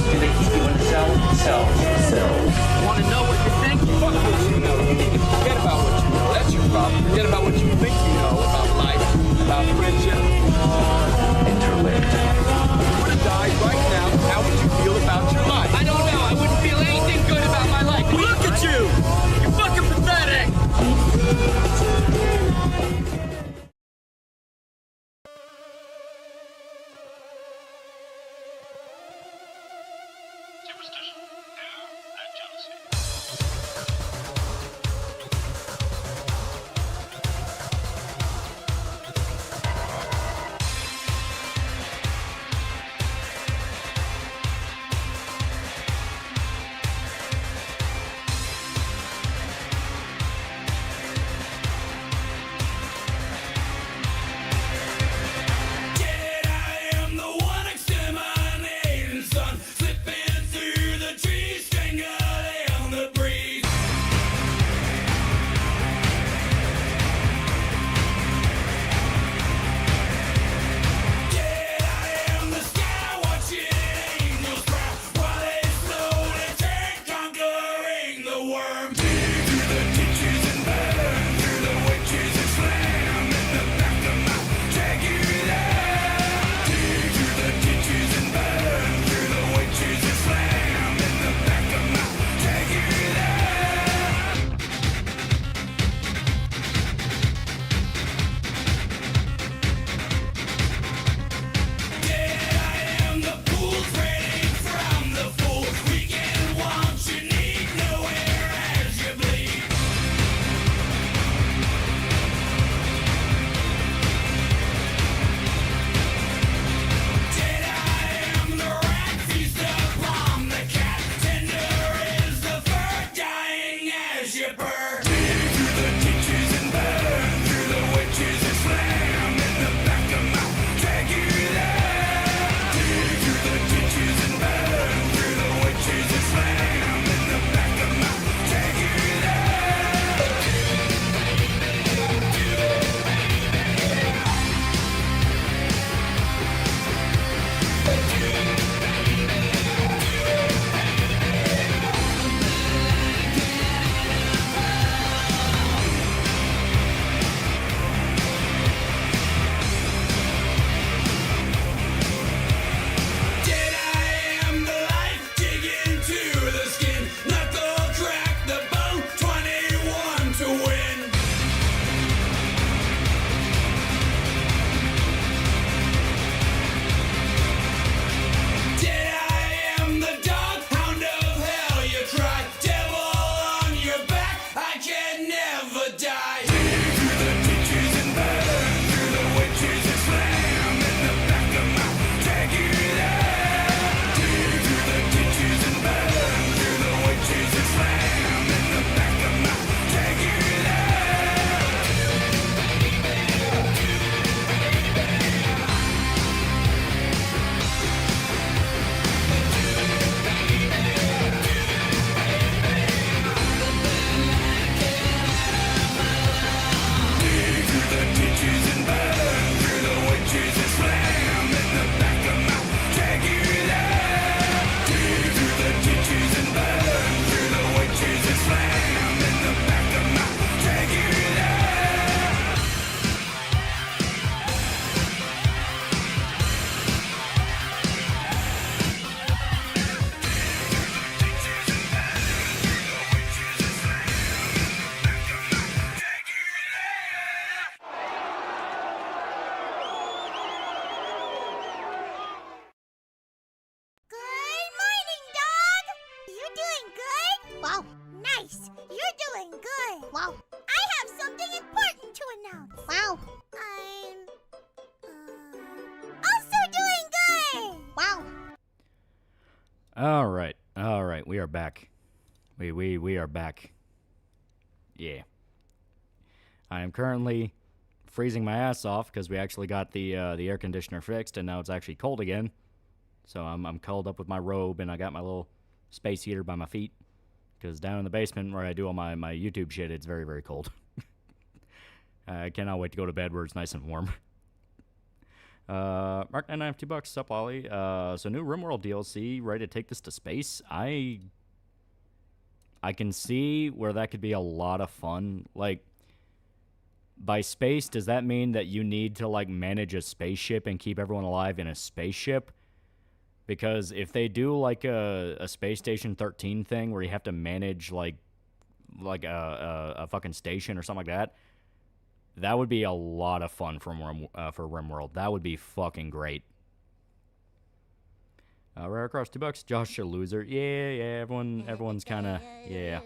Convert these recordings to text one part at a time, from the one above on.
Do they keep you in a cell? Cells. Want to know what you think? Fuck what you know. You need to forget about what you know. That's your problem. Forget about what you think you know about life, about friendship. Interlinked. If you were to die right now, how would you feel about your life? I don't know. I wouldn't feel anything good about my life. Look at you! You're fucking pathetic! Wow, nice! You're doing good! Wow. I have something important to announce. Wow. I'm... also doing good! Wow. All right, we are back. We are back. Yeah. I am currently freezing my ass off because we actually got the air conditioner fixed, and now it's actually cold again. So I'm curled up with my robe, and I got my little space heater by my feet. Because down in the basement where I do all my YouTube shit, it's very, very cold. I cannot wait to go to bed where it's nice and warm. Mark 99 $2. Sup, Ollie? So new RimWorld DLC, ready to take this to space? I can see where that could be a lot of fun. Like, by space, does that mean that you need to, like, manage a spaceship and keep everyone alive in a spaceship? Because if they do, like, a Space Station 13 thing where you have to manage, like a fucking station or something like that, that would be a lot of fun for RimWorld. That would be fucking great. Rare Cross $2. Josh, a loser. Yeah. Everyone's kind of yeah.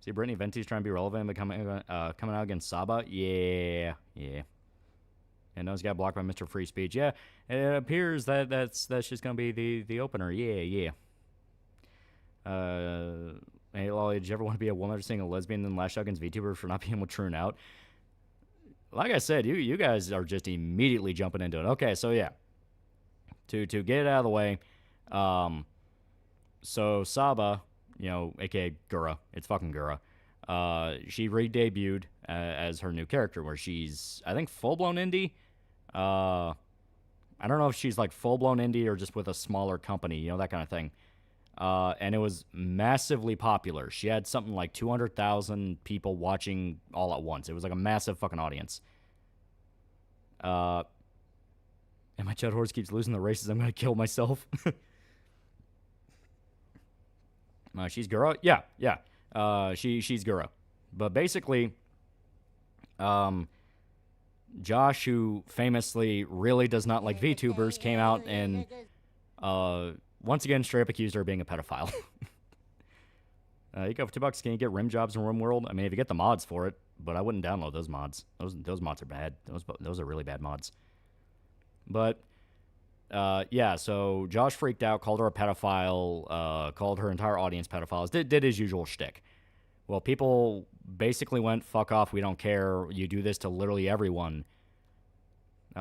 See, Brittany Venti's trying to be relevant, but coming out against Saba. Yeah. And those got blocked by Mr. Free Speech. Yeah, it appears that's just gonna be the opener. Yeah. Hey, Lolly, did you ever want to be a woman or seeing a lesbian and lash out against VTubers for not being able to tune out? Like I said, you guys are just immediately jumping into it. Okay, so yeah. To get it out of the way, so Saba, aka Gura, it's fucking Gura, she re-debuted as her new character, where she's, I think, full-blown indie. I don't know if she's, like, full-blown indie or just with a smaller company, that kind of thing. And it was massively popular. She had something like 200,000 people watching all at once. It was like a massive fucking audience. And my Chud horse keeps losing the races. I'm going to kill myself. She's Gura? Yeah. She's Gura. But basically, Josh, who famously really does not like VTubers, came out and once again straight up accused her of being a pedophile. You go for $2. Can you get rim jobs in RimWorld? I mean, if you get the mods for it, but I wouldn't download those mods. Those mods are bad. Those are really bad mods. But yeah, so Josh freaked out, called her a pedophile, called her entire audience pedophiles, did his usual shtick. Well, people basically went, fuck off, we don't care, you do this to literally everyone.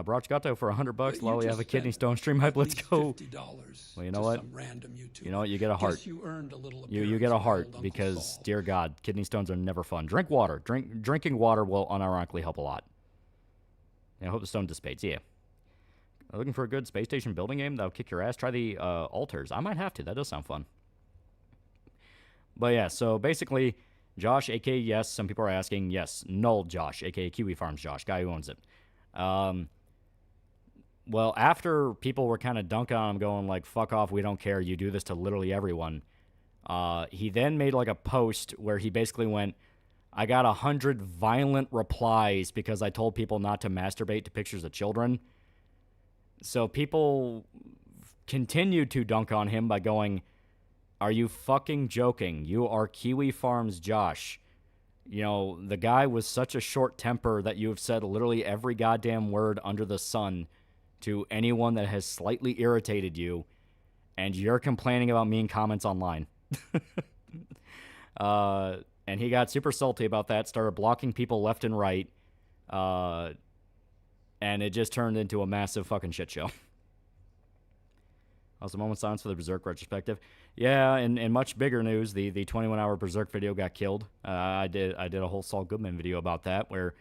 Broch Gato for $100. Lolly, you have a kidney stone stream hype, let's go. Well, you know what? You get a heart. You get a heart because, dear God, kidney stones are never fun. Drink water. Drinking water will unironically help a lot. I hope the stone dissipates, yeah. Looking for a good space station building game that'll kick your ass? Try the altars. I might have to. That does sound fun. But yeah, so basically, Josh, a.k.a. yes, some people are asking, yes, Null Josh, a.k.a. Kiwi Farms Josh, guy who owns it. Well, after people were kind of dunking on him, going like, fuck off, we don't care, you do this to literally everyone, he then made like a post where he basically went, I got 100 violent replies because I told people not to masturbate to pictures of children. So people continued to dunk on him by going, are you fucking joking? You are Kiwi Farms Josh. The guy was such a short temper that you have said literally every goddamn word under the sun to anyone that has slightly irritated you, and you're complaining about mean comments online. And he got super salty about that, started blocking people left and right, and it just turned into a massive fucking shit show. Also, moment of silence for the Berserk retrospective. Yeah, in much bigger news, the 21-hour Berserk video got killed. I did a whole Saul Goodman video about that, where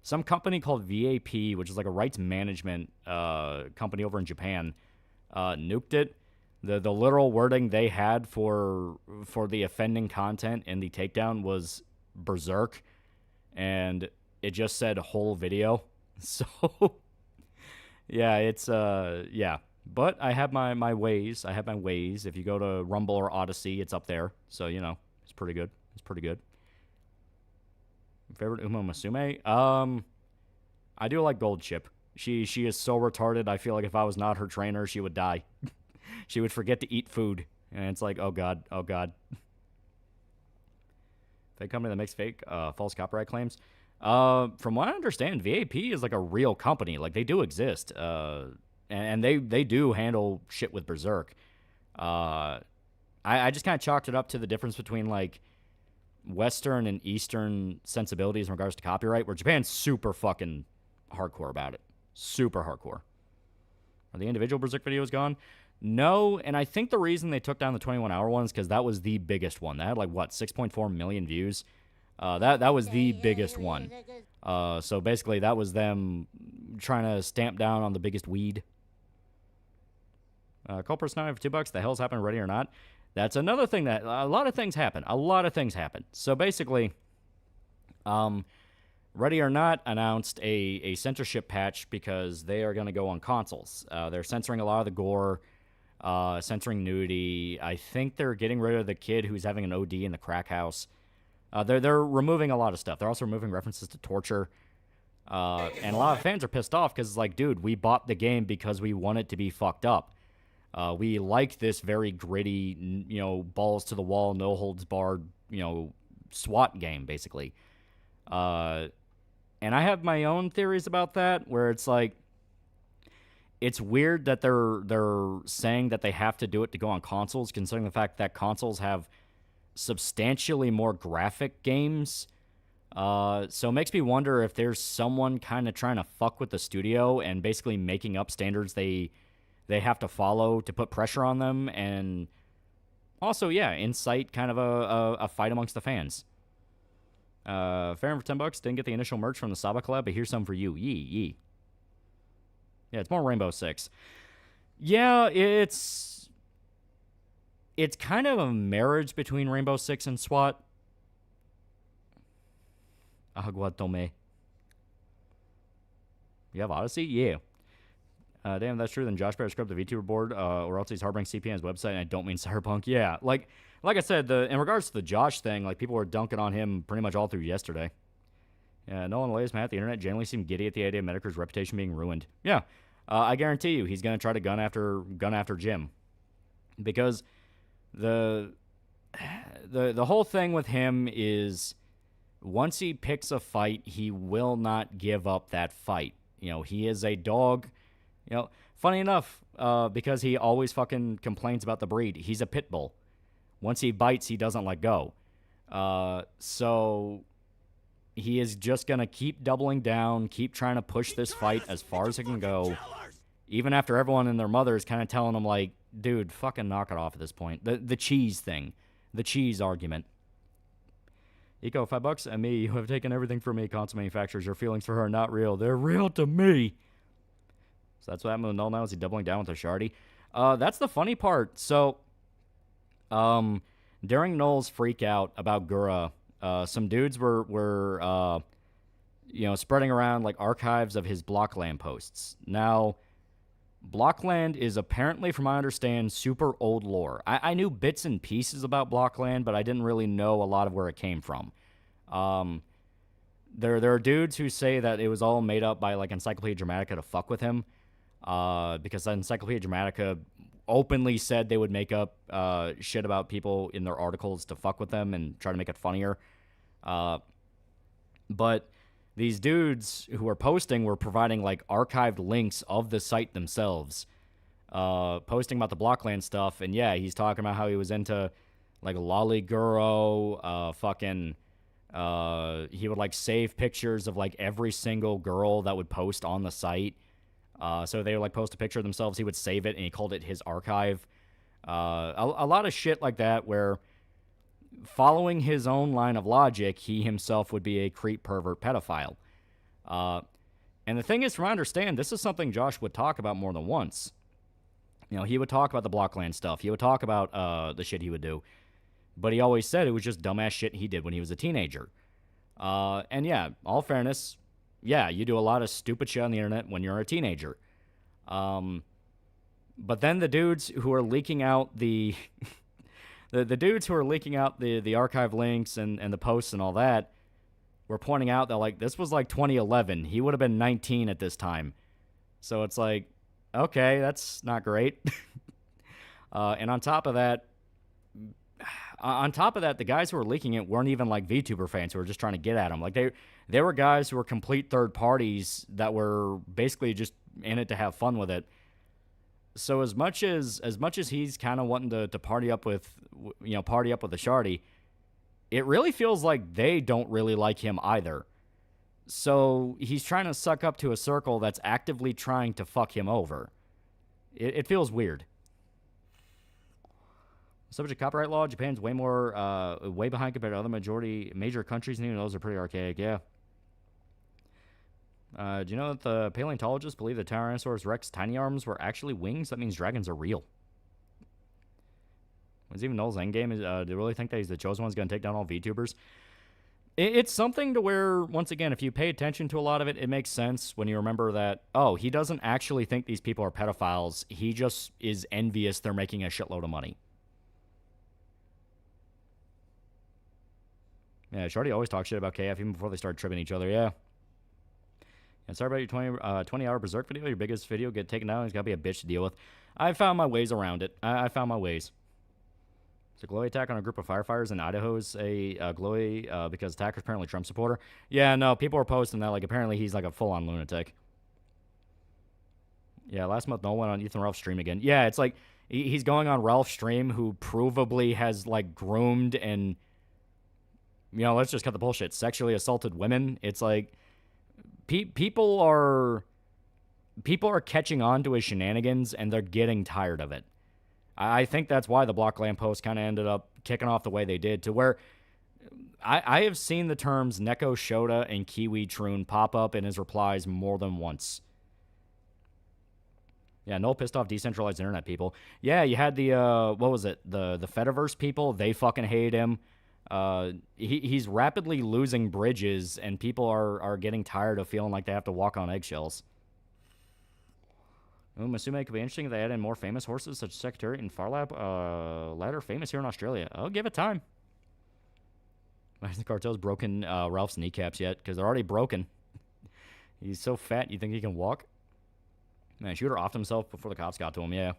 some company called VAP, which is like a rights management company over in Japan, nuked it. The literal wording they had for the offending content in the takedown was Berserk, and it just said whole video. So, yeah, it's, yeah. But I have my ways. I have my ways. If you go to Rumble or Odyssey, it's up there. So, it's pretty good. It's pretty good. Favorite Uma Musume? I do like Gold Chip. She is so retarded, I feel like if I was not her trainer, she would die. She would forget to eat food. And it's like, oh god. Fake company that makes fake false copyright claims. From what I understand, VAP is like a real company. Like, they do exist. And they do handle shit with Berserk. I just kind of chalked it up to the difference between, like, Western and Eastern sensibilities in regards to copyright, where Japan's super fucking hardcore about it. Super hardcore. Are the individual Berserk videos gone? No, and I think the reason they took down the 21-hour one is because that was the biggest one. That had, like, what, 6.4 million views? That was the biggest one. So basically, that was them trying to stamp down on the biggest weed. Call personality for $2. The hell's happened, ready or not? That's another thing that a lot of things happen. So basically, Ready or Not announced a censorship patch because they are going to go on consoles. They're censoring a lot of the gore, censoring nudity. I think they're getting rid of the kid who's having an OD in the crack house. They're removing a lot of stuff. They're also removing references to torture. And a lot of fans are pissed off because it's like, dude, we bought the game because we want it to be fucked up. We like this very gritty, balls to the wall, no holds barred, SWAT game, basically. And I have my own theories about that, where it's like, it's weird that they're saying that they have to do it to go on consoles, considering the fact that consoles have substantially more graphic games. So it makes me wonder if there's someone kind of trying to fuck with the studio and basically making up standards they have to follow to put pressure on them, and also, incite kind of a fight amongst the fans. Fair for $10. Didn't get the initial merch from the Saba collab, but here's some for you. Yee. Yeah, it's more Rainbow Six. Yeah, it's kind of a marriage between Rainbow Six and SWAT. Agua tome. You have Odyssey? Yeah. Damn, that's true. Then Josh better scrub the VTuber board, or else he's harboring CP on his website, and I don't mean Cyberpunk. Yeah, like I said, in regards to the Josh thing, like, people were dunking on him pretty much all through yesterday. Yeah, no one lays Matt. The internet generally seemed giddy at the idea of Medicre's reputation being ruined. Yeah, I guarantee you, he's gonna try to gun after Jim, because the whole thing with him is, once he picks a fight, he will not give up that fight. He is a dog. Funny enough, because he always fucking complains about the breed, he's a pit bull. Once he bites, he doesn't let go. So he is just going to keep doubling down, keep trying to push this fight as far as it can go, even after everyone and their mother is kind of telling him, like, dude, fucking knock it off at this point. The cheese thing. The cheese argument. Eco, $5, and me, you have taken everything from me. Console manufacturers, your feelings for her are not real. They're real to me. So that's what happened with Null now. Is he doubling down with the Shardy? That's the funny part. So, during Null's freak out about Gura, some dudes were spreading around, like, archives of his Blockland posts. Now, Blockland is apparently, from what I understand, super old lore. I knew bits and pieces about Blockland, but I didn't really know a lot of where it came from. There are dudes who say that it was all made up by, like, Encyclopedia Dramatica to fuck with him, because Encyclopedia Dramatica openly said they would make up shit about people in their articles to fuck with them and try to make it funnier. But these dudes who were posting were providing, like, archived links of the site themselves, posting about the Blockland stuff. And yeah, he's talking about how he was into, like, Loli Guro, he would, like, save pictures of, like, every single girl that would post on the site. So they would, like, post a picture of themselves, he would save it, and he called it his archive. A lot of shit like that, where, following his own line of logic, he himself would be a creep, pervert, pedophile. And the thing is, from what I understand, this is something Josh would talk about more than once. He would talk about the Blockland stuff. He would talk about the shit he would do. But he always said it was just dumbass shit he did when he was a teenager. And yeah, all fairness, yeah, you do a lot of stupid shit on the internet when you're a teenager. But then the dudes who are leaking out the dudes who are leaking out the archive links and the posts and all that were pointing out that, like, this was like 2011. He would have been 19 at this time. So it's like, okay, that's not great. And on top of that, the guys who were leaking it weren't even, like, VTuber fans who were just trying to get at him. Like, they were guys who were complete third parties that were basically just in it to have fun with it. So as much as he's kind of wanting to party up with the Shardy, it really feels like they don't really like him either. So he's trying to suck up to a circle that's actively trying to fuck him over. It feels weird. Subject to copyright law, Japan's way behind compared to other major countries, and even those are pretty archaic, yeah. Do you know that the paleontologists believe the Tyrannosaurus Rex tiny arms were actually wings? That means dragons are real. Was even Null's endgame? Do they really think that he's the chosen one who's going to take down all VTubers? It's something to where, once again, if you pay attention to a lot of it, it makes sense when you remember that, oh, he doesn't actually think these people are pedophiles. He just is envious they're making a shitload of money. Yeah, Shorty always talks shit about KF even before they start tripping each other, yeah. And sorry about your 20-hour Berserk video. Your biggest video get taken down. It's got to be a bitch to deal with. I found my ways around it. I found my ways. It's a glowy attack on a group of firefighters in Idaho is a glowy because attacker's apparently Trump supporter. Yeah, no, people are posting that. Like, apparently he's like a full-on lunatic. Yeah, last month Noel went on Ethan Ralph's stream again. Yeah, it's like he's going on Ralph's stream who provably has, like, groomed and, you know, let's just cut the bullshit, sexually assaulted women. It's like people are catching on to his shenanigans and they're getting tired of it. I think that's why the Block Lamppost kind of ended up kicking off the way they did, to where I have seen the terms Neko Shota and Kiwi Troon pop up in his replies more than once. Yeah, Noel pissed off decentralized internet people. Yeah, you had the, what was it? The Fediverse people. They fucking hate him. He's rapidly losing bridges, and people are getting tired of feeling like they have to walk on eggshells. Masume could be interesting if they add in more famous horses such as Secretariat and Farlap. Ladder famous here in Australia. I'll give it time. Why hasn't the cartel's broken Ralph's kneecaps yet? Because they're already broken. He's so fat, you think he can walk? Man, Shooter offed himself before the cops got to him, yeah.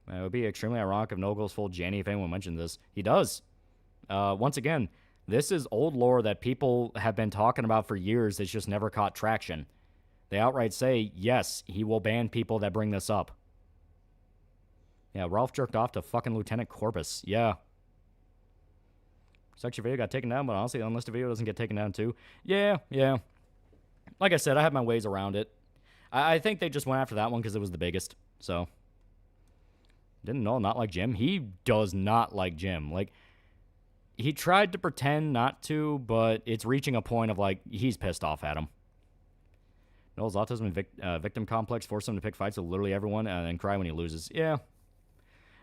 Man, it would be extremely ironic if Noel goes full Janny if anyone mentioned this. He does. Once again, this is old lore that people have been talking about for years that's just never caught traction. They outright say, yes, he will ban people that bring this up. Yeah, Ralph jerked off to fucking Lieutenant Corpus. Yeah. Section video got taken down, but honestly, the unlisted video doesn't get taken down too. Yeah. Like I said, I have my ways around it. I think they just went after that one because it was the biggest. So, didn't know not like Jim. He does not like Jim. Like, he tried to pretend not to, but it's reaching a point of, like, he's pissed off at him. Noel's autism and victim complex forced him to pick fights with literally everyone and then cry when he loses. Yeah.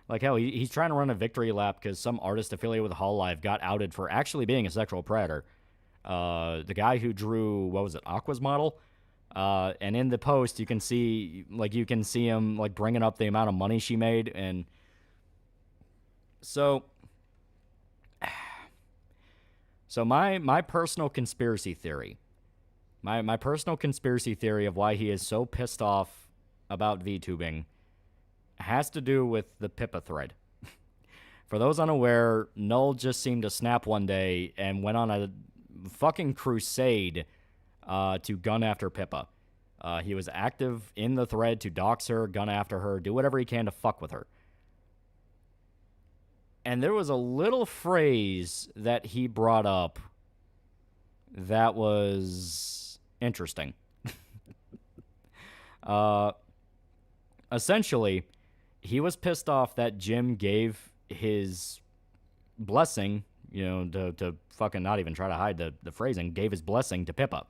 Like, hell, he's trying to run a victory lap because some artist affiliated with Hololive got outed for actually being a sexual predator. The guy who drew, what was it, Aqua's model? And in the post, you can see him, like, bringing up the amount of money she made. And so my personal conspiracy theory, my personal conspiracy theory of why he is so pissed off about VTubing has to do with the Pippa thread. For those unaware, Null just seemed to snap one day and went on a fucking crusade to gun after Pippa. He was active in the thread to dox her, gun after her, do whatever he can to fuck with her. And there was a little phrase that he brought up that was interesting. Essentially, he was pissed off that Jim gave his blessing, you know, to fucking not even try to hide the phrasing, gave his blessing to Pippa.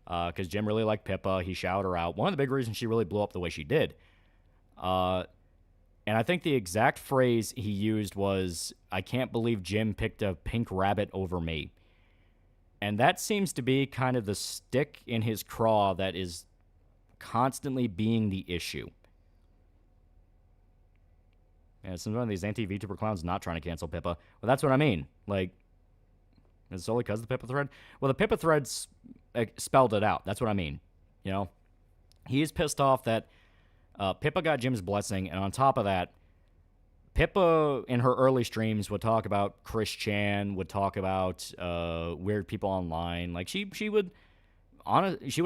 Because Jim really liked Pippa. He shouted her out. One of the big reasons she really blew up the way she did. And I think the exact phrase he used was, "I can't believe Jim picked a pink rabbit over me." And that seems to be kind of the stick in his craw that is constantly being the issue. Yeah, some of these anti-VTuber clowns not trying to cancel Pippa. Well, that's what I mean. Like, is it solely because of the Pippa thread? Well, the Pippa threads spelled it out. That's what I mean. You know? He's pissed off that Pippa got Jim's blessing, and on top of that, Pippa, in her early streams, would talk about Chris Chan, would talk about weird people online. Like, she would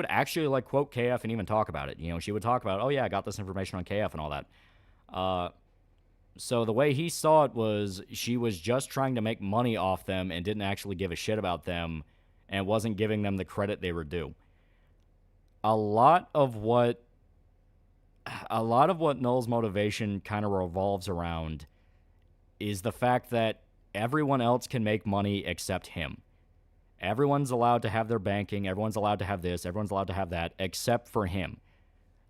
actually, like, quote KF and even talk about it. You know, she would talk about, oh, yeah, I got this information on KF and all that. So the way he saw it was she was just trying to make money off them and didn't actually give a shit about them and wasn't giving them the credit they were due. A lot of what... a lot of what Null's motivation kind of revolves around is the fact that everyone else can make money except him. Everyone's allowed to have their banking. Everyone's allowed to have this. Everyone's allowed to have that, except for him.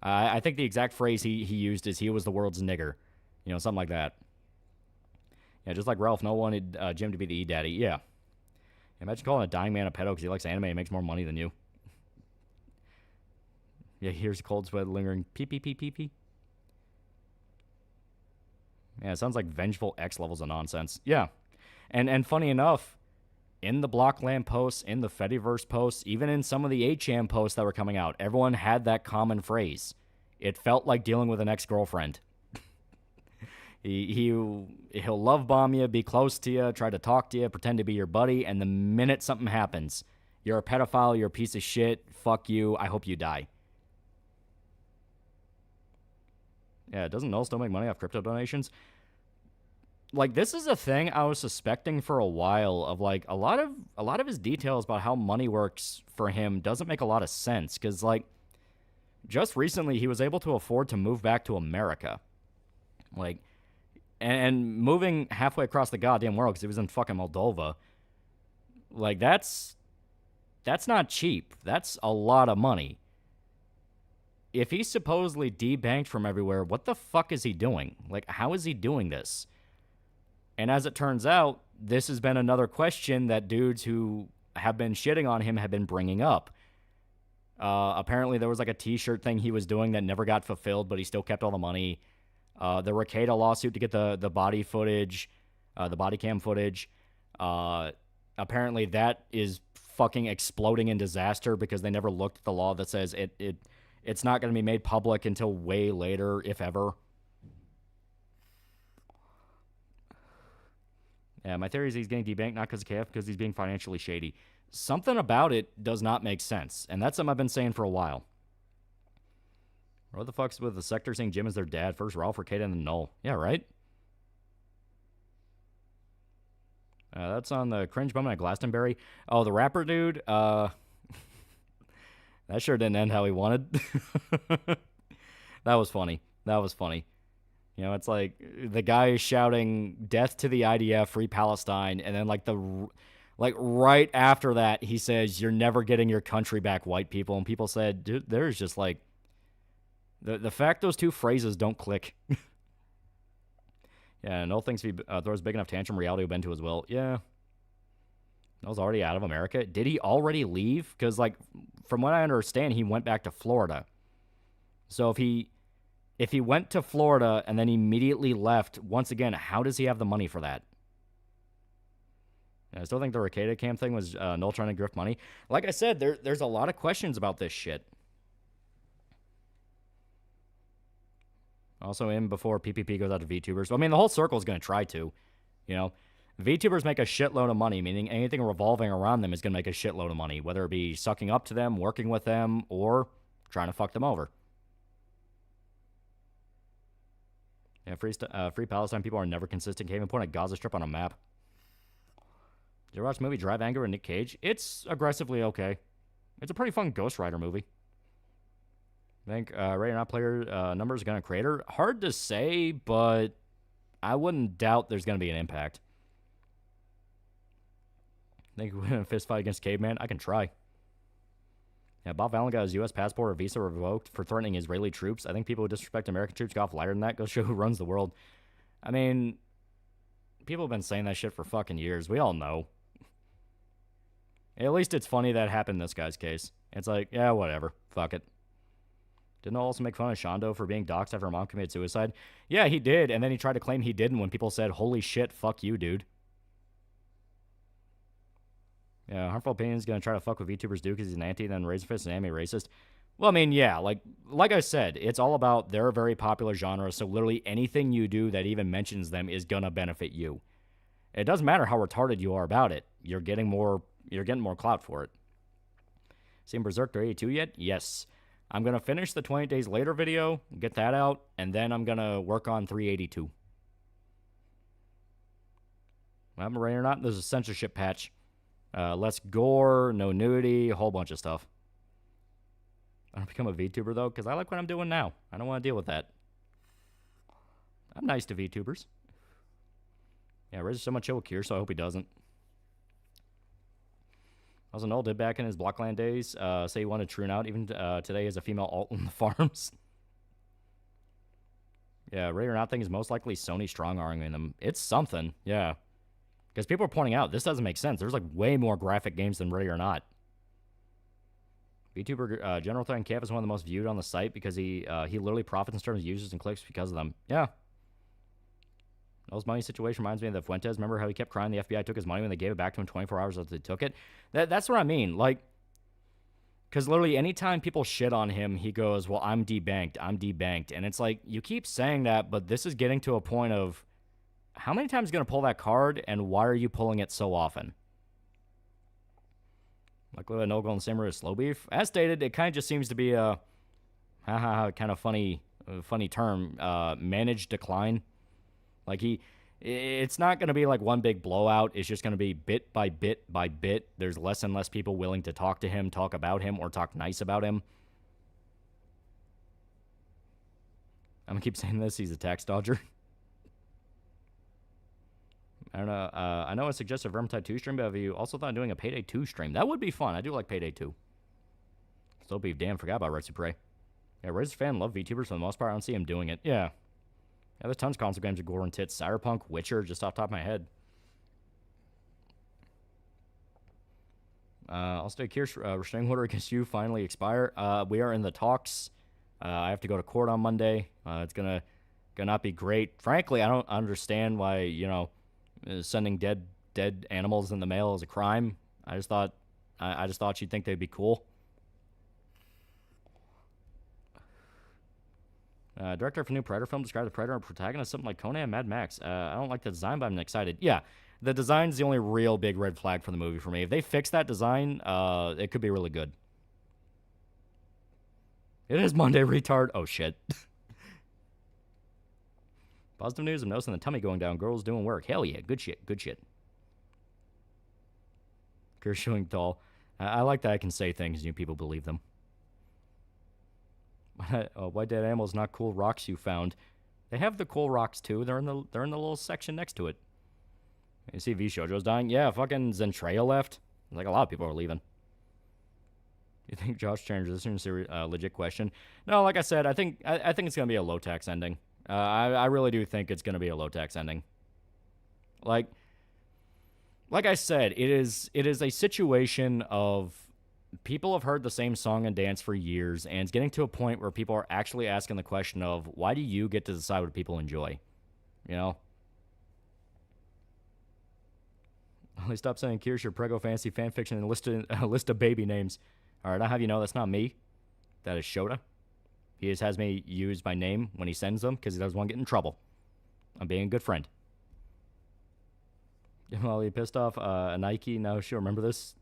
I think the exact phrase he used is he was the world's nigger. You know, something like that. Yeah, just like Ralph, no one wanted Jim to be the E-Daddy. Yeah. Imagine calling a dying man a pedo because he likes anime and makes more money than you. Yeah, here's a cold sweat lingering pee pee pee pee pee. Yeah, it sounds like vengeful X levels of nonsense. Yeah. And funny enough, in the Blockland posts, in the Fediverse posts, even in some of the 8chan posts that were coming out, everyone had that common phrase. It felt like dealing with an ex-girlfriend. He'll love bomb you, be close to you, try to talk to you, pretend to be your buddy, and the minute something happens, you're a pedophile, you're a piece of shit, fuck you, I hope you die. Yeah, doesn't Null still make money off crypto donations? Like, this is a thing I was suspecting for a while of, like, a lot of his details about how money works for him doesn't make a lot of sense. Because, like, just recently he was able to afford to move back to America. Like, and moving halfway across the goddamn world because he was in fucking Moldova. Like, that's not cheap. That's a lot of money. If he's supposedly debanked from everywhere, what the fuck is he doing? Like, how is he doing this? And as it turns out, this has been another question that dudes who have been shitting on him have been bringing up. Apparently, there was like a t-shirt thing he was doing that never got fulfilled, but he still kept all the money. The Ricada lawsuit to get the body footage, the body cam footage. Apparently, that is fucking exploding in disaster because they never looked at the law that says it's not going to be made public until way later, if ever. Yeah, my theory is he's getting debanked not because of KF, because he's being financially shady. Something about it does not make sense, and that's something I've been saying for a while. What the fuck's with the sector saying Jim is their dad? First Ralph, Ricada, and then Null. Yeah, right? That's on the cringe moment at Glastonbury. Oh, the rapper dude? That sure didn't end how he wanted. That was funny. You know, it's like the guy is shouting death to the IDF, free Palestine, and then like right after that he says you're never getting your country back, white people. And people said, dude, there's just like the fact those two phrases don't click. Yeah, Null thinks if he throws big enough tantrum, reality will bend to his will. Yeah. Null's already out of America. Did he already leave? Because, like, from what I understand, he went back to Florida. So if he went to Florida and then immediately left, once again, how does he have the money for that? I still think the Ricada cam thing was Null trying to grift money. Like I said, there's a lot of questions about this shit. Also in before PPP goes out to VTubers. I mean, the whole circle is going to try to, you know. VTubers make a shitload of money, meaning anything revolving around them is going to make a shitload of money, whether it be sucking up to them, working with them, or trying to fuck them over. Yeah, free Palestine people are never consistent. Can't even point a Gaza Strip on a map. Did you watch the movie Drive Anger with Nick Cage? It's aggressively okay. It's a pretty fun Ghost Rider movie. I think rated not player numbers are going to crater. Hard to say, but I wouldn't doubt there's going to be an impact. Think we win a fist fight against Caveman? I can try. Yeah, Bob Allen got his U.S. passport or visa revoked for threatening Israeli troops. I think people who disrespect American troops go off lighter than that. Go show who runs the world. I mean, people have been saying that shit for fucking years. We all know. At least it's funny that happened in this guy's case. It's like, yeah, whatever. Fuck it. Didn't I also make fun of Shondo for being doxxed after her mom committed suicide? Yeah, he did, and then he tried to claim he didn't when people said, holy shit, fuck you, dude. Yeah, Harmful Opinion's gonna try to fuck with VTubers do because he's an anti, then Razorfist and anime racist. Well, I mean, yeah, like I said, it's all about they're a very popular genre, so literally anything you do that even mentions them is gonna benefit you. It doesn't matter how retarded you are about it. You're getting more clout for it. Seen Berserk 82 yet? Yes. I'm going to finish the 20 Days Later video, get that out, and then I'm going to work on 382. I'm right or not, there's a censorship patch. Less gore, no nudity, a whole bunch of stuff. I don't become a VTuber, though, because I like what I'm doing now. I don't want to deal with that. I'm nice to VTubers. Yeah, Riz is someone chill with Kier, so I hope he doesn't. Also, Noel did back in his Blockland days say he wanted Troon out, even today as a female alt in the farms. Yeah, Ready or Not thing is most likely Sony strong-arming them. It's something, yeah. Because people are pointing out, this doesn't make sense. There's like way more graphic games than Ready or Not. VTuber General Threat and Camp is one of the most viewed on the site because he literally profits in terms of users and clicks because of them. Yeah. Noel's money situation reminds me of the Fuentes. Remember how he kept crying the FBI took his money when they gave it back to him 24 hours after they took it? That's what I mean. Like, because literally anytime people shit on him, he goes, well, I'm debanked. I'm debanked. And it's like, you keep saying that, but this is getting to a point of how many times are you going to pull that card, and why are you pulling it so often? Like, no go on the same route as Slow Beef. As stated, it kind of just seems to be a kind of funny term, managed decline. Like, it's not going to be like one big blowout. It's just going to be bit by bit by bit. There's less and less people willing to talk to him, talk about him, or talk nice about him. I'm going to keep saying this. He's a tax dodger. I don't know. I know I suggested a Vermintide 2 stream, but have you also thought of doing a Payday 2 stream? That would be fun. I do like Payday 2. Still Beef, damn, forgot about Red Supre. Yeah, Red's fan love VTubers for the most part. I don't see him doing it. Yeah. Yeah, there's tons of console games of gore and tits. Cyberpunk, Witcher, just off the top of my head. Also, Kirsch, restraining order against you finally expire. We are in the talks. I have to go to court on Monday. It's gonna not be great. Frankly, I don't understand why, sending dead animals in the mail is a crime. I just thought you'd think they'd be cool. Director for new Predator film described the Predator and protagonist something like Conan and Mad Max. I don't like the design, but I'm excited. Yeah, the design's the only real big red flag for the movie for me. If they fix that design, it could be really good. It is Monday, retard. Oh, shit. Positive news, I'm noticing the tummy going down. Girls doing work. Hell yeah, good shit, good shit. Gershwing doll. I like that I can say things and you people believe them. White dead animals, not cool rocks you found. They have the cool rocks too. They're in the little section next to it. You see V Shoujo's dying? Yeah, fucking Zentreya left. Like a lot of people are leaving. You think Josh transition is a legit question? No, like I said, I think it's gonna be a low tax ending. I really do think it's gonna be a low tax ending. Like I said, it is a situation of people have heard the same song and dance for years, and it's getting to a point where people are actually asking the question of, why do you get to decide what people enjoy? You know? Only stop saying Kirsch your Prego Fantasy fanfiction and a list of baby names. Alright, I'll have you know that's not me. That is Shota. He just has me use my name when he sends them because he doesn't want to get in trouble. I'm being a good friend. Well, he pissed off Nike. No, she'll remember this.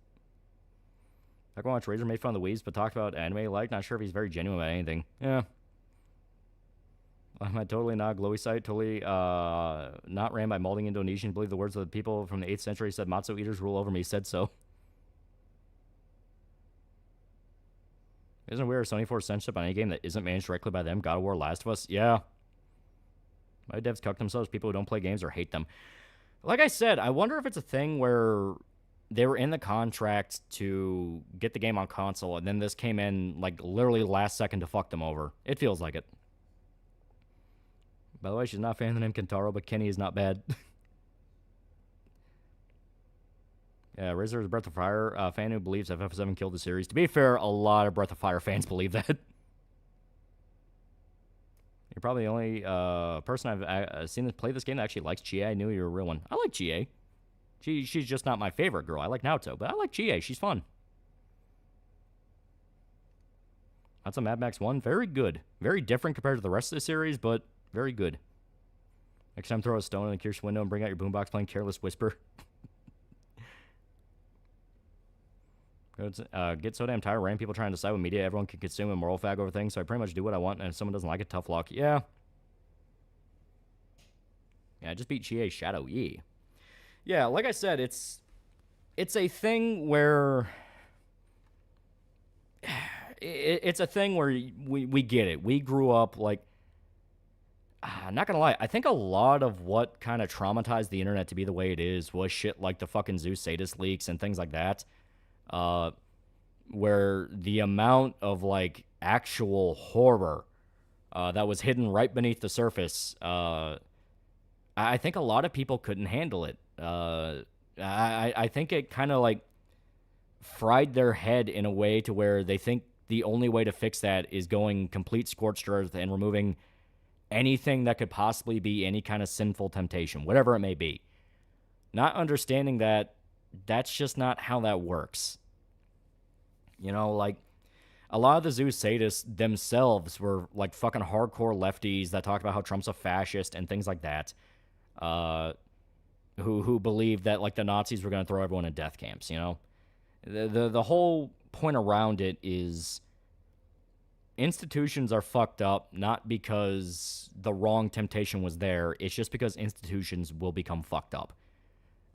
I can watch Razor made fun of the weaves, but talked about anime like. Not sure if he's very genuine about anything. Yeah. I'm totally not a glowy site. Totally not ran by molding Indonesian. Believe the words of the people from the 8th century said matzo eaters rule over me. Said so. Isn't it weird Sony forced censorship on any game that isn't managed directly by them? God of War, Last of Us? Yeah. My devs cuck themselves, people who don't play games or hate them. Like I said, I wonder if it's a thing where they were in the contract to get the game on console, and then this came in, like, literally last second to fuck them over. It feels like it. By the way, she's not a fan of the name Kentaro, but Kenny is not bad. Yeah, Razor is a Breath of Fire fan who believes FF7 killed the series. To be fair, a lot of Breath of Fire fans believe that. You're probably the only person I've seen play this game that actually likes Chie. I knew you were a real one. I like Chie. She's just not my favorite girl. I like Naruto, but I like Chie. She's fun. That's a Mad Max 1. Very good. Very different compared to the rest of the series, but very good. Next time, throw a stone in the Kirsch window and bring out your boombox playing Careless Whisper. Get so damn tired of random people trying to decide what media everyone can consume and moral fag over things, so I pretty much do what I want, and if someone doesn't like it, tough luck. Yeah. Yeah, just beat Chie's Shadow. Yeah. Yeah, like I said, it's a thing where it's a thing where we get it. We grew up like, not gonna lie, I think a lot of what kind of traumatized the internet to be the way it is was shit like the fucking Zeus Sadist leaks and things like that, where the amount of like actual horror that was hidden right beneath the surface, I think a lot of people couldn't handle it. I think it kind of like fried their head in a way to where they think the only way to fix that is going complete scorched earth and removing anything that could possibly be any kind of sinful temptation, whatever it may be. Not understanding that that's just not how that works. You know, like, a lot of the Zeus sadists themselves were like fucking hardcore lefties that talked about how Trump's a fascist and things like that. Who believed that like the Nazis were going to throw everyone in death camps, you know? The whole point around it is institutions are fucked up not because the wrong temptation was there. It's just because institutions will become fucked up.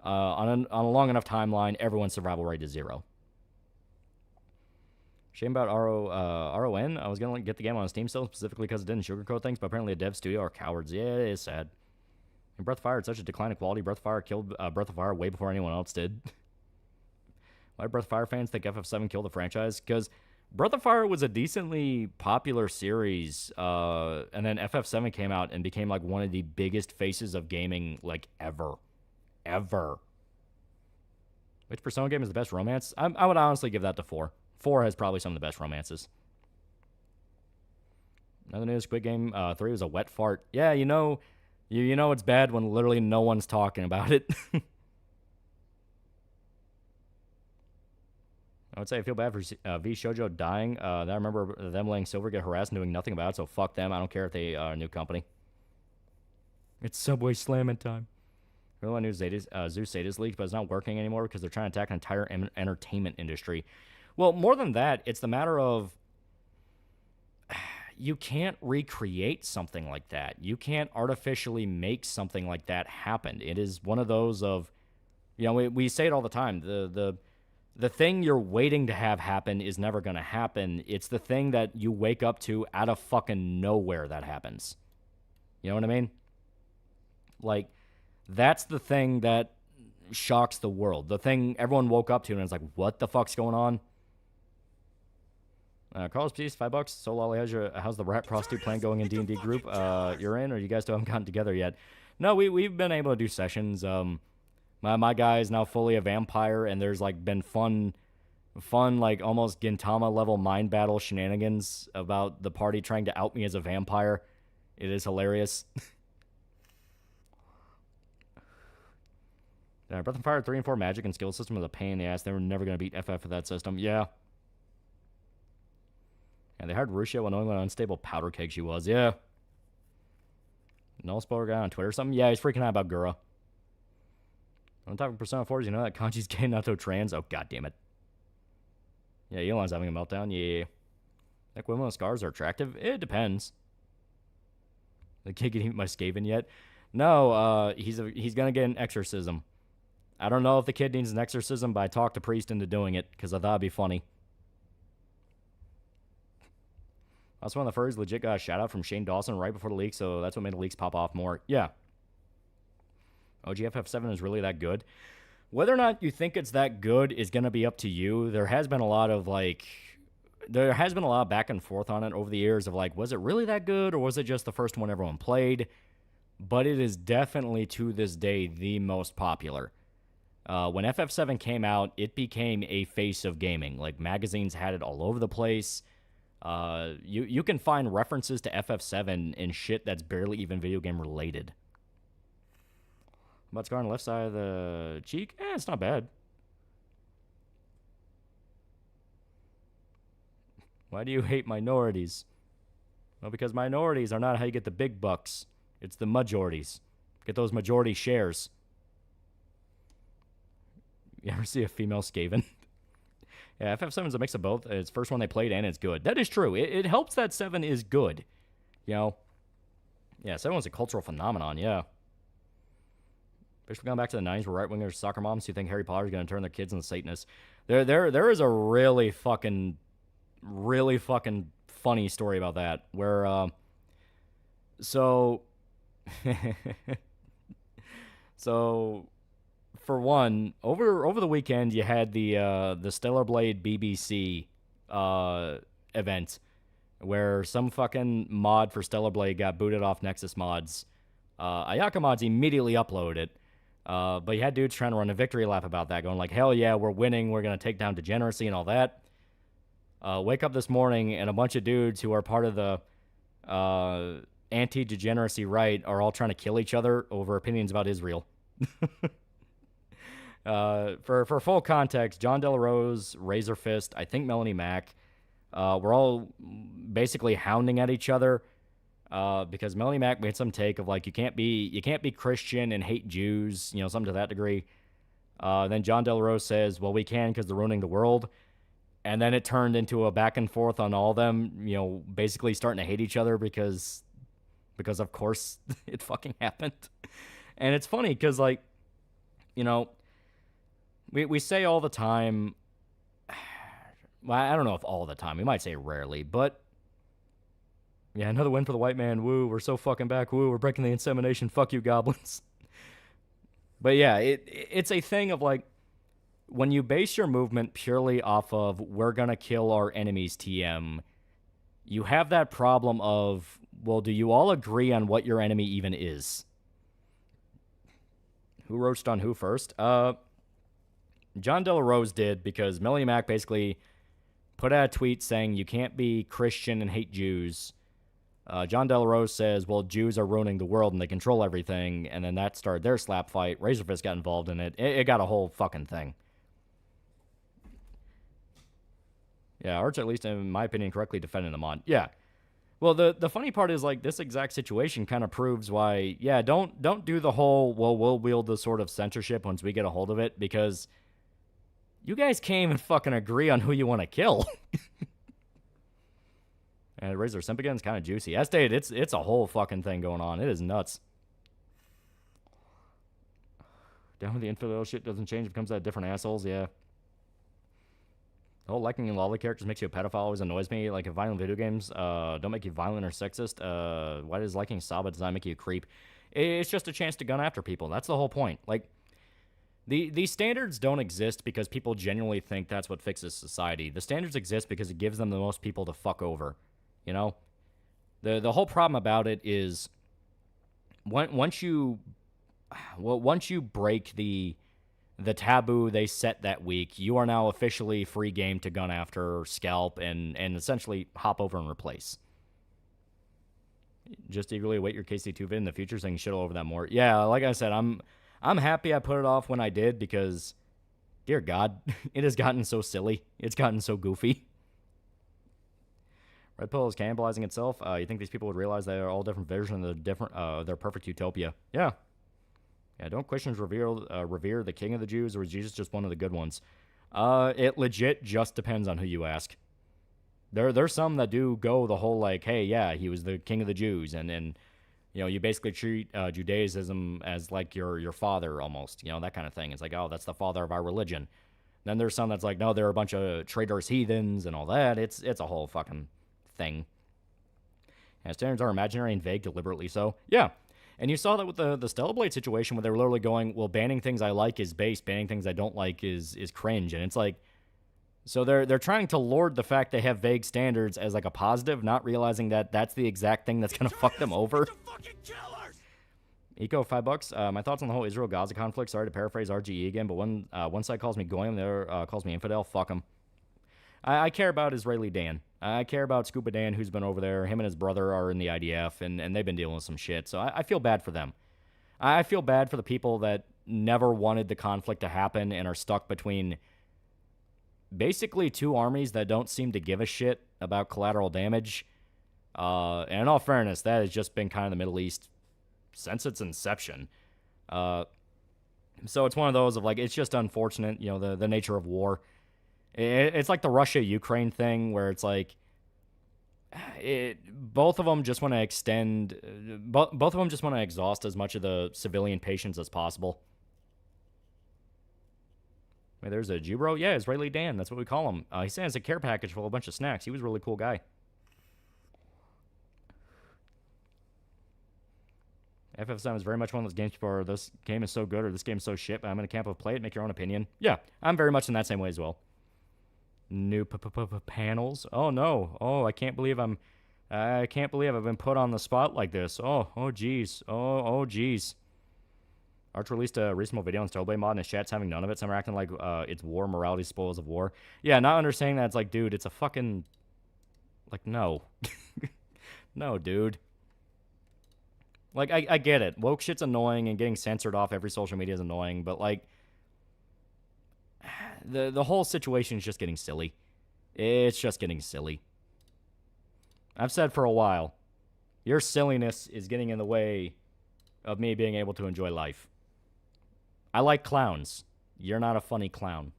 On a long enough timeline, everyone's survival rate is 0. Shame about RON. I was going to get the game on Steam still, specifically because it didn't sugarcoat things, but apparently a dev studio are cowards. Yeah, it is sad. And Breath of Fire had such a decline in quality. Breath of Fire killed Breath of Fire way before anyone else did. Why do Breath of Fire fans think FF7 killed the franchise? Because Breath of Fire was a decently popular series, and then FF7 came out and became like one of the biggest faces of gaming like ever. Ever. Which Persona game is the best romance? I would honestly give that to 4. 4 has probably some of the best romances. Another news, Squid Game 3 was a wet fart. Yeah, you know it's bad when literally no one's talking about it. I would say I feel bad for V Shoujo dying. I remember them letting Silver get harassed and doing nothing about it, so fuck them. I don't care if they are a new company. It's Subway Slamming time. Really want to Zeus Sadist leaked, but it's not working anymore because they're trying to attack an entire entertainment industry. Well, more than that, it's the matter of you can't recreate something like that. You can't artificially make something like that happen. It is one of those of, you know, we say it all the time. The thing you're waiting to have happen is never going to happen. It's the thing that you wake up to out of fucking nowhere that happens. You know what I mean? Like, that's the thing that shocks the world. The thing everyone woke up to and it's like, what the fuck's going on? Carlos, please, $5. So, Lolly, how's the rat prostitute plan going in D&D group? You're in, or you guys still haven't gotten together yet? No, we've been able to do sessions. My guy is now fully a vampire, and there's like been fun, like almost Gintama level mind battle shenanigans about the party trying to out me as a vampire. It is hilarious. Breath of Fire 3 and 4 magic and skill system is a pain in the ass. They were never going to beat FF for that system. Yeah. And they hired Russia knowing what an unstable powder keg she was. Yeah. Null spoiler guy on Twitter or something? Yeah, he's freaking out about Gura. On top of Persona 4, you know that Kanji's gay, Nato trans? Oh, god damn it. Yeah, Elon's having a meltdown. Yeah. Think women with scars are attractive? It depends. The kid getting my Skaven yet? No, he's gonna get an exorcism. I don't know if the kid needs an exorcism, but I talked the priest into doing it, because I thought it'd be funny. Also, one of the furries legit got a shout-out from Shane Dawson right before the leak, so that's what made the leaks pop off more. Yeah. OGFF7 is really that good. Whether or not you think it's that good is going to be up to you. There has been a lot of back and forth on it over the years of like, was it really that good or was it just the first one everyone played? But it is definitely to this day the most popular. When FF7 came out, it became a face of gaming. Like magazines had it all over the place. You can find references to FF7 in shit that's barely even video game related. About scar on the left side of the cheek? It's not bad. Why do you hate minorities? Well, because minorities are not how you get the big bucks. It's the majorities. Get those majority shares. You ever see a female Skaven? Yeah, FF7 is a mix of both. It's the first one they played, and it's good. That is true. It helps that 7 is good. You know? Yeah, 7 was a cultural phenomenon, yeah. Especially going back to the 90s where right-wingers soccer moms who think Harry Potter is going to turn their kids into Satanists. There is a really fucking really fucking funny story about that, where, so, so, for one, over the weekend, you had the Stellar Blade BBC, event, where some fucking mod for Stellar Blade got booted off Nexus Mods. Ayaka Mods immediately uploaded it. But you had dudes trying to run a victory lap about that, going like, hell yeah, we're winning, we're going to take down degeneracy and all that. Wake up this morning, and a bunch of dudes who are part of the anti-degeneracy right are all trying to kill each other over opinions about Israel. For full context, John Delarose, Razor Fist, I think Melanie Mac, we're all basically hounding at each other. Because Melanie Mac made some take of like you can't be Christian and hate Jews, you know, something to that degree. Then John Delarose says, well, we can because they're ruining the world. And then it turned into a back and forth on all of them, you know, basically starting to hate each other because of course it fucking happened. And it's funny because, like, you know, we say all the time, well, I don't know if all the time, we might say rarely, but yeah, another win for the white man. Woo, we're so fucking back. Woo, we're breaking the insemination. Fuck you, goblins. But yeah, it's a thing of like, when you base your movement purely off of we're gonna kill our enemy's TM, you have that problem of, well, do you all agree on what your enemy even is? Who roached on who first? John Delarose did, because Melanie Mac basically put out a tweet saying you can't be Christian and hate Jews. John Delarose says, well, Jews are ruining the world and they control everything, and then that started their slap fight. Razorfist got involved in it. It got a whole fucking thing. Yeah, Arch, at least in my opinion, correctly defended him on. Yeah. Well, the funny part is, like, this exact situation kind of proves why, yeah, don't do the whole, well, we'll wield the sword of censorship once we get a hold of it, because you guys can't even fucking agree on who you want to kill. And Razor Simp again is kind of juicy. As stated, it's a whole fucking thing going on. It is nuts. Down with the infidel shit doesn't change. It becomes that different assholes, yeah. The whole liking lolly characters makes you a pedophile always annoys me. Like, if violent video games don't make you violent or sexist, why does liking Saba design make you a creep? It's just a chance to gun after people. That's the whole point. Like, these standards don't exist because people genuinely think that's what fixes society. The standards exist because it gives them the most people to fuck over. You know? The whole problem about it is once you break the taboo they set that week, you are now officially free game to gun after, scalp, and essentially hop over and replace. Just eagerly await your KC2 vid in the future so I can shit all over that more. Yeah, like I said, I'm happy I put it off when I did because, dear God, it has gotten so silly. It's gotten so goofy. Red Pill is cannibalizing itself. You think these people would realize they are all different versions of their perfect utopia? Yeah. Yeah, don't Christians revere the king of the Jews, or is Jesus just one of the good ones? It legit just depends on who you ask. There's some that do go the whole, like, hey, yeah, he was the king of the Jews, and you know, you basically treat Judaism as like your father almost, you know, that kind of thing. It's like, oh, that's the father of our religion. Then there's some that's like, no, they're a bunch of traitorous heathens and all that. It's a whole fucking thing. And standards are imaginary and vague deliberately so. Yeah. And you saw that with the Stellar Blade situation where they were literally going, well, banning things I like is base, banning things I don't like is cringe. And it's like, so they're trying to lord the fact they have vague standards as like a positive, not realizing that that's the exact thing that's going to fuck them over. Eco, $5. My thoughts on the whole Israel-Gaza conflict. Sorry to paraphrase RGE again, but one side calls me goyim, the other calls me infidel. Fuck them. I care about Israeli Dan. I care about Scuba Dan, who's been over there. Him and his brother are in the IDF, and they've been dealing with some shit. So I feel bad for them. I feel bad for the people that never wanted the conflict to happen and are stuck between basically two armies that don't seem to give a shit about collateral damage. And in all fairness, that has just been kind of the Middle East since its inception. So it's one of those of like, it's just unfortunate, you know, the nature of war. It's like the Russia-Ukraine thing where it's like, both of them just want to extend, both of them just want to exhaust as much of the civilian patience as possible. Wait, there's a Jubro? Yeah, Israeli Dan. That's what we call him. He sent us a care package full of a bunch of snacks. He was a really cool guy. FF7 is very much one of those games for this game is so good or this game is so shit, but I'm in a camp of play it, make your own opinion. Yeah, I'm very much in that same way as well. New panels. Oh no. Oh, I can't believe I've been put on the spot like this. Oh geez. Oh geez. Arch released a reasonable video on Stowblade mod and his chat's having none of it. Some are acting like it's war, morality, spoils of war. Yeah, not understanding that it's like, dude, it's a fucking... Like, no. No, dude. Like, I get it. Woke shit's annoying and getting censored off every social media is annoying, but, like, the whole situation is just getting silly. It's just getting silly. I've said for a while, your silliness is getting in the way of me being able to enjoy life. I like clowns. You're not a funny clown.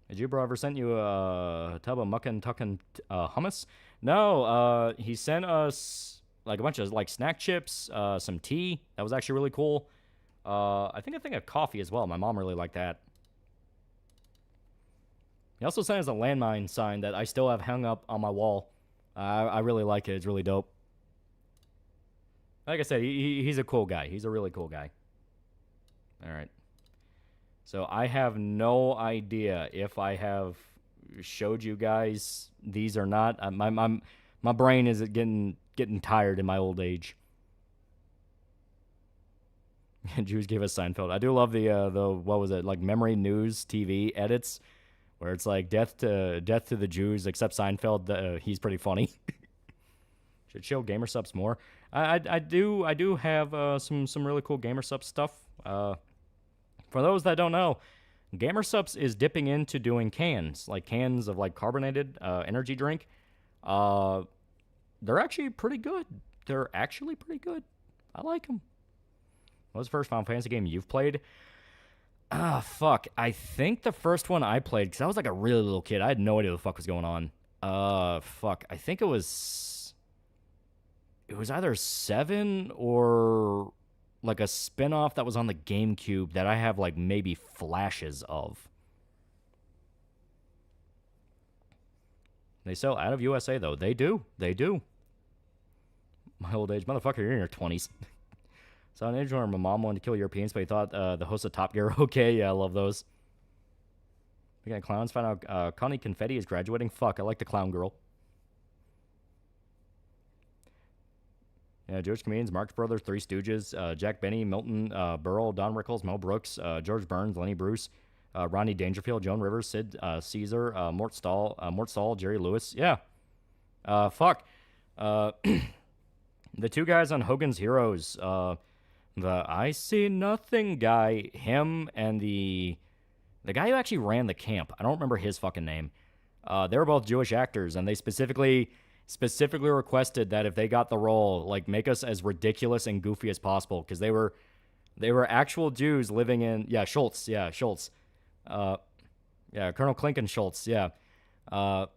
Did Jubro ever sent you a tub of muckin' tuckin' hummus? No, he sent us like a bunch of like snack chips, some tea. That was actually really cool. I think of coffee as well. My mom really liked that. He also sent us a landmine sign that I still have hung up on my wall. I really like it. It's really dope. Like I said, he's a cool guy. He's a really cool guy. All right. So I have no idea if I have showed you guys these or not. My brain is getting tired in my old age. Jews gave us Seinfeld. I do love the what was it, like Memory News TV edits where it's like death to the Jews except Seinfeld. He's pretty funny. Should show gamer subs more. I do have some really cool gamer sub stuff. For those that don't know, gamer subs is dipping into doing cans of like carbonated energy drink. They're actually pretty good. I like them. What was the first Final Fantasy game you've played? Fuck. I think the first one I played, because I was like a really little kid. I had no idea what the fuck was going on. Fuck. I think it was either 7 or like a spin-off that was on the GameCube that I have like maybe flashes of. They sell out of USA though. They do. My old age. Motherfucker, you're in your 20s. So an age where my mom wanted to kill Europeans, but he thought the host of Top Gear okay. Yeah, I love those. We got clowns. Found out Connie Confetti is graduating. Fuck, I like the clown girl. Yeah, Jewish comedians, Marx Brothers, Three Stooges, Jack Benny, Milton Berle, Don Rickles, Mel Brooks, George Burns, Lenny Bruce, Rodney Dangerfield, Joan Rivers, Sid Caesar, Mort Saul, Jerry Lewis. Yeah. Fuck. The two guys on Hogan's Heroes, the I See Nothing guy, him, and the guy who actually ran the camp. I don't remember his fucking name. They were both Jewish actors, and they specifically requested that if they got the role, like, make us as ridiculous and goofy as possible, because they were actual Jews living in Schultz. Colonel Clinton Schultz. But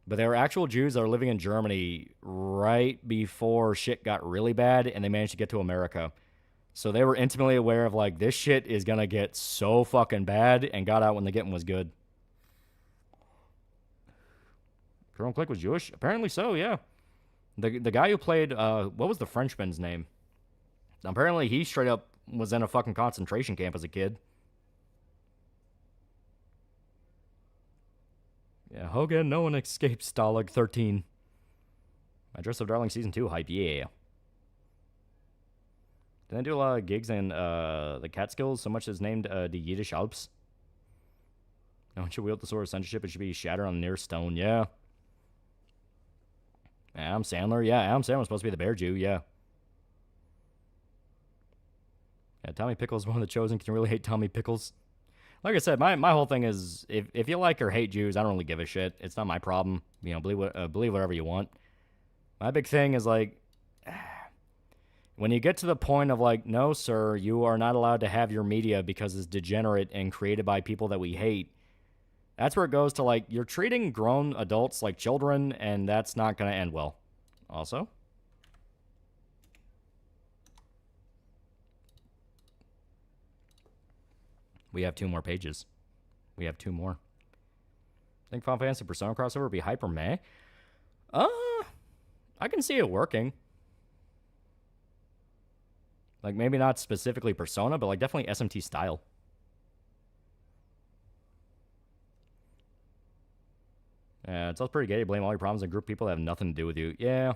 they were actual Jews that were living in Germany right before shit got really bad, and they managed to get to America. So they were intimately aware of, like, this shit is gonna get so fucking bad, and got out when the getting was good. Colonel Click was Jewish? Apparently so, yeah. The guy who played, what was the Frenchman's name? Apparently he straight up was in a fucking concentration camp as a kid. Yeah, Hogan, no one escapes Stalag 13. My Dress of Darling Season 2 hype, yeah. Did I do a lot of gigs in the Catskills, so much as named the Yiddish Alps? No one should wield the sword of censorship, it should be shattered on the nearest stone, yeah. Adam Sandler, yeah, Adam Sandler was supposed to be the Bear Jew, yeah. Yeah, Tommy Pickles, one of the chosen. Can you really hate Tommy Pickles? Like I said, my whole thing is, if you like or hate Jews, I don't really give a shit. It's not my problem. You know, believe whatever you want. My big thing is, like, when you get to the point of, like, no, sir, you are not allowed to have your media because it's degenerate and created by people that we hate. That's where it goes to, like, you're treating grown adults like children, and that's not going to end well. Also, We have 2 more pages. We have 2 more. Think Final Fantasy Persona crossover would be hyper meh? I can see it working. Like, maybe not specifically Persona, but, like, definitely SMT style. Yeah, it's all pretty gay. You blame all your problems on group people that have nothing to do with you. Yeah.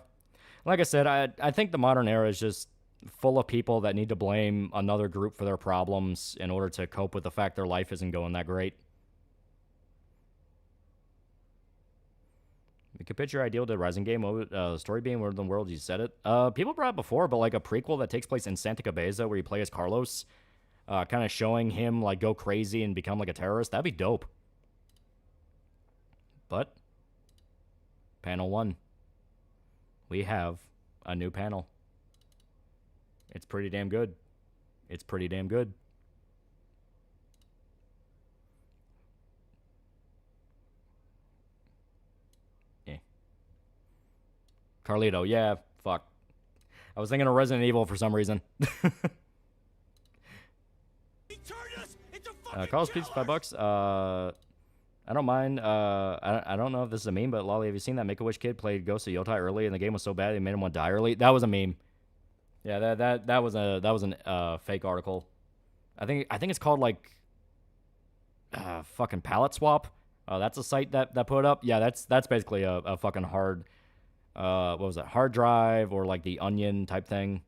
Like I said, I think the modern era is just full of people that need to blame another group for their problems in order to cope with the fact their life isn't going that great. You could pitch your ideal to Rising game story being where the world you said it. People brought it before, but like a prequel that takes place in Santa Cabeza where you play as Carlos, kind of showing him like go crazy and become like a terrorist. That'd be dope. But panel 1, we have a new panel. It's pretty damn good. It's pretty damn good. Carlito, yeah, fuck. I was thinking of Resident Evil for some reason. Carlos Pizza, $5. I don't mind. I don't know if this is a meme, but Lolly, have you seen that Make-A-Wish kid played Ghost of Yotai early and the game was so bad it made him want to die early? That was a meme. Yeah, that was an fake article. I think it's called like fucking Palette Swap. That's a site that put up. Yeah, that's basically a fucking hard what was it? Hard drive or like the Onion type thing.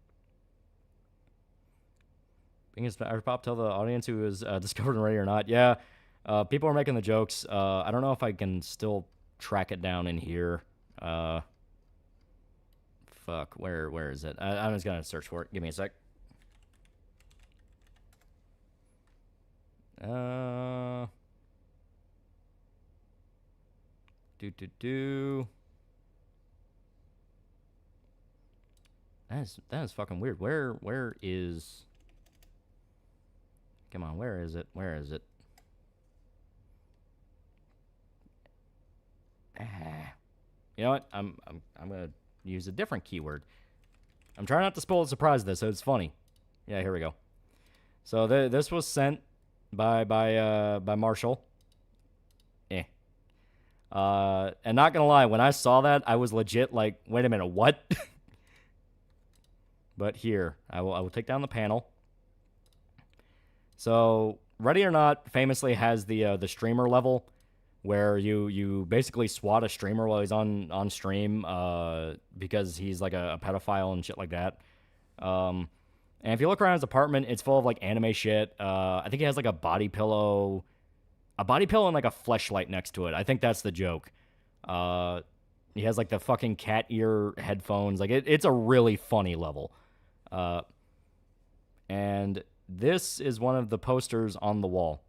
Being a pop, tell the audience who is discovered and ready or not. Yeah, people are making the jokes. I don't know if I can still track it down in here. Fuck, where is it? I'm just gonna search for it. Give me a sec. That is fucking weird. Where is? Come on, where is it? Where is it? You know what? I'm gonna use a different keyword. I'm trying not to spoil the surprise this, so it's funny. Yeah, here we go. So this was sent by Marshall. And not gonna lie, when I saw that, I was legit like, wait a minute, what? But here, I will take down the panel. So, Ready or Not famously has the streamer level, where you basically swat a streamer while he's on stream, because he's like a pedophile and shit like that. And if you look around his apartment, it's full of like anime shit. I think he has like a body pillow and like a fleshlight next to it. I think that's the joke. He has like the fucking cat ear headphones. Like it's a really funny level. And this is one of the posters on the wall.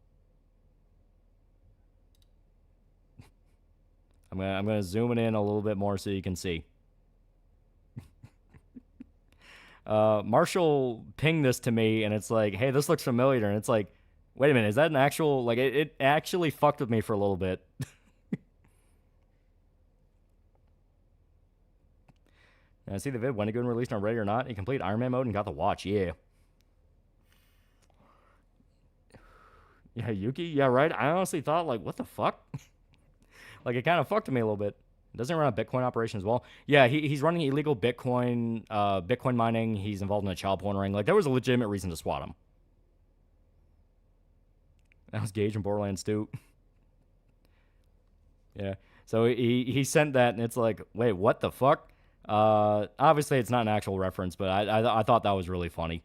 I'm gonna zoom it in a little bit more so you can see. Marshall pinged this to me, and it's like, hey, this looks familiar. And it's like, wait a minute, is that an actual... Like, it actually fucked with me for a little bit. I see the vid. When it good released on Ready or Not? He completed Iron Man mode and got the watch. Yeah. Yeah, Yuki? Yeah, right? I honestly thought, like, what the fuck? Like, it kind of fucked with me a little bit. Doesn't he run a Bitcoin operation as well? Yeah, he's running illegal Bitcoin mining. He's involved in a child porn ring. Like, there was a legitimate reason to swat him. That was Gage in Borderlands 2. Yeah. So he sent that, and it's like, wait, what the fuck? Obviously, it's not an actual reference, but I thought that was really funny.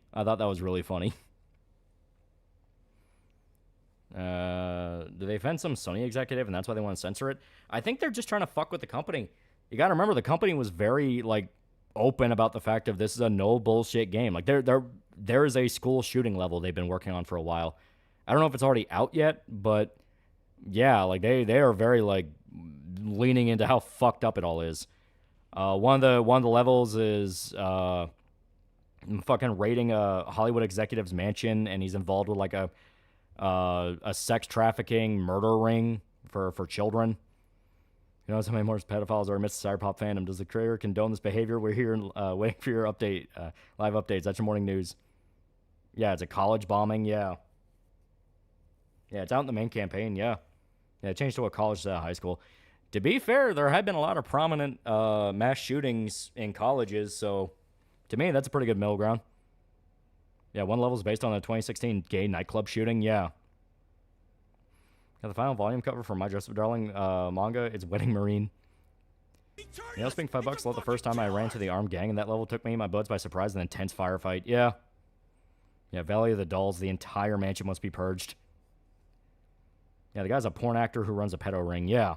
Do they offend some Sony executive and that's why they want to censor it? I think they're just trying to fuck with the company. You gotta remember, the company was very like open about the fact of this is a no bullshit game. Like there is a school shooting level they've been working on for a while. I don't know if it's already out yet, but yeah, like they are very like leaning into how fucked up it all is. One of the levels is fucking raiding a Hollywood executive's mansion, and he's involved with like a sex trafficking murder ring for children. You know how many more pedophiles are amidst Cyberpop fandom? Does the creator condone this behavior? We're here waiting for your update, live updates. That's your morning news. Yeah, it's a college bombing. Yeah. Yeah, it's out in the main campaign, yeah. Yeah, it changed to a college instead of high school. To be fair, there have been a lot of prominent mass shootings in colleges, so to me, that's a pretty good middle ground. Yeah, one level is based on the 2016 gay nightclub shooting, yeah. Got the final volume cover for My Joseph Darling manga. It's Wedding Marine. You know, spending $5 left the first time I ran into the armed gang in that level took me and my buds by surprise in an intense firefight. Yeah. Yeah, Valley of the Dolls, the entire mansion must be purged. Yeah, the guy's a porn actor who runs a pedo ring. Yeah.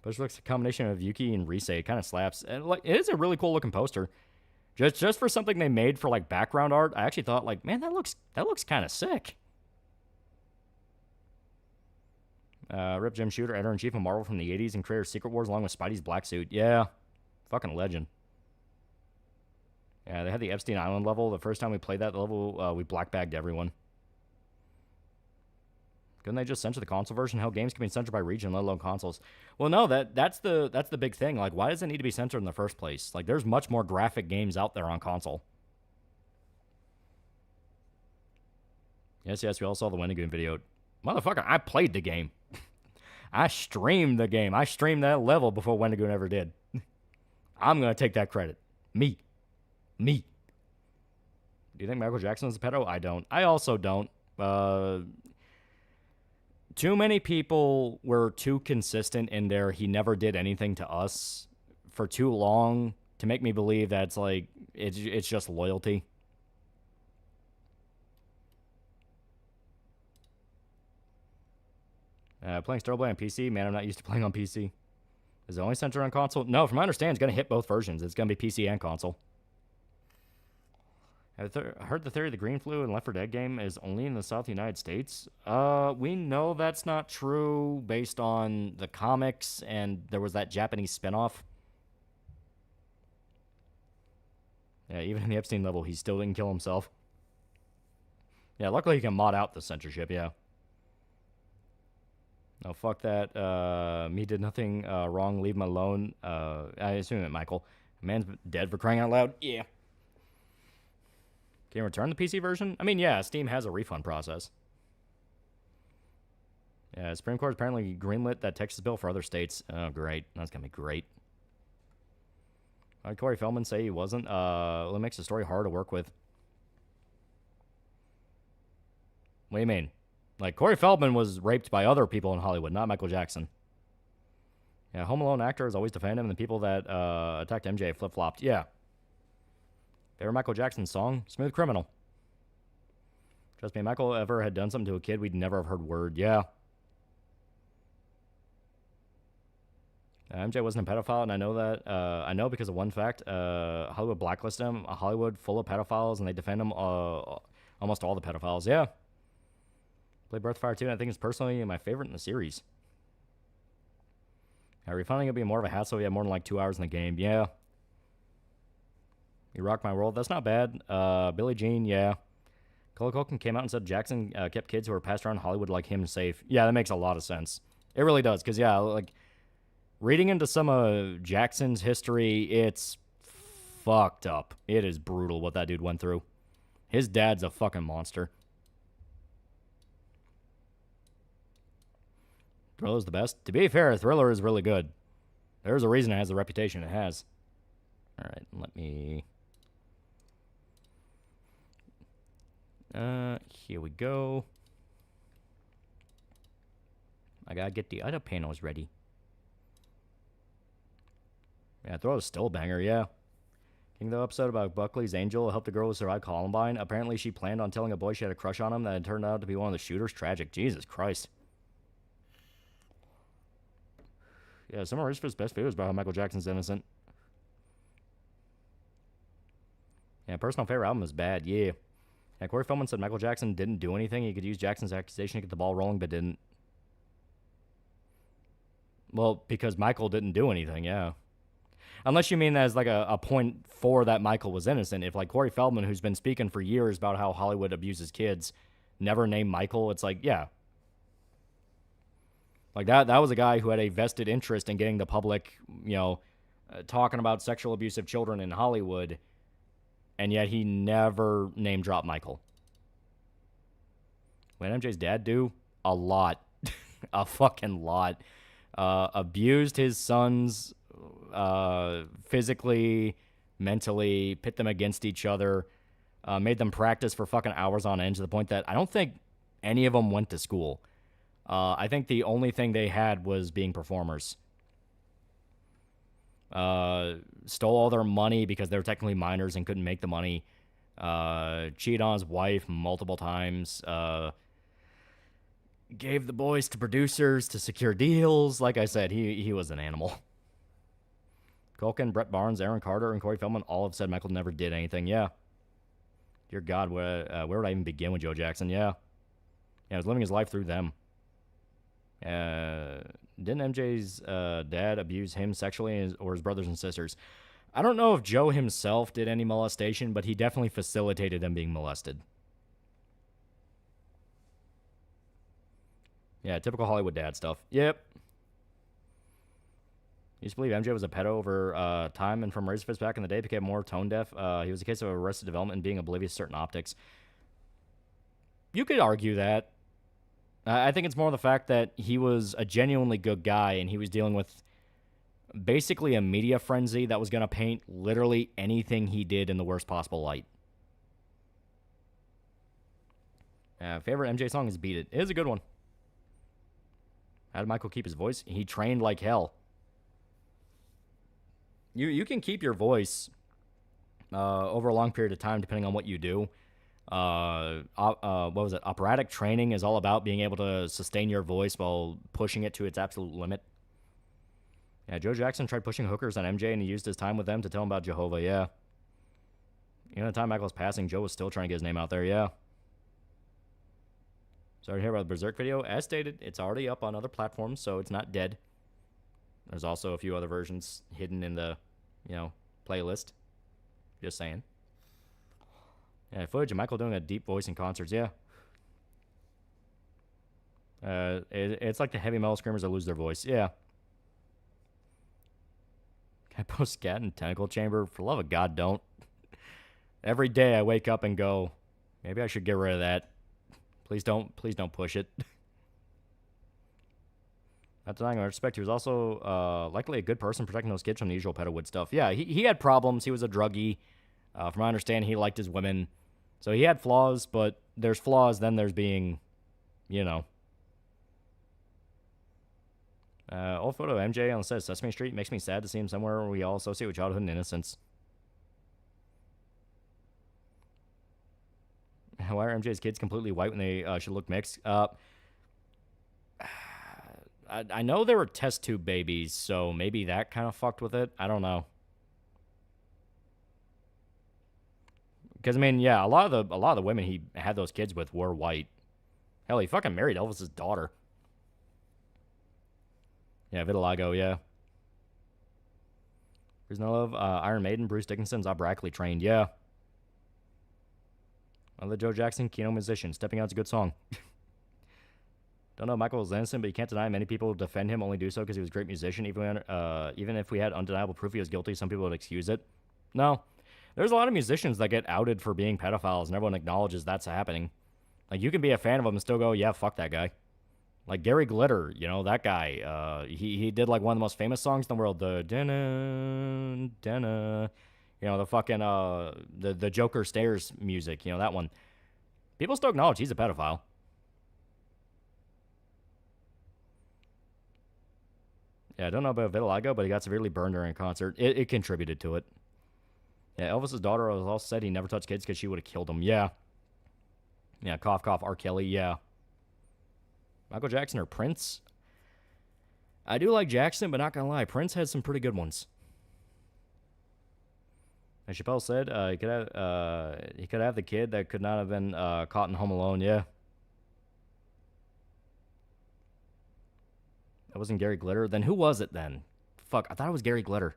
Poster looks a combination of Yuki and Rise. It kind of slaps. And like, it is a really cool looking poster. Just for something they made for like background art, I actually thought like, man, that looks kind of sick. Rip Jim Shooter, editor-in-chief of Marvel from the 80s and creator of Secret Wars along with Spidey's black suit. Yeah. Fucking legend. Yeah, they had the Epstein Island level. The first time we played that level, we black-bagged everyone. Couldn't they just censor the console version? Hell, games can be censored by region, let alone consoles. Well, no, that's the big thing. Like, why does it need to be censored in the first place? Like, there's much more graphic games out there on console. Yes, we all saw the Wendigoon video. Motherfucker, I played the game. I streamed the game. I streamed that level before Wendigoon ever did. I'm going to take that credit. Me. Do you think Michael Jackson is a pedo? I don't. I also don't. Too many people were too consistent in their he never did anything to us for too long to make me believe that it's like, it's just loyalty. Playing Starblade on PC? Man, I'm not used to playing on PC. Is it only centered on console? No, from my understanding, it's going to hit both versions. It's going to be PC and console. I heard the theory of the Green Flu and Left 4 Dead game is only in the South United States. We know that's not true based on the comics, and there was that Japanese spinoff. Yeah, even in the Epstein level, he still didn't kill himself. Yeah, luckily he can mod out the censorship, yeah. No, fuck that. Me did nothing wrong. Leave him alone. I assume it, Michael. Man's dead for crying out loud. Yeah. Can you return the PC version? I mean, yeah, Steam has a refund process. Yeah, Supreme Court apparently greenlit that Texas bill for other states. Oh, great. That's going to be great. Why did Corey Feldman say he wasn't? Well, it makes the story hard to work with. What do you mean? Like, Corey Feldman was raped by other people in Hollywood, not Michael Jackson. Yeah, Home Alone actors always defend him, and the people that attacked MJ flip-flopped. Yeah. Favorite Michael Jackson song? Smooth Criminal. Trust me, Michael ever had done something to a kid, we'd never have heard word. Yeah. MJ wasn't a pedophile, and I know that. I know because of one fact. Hollywood blacklisted him. Hollywood full of pedophiles, and they defend him. Almost all the pedophiles. Yeah. Played Breath of Fire 2, and I think it's personally my favorite in the series. Refunding it would be more of a hassle. We had more than like 2 hours in the game. Yeah. You Rock My World. That's not bad. Billie Jean, yeah. Cole Culkin came out and said Jackson kept kids who were passed around Hollywood like him safe. Yeah, that makes a lot of sense. It really does, because, yeah, like, reading into some of Jackson's history, it's fucked up. It is brutal what that dude went through. His dad's a fucking monster. Thriller's the best. To be fair, Thriller is really good. There's a reason it has the reputation it has. All right, let me... here we go. I gotta get the other panels ready. Yeah, Thriller is still a banger, yeah. King the episode about Buckley's angel helped the girl survive Columbine. Apparently she planned on telling a boy she had a crush on him that had turned out to be one of the shooters. Tragic. Jesus Christ. Yeah, some of Richard's best videos about how Michael Jackson's innocent. Yeah, personal favorite album is Bad, yeah. Yeah, Corey Feldman said Michael Jackson didn't do anything. He could use Jackson's accusation to get the ball rolling, but didn't. Well, because Michael didn't do anything, yeah. Unless you mean that as like a point for that Michael was innocent. If like Corey Feldman, who's been speaking for years about how Hollywood abuses kids, never named Michael, it's like, yeah. Like that was a guy who had a vested interest in getting the public, talking about sexual abuse of children in Hollywood, and yet he never name-dropped Michael. What did MJ's dad do? A lot. A fucking lot. Abused his sons physically, mentally, pit them against each other, made them practice for fucking hours on end to the point that I don't think any of them went to school. I think the only thing they had was being performers. Stole all their money because they were technically minors and couldn't make the money. Cheated on his wife multiple times. Gave the boys to producers to secure deals. Like I said, he was an animal. Culkin, Brett Barnes, Aaron Carter, and Corey Feldman all have said Michael never did anything. Yeah. Dear God, where would I even begin with Joe Jackson? Yeah. Yeah, he was living his life through them. Didn't MJ's dad abuse him sexually or his brothers and sisters? I don't know if Joe himself did any molestation, but he definitely facilitated them being molested. Yeah, typical Hollywood dad stuff. Yep. Used to believe MJ was a pedo over time, and from Razorfist back in the day became more tone deaf. He was a case of arrested development and being oblivious to certain optics. You could argue that. I think it's more the fact that he was a genuinely good guy, and he was dealing with basically a media frenzy that was going to paint literally anything he did in the worst possible light. Favorite MJ song is Beat It. It is a good one. How did Michael keep his voice? He trained like hell. You can keep your voice over a long period of time depending on what you do. What was it? Operatic training is all about being able to sustain your voice while pushing it to its absolute limit. Yeah, Joe Jackson tried pushing hookers on MJ, and he used his time with them to tell him about Jehovah. Yeah. You know, the time Michael was passing, Joe was still trying to get his name out there. Yeah. Sorry to hear about the Berserk video. As stated, it's already up on other platforms, so it's not dead. There's also a few other versions hidden in the, playlist. Just saying. Yeah, footage of Michael doing a deep voice in concerts. Yeah. It's like the heavy metal screamers that lose their voice. Yeah. Can I post scat in tentacle chamber? For the love of God, don't. Every day I wake up and go, maybe I should get rid of that. Please don't push it. Not denying my respect, he was also likely a good person protecting those kids from the usual pedowood stuff. Yeah, he had problems. He was a druggie. From my understanding, he liked his women. So he had flaws, but there's flaws, then there's being, Old photo of MJ on the set of Sesame Street makes me sad to see him somewhere where we all associate with childhood and innocence. Why are MJ's kids completely white when they should look mixed? I know they were test tube babies, so maybe that kind of fucked with it. I don't know. Because I mean, yeah, a lot of the women he had those kids with were white. Hell, he fucking married Elvis's daughter. Yeah, vitiligo, yeah. There's no love. Iron Maiden, Bruce Dickinson, Zob Brackley trained, yeah. Another Joe Jackson, Keno musician. Stepping Out's a good song. Don't know if Michael was innocent, but you can't deny many people defend him, only do so because he was a great musician. Even if we had undeniable proof he was guilty, some people would excuse it. No. There's a lot of musicians that get outed for being pedophiles, and everyone acknowledges that's happening. Like, you can be a fan of them and still go, yeah, fuck that guy. Like Gary Glitter, that guy. He did like one of the most famous songs in the world, the Dana, Dana, the fucking the Joker Stairs music, that one. People still acknowledge he's a pedophile. Yeah, I don't know about vitiligo, but he got severely burned during a concert. It contributed to it. Yeah, Elvis's daughter also said he never touched kids because she would have killed him. Yeah. Yeah, cough, cough, R. Kelly, yeah. Michael Jackson or Prince? I do like Jackson, but not gonna lie, Prince had some pretty good ones. As Chappelle said, he could have the kid that could not have been caught in Home Alone, yeah. That wasn't Gary Glitter. Then who was it then? Fuck, I thought it was Gary Glitter.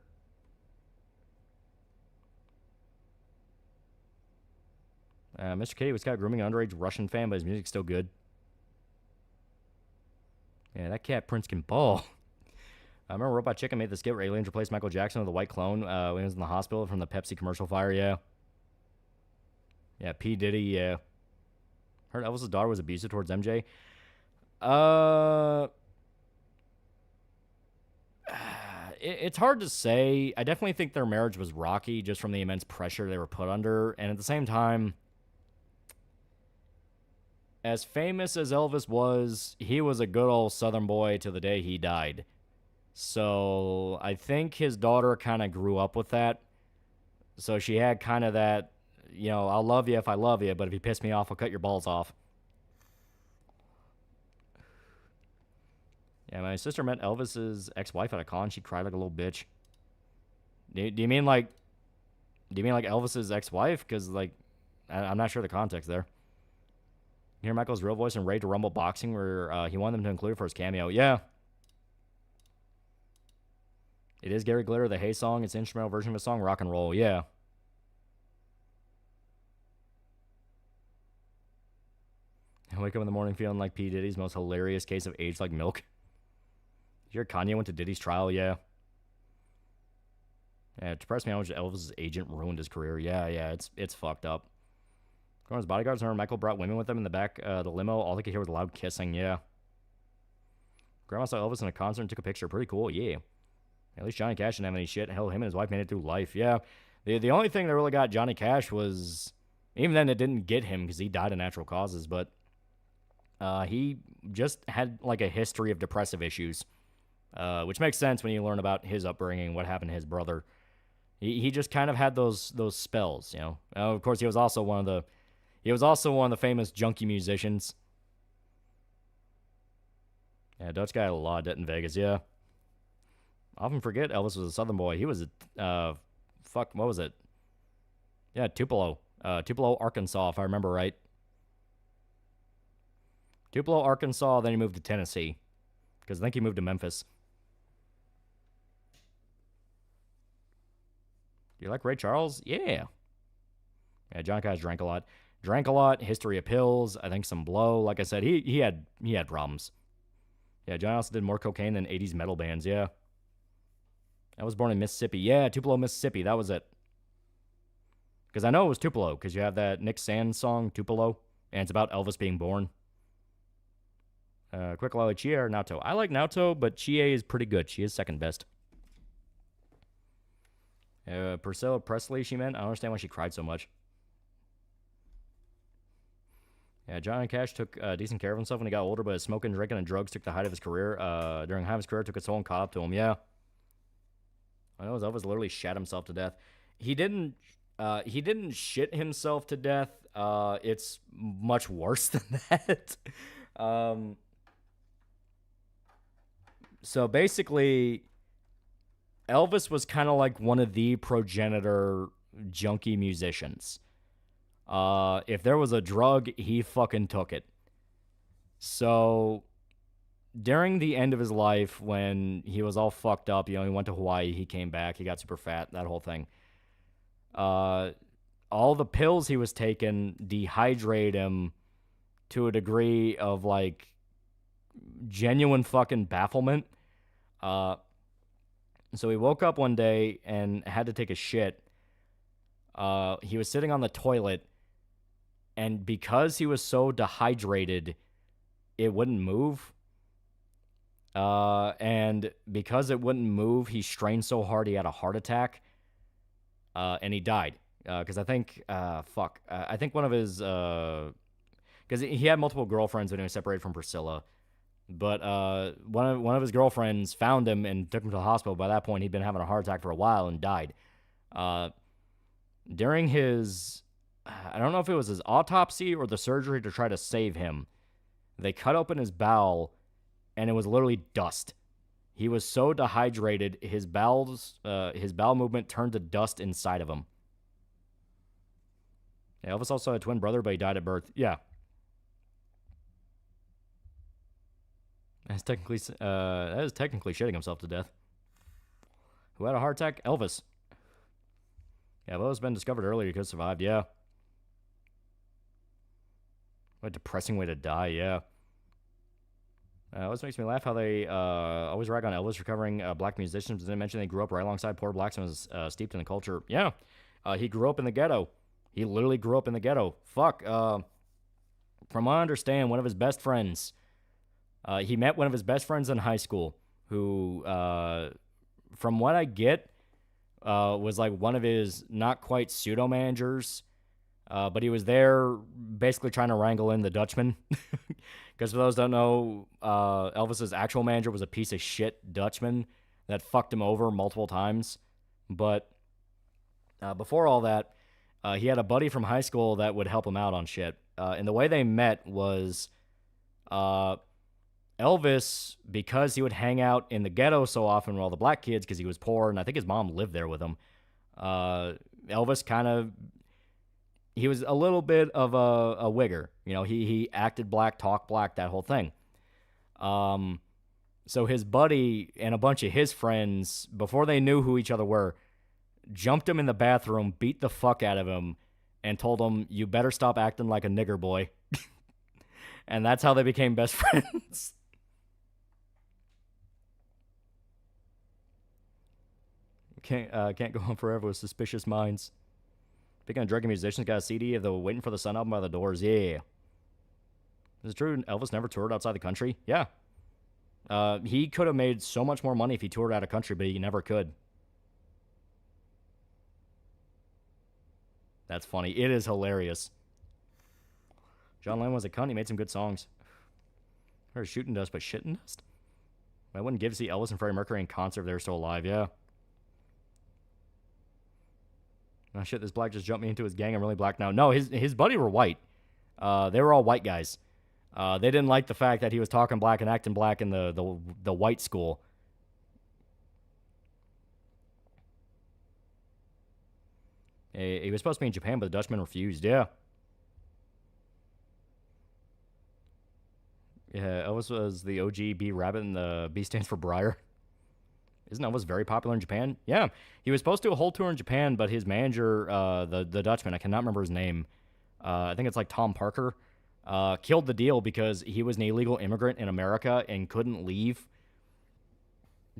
Mr. K was caught grooming an underage Russian fan, but his music's still good. Yeah, that cat Prince can ball. I remember Robot Chicken made the skit where aliens replaced Michael Jackson with a white clone when he was in the hospital from the Pepsi commercial fire, yeah. Yeah, P. Diddy, yeah. Heard Elvis's daughter was abusive towards MJ. It's hard to say. I definitely think their marriage was rocky just from the immense pressure they were put under. And at the same time, as famous as Elvis was, he was a good old Southern boy till the day he died. So I think his daughter kind of grew up with that. So she had kind of that, you know, I'll love you if I love you, but if you piss me off, I'll cut your balls off. Yeah, my sister met Elvis's ex-wife at a con. She cried like a little bitch. Do you mean like Elvis's ex-wife? Because like, I'm not sure the context there. You hear Michael's real voice in Raid to Rumble Boxing, where he wanted them to include it for his cameo. Yeah. It is Gary Glitter, the Hey song. It's an instrumental version of a song, rock and roll. Yeah. I wake up in the morning feeling like P. Diddy's most hilarious case of aged like milk. Did you hear Kanye went to Diddy's trial? Yeah. Yeah, it depressed me how much Elvis's agent ruined his career. Yeah, it's fucked up. His bodyguards and Michael brought women with them in the back of the limo. All they could hear was loud kissing. Yeah. Grandma saw Elvis in a concert and took a picture. Pretty cool. Yeah. At least Johnny Cash didn't have any shit. Hell, him and his wife made it through life. Yeah. The only thing that really got Johnny Cash was, even then it didn't get him because he died of natural causes, but he just had like a history of depressive issues, which makes sense when you learn about his upbringing, what happened to his brother. He just kind of had those spells, you know. Of course, he was also one of the famous junkie musicians. Yeah, Dutch guy had a lot of debt in Vegas, yeah. I often forget Elvis was a Southern boy. He was what was it? Yeah, Tupelo. Tupelo, Arkansas, if I remember right. Tupelo, Arkansas, then he moved to Tennessee. Because I think he moved to Memphis. Do you like Ray Charles? Yeah. Yeah, John Cash drank a lot. History of pills, I think some blow. Like I said, he had problems. Yeah, John also did more cocaine than 80s metal bands, yeah. I was born in Mississippi. Yeah, Tupelo, Mississippi, that was it. Because I know it was Tupelo, because you have that Nick Sand song, Tupelo, and it's about Elvis being born. Quick Lolly, Chie or Naoto? I like Naoto, but Chie is pretty good. She is second best. Priscilla Presley, she meant. I don't understand why she cried so much. Yeah, Johnny Cash took decent care of himself when he got older, but his smoking, drinking, and drugs took the height of his career. During the height of his career, took its toll and caught up to him. Yeah. I know Elvis literally shat himself to death. He didn't shit himself to death. It's much worse than that. So basically, Elvis was kind of like one of the progenitor junkie musicians. If there was a drug, he fucking took it. So during the end of his life, when he was all fucked up, you know, he went to Hawaii, he came back, he got super fat, that whole thing. All the pills he was taking dehydrate him to a degree of like genuine fucking bafflement. So he woke up one day and had to take a shit. He was sitting on the toilet, and because he was so dehydrated, it wouldn't move. And because it wouldn't move, he strained so hard he had a heart attack. And he died. Because I think, I think one of his, because he had multiple girlfriends when he was separated from Priscilla. But one of his girlfriends found him and took him to the hospital. By that point, he'd been having a heart attack for a while and died. During his, I don't know if it was his autopsy or the surgery to try to save him, they cut open his bowel, and it was literally dust. He was so dehydrated, his bowel movement turned to dust inside of him. Yeah, Elvis also had a twin brother, but he died at birth. Yeah. That is technically shitting himself to death. Who had a heart attack? Elvis. Yeah, Elvis has been discovered earlier. He could have survived. Yeah. What a depressing way to die. Yeah. It always makes me laugh how they always rag on Elvis recovering black musicians. Didn't mention they grew up right alongside poor blacks and was steeped in the culture. Yeah. He grew up in the ghetto. He literally grew up in the ghetto. Fuck. from what I understand, one of his best friends, he met one of his best friends in high school who, from what I get, was like one of his not quite pseudo managers, but he was there basically trying to wrangle in the Dutchman. Because for those who don't know, Elvis's actual manager was a piece of shit Dutchman that fucked him over multiple times. But before all that, he had a buddy from high school that would help him out on shit. And the way they met was Elvis, because he would hang out in the ghetto so often with all the black kids because he was poor, and I think his mom lived there with him. Elvis kind of, he was a little bit of a wigger. You know, he acted black, talked black, that whole thing. So his buddy and a bunch of his friends, before they knew who each other were, jumped him in the bathroom, beat the fuck out of him, and told him, "You better stop acting like a nigger boy." And that's how they became best friends. Can't go on forever with suspicious minds. Speaking of drunken musicians, got a CD of the Waiting for the Sun album by The Doors. Yeah. Is it true Elvis never toured outside the country? Yeah. He could have made so much more money if he toured out of country, but he never could. That's funny. It is hilarious. John Lennon was a cunt. He made some good songs. Or shooting dust, but shitting dust? I wouldn't give to see Elvis and Freddie Mercury in concert if they were still alive. Yeah. Oh shit, this black just jumped me into his gang. I'm really black now. No, his buddy were white. They were all white guys. They didn't like the fact that he was talking black and acting black in the white school. He was supposed to be in Japan, but the Dutchman refused. Yeah. Yeah, Elvis was the OG B Rabbit, and the B stands for Briar. Isn't Elvis very popular in Japan? Yeah. He was supposed to do a whole tour in Japan, but his manager, the Dutchman, I cannot remember his name. I think it's like Tom Parker, killed the deal because he was an illegal immigrant in America and couldn't leave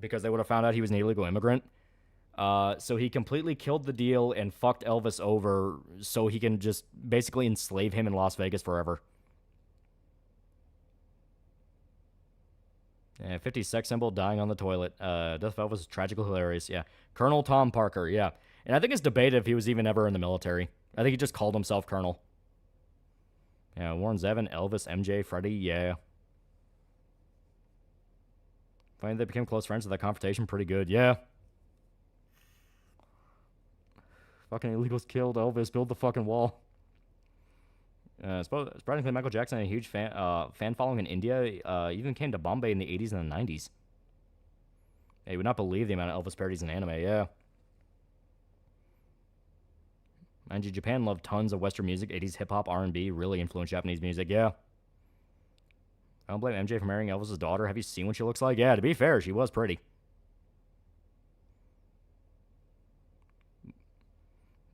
because they would have found out he was an illegal immigrant. So he completely killed the deal and fucked Elvis over so he can just basically enslave him in Las Vegas forever. 50 sex symbol dying on the toilet. Death of Elvis is tragically hilarious. Yeah. Colonel Tom Parker. Yeah. And I think it's debated if he was even ever in the military. I think he just called himself Colonel. Yeah. Warren Zevon, Elvis, MJ, Freddie. Yeah. Finally, they became close friends with that confrontation. Pretty good. Yeah. Fucking illegals killed Elvis. Build the fucking wall. Surprisingly, Michael Jackson had a huge fan following in India. Even came to Bombay in the 80s and the 90s. Yeah, you would not believe the amount of Elvis parodies in anime, yeah. Mind you, Japan loved tons of Western music, 80s hip-hop, R&B, really influenced Japanese music, yeah. I don't blame MJ for marrying Elvis's daughter. Have you seen what she looks like? Yeah, to be fair, she was pretty.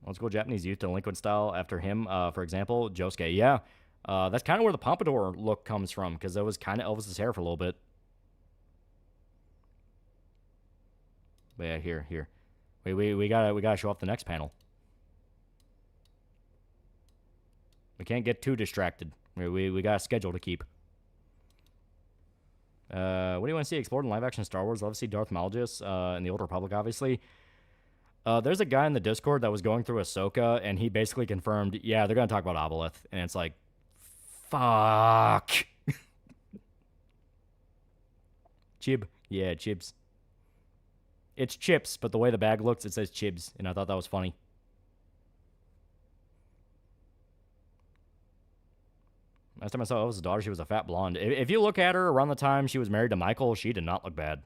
Old school Japanese youth delinquent style after him, for example, Josuke. Yeah, that's kind of where the pompadour look comes from, because that was kind of Elvis's hair for a little bit. But yeah, here. We gotta show off the next panel. We can't get too distracted. We got a schedule to keep. What do you want to see explored in live action Star Wars? Love to see Darth Malgus in the Old Republic, obviously. There's a guy in the Discord that was going through Ahsoka, and he basically confirmed, yeah, they're going to talk about Aboleth. And it's like, fuck. Chib. Yeah, Chibs. It's Chips, but the way the bag looks, it says Chibs, and I thought that was funny. Last time I saw Elvis' daughter, she was a fat blonde. If you look at her around the time she was married to Michael, she did not look bad.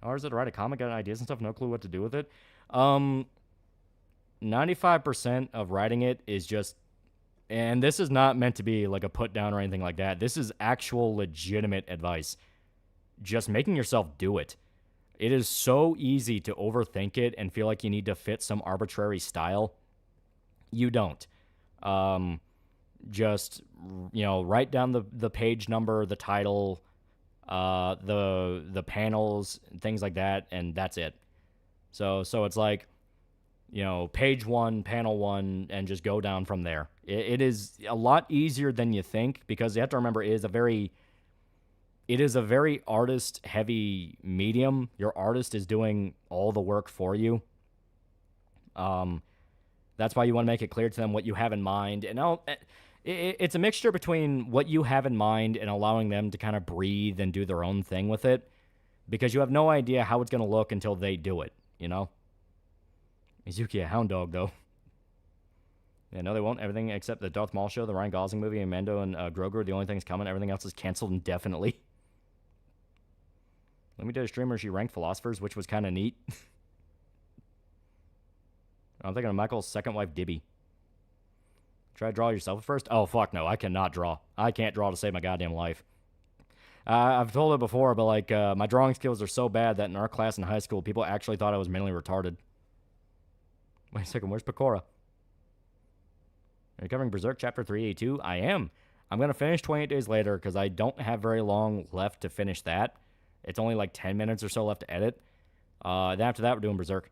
Or is it to write a comic, get ideas and stuff, no clue what to do with it? 95% of writing it is just, and this is not meant to be like a put down or anything like that. This is actual legitimate advice. Just making yourself do it. It is so easy to overthink it and feel like you need to fit some arbitrary style. You don't. Just, write down the page number, the title, the panels, things like that, and that's it. So it's like, you know, page 1, panel 1, and just go down from there. It is a lot easier than you think, because you have to remember it is a very artist-heavy medium. Your artist is doing all the work for you. That's why you want to make it clear to them what you have in mind. And it's a mixture between what you have in mind and allowing them to kind of breathe and do their own thing with it, because you have no idea how it's going to look until they do it, you know? Mizuki, a hound dog, though. Yeah, no, they won't. Everything except the Darth Maul show, the Ryan Gosling movie, and Mando and Grogu, the only thing's coming. Everything else is canceled indefinitely. Let me do a stream where she ranked philosophers, which was kind of neat. I'm thinking of Michael's second wife, Dibby. Try to draw yourself first? Oh, fuck no. I cannot draw. I can't draw to save my goddamn life. I've told it before, but, like, my drawing skills are so bad that in our class in high school, people actually thought I was mentally retarded. Wait a second. Where's Pecora? Are you covering Berserk Chapter 382? I am. I'm going to finish 28 Days Later because I don't have very long left to finish that. It's only like 10 minutes or so left to edit. Then after that, we're doing Berserk.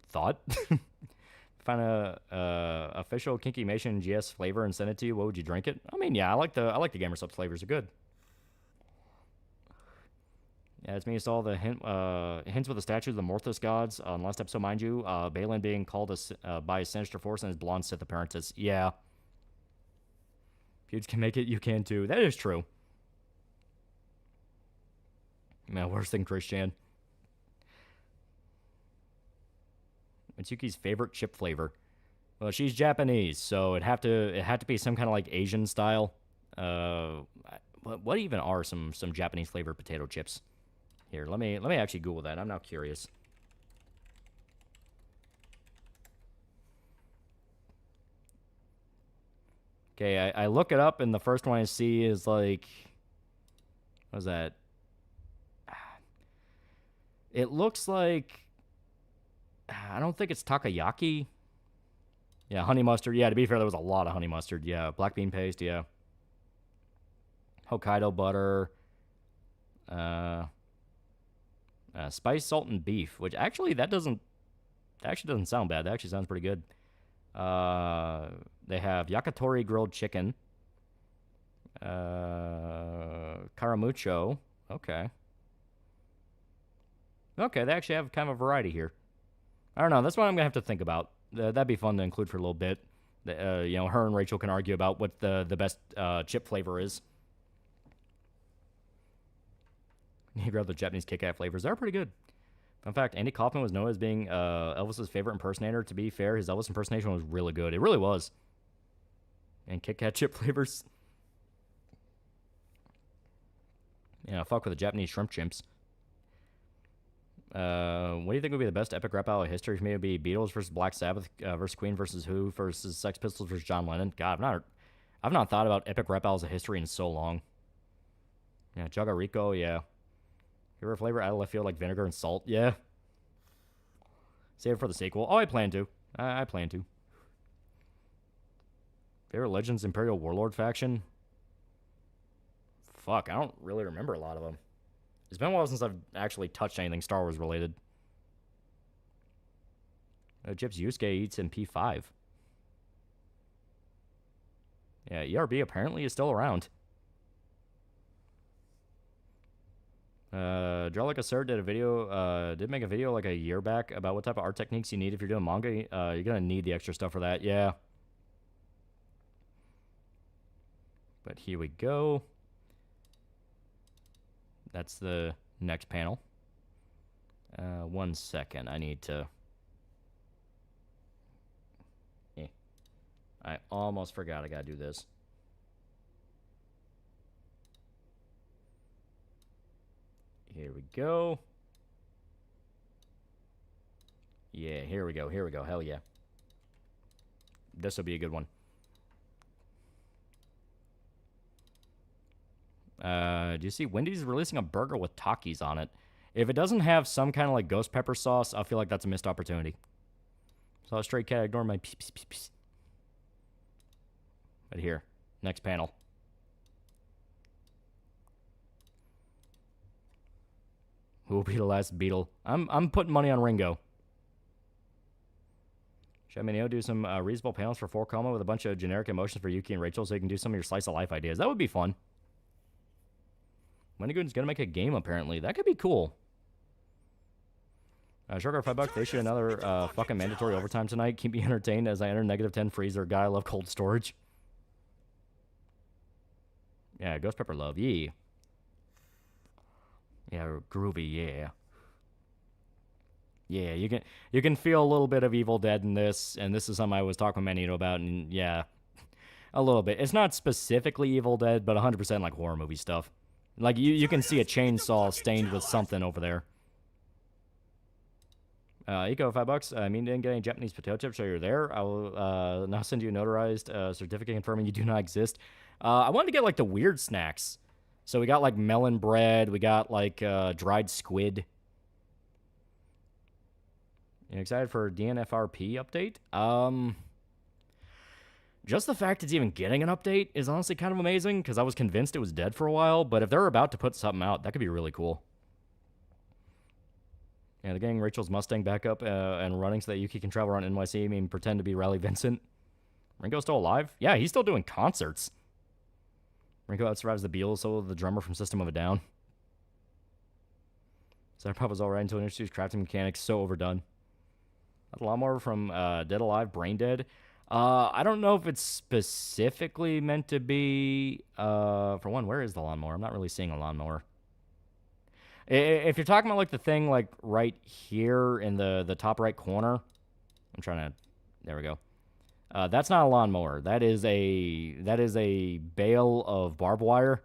Thought? Find a official Kinky Mation GS flavor and send it to you. What would you drink it? I mean, yeah, I like the Gamer Subs flavors. They're good. Yeah, it's me. It's all the hints with the statues of the Morthos gods on last episode, mind you. Balin being called by a sinister force and his blonde Sith appearances. Yeah. If you can make it, you can too. That is true. Man, worse than Christian. Mitsuki's favorite chip flavor. Well, she's Japanese, so it had to be some kind of like Asian style. What even are some Japanese flavored potato chips? Here, let me actually Google that. I'm now curious. Okay, I look it up, and the first one I see is like, what is that? It looks like, I don't think it's takoyaki. Yeah, honey mustard. Yeah, to be fair, there was a lot of honey mustard. Yeah, black bean paste. Yeah. Hokkaido butter. Spice, salt, and beef. Which actually doesn't sound bad. That actually sounds pretty good. They have yakitori grilled chicken. Caramucho. Okay. Okay, they actually have kind of a variety here. I don't know. That's what I'm gonna have to think about. That'd be fun to include for a little bit. You know, her and Rachel can argue about what the best chip flavor is. You grab the Japanese Kit Kat flavors. They're pretty good. Fun fact, Andy Kaufman was known as being Elvis's favorite impersonator. To be fair, his Elvis impersonation was really good. It really was. And Kit Kat chip flavors. Yeah, fuck with the Japanese shrimp chimps. What do you think would be the best epic rap battle of history? For me, it would be Beatles versus Black Sabbath versus Queen versus Who versus Sex Pistols versus John Lennon. God, I've not thought about epic rap battles of history in so long. Yeah, Jaga Rico, yeah. Favorite flavor out of left field like vinegar and salt, yeah. Save it for the sequel. Oh, I plan to. I plan to. Favorite Legends Imperial Warlord faction? Fuck, I don't really remember a lot of them. It's been a while since I've actually touched anything Star Wars related. Chips Yusuke eats in P5. Yeah, ERB apparently is still around. Drellica Sir did make a video like a year back about what type of art techniques you need if you're doing manga. You're gonna need the extra stuff for that, yeah. But here we go. That's the next panel. 1 second. I need to... I almost forgot I gotta do this. Here we go. Yeah, here we go. Here we go. Hell yeah. This will be a good one. Do you see Wendy's is releasing a burger with Takis on it? If it doesn't have some kind of like ghost pepper sauce, I feel like that's a missed opportunity. So a stray cat, ignore my pees, pees, pees, pees. But here, next panel. Who will be the last Beetle? I'm putting money on Ringo. Should Mineo do some reasonable panels for 4 coma with a bunch of generic emotions for Yuki and Rachel so you can do some of your slice of life ideas? That would be fun. Wendigoon's gonna make a game apparently. That could be cool. Sugar $5. They should another fucking mandatory overtime tonight. Keep me entertained as I enter -10 freezer. God, I love cold storage. Yeah, Ghost Pepper love. Yeah. Yeah, groovy. Yeah. Yeah, you can feel a little bit of Evil Dead in this, and this is something I was talking with Manito about, and yeah, a little bit. It's not specifically Evil Dead, but 100% like horror movie stuff. Like you can see a chainsaw stained with something over there. Eco $5. I mean, didn't get any Japanese potato chips, so you're there. I will now send you a notarized certificate confirming you do not exist. I wanted to get like the weird snacks. So we got like melon bread. We got like dried squid. You excited for DNFRP update? Just the fact it's even getting an update is honestly kind of amazing because I was convinced it was dead for a while. But if they're about to put something out, that could be really cool. Yeah, they're getting Rachel's Mustang back up and running so that Yuki can travel around NYC. I mean, pretend to be Raleigh Vincent. Ringo's still alive? Yeah, he's still doing concerts. Ringo outsurvives the Beatles, so the drummer from System of a Down. Cyberpop was alright until it introduced crafting mechanics. So overdone. A lawnmower from Dead Alive, Brain Dead. I don't know if it's specifically meant to be... for one, where is the lawnmower? I'm not really seeing a lawnmower. If you're talking about like the thing like right here in the top right corner, I'm trying to. There we go. That's not a lawnmower. That is a bale of barbed wire.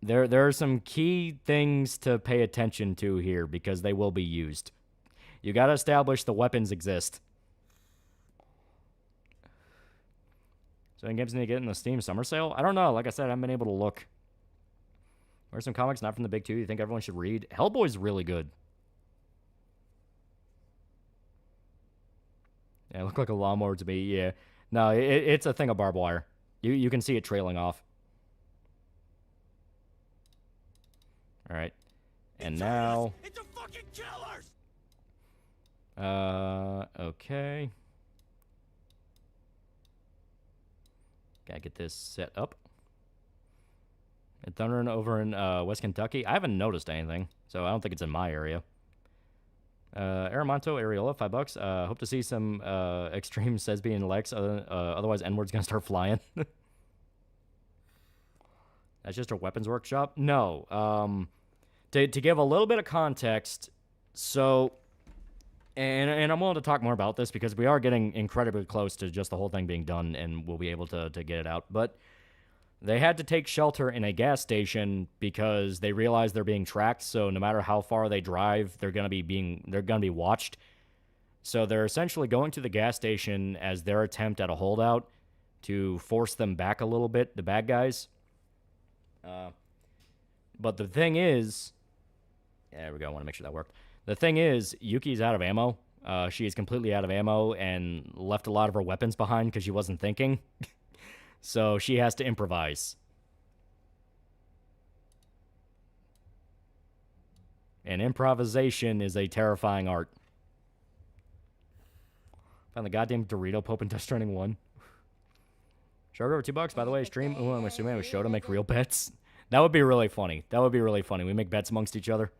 There are some key things to pay attention to here because they will be used. You got to establish the weapons exist. So any games need to get in the Steam summer sale? I don't know. Like I said, I haven't been able to look. Where's some comics not from the big two you think everyone should read? Hellboy's really good. Yeah, it looked like a lawnmower to me. Yeah. No, it's a thing of barbed wire. You can see it trailing off. All right. And now... It's a fucking killers! Okay. Gotta get this set up. Thundering over in West Kentucky. I haven't noticed anything, so I don't think it's in my area. Aramonto, Areola, $5. Hope to see some extreme Sesby and Lex. Otherwise, N-word's gonna start flying. That's just a weapons workshop? No. To give a little bit of context, so... And I'm willing to talk more about this because we are getting incredibly close to just the whole thing being done, and we'll be able to get it out. But they had to take shelter in a gas station because they realized they're being tracked. So no matter how far they drive, they're gonna be watched. So they're essentially going to the gas station as their attempt at a holdout to force them back a little bit, the bad guys. But the thing is, there we go. I want to make sure that worked. The thing is, Yuki's out of ammo. She is completely out of ammo and left a lot of her weapons behind because she wasn't thinking. So she has to improvise. And improvisation is a terrifying art. Found the goddamn Dorito Pope in Death Stranding 1. Sugar over $2, by the way. Stream. Ooh, I'm assuming I was show to make real bets. That would be really funny. That would be really funny. We make bets amongst each other.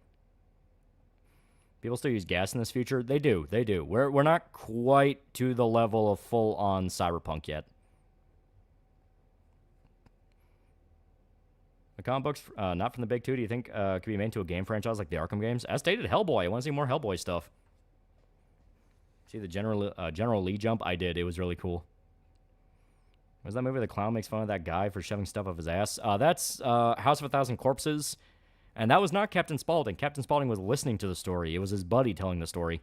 People still use gas in this future? They do. They do. We're not quite to the level of full-on cyberpunk yet. The comic books, not from the big two, do you think could be made into a game franchise like the Arkham games? As stated, Hellboy. I want to see more Hellboy stuff. See the General Lee jump? I did. It was really cool. Was that movie the clown makes fun of that guy for shoving stuff up his ass? That's House of a Thousand Corpses. And that was not Captain Spaulding. Captain Spaulding was listening to the story. It was his buddy telling the story.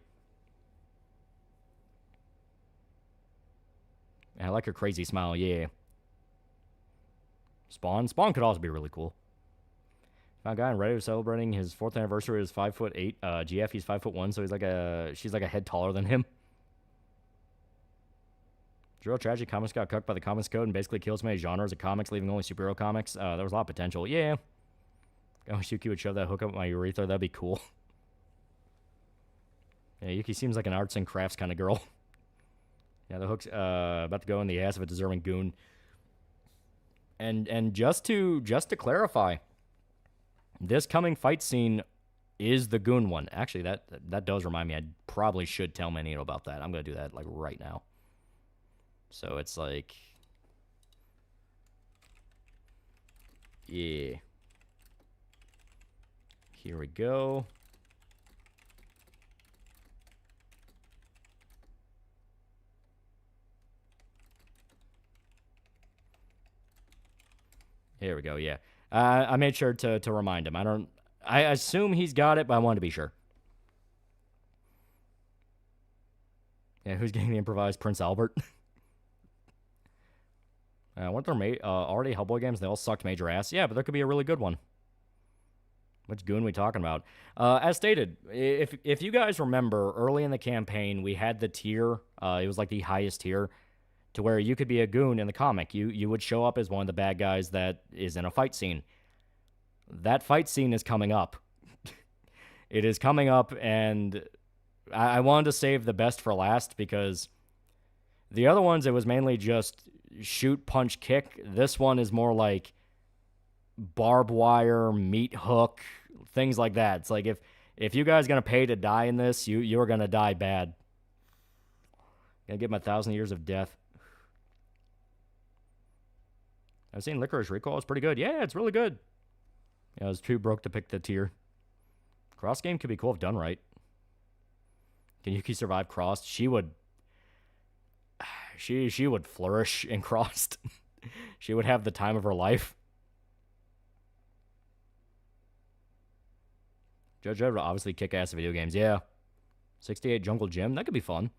I like her crazy smile, yeah. Spawn could also be really cool. Found a guy on Reddit who's celebrating his 4th anniversary is 5'8". GF, he's 5'1", so she's like a head taller than him. It's real tragic. Comics got cooked by the comics code and basically killed so many genres of comics, leaving only superhero comics. There was a lot of potential. Yeah. I wish Yuki would shove that hook up my urethra. That'd be cool. Yeah, Yuki seems like an arts and crafts kind of girl. Yeah, the hook's about to go in the ass of a deserving goon. And just to clarify, this coming fight scene is the goon one. Actually, that does remind me. I probably should tell Manito about that. I'm gonna do that like right now. So it's like, yeah. Here we go. Here we go, yeah. I made sure to remind him. I assume he's got it, but I wanted to be sure. Yeah, who's getting the improvised Prince Albert? Weren't there already Hellboy games? They all sucked major ass. Yeah, but there could be a really good one. Which goon we talking about? As stated, if you guys remember, early in the campaign, we had the tier. It was like the highest tier, to where you could be a goon in the comic. You would show up as one of the bad guys that is in a fight scene. That fight scene is coming up. It is coming up, and I wanted to save the best for last, because the other ones, it was mainly just shoot, punch, kick. This one is more like barbed wire, meat hook, things like that. It's like, if you guys gonna pay to die in this, you're gonna die bad. Gonna get my 1,000 years of death. I've seen Licorice Recall. It's pretty good. Yeah, it's really good. Yeah, I was too broke to pick the tier. Cross game could be cool if done right. Can Yuki survive Crossed? She would. She would flourish in Crossed. She would have the time of her life. Judge Dredd would obviously kick ass at video games. Yeah. 68 Jungle Gym. That could be fun.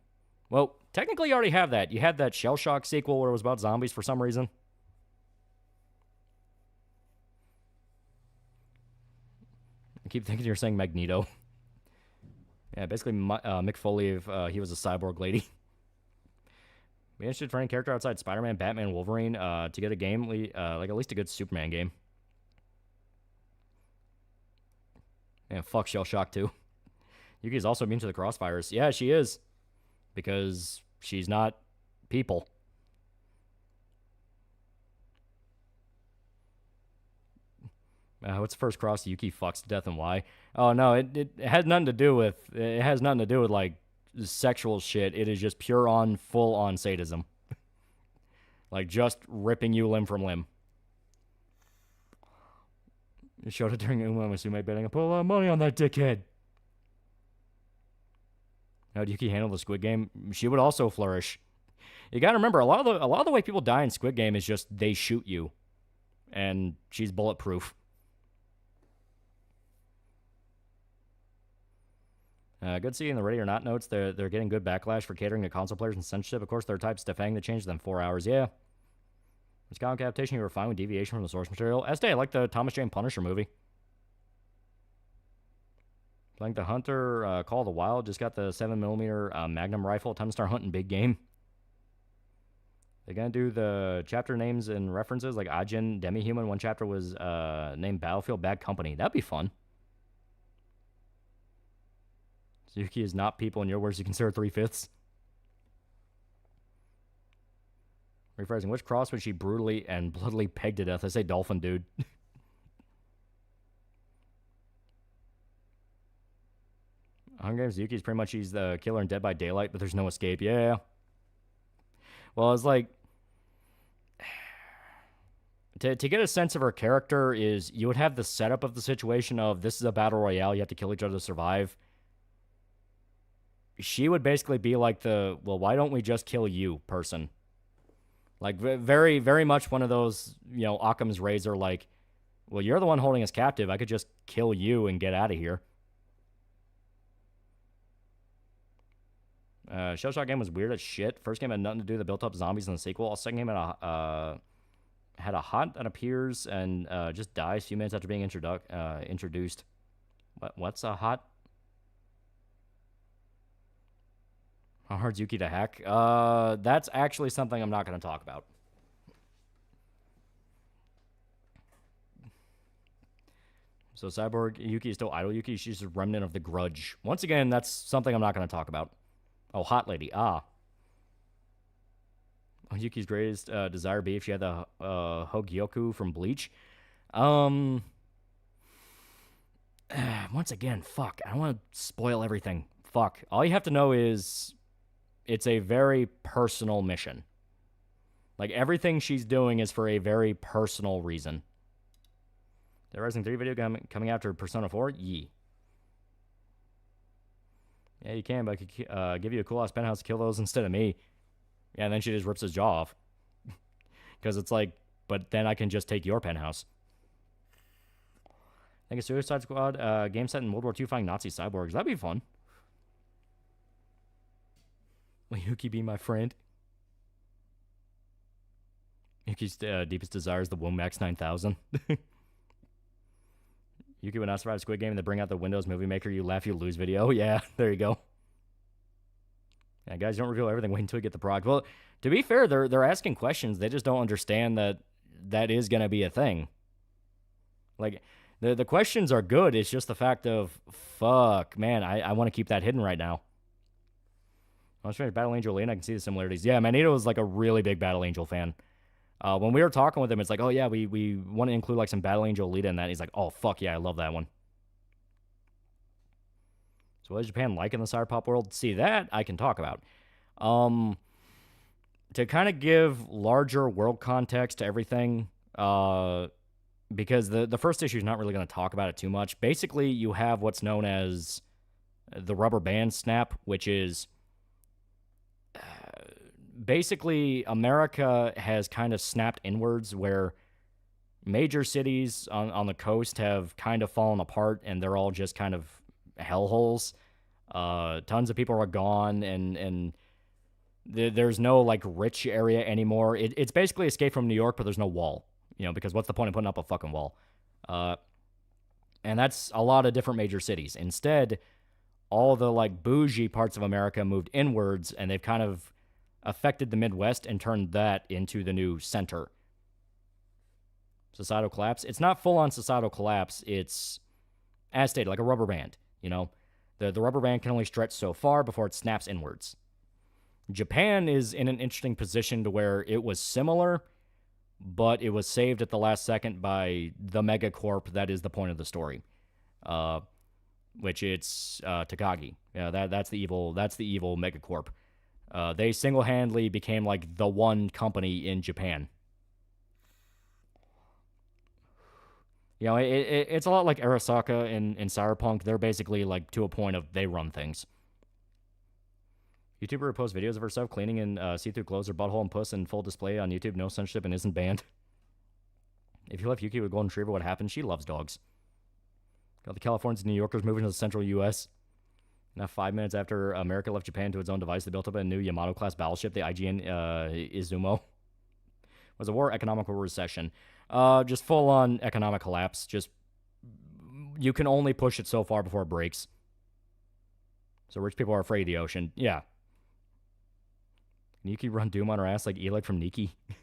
Well, technically you already have that. You had that Shell Shock sequel where it was about zombies for some reason. I keep thinking you're saying Magneto. Yeah, basically Mick Foley if he was a cyborg lady. Be interested for any character outside Spider-Man, Batman, Wolverine to get a game, like at least a good Superman game. And fuck Shell Shock too. Yuki's also immune to the crossfires. Yeah, she is. Because she's not people. What's the first cross Yuki fucks to death and why? Oh no, it has nothing to do with like sexual shit. It is just pure on, full on sadism. Like just ripping you limb from limb. You showed it during Uma Musume betting. I put a lot of money on that dickhead. How do Yuki handle the Squid Game? She would also flourish. You gotta remember, a lot of the way people die in Squid Game is just they shoot you, and she's bulletproof. Good seeing the Ready or Not notes. They're getting good backlash for catering to console players and censorship. Of course, there are types defanging the change within 4 hours. Yeah. It's comic adaptation. You were fine with deviation from the source material. Estee, I like the Thomas Jane Punisher movie. Playing the Hunter, Call of the Wild. Just got the 7mm Magnum rifle. Time to start hunting big game. They're going to do the chapter names and references like Ajin, Demi-Human. One chapter was named Battlefield Bad Company. That'd be fun. Suzuki is not people. In your words, you consider 3/5. Rephrasing, which cross would she brutally and bloodily peg to death? I say Dolphin Dude. Hunger Games, Yuki's pretty much he's the killer in Dead by Daylight, but there's no escape. Yeah. Well, it's like to get a sense of her character is you would have the setup of the situation of this is a battle royale, you have to kill each other to survive. She would basically be like the, well, why don't we just kill you person? Like very, very much one of those, Occam's razor, like, well, you're the one holding us captive. I could just kill you and get out of here. Shell Shock game was weird as shit. First game had nothing to do with the built-up zombies in the sequel. Second game had a hot that appears and just dies a few minutes after being introduced. What's a hot? How hard's Yuki to hack? That's actually something I'm not going to talk about. So Cyborg Yuki is still idle Yuki. She's a remnant of the grudge. Once again, that's something I'm not going to talk about. Oh, hot lady. Ah. Oh, Yuki's greatest desire be if she had the Hogyoku from Bleach. Once again, fuck. I don't want to spoil everything. Fuck. All you have to know is it's a very personal mission. Like, everything she's doing is for a very personal reason. The Rising 3 video coming after Persona 4? Yee. Yeah, you can, but I could give you a cool-ass penthouse to kill those instead of me. Yeah, and then she just rips his jaw off. Because it's like, but then I can just take your penthouse. I think a Suicide Squad game set in World War II fighting Nazi cyborgs. That'd be fun. Will Yuki be my friend? Yuki's deepest desire is the Womax 9000. Yuki would not survive a Squid Game and they bring out the Windows Movie Maker you laugh you lose video. Yeah, there you go. Yeah, guys, don't reveal everything. Wait until you get the product. Well, to be fair, they're asking questions. They just don't understand that that is going to be a thing. Like, the questions are good. It's just the fact of, fuck, man, I want to keep that hidden right now. I was trying to Battle Angel Lane. I can see the similarities. Yeah, Magneto was like a really big Battle Angel fan. When we were talking with him, it's like, oh, yeah, we want to include like some Battle Angel Alita in that. He's like, oh, fuck, yeah, I love that one. So what is Japan like in the Cyber Pop world? See, that I can talk about. To kind of give larger world context to everything, because the first issue is not really going to talk about it too much. Basically, you have what's known as the rubber band snap, which is basically America has kind of snapped inwards where major cities on the coast have kind of fallen apart and they're all just kind of hellholes. Tons of people are gone and there's no like rich area anymore. It's basically Escape from New York, but there's no wall, you know, because what's the point of putting up a fucking wall? And that's a lot of different major cities. Instead, all the like bougie parts of America moved inwards and they've kind of affected the Midwest and turned that into the new center. Societal collapse. It's not full-on societal collapse. It's, as stated, like a rubber band, you know? The rubber band can only stretch so far before it snaps inwards. Japan is in an interesting position to where it was similar, but it was saved at the last second by the megacorp that is the point of the story. Which it's Takagi. Yeah, that's the evil megacorp. They single-handedly became like the one company in Japan. You know, it's a lot like Arasaka in Cyberpunk. They're basically like to a point of they run things. YouTuber who posts videos of herself cleaning in see-through clothes or butthole and puss in full display on YouTube, no censorship, and isn't banned. If you left Yuki with Golden Retriever, what happened? She loves dogs. Got the Californians and New Yorkers moving to the central U.S. Now, 5 minutes after America left Japan to its own device, they built up a new Yamato-class battleship, the IGN Izumo. Was a war, economical recession. Just full-on economic collapse. Just, you can only push it so far before it breaks. So rich people are afraid of the ocean. Yeah. Can Yuki run Doom on her ass like Eli from Nikki? Can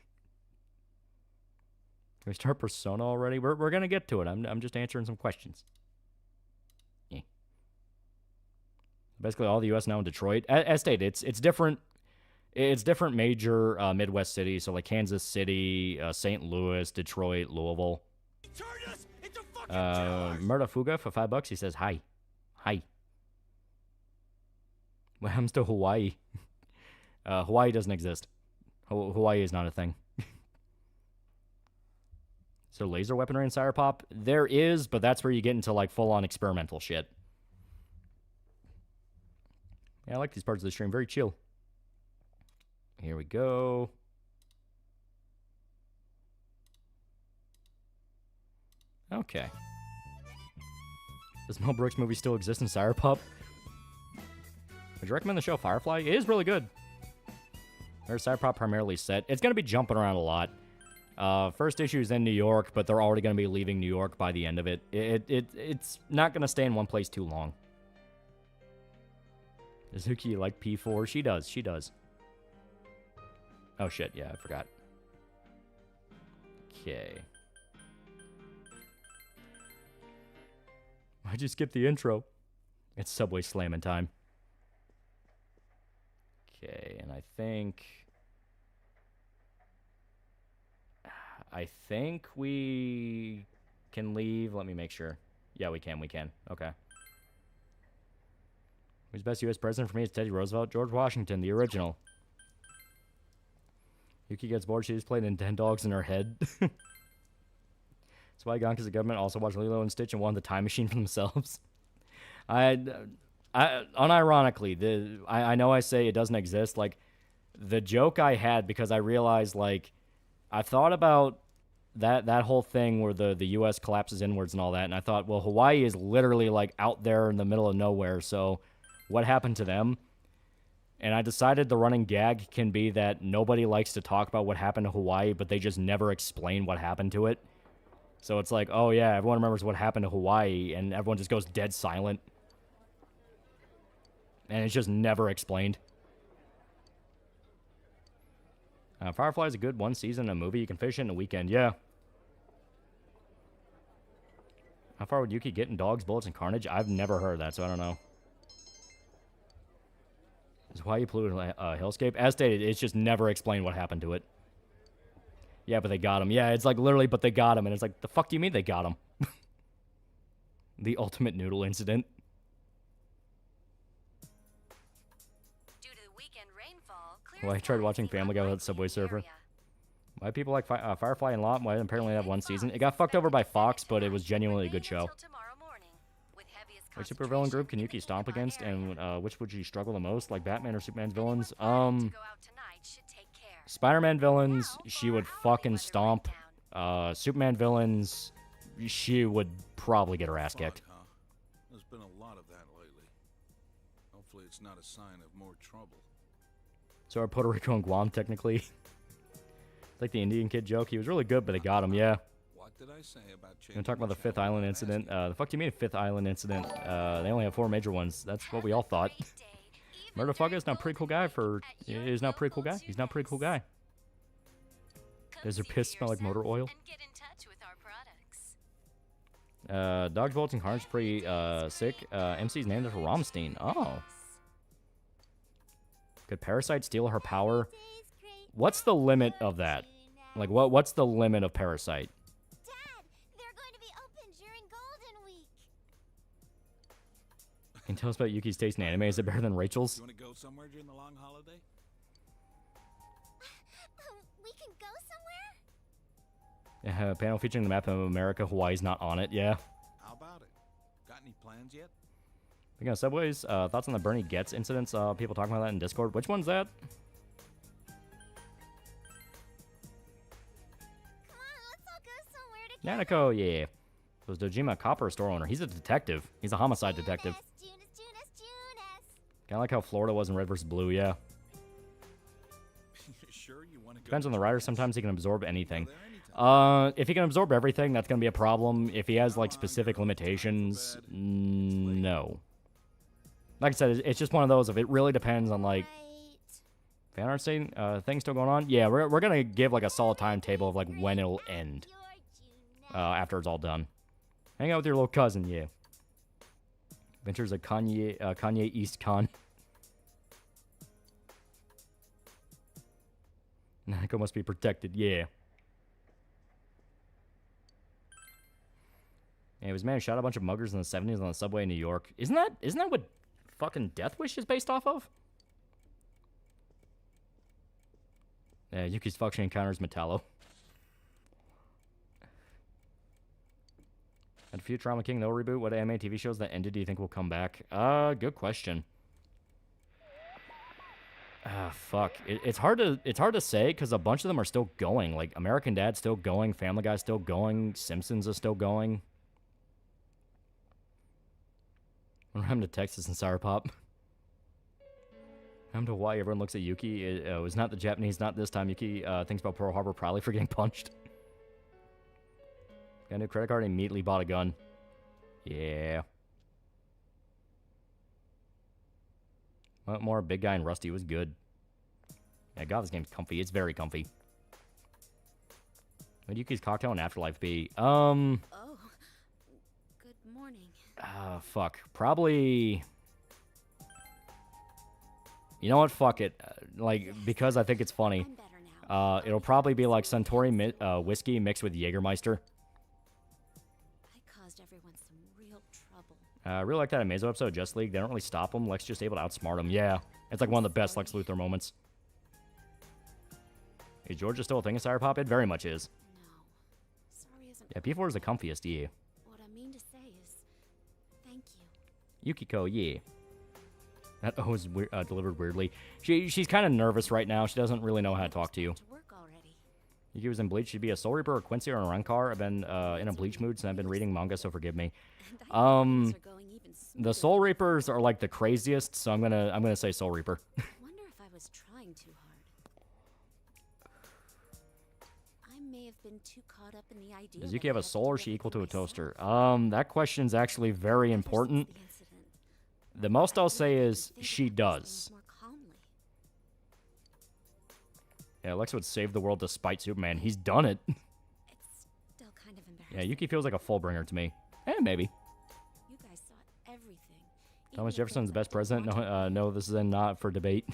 we start Persona already? We're gonna get to it. I'm just answering some questions. Yeah. Basically, all the U.S. now in Detroit. As stated, it's different. It's different major Midwest cities. So like Kansas City, St. Louis, Detroit, Louisville. Murda Fuga for $5. He says hi. What happens to Hawaii? Hawaii doesn't exist. Hawaii is not a thing. So laser weaponry in Cyberpop? There is, but that's where you get into like full-on experimental shit. Yeah, I like these parts of the stream. Very chill. Here we go. Okay. Does Mel Brooks movie still exist in Cyberpop? Would you recommend the show Firefly? It is really good. Where's Cyberpop primarily set? It's going to be jumping around a lot. First issue is in New York, but they're already going to be leaving New York by the end of it. It's not going to stay in one place too long. Does Yuki like P4? She does. Oh shit, yeah, I forgot. Okay. I just skipped the intro. It's Subway slamming time. Okay, and I think we can leave. Let me make sure. Yeah, we can. Okay. Who's the best U.S. president for me? It's Teddy Roosevelt. George Washington, the original. Yuki gets bored. She just played Nintendogs in her head. That's why I got, because the government also watched Lilo and Stitch and wanted the time machine for themselves. Unironically, I know I say it doesn't exist. Like, the joke I had, because I realized, like, I thought about that whole thing where the U.S. collapses inwards and all that, and I thought, well, Hawaii is literally, like, out there in the middle of nowhere, so what happened to them? And I decided the running gag can be that nobody likes to talk about what happened to Hawaii, but they just never explain what happened to it. So it's like, oh yeah, everyone remembers what happened to Hawaii, and everyone just goes dead silent. And it's just never explained. Firefly is a good one season, a movie. You can finish it in a weekend. Yeah. How far would Yuki get in Dogs, Bullets, and Carnage? I've never heard that, so I don't know. Is why you polluted Hellscape? As stated, it's just never explained what happened to it. Yeah, but they got him. Yeah, it's like literally, but they got him. And it's like, the fuck do you mean they got him? The ultimate noodle incident. Due to the weekend rainfall, Well, I tried watching Family Guy without Subway Surfer. Why people like Firefly and Lot? Why apparently have one season? It got fucked over by Fox, but it was genuinely a good show. Which supervillain group can Yuki stomp against, and which would you struggle the most? Like Batman or Superman's villains? Spider-Man villains, she would fucking stomp. Superman villains, she would probably get her ass kicked. There's been a lot of that lately. Hopefully it's not a sign of more trouble. So are Puerto Rico and Guam technically? Like the Indian kid joke, he was really good, but they got him, yeah. What did I say about You want to talk about the Fifth Island incident? The fuck do you mean a Fifth Island incident? They only have 4 major ones. That's what we all thought. Murderfucker is not a pretty cool guy for... He's not a pretty cool guy. He's not a pretty cool guy. Does her piss smell like motor oil? Dogs, Bolts, and Carnage pretty sick. MC's named after Rammstein. Oh. Could Parasite steal her power? What's the limit of that? Like, what's the limit of Parasite? Dad, they're going to be open during Golden Week. Can you tell us about Yuki's taste in anime? Is it better than Rachel's? You want to go somewhere during the long holiday? We can go somewhere? Panel featuring the map of America. Hawaii's not on it. Yeah. How about it? Got any plans yet? Speaking of Subways, thoughts on the Bernie Getz incidents? People talking about that in Discord. Which one's that? Nanako, yeah. So is Dojima Copper store owner? He's a detective. He's a homicide detective. Kind of like how Florida was in Red vs. Blue, yeah. Sure you want to go? Depends on the writer. Sometimes he can absorb anything. If he can absorb everything, that's going to be a problem. If he has, like, specific limitations, no. Like I said, it's just one of those. If it really depends on, like, fan art thing still going on. Yeah, we're going to give, like, a solid timetable of, like, when it'll end. After it's all done. Hang out with your little cousin, yeah. Adventures of Kanye East Con. Nanako must be protected, yeah. Yeah, it was a man who shot a bunch of muggers in the 70s on the subway in New York. Isn't that what fucking Death Wish is based off of? Yeah, Yuki's function encounters Metallo. And Futurama King, no reboot. What anime TV shows that ended do you think will come back? Good question. Fuck. It's hard to say because a bunch of them are still going. Like American Dad's still going, Family Guy's still going, Simpsons is still going. What happened to Texas and Sour Pop? I'm to why everyone looks at Yuki. It was not the Japanese, not this time. Yuki thinks about Pearl Harbor probably for getting punched. Got a new credit card and immediately bought a gun. Yeah. Want more Big Guy and Rusty was good. Yeah, God, this game's comfy. It's very comfy. What would Yuki's cocktail and Afterlife be? Oh, good morning. Fuck. Probably... You know what? Fuck it. Like, because I think it's funny. I'm better now. It'll probably be like Suntory whiskey mixed with Jägermeister. I caused everyone some real trouble. I really like that Amazo episode of Just League. They don't really stop him. Lex just able to outsmart him. Yeah. It's like one of the best Lex Luthor moments. Is Georgia still a thing in Cyber Pop? It very much is. No. Sorry isn't Yeah, P4 is the comfiest, yeah. what I mean to say is thank you. Yukiko, yeah. That O is delivered weirdly. She's kind of nervous right now. She doesn't really know how to talk to you. To work already. Yuki was in Bleach. She'd be a Soul Reaper or Quincy or a Rankar. I've been in a Bleach mood since I've been reading manga, so forgive me. And I think things are going even The smoother. Soul Reapers are like the craziest, so I'm gonna say Soul Reaper. Wonder if I was trying too hard. I may have been too caught up in the idea. Does that Yuki I have a had to soul do or is she equal to a everything toaster? myself. That question's actually very Ever since important. the incident, The most I'll I say really is been she thinking about these does. things more calmly. Yeah, Alexa would save the world despite Superman. He's done it. It's still kind of embarrassing. Yeah, Yuki feels like a Fullbringer to me. Maybe. You guys saw everything. Thomas even Jefferson's the things I best didn't president. want to believe. No, this is not for debate.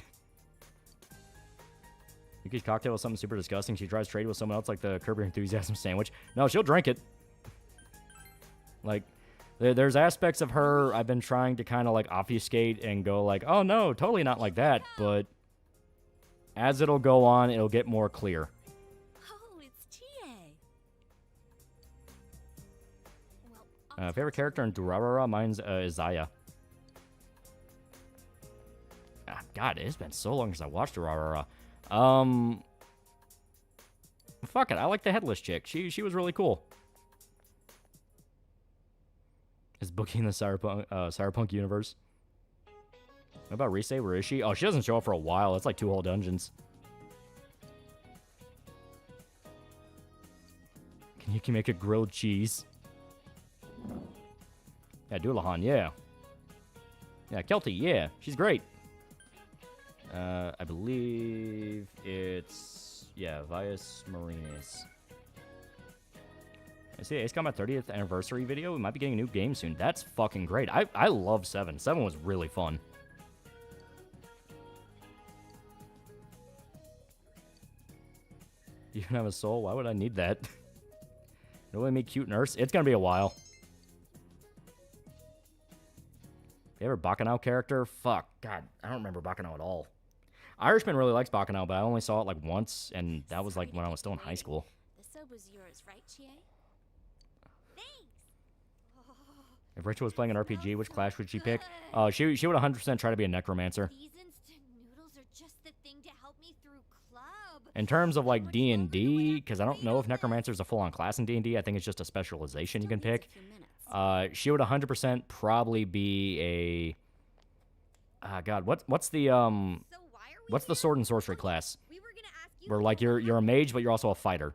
Yuki's cocktail is something super disgusting. She tries to trade with someone else like the Curb Your Enthusiasm sandwich. No, she'll drink it. Like, there's aspects of her I've been trying to kind of like obfuscate and go like, oh no, totally not like that. But as it'll go on, it'll get more clear. Oh, it's TA. Well, Favorite character in Durarara? Mine's Isaiah. God, it's been so long since I watched Durarara. Fuck it, I like the headless chick. She was really cool. Is Bookie in the Cyberpunk universe? What about Rise? Where is she? Oh, she doesn't show up for a while. It's like 2 whole dungeons. Can you make a grilled cheese? Yeah, Doulahan, yeah. Yeah, Kelty, yeah. She's great. I believe it's... Yeah, Vias Marinis. I see Ace Combat 30th anniversary video. We might be getting a new game soon. That's fucking great. I love 7. 7 was really fun. You don't have a soul? Why would I need that? You only make cute nurse? It's gonna be a while. You ever Bacchanal character? Fuck. God, I don't remember Bacchanal at all. Irishman really likes Bacchanal, but I only saw it like once, and that was like when I was still in high school. the sub was yours, right, Chie? If Rachel was playing an RPG, which class would she pick? She would 100% try to be a necromancer. These instant noodles are just the thing to help me through club. In terms of like D&D, because I don't know if necromancer is a full-on class in D&D. I think it's just a specialization you can pick. She would 100% probably be a... God, what's the sword and sorcery class? We were gonna ask you Where like you're a mage, but you're also a fighter.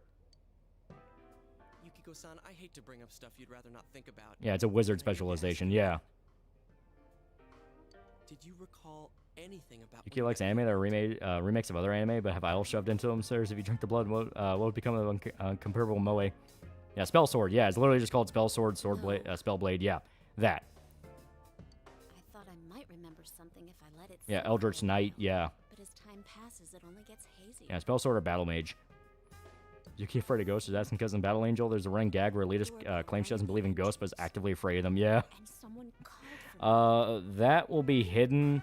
Yukiko-san, I hate to bring up stuff you'd rather not think about. Yeah, it's a wizard specialization. Yeah. Did you recall anything about Yuki likes anime that are remakes of other anime, but have idols shoved into them. Sirs, if you drink the blood, what would become of uncomparable moe? Yeah, spell sword. Yeah, it's literally just called spell sword, sword blade, spell blade. Yeah, that. I thought I might remember something if I let it Yeah, sit Eldritch for a Knight. while. Yeah, But as time passes, it only gets hazy. yeah, spell sword or battle mage. Yuki afraid of ghosts? Is asking cousin Battle Angel. There's a running gag where Alita claims she doesn't believe in ghosts, but is actively afraid of them. Yeah. And someone called for me. That will be hidden.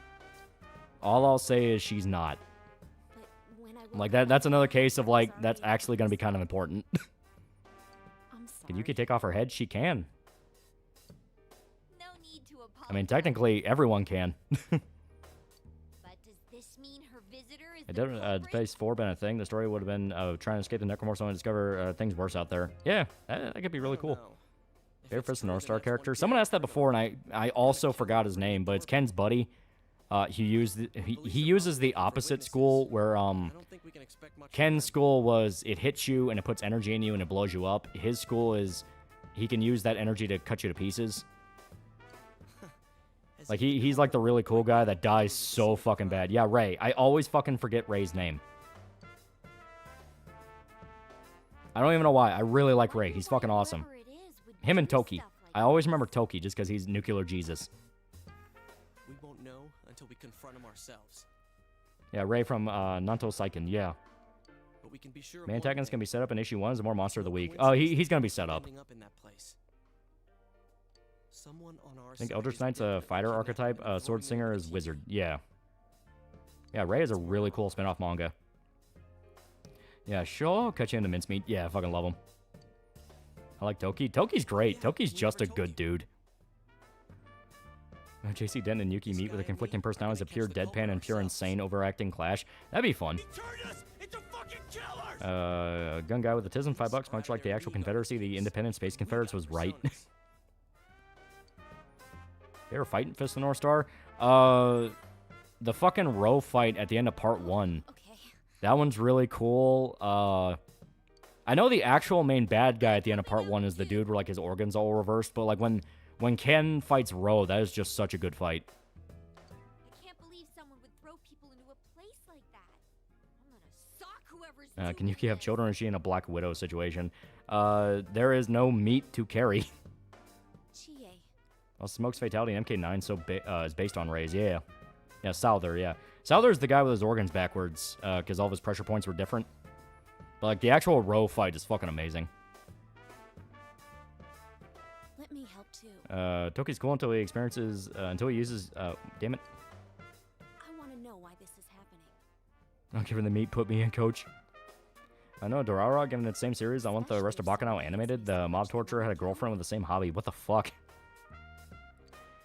All I'll say is she's not. But when I woke Like up, that's another case of I was like that's already actually gonna be kind of important. I'm sorry. Can Yuki take off her head? She can. no need to apologize. I mean, technically everyone can. But does this mean her visitor is It the doesn't. culprit? Phase 4 been a thing. The story would have been trying to escape the necromorphs and discover things worse out there. Yeah, that could be really cool. Favorite first North Star character. Someone asked that before, and I also forgot his name, but it's Ken's buddy. He uses the opposite school where Ken's school was it hits you and it puts energy in you and it blows you up. His school is he can use that energy to cut you to pieces. Like he's like the really cool guy that dies so fucking bad. Yeah, Ray. I always fucking forget Ray's name. I don't even know why. I really like Ray. He's fucking awesome. Whoever it is would Him and do Toki. stuff I always remember Toki just because he's Nuclear Jesus. We won't know until we confront him ourselves. Yeah, Ray from Nanto Saiken, yeah. But we can be sure. Main antagonist can be set up in issue 1 as a more monster of the week. Oh, he's gonna be set up. Ending up in that place. Someone on our I think side Eldritch is Knight's a definitely fighter kidnapping archetype. and Sword throwing Singer away is the wizard. teacher. Yeah. Yeah, Ray is a really cool spin-off manga. Yeah, sure. Cut you into mincemeat. Yeah, I fucking love him. I like Toki. Toki's great. Toki's just a good dude. JC Denton and Yuki meet with a conflicting personalities, a pure deadpan and pure insane overacting clash. That'd be fun. Gun guy with autism, $5. Much like the actual Confederacy, the Independent Space Confederates was right. They were fighting Fist of the North Star. The fucking row fight at the end of part 1. Okay. That one's really cool. I know the actual main bad guy at the end of part 1 is the dude where like his organs all reversed, but like when Ken fights Ro, that is just such a good fight. I can't believe someone would throw people into a place like that. I'm gonna sock whoever's Can Yuki have children, or is she in a Black Widow situation? There is no meat to carry. Chie. Well, Smoke's Fatality in MK9 is based on Ray's, yeah. Yeah, Souther, yeah. Souther's the guy with his organs backwards, because all of his pressure points were different. But, like, the actual Ro fight is fucking amazing. Let me help too. Toki's cool until he uses, damn it. I want to know why this is happening. Not giving the meat, put me in, coach. I know, Dorara, given its same series, I want the rest of Bacchanal animated. The mob torturer had a girlfriend with the same hobby. What the fuck?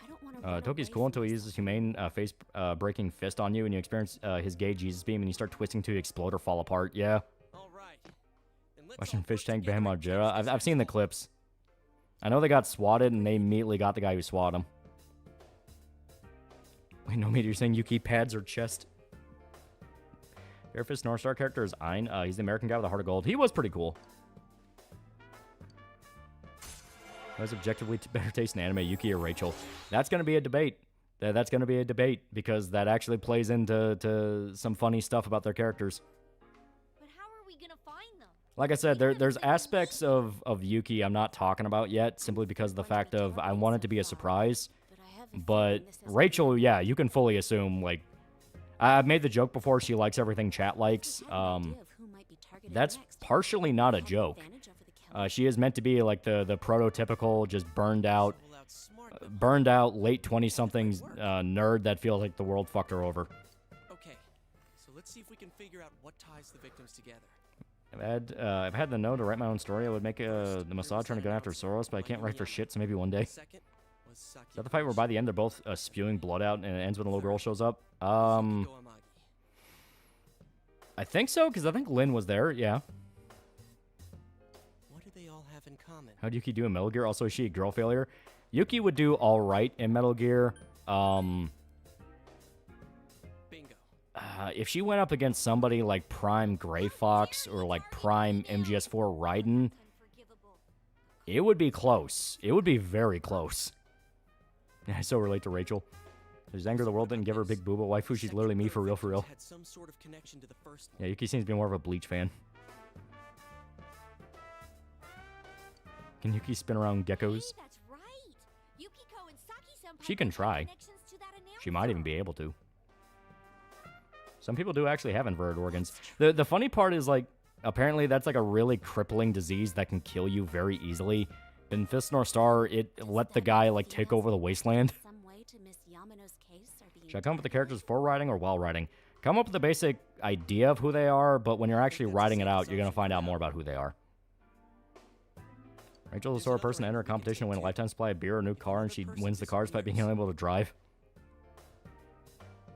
I don't want to. Toki's cool until he uses humane face-breaking fist on you, and you experience his gay Jesus beam, and you start twisting to explode or fall apart. Yeah. All right. Then let's Watching all Fish work Tank together Bam against Margera. this I've seen the asshole. clips. I know they got swatted, and they immediately got the guy who swatted him. Wait, no, meat, you're saying Yuki pads her chest. Airfist North Star character is Ein. He's the American guy with a heart of gold. He was pretty cool. Who has objectively better taste in anime, Yuki or Rachel? That's going to be a debate. That's going to be a debate, because that actually plays into some funny stuff about their characters. But how are we gonna find them? Like I said, there's aspects of Yuki I'm not talking about yet, simply because of the fact of I want it to be a surprise. But I have a But feeling this has Rachel, yeah, you can fully assume, like, I've made the joke before, she likes everything chat likes. I have an idea of who might be targeted That's next. partially not a Have an joke. advantage over the killer. She is meant to be like the prototypical, just burned out late 20-somethings nerd that feels like the world fucked her over. Okay. So let's see if we can figure out what ties the victims together. I've had the know to write my own story. I would make the Mossad trying to go after Soros, but I can't write for shit, so maybe one day. Is Second was Saki that the fight where by the end they're both spewing blood out and it ends when a little girl shows up? Amagi. I think so, because I think Lynn was there, yeah. What do they all have in common? How'd Yuki do in Metal Gear? Also, is she a girl failure? Yuki would do alright in Metal Gear. Bingo. If she went up against somebody like Prime Gray Fox or like Prime MGS4 Raiden, it would be close. It would be very close. Yeah, I so relate to Rachel. There's anger the world didn't give her a big booba waifu. She's literally me for real, for real. Had some sort of connection to the first Yeah, Yuki seems to be more of a Bleach fan. Can Yuki spin around geckos? Hey, that's right. Yukiko and Saki-senpai She can have try. connections to that She might even announcer. be able to. Some people do actually have inverted organs. The funny part is, like, apparently that's like a really crippling disease that can kill you very easily. In Fist North Star, it let the guy like take over the wasteland. Some way to Miss Yamano's case or the Should I come up with the characters for writing or while writing? Come up with the basic idea of who they are, but when you're actually writing it out, you're gonna find out more about who they are. Rachel's the sort of person to enter a competition, win a lifetime supply of beer or a new car, and she wins the car despite being unable to drive.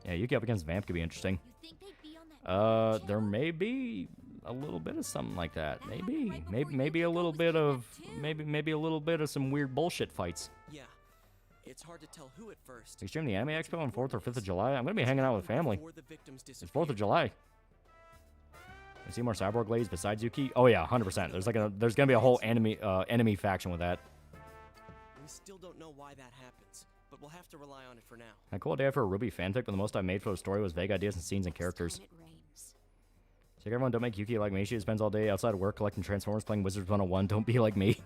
Yeah, Yuki up against Vamp could be interesting. You think they'd be on that There may be a little bit of something like that. Maybe a little bit of maybe a little bit of some weird bullshit fights. Yeah. It's hard to tell who at first. You stream the Anime Expo on 4th or 5th of July. I'm gonna be hanging out with family. Before the victims It's 4th of disappeared. July. I see more cyborg ladies besides Yuki. Oh yeah, 100%. There's gonna be a whole enemy faction with that. We still don't know why that happens, but we'll have to rely on it for now. A cool day for a Ruby fanfic, but the most I made for the story was vague ideas and scenes and characters. It rains. So everyone, don't make Yuki like me. She spends all day outside of work collecting Transformers, playing Wizards 101. Don't be like me.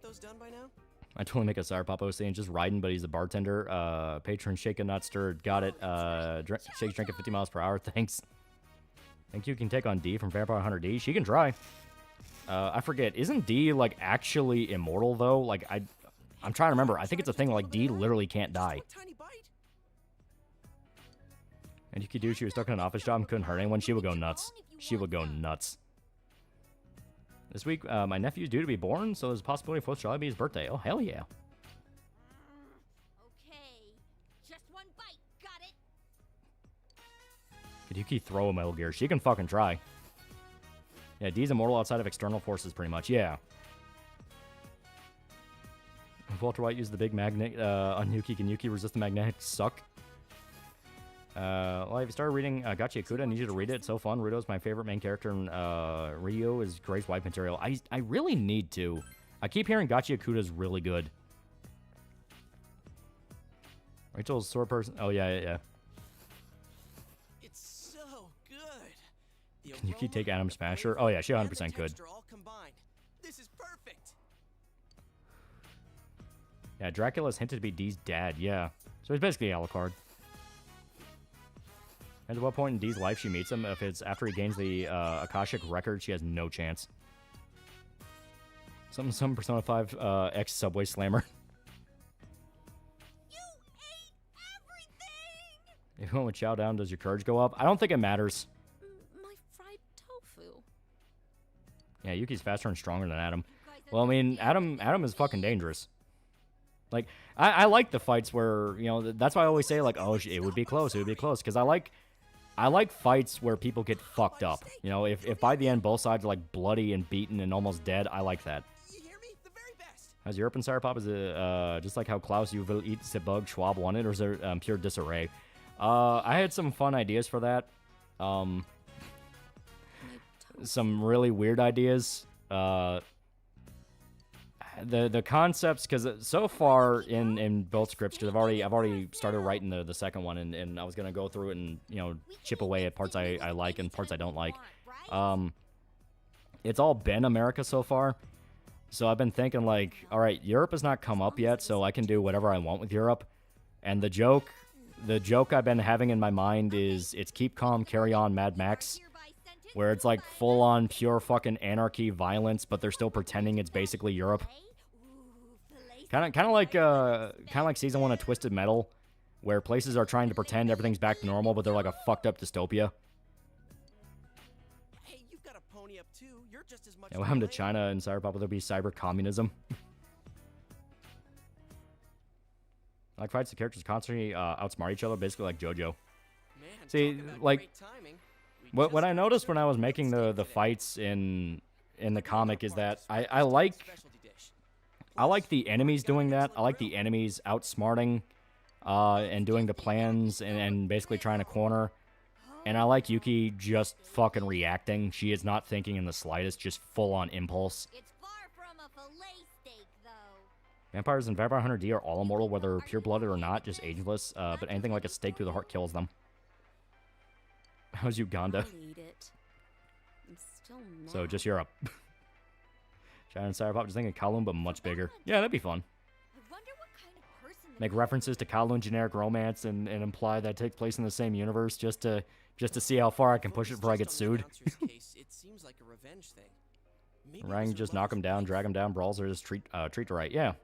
those done by now? I totally make a Sour Pop OC and just riding, but he's a bartender. Patron shaken, not stirred. Got it. Shake drink at 50 miles per hour. Thanks. Think you can take on D from Vampire Hunter D? She can try. I forget. Isn't D, like, actually immortal, though? Like, I'm trying to remember. I think it's a thing like D literally can't die. Tiny bite. And Yuki do, she was stuck in an office job and couldn't hurt anyone. She would go nuts. She would go nuts. This week, my nephew's due to be born, so there's a possibility 4th of July be his birthday. Oh, hell yeah. Okay, just one bite. Got it. Could Yuki throw a Metal Gear? She can fucking try. Yeah, D's immortal outside of external forces, pretty much. Yeah. If Walter White used the big magnet on Yuki, can Yuki resist the magnetic suck? Well, if you started reading Gachi Akuda, I need you to read it. It's so fun. Rudo's my favorite main character, and Ryo is Gray's wife material. I really need to. I keep hearing Gachi Akuda is really good. Rachel's sword person. Oh, yeah. It's so good. Can Yuki take Adam Smasher? Oh, yeah, she 100% could. All combined. This is perfect. Yeah, Dracula's hinted to be D's dad. Yeah. So he's basically Alucard. And at what point in Dee's life she meets him? If it's after he gains the Akashic record, she has no chance. Some Persona 5 X Subway Slammer. You ate everything. If you went with Chow Down, does your courage go up? I don't think it matters. My fried tofu. Yeah, Yuki's faster and stronger than Adam. Well, I mean, Adam is fucking dangerous. Like, I like the fights where, you know, that's why I always say, like, oh, it would be close, because I like fights where people get fucked up. You know, if by the end both sides are, like, bloody and beaten and almost dead, I like that. You hear me? The very best. Has Europe and Sour Pop, is it just like how Klaus, you will eat the bug, Schwab wanted, or is there pure disarray? I had some fun ideas for that. Some really weird ideas. The concepts, because so far in both scripts, because I've already started writing the second one, and I was gonna go through it and, you know, chip away at parts I like and parts I don't like. It's all been America so far, so I've been thinking, like, all right, Europe has not come up yet, so I can do whatever I want with Europe. And the joke I've been having in my mind is it's keep calm, carry on, Mad Max. Where it's like full-on pure fucking anarchy violence, but they're still pretending it's basically Europe. Kind of like season 1 of Twisted Metal, where places are trying to pretend everything's back to normal, but they're like a fucked up dystopia. Hey, you've got a pony up too. You're just as much. Yeah, what happened to China and Cyber Pop? There'll be cyber communism. Like fights, the characters constantly outsmart each other, basically like JoJo. Man, See, talk about like. great timing. What I noticed when I was making the fights in the comic is that I like the enemies doing that. I like the enemies outsmarting and doing the plans and basically trying to corner. And I like Yuki just fucking reacting. She is not thinking in the slightest, just full on impulse. It's far from a fillet steak, though. Vampires and Vampire Hunter D are all immortal, whether pure-blooded or not, just ageless. But anything like a stake through the heart kills them. How's Uganda? I'll eat it. I'm still mad. So just Europe. China and Sour Pop, just thinking Kowloon, but much bigger. Yeah, that'd be fun. I wonder what kind of person Make references to Kowloon generic romance and imply that it takes place in the same universe just to see how far I can push it before I get sued. It seems like a revenge thing. Maybe Rang there's a just knock him down, drag him down, brawls, or just treat to right. Yeah.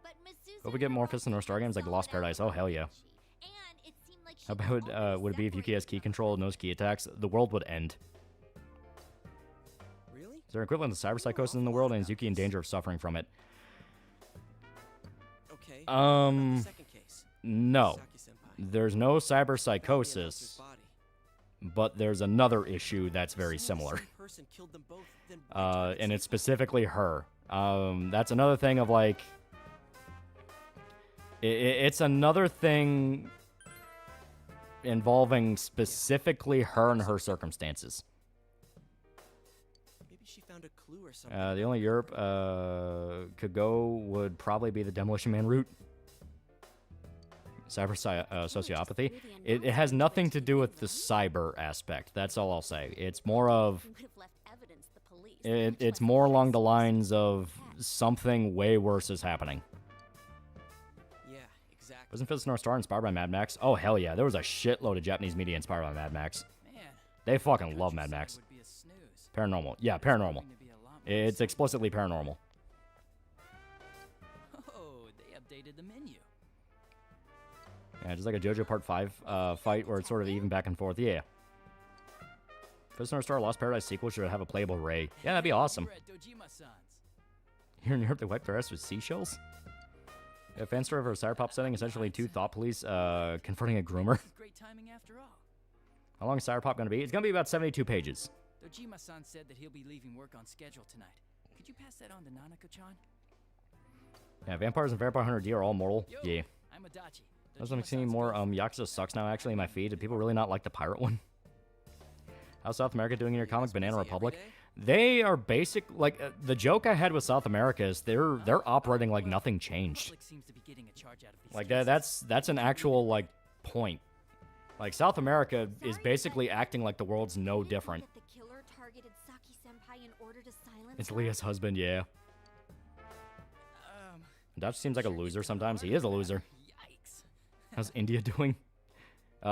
But Miss Susan Hope we get more Fist and North Star games like Lost Paradise. Oh, hell yeah. And it seemed like How about would it be if Yuki has key control and knows key attacks? The world would end. Really? Is there an equivalent to cyberpsychosis in the world, and is Yuki in danger of suffering from it? Okay. Second case. No. Saki-senpai. There's no Another's cyberpsychosis, body. but there's another issue that's very As soon as similar. some person killed them both, then why try to And it's save them? specifically her. That's another thing of, like... It's another thing involving specifically her and her circumstances. Maybe she found a clue or something. The only Europe could go would probably be the Demolition Man route. Cyber sociopathy. It has nothing to do with the cyber aspect. That's all I'll say. It's more of... You would have left evidence to the police. It's more along the lines of something way worse is happening. Yeah, exactly. Wasn't Fist of the North Star inspired by Mad Max? Oh, hell yeah. There was a shitload of Japanese media inspired by Mad Max. Man, They fucking love Mad Max. would be a snooze. Paranormal. Yeah, paranormal. Going to be a lot more It's explicitly paranormal. Oh, they updated the menu. Yeah, just like a JoJo Part 5 fight where it's sort of even back and forth. Yeah. Fist of the North Star Lost Paradise sequel should have a playable Ray. Yeah, that'd be awesome. We're at Dojima-san's. Here in Europe, they wipe their ass with seashells? A fan story for a Cyber Pop setting, essentially 2 thought police confronting a groomer. This is great timing after all. How long is Cyber Pop going to be? It's going to be about 72 pages. Dojima-san said that he'll be leaving work on schedule tonight. Could you pass that on to Nanako-chan? Yeah, Vampires and Vampire Hunter D are all mortal. Yo, Yeah. I'm Adachi. Doesn't seem more Yakuza sucks now actually in my feed. Do people really not like the pirate one? How's South America doing in your comic Banana Republic? They are basic like the joke I had with South America is they're operating like nothing changed. Public seems to be getting a charge out of these Like cases. that's an actual like point. Like South America is basically acting like the world's no different. That the killer targeted Saki-senpai in order to silence It's her? Leah's husband, yeah. Dutch seems like a loser sometimes. He is a loser. Yikes. How's India doing?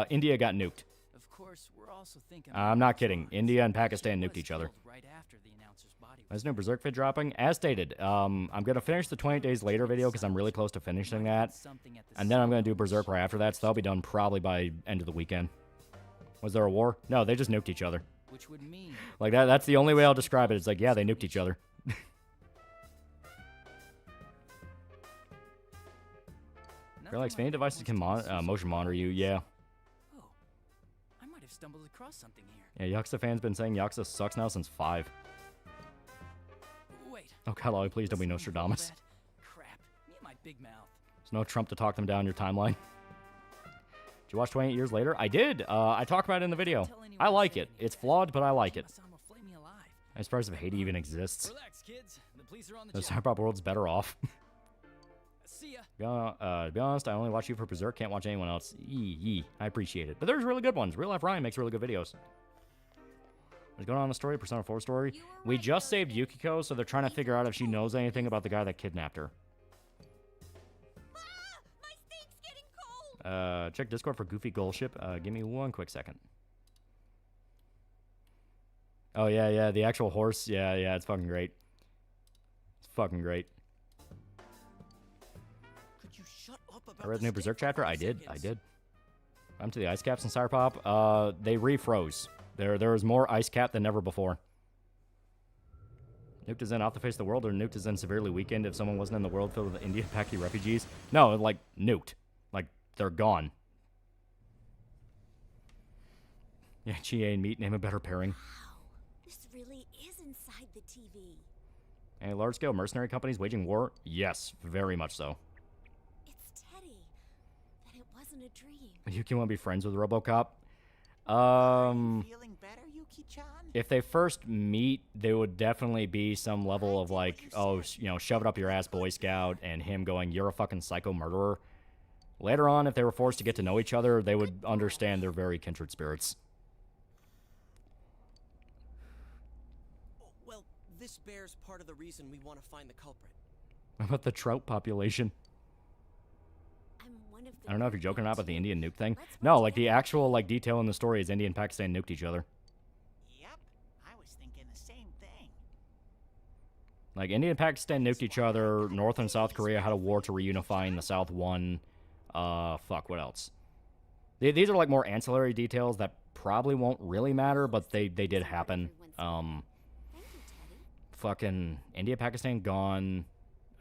India got nuked. Of course, we're also thinking I'm not kidding. India and Pakistan nuked each other. killed right after the announcer's body was There's no Berserk vid dropping. As stated, I'm going to finish the 28 Days Later video because I'm really close to finishing that. something at the And then I'm going to do Berserk right after that, so that'll be done probably by end of the weekend. Was there a war? No, they just nuked each other. which would mean Like, that's the only way I'll describe it. It's like, yeah, they nuked each other. Real Xfinity devices can motion monitor you, yeah. Oh, I might have stumbled across something here. Yeah, Yakuza fans been saying Yakuza sucks now since 5. Wait. Oh, God, Lolly, please don't be what's the name of all Nostradamus. that? Crap. Me and my big mouth. There's no Trump to talk them down your timeline. Did you watch 28 Years Later? I did. I talked about it in the video. I like it. It's flawed, but I like it. Dojima-san will flay me alive. I'm surprised if Haiti even exists. Relax, kids. The police are on the The job. Cyberpop world's better off. See ya. To be honest, I only watch you for Berserk. Can't watch anyone else. Yee. I appreciate it. But there's really good ones. Real Life Ryan makes really good videos. What's going on in the story? Persona 4 story? We just saved Yukiko, so they're trying to figure out if she knows anything about the guy that kidnapped her. Ah, my steak's getting cold. Check Discord for Goofy Goal Ship. Give me one quick second. Oh, yeah, the actual horse. Yeah, it's fucking great. It's fucking great. Could you shut up about I read the the new steak Berserk for chapter. 5 I did. seconds? I'm to the ice caps in Cyberpop. They refroze. There was more ice cap than ever before. Nuked is in off the face of the world, or nuked is in severely weakened if someone wasn't in the world filled with Indian Paki refugees. No, like nuked. Like they're gone. Yeah, GA and meat, name a better pairing. This really is inside the TV. And large-scale mercenary companies waging war? Yes, very much so. It's Teddy. That it wasn't a dream. You can want to be friends with RoboCop? Feeling better, Yuki-chan? If they first meet, there would definitely be some level of like, oh, shove it up your ass, Boy Scout, and him going, you're a fucking psycho murderer. Later on, if they were forced to get to know each other, they would understand they're very kindred spirits. Well, this bears part of the reason we want to find the culprit. What about the trout population? I'm one of the I don't know if you're joking or not about the Indian nuke thing. Let's No, watch like it. the actual like detail in the story is India and Pakistan nuked each other. Yep, I was thinking the same thing. Like India and Pakistan nuked each other. North and South Korea had a war to reunify, and the South won. Fuck, what else? These are like more ancillary details that probably won't really matter, but they did happen. Thank you, Teddy. Fucking India, Pakistan gone.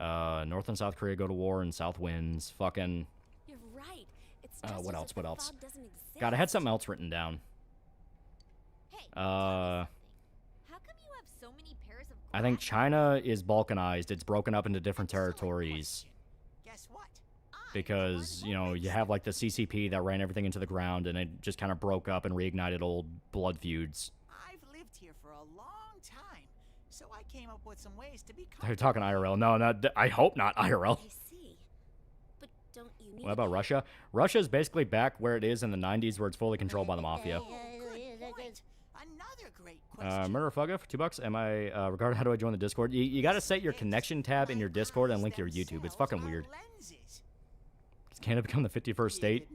North and South Korea go to war, and South wins. Fucking. You're right. It's What just as else? if What the else? fog doesn't exist. God, I had something else written down. Hey, how come you have so many pairs of I think glasses? China is balkanized. It's broken up into different territories. Guess what? Because, you have like the CCP that ran everything into the ground, and it just kind of broke up and reignited old blood feuds. I've lived here for a long time, so I came up with some ways to be They're talking IRL. No, I hope not IRL. I see. But don't you need What about Russia? Russia is basically back where it is in the 90s, where it's fully controlled by the mafia. Good point. Another great great question. Murder Fugga for $2. Am I, regarding how do I join the Discord? You gotta set your connection tab in your Discord and link to your YouTube. It's fucking weird. Does Canada become the 51st state?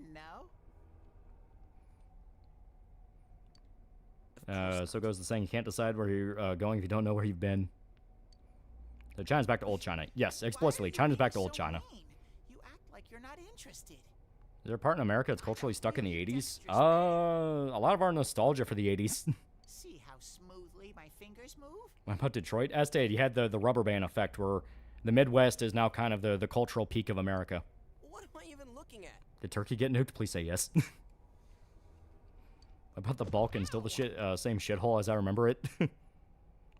So goes the saying, you can't decide where you're going if you don't know where you've been. So China's back to old China. Yes, explicitly. China's back to old China. You act like you're not interested. Is there a part in America that's culturally stuck in the 80s? A lot of our nostalgia for the 80s. See how smoothly my fingers move? What about Detroit? As stated, you had the rubber band effect where the Midwest is now kind of the cultural peak of America. What am I even looking at? Did Turkey get nuked? Please say yes. What about the Balkans? Still the same shithole as I remember it. What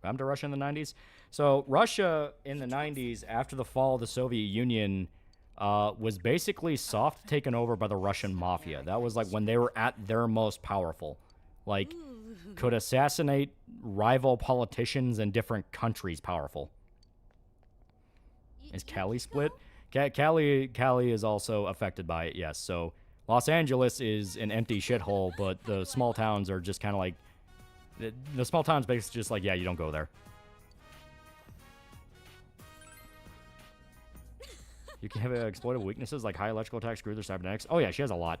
happened to Russia in the 90s? So Russia in the 90s, after the fall of the Soviet Union, was basically soft taken over by the Russian mafia. That was like when they were at their most powerful. Like, could assassinate rival politicians in different countries powerful. Is Cali split? Cali is also affected by it, yes. So Los Angeles is an empty shithole, but the small towns are just kind of like... The small towns basically just like, yeah, you don't go there. You can have exploitable weaknesses like high electrical attack, screws, or cybernetics. Oh yeah, she has a lot.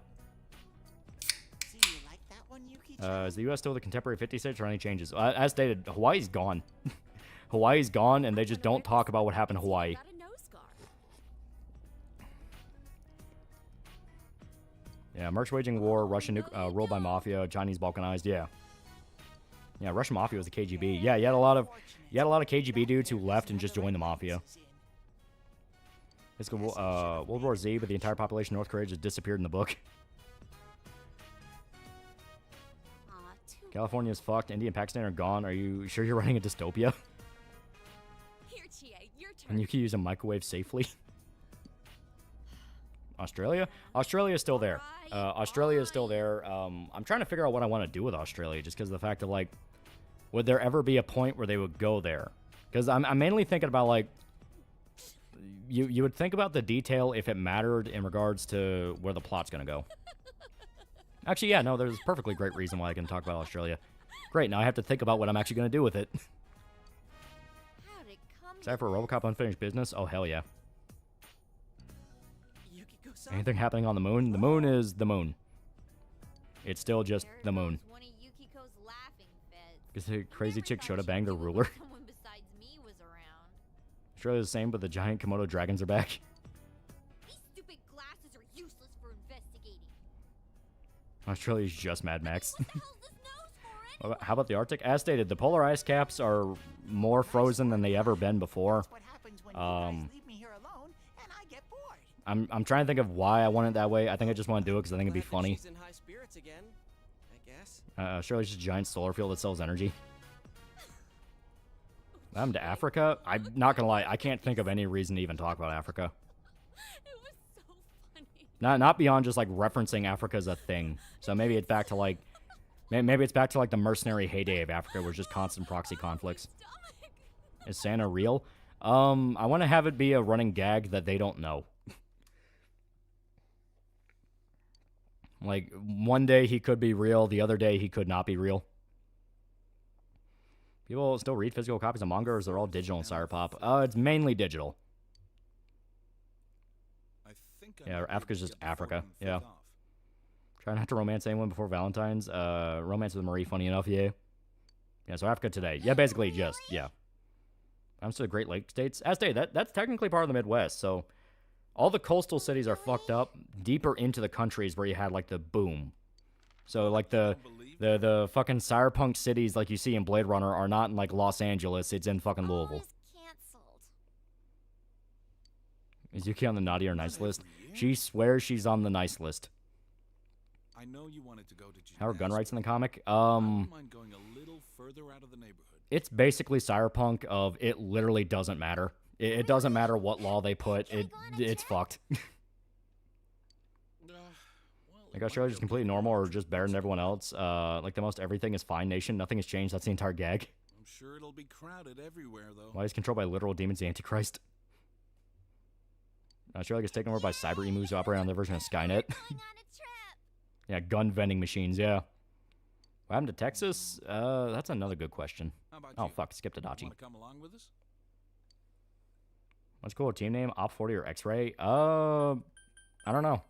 See, you like that one, Yuki? Is the U.S. still the contemporary 50 states or any changes? As stated, Hawaii's gone. Hawaii's gone, and they just don't talk about what happened to Hawaii. Yeah, Mercs waging war, Russian ruled by mafia, Chinese balkanized. Yeah, yeah, Russian mafia was the KGB. Yeah, you had a lot of KGB dudes who left and just joined the mafia. It's World War Z, but the entire population of North Korea just disappeared in the book. California's fucked. India and Pakistan are gone. Are you sure you're running a dystopia? Here, Chie, your turn. And you can use a microwave safely. Australia? Australia is still there. Australia is still there. I'm trying to figure out what I want to do with Australia, just because of the fact of, like, would there ever be a point where they would go there? Because I'm mainly thinking about, like, you would think about the detail if it mattered in regards to where the plot's going to go. Actually, yeah, no, there's a perfectly great reason why I can talk about Australia. Great, now I have to think about what I'm actually going to do with it. Except for RoboCop unfinished business? Oh, hell yeah. Anything happening on the moon? The moon is the moon. It's still just the moon. Because the crazy chick showed up bang the ruler. Australia's the same, but the giant Komodo dragons are back. These stupid glasses are useless for investigating. Australia's just Mad Max. What the hell's this nose for, How about the Arctic? As stated, the polar ice caps are more frozen than they ever been before. I'm trying to think of why I want it that way. I think I just want to do it because I think it'd be funny. She's in high spirits again, I guess. Australia's just a giant solar field that sells energy. I'm to Africa. I'm not gonna lie, I can't think of any reason to even talk about Africa. It was so funny. Not beyond just like referencing Africa as a thing. So maybe it's back to like, maybe it's back to like the mercenary heyday of Africa, where it's just constant proxy conflicts. Is Santa real? I want to have it be a running gag that they don't know. Like, one day he could be real, the other day he could not be real. People still read physical copies of manga, or is they're all digital in Cyberpop? It's mainly digital. Yeah, Africa's just Africa. Yeah. Try not to romance anyone before Valentine's. Romance with Marie, funny enough, yeah. Yeah, so Africa today. Yeah, basically just, yeah. I'm to the Great Lakes states. As stated, that's technically part of the Midwest, so all the coastal cities are fucked up. Deeper into the countries where you had, like, the boom. So, like, the fucking cyberpunk cities like you see in Blade Runner are not in, like, Los Angeles. It's in fucking Louisville. Is Yuki on the naughty or nice list? She swears she's on the nice list. I know you wanted to go to How are gun rights in the comic? Mind going a little further out of the neighborhood. It's basically cyberpunk of it literally doesn't matter. It doesn't matter what law they put. It's fucked. Like Australia's completely normal or just better than everyone else. Like the most everything is fine nation. Nothing has changed. That's the entire gag. I'm sure it'll be crowded everywhere, though. Why is controlled by literal demons the Antichrist? Australia gets taken over by cyber emus who operate on their version of Skynet. Yeah, gun vending machines, yeah. What happened to Texas? That's another good question. How about Oh, you? fuck. Skipped Adachi. Want to come along with us? What's cool? Team name? Op 40 or X-Ray? I don't know.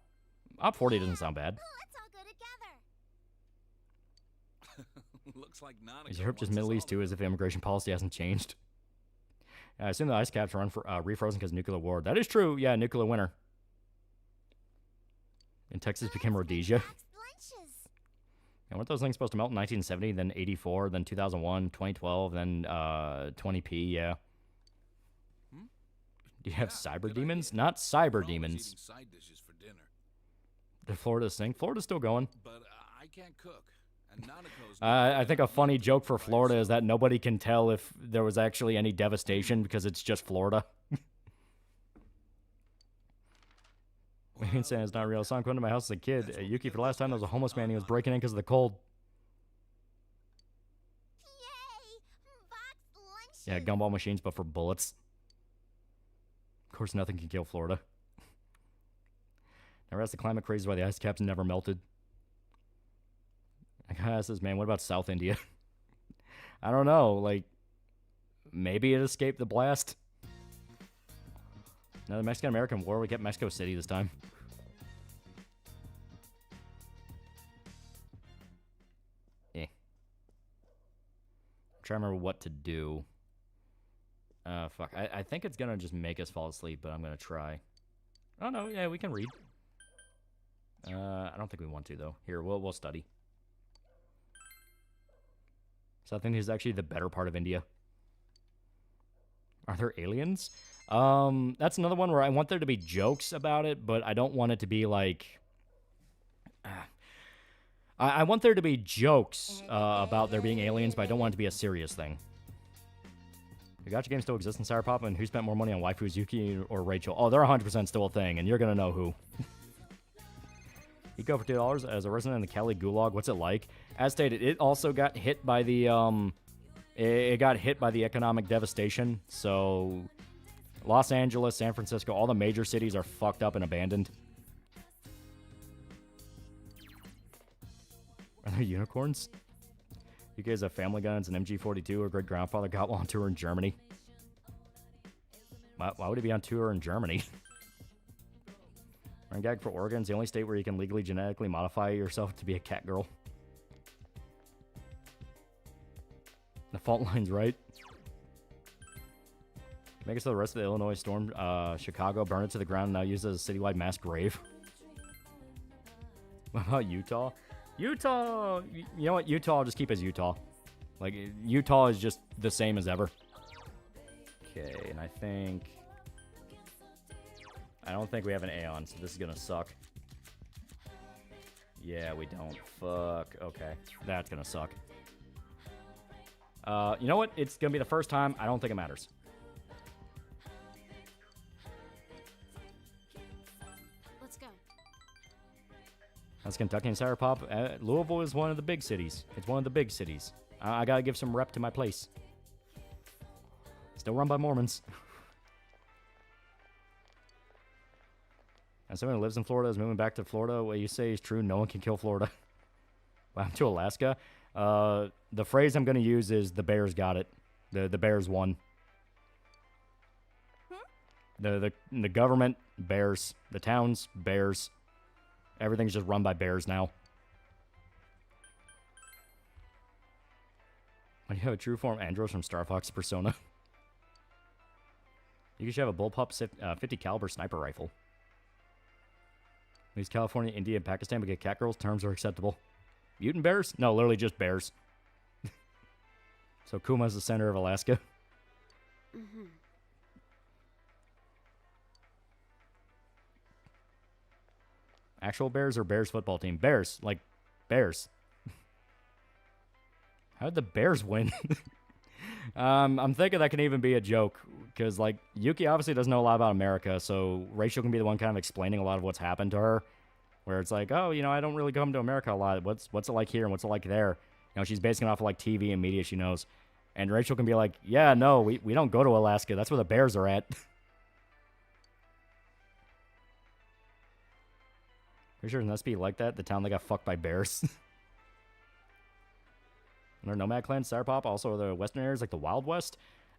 Op 40 doesn't sound bad. Let's all go together. Looks like Nautico Is Europe just wants us Middle all East too, to as if immigration policy hasn't changed? I assume the ice caps are refrozen because nuclear war. That is true. Yeah, nuclear winter. And Texas became Rhodesia. Packed lunches. And weren't those things supposed to melt in 1970, then 84, then 2001, 2012, then 20p, yeah. Hmm? Do you have Yeah, cyber good demons? idea. Not We're cyber always demons. eating side dishes for dinner, Did Florida sing? Florida's still going. but I can't cook. And Nautico's I think a funny joke for Florida is that nobody can tell if there was actually any devastation because it's just Florida. Saying it's not real. Song come to my house as a kid. Yuki, for the last time, there was a homeless man. He was breaking in because of the cold. Yay! Boxed lunches. Yeah, gumball machines, but for bullets. Of course, nothing can kill Florida. Never asked the climate crazy why the ice caps never melted. I gotta ask this, man, what about South India? I don't know, like, maybe it escaped the blast? No, the Mexican-American War, we kept Mexico City this time. I'm trying to remember what to do. Fuck. I think it's gonna just make us fall asleep, but I'm gonna try. Oh, no, yeah, we can read. I don't think we want to, though. Here, we'll study. So I think this is actually the better part of India. Are there aliens? That's another one where I want there to be jokes about it, but I don't want it to be like... I want there to be jokes about there being aliens, but I don't want it to be a serious thing. The gacha games still exist in Cyberpop, and who spent more money on waifus, Yuki or Rachel? Oh, they're 100% still a thing, and you're going to know who. You go for $2 as a resident in the Cali Gulag. What's it like? As stated, it also got hit by the it got hit by the economic devastation. So Los Angeles, San Francisco, all the major cities are fucked up and abandoned. Are there unicorns? You guys have family guns and MG42. Or great grandfather got one on tour in Germany. Why would he be on tour in Germany? Running gag for Oregon's the only state where you can legally genetically modify yourself to be a cat girl. The fault line's right. Make it so the rest of the Illinois storm Chicago, burn it to the ground, and now used as a citywide mass grave. What about Utah? Utah! You know what? Utah, I'll just keep as Utah. Like, Utah is just the same as ever. Okay, and I don't think we have an Aeon, so this is gonna suck. Yeah, we don't. Fuck. Okay. That's gonna suck. You know what? It's gonna be the first time. I don't think it matters. Let's go. That's Kentucky and Cyberpop. Louisville is one of the big cities. It's one of the big cities. I gotta give some rep to my place. Still run by Mormons. And someone who lives in Florida is moving back to Florida. What you say is true. No one can kill Florida. Wow, to Alaska. The phrase I'm going to use is the Bears got it. The Bears won. The government, Bears. The towns, Bears. Everything's just run by Bears now. Why do you have a true form Andros from Star Fox Persona? You should have a bullpup 50 caliber sniper rifle. These California, India, and Pakistan but get cat girls. Terms are acceptable. Mutant bears? No, literally just bears. So Kuma's the center of Alaska. Mm-hmm. Actual bears or Bears football team? Bears. Like, bears. How did the Bears win? I'm thinking that can even be a joke. Because, like, Yuki obviously doesn't know a lot about America, so Rachel can be the one kind of explaining a lot of what's happened to her. Where it's like, oh, you know, I don't really come to America a lot. What's it like here and what's it like there? You know, she's basing it off of, like, TV and media she knows. And Rachel can be like, yeah, no, we don't go to Alaska. That's where the Bears are at. Pretty sure it must be like that, the town that got fucked by bears. Under Nomad Clan, Sour Pop, also the Western areas, like the Wild West.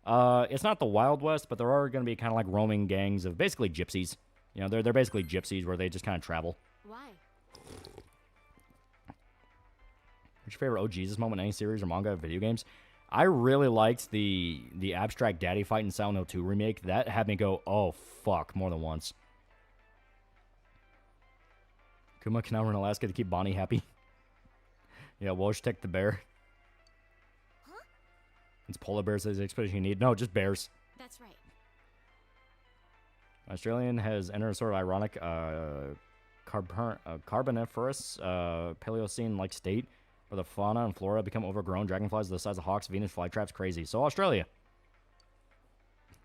It's not the Wild West, but there are going to be kind of like roaming gangs of basically gypsies. You know, they're basically gypsies where they just kind of travel. Why? What's your favorite Oh Jesus moment in any series or manga or video games? I really liked the Abstract Daddy Fight in Silent Hill 2 remake. That had me go, oh, fuck, more than once. Kuma can now run Alaska to keep Bonnie happy. Yeah, Wojtek the bear. Huh? It's polar bears as the expedition you need. No, just bears. That's right. Australian has entered a sort of ironic Carboniferous Paleocene-like state where the fauna and flora become overgrown. Dragonflies are the size of hawks. Venus flytraps crazy. So Australia.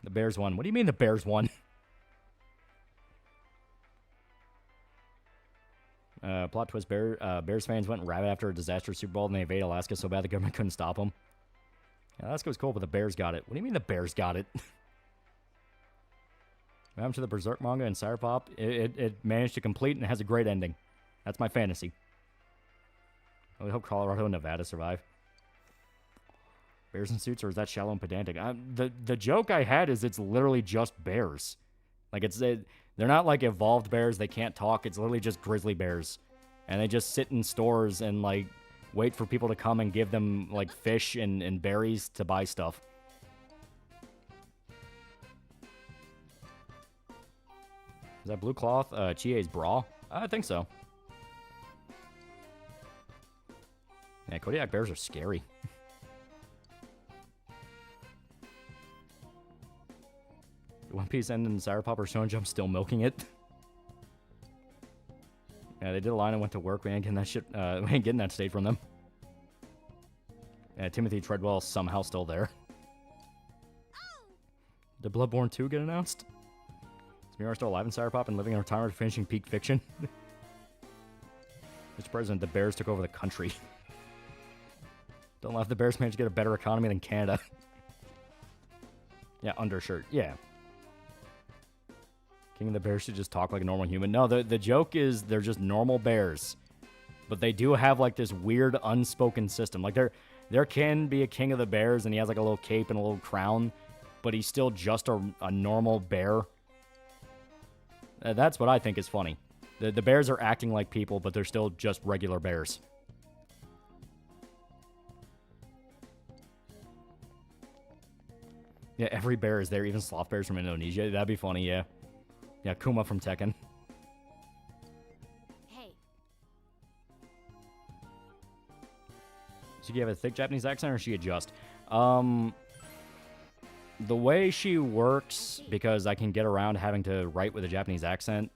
The Bears won. What do you mean the Bears won? Plot twist, Bears fans went rabid after a disastrous Super Bowl and they invaded Alaska so bad the government couldn't stop them. Yeah, Alaska was cool, but the Bears got it. What do you mean the Bears got it? What happened to the Berserk manga and Sour Pop? It managed to complete and it has a great ending. That's my fantasy. I really hope Colorado and Nevada survive. Bears in suits, or is that shallow and pedantic? The joke I had is it's literally just bears. Like, they're not like evolved bears. They can't talk. It's literally just grizzly bears. And they just sit in stores and, like, wait for people to come and give them, like, fish and berries to buy stuff. Is that blue cloth Chie's bra? I think so. Yeah, Kodiak bears are scary. One Piece ended in Sour Pop or Shonen Jump still milking it. Yeah, they did a line and went to work. We ain't getting that shit. We ain't getting that state from them. Yeah, Timothy Treadwell somehow still there. Did Bloodborne 2 get announced? Is Mira still alive in Sour Pop and living in retirement finishing Peak Fiction? Mr. President, the Bears took over the country. Don't laugh, the Bears managed to get a better economy than Canada. Yeah, undershirt. Yeah. King of the Bears should just talk like a normal human. No, the joke is they're just normal bears. But they do have, like, this weird unspoken system. Like, there can be a King of the Bears, and he has, like, a little cape and a little crown. But he's still just a normal bear. That's what I think is funny. The bears are acting like people, but they're still just regular bears. Yeah, every bear is there, even sloth bears from Indonesia. That'd be funny, yeah. Yeah, Kuma from Tekken. Hey. So do you have a thick Japanese accent, or she adjust? The way she works, because I can get around having to write with a Japanese accent,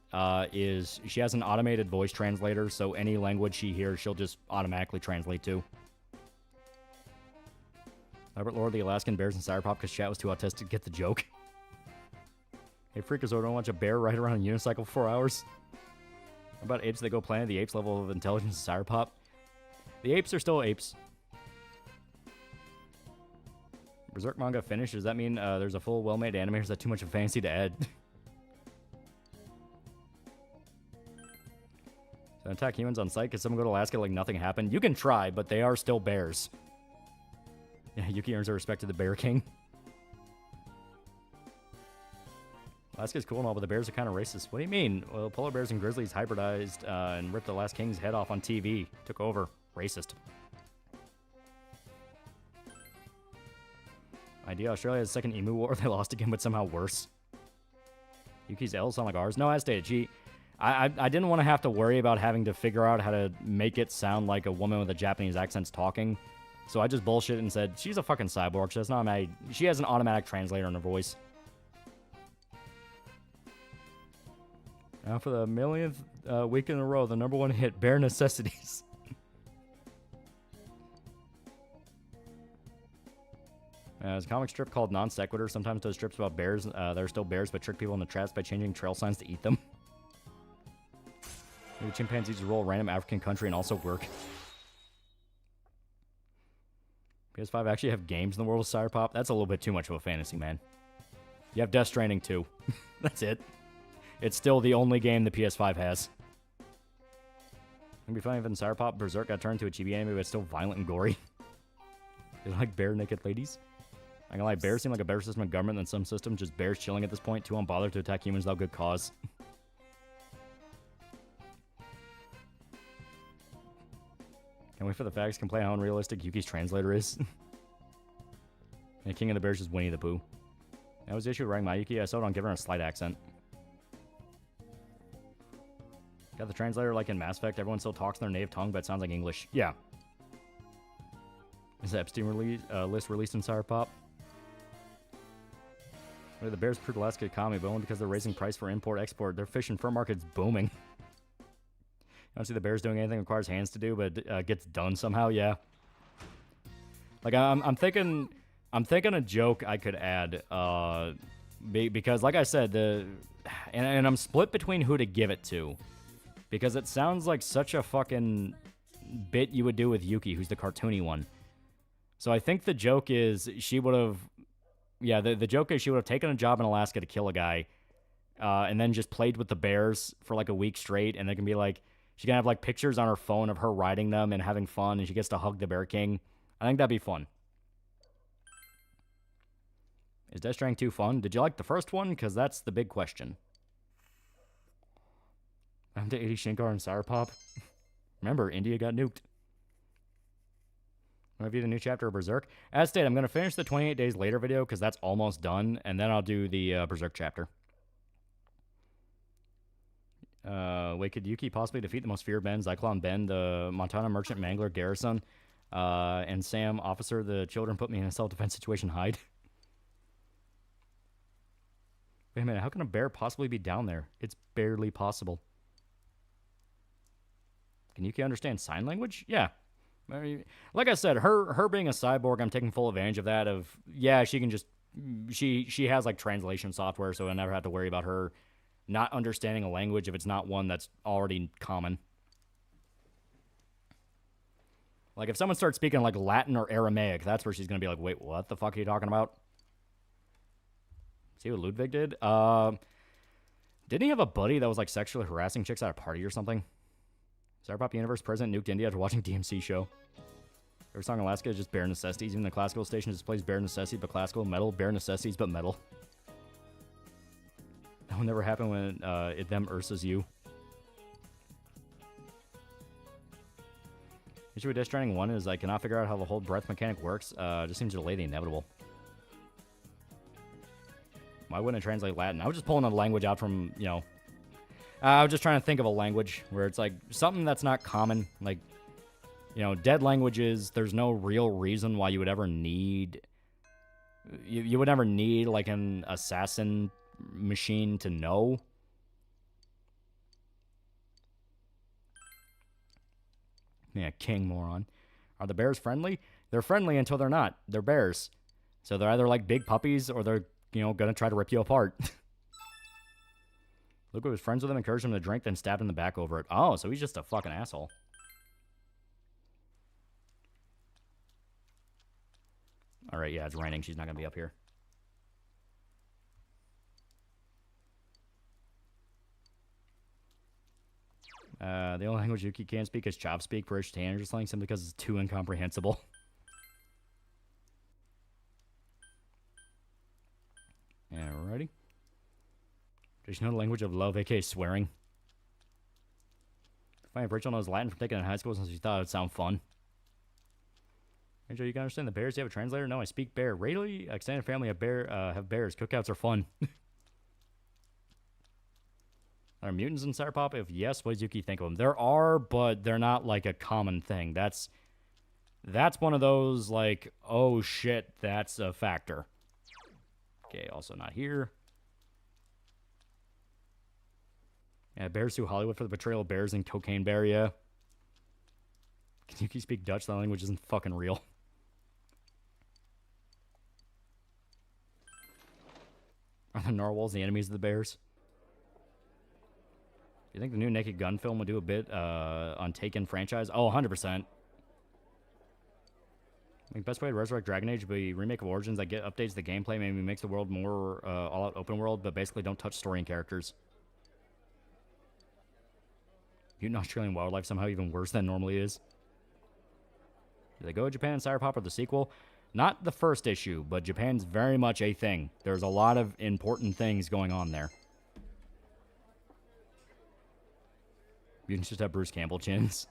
is she has an automated voice translator, so any language she hears, she'll just automatically translate to. Albert Lord, the Alaskan Bears and Sour Pop, because chat was too autistic to get the joke. Hey, Freakazoid, don't watch a bear ride around a unicycle for 4 hours? How about apes that go Planet of the Apes level of intelligence in Sour Pop? The apes are still apes. Berserk manga finished? Does that mean there's a full, well-made anime, or is that too much of a fantasy to add? So attack humans on sight? Can someone go to Alaska like nothing happened? You can try, but they are still bears. Yeah, Yuki earns the respect of the Bear King. Alaska's cool and all, but the bears are kind of racist. What do you mean? Well, polar bears and grizzlies hybridized and ripped the last king's head off on TV. Took over. Racist. Idea Australia has a second emu war. They lost again, but somehow worse. Yuki's L's sound like ours. No, as stated, I didn't want to have to worry about having to figure out how to make it sound like a woman with a Japanese accent's talking. So I just bullshit and said, she's a fucking cyborg. She has an automatic translator in her voice. Now for the millionth week in a row, the #1 hit, Bare Necessities. There's a comic strip called Non Sequitur. Sometimes does strips about bears. They're still bears, but trick people into traps by changing trail signs to eat them. Maybe chimpanzees roll a random African country and also work. PS5 actually have games in the world of Sour Pop? That's a little bit too much of a fantasy, man. You have Death Stranding 2. That's it. It's still the only game the PS5 has. It'd be funny if in Sour Pop, Berserk got turned into a chibi anime, but it's still violent and gory. They like bare naked ladies. I'm gonna lie, bears seem like a better system of government than some systems. Just bears chilling at this point, too unbothered to attack humans without good cause. Can't wait for the facts. Complain how unrealistic Yuki's translator is. And King of the Bears is Winnie the Pooh. That was the issue with writing my Yuki. I settled on giving her a slight accent. Got the translator like in Mass Effect. Everyone still talks in their native tongue, but it sounds like English. Yeah. Is the Epstein list released in Sour Pop? The Bears proved Alaska economy, but only because they're raising price for import-export. Their fish and fur market's booming. I don't see the Bears doing anything that requires hands to do, but gets done somehow. Yeah. Like I'm thinking a joke I could add. Because like I said, and I'm split between who to give it to, because it sounds like such a fucking bit you would do with Yuki, who's the cartoony one. So I think the joke is she would have. Yeah, the joke is she would have taken a job in Alaska to kill a guy, and then just played with the bears for like a week straight, and they can be like, she can have like pictures on her phone of her riding them and having fun, and she gets to hug the Bear King. I think that'd be fun. Is Death Stranding 2 fun? Did you like the first one? Because that's the big question. I'm to 80 Shinkar and Sour Pop. Remember, India got nuked. I'll review the new chapter of Berserk. As stated, I'm going to finish the 28 Days Later video because that's almost done, and then I'll do the Berserk chapter. Wait, could Yuki possibly defeat the most feared men? Zyklon Ben, the Montana Merchant Mangler Garrison, and Sam, Officer, the children put me in a self-defense situation, hide? Wait a minute, how can a bear possibly be down there? It's barely possible. Can Yuki understand sign language? Yeah. I mean, like I said, her being a cyborg, I'm taking full advantage of that. Yeah, she can just she has like translation software, so I never have to worry about her not understanding a language if it's not one that's already common. Like if someone starts speaking like Latin or Aramaic, that's where she's gonna be like, wait, what the fuck are you talking about? See what Ludwig did? Didn't he have a buddy that was like sexually harassing chicks at a party or something? Sour Pop Universe president nuked India after watching DMC show. Every song in Alaska is just bare necessities. Even the classical station just plays bare necessities but classical. Metal, bare necessities but metal. That will never happen when it them Ursa's you. The issue with Death Stranding 1 is I cannot figure out how the whole breath mechanic works. It just seems to delay the inevitable. Why wouldn't it translate Latin? I was just pulling a language out from, you know... I was just trying to think of a language where it's like something that's not common. Like, you know, dead languages, there's no real reason why you would ever need... You would never need, like, an assassin machine to know. Yeah, king moron. Are the bears friendly? They're friendly until they're not. They're bears. So they're either like big puppies or they're, you know, gonna try to rip you apart. Luca was friends with him, encouraged him to drink, then stabbed him in the back over it. Oh, so he's just a fucking asshole. Alright, yeah, it's raining. She's not gonna be up here. The only language Yuki can't speak is Chop Speak, British Tanager slang, simply because it's too incomprehensible. Alrighty. There's no language of love, aka swearing. Fine, Rachel knows Latin from taking it in high school since she thought it would sound fun. Rachel, you can understand the bears? Do you have a translator? No, I speak bear. Rayleigh, extended family of have bears. Cookouts are fun. Are mutants in Sour Pop? If yes, what does Yuki think of them? There are, but they're not like a common thing. That's one of those like, oh shit, that's a factor. Okay, also not here. Yeah, bears sue Hollywood for the betrayal of bears in Cocaine Bear, yeah. Can Yuki speak Dutch? That language isn't fucking real. Are the narwhals the enemies of the bears? Do you think the new Naked Gun film will do a bit on Taken franchise? Oh, 100%. I think best way to resurrect Dragon Age would be a remake of Origins that get updates the gameplay, maybe makes the world more all-out open world, but basically don't touch story and characters. Mutant Australian wildlife somehow even worse than it normally is. Do they go to Japan and Sour Pop or the sequel? Not the first issue, but Japan's very much a thing. There's a lot of important things going on there. You can just have Bruce Campbell chins.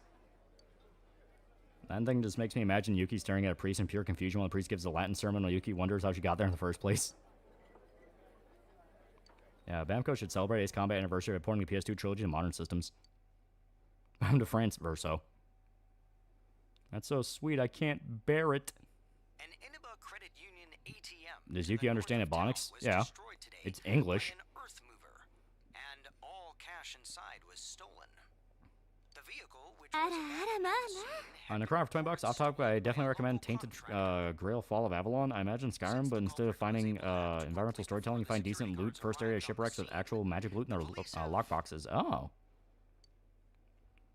That thing just makes me imagine Yuki staring at a priest in pure confusion while the priest gives a Latin sermon while Yuki wonders how she got there in the first place. Yeah, Bamco should celebrate Ace Combat anniversary by porting the PS2 trilogy to modern systems. I'm to France, Verso. That's so sweet, I can't bear it. An Inaba Credit Union ATM. Does Yuki understand Ebonics? Yeah. It's English. By an earth mover, and all cash inside was stolen. The vehicle, which was On the crowd for $20, off topic, I definitely recommend Tainted Grail Fall of Avalon. I imagine Skyrim, but instead of finding environmental storytelling, you find decent loot, first area shipwrecks with actual magic loot in their lockboxes. Oh.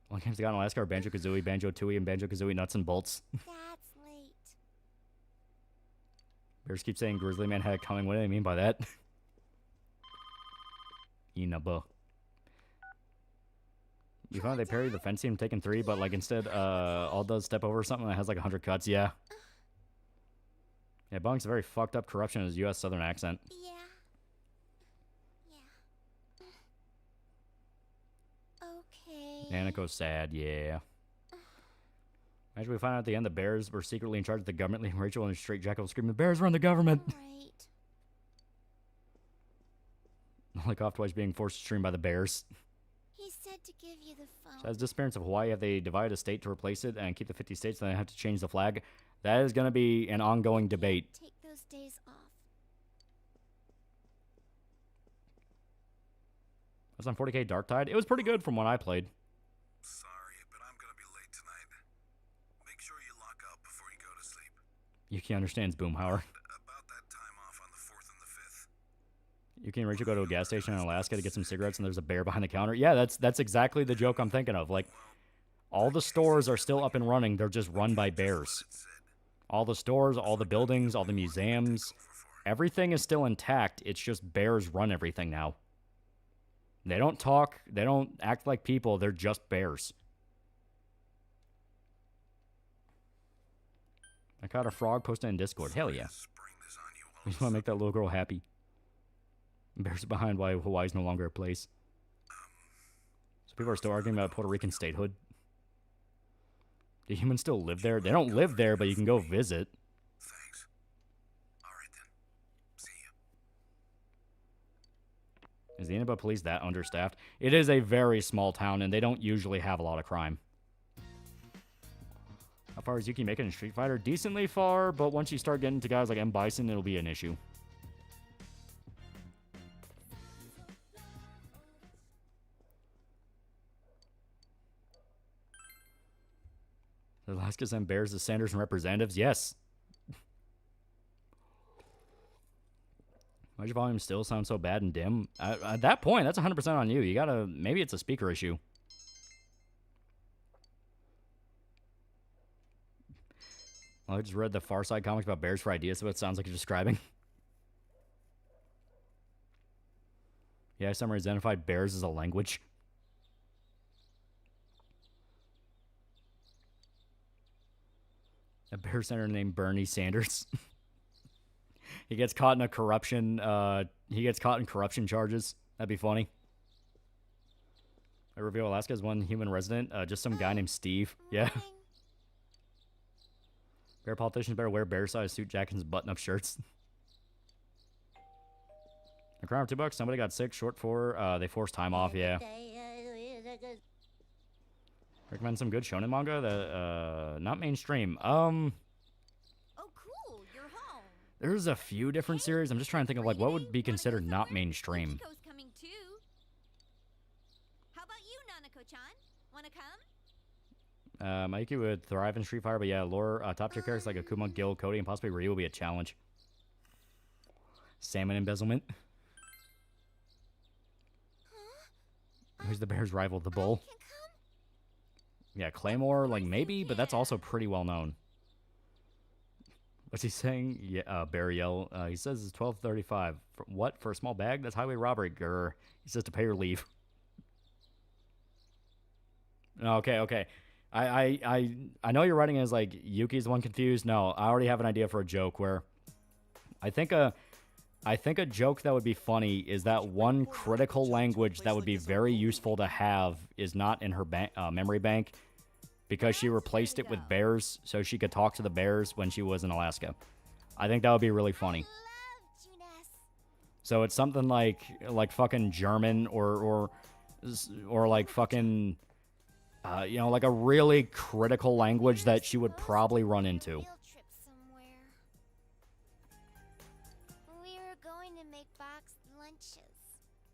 Well, games they got in Alaska are Banjo-Kazooie, Banjo-Tooie, and Banjo-Kazooie Nuts and Bolts. That's late. Bears keep saying Grizzly Man had it coming. What do they mean by that? Inaba. You found they parried the fence team taking 3, but like instead, all does step over something that has like 100 cuts. Yeah. Yeah, Bonk's a very fucked up corruption in his U.S. Southern accent. Yeah. Okay. Nanako's sad, yeah. Imagine we find out at the end the Bears were secretly in charge of the government, leaving Rachel in a straight jacket screaming, "The Bears run the government!" Right. Like off twice being forced to stream by the Bears. He said to give you the phone. So as disappearance of Hawaii, have they divided a state to replace it and keep the 50 states, then they have to change the flag? That is going to be an ongoing debate. Take those days off. That's on 40k Darktide. It was pretty good from what I played. Sorry, but I'm gonna be late tonight. Make sure you lock up before you go to sleep. Yuki understands Boomhauer. About that time off on the 4th and the 5th. Yuki and Rachel go to a gas station in Alaska to get some cigarettes, and there's a bear behind the counter. Yeah, that's exactly the joke I'm thinking of. Like, all the stores are still up and running. They're just run by bears. All the stores, all the buildings, all the museums, everything is still intact. It's just bears run everything now. They don't talk. They don't act like people. They're just bears. I caught a frog posted in Discord. Hell yeah. We just want to make that little girl happy. Bears are behind why Hawaii's no longer a place. So people are still arguing about Puerto Rican statehood. Do humans still live there? They don't live there, but you can go visit. Thanks. All right then. See ya. Is the Inaba police that understaffed? It is a very small town, and they don't usually have a lot of crime. How far is Yuki making in Street Fighter? Decently far, but once you start getting to guys like M. Bison, it'll be an issue. Alaska's and Bears as senators and representatives? Yes. Why does your volume still sound so bad and dim? At that point, that's 100% on you. You gotta... Maybe it's a speaker issue. Well, I just read the Far Side comics about bears for ideas, so it sounds like you're describing. Yeah, someone identified bears as a language. A bear senator named Bernie Sanders. He gets caught in a corruption. He gets caught in corruption charges. That'd be funny. I reveal Alaska has one human resident. Just some guy named Steve. Yeah. Bear politicians better wear bear-sized suit jackets and button-up shirts. A crown for $2. Somebody got sick. Short for they forced time off. Yeah. Recommend some good shonen manga that not mainstream. Oh, cool. You're home. There's a few different series. I'm just trying to think of like what would be considered not mainstream. Nico's coming too. How about you, Nanako-chan? Wanna come? Mikey would thrive in Street Fighter, but yeah, lore top tier characters like Akuma, Gil, Cody, and possibly Ryu will be a challenge. Salmon embezzlement. Who's the bear's rival? The bull. Yeah, Claymore, like maybe, but that's also pretty well known. What's he saying? Yeah, Burial. He says it's $12.35. For what? For a small bag? That's highway robbery. Grr. He says to pay or leave. Okay. I know you're writing as like Yuki's the one confused. No, I already have an idea for a joke where I think a joke that would be funny is that one critical language that would be very useful to have is not in her memory bank because she replaced it with bears so she could talk to the bears when she was in Alaska. I think that would be really funny. So it's something like fucking German or like fucking you know, like a really critical language that she would probably run into.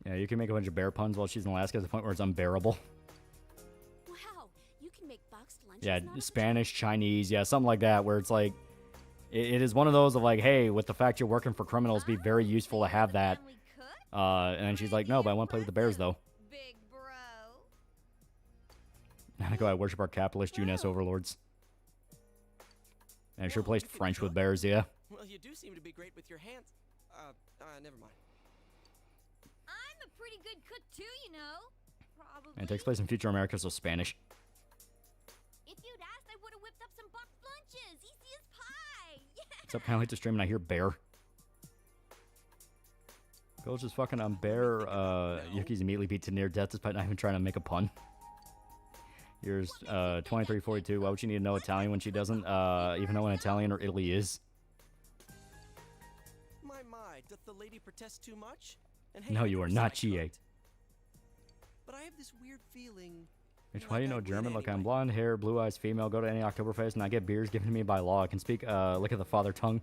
Yeah, you can make a bunch of bear puns while she's in Alaska to the point where it's unbearable. Wow, you can make boxed lunches. Yeah, Spanish, Chinese, yeah, something like that, where it's like, it is one of those of like, hey, with the fact you're working for criminals, it'd be very useful to have that. And then she's like, no, but I want to play with the bears, though. Big bro. I go, I worship our capitalist Juness overlords. And I sure placed French with bears, yeah. Well, you do seem to be great with your hands. Never mind. I'm a pretty good cook too, you know. Probably. And it takes place in future America, so Spanish. If you'd asked, I would have whipped up some boxed lunches. Easy as pie. Yeah. What's up, kind of like the stream and I hear bear. Bill's just fucking on bear. Yuki's immediately beat to near death despite not even trying to make a pun. Here's 2342. Why would she need to know Italian when she doesn't even know what Italian or Italy is? My, doth the lady protest too much? And hey, No, you are not GA. But I have this weird feeling. Which, why do you know German? Look, I'm blonde hair, blue eyes, female. Go to any Oktoberfest and I get beers given to me by law. I can speak lick of the father tongue.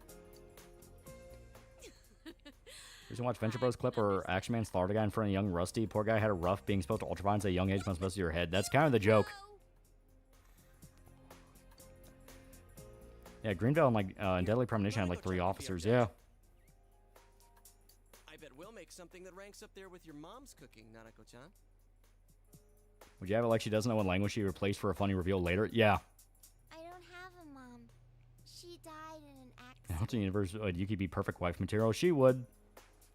You can watch Venture Bros clip where Action Man slaughtered a guy in front of young Rusty. Poor guy had a rough being exposed to ultraviolence at a young age must mess with your head. That's kind of the joke. Yeah, Greenville and like in Deadly Premonition had like 3 officers. Yeah. I bet we'll make something that ranks up there with your mom's cooking, Nanako-chan. Would you have it like she doesn't know what language she replaced for a funny reveal later? Yeah. I don't have a mom. She died in an accident. Alternate universe, would Yuki be perfect wife material? She would.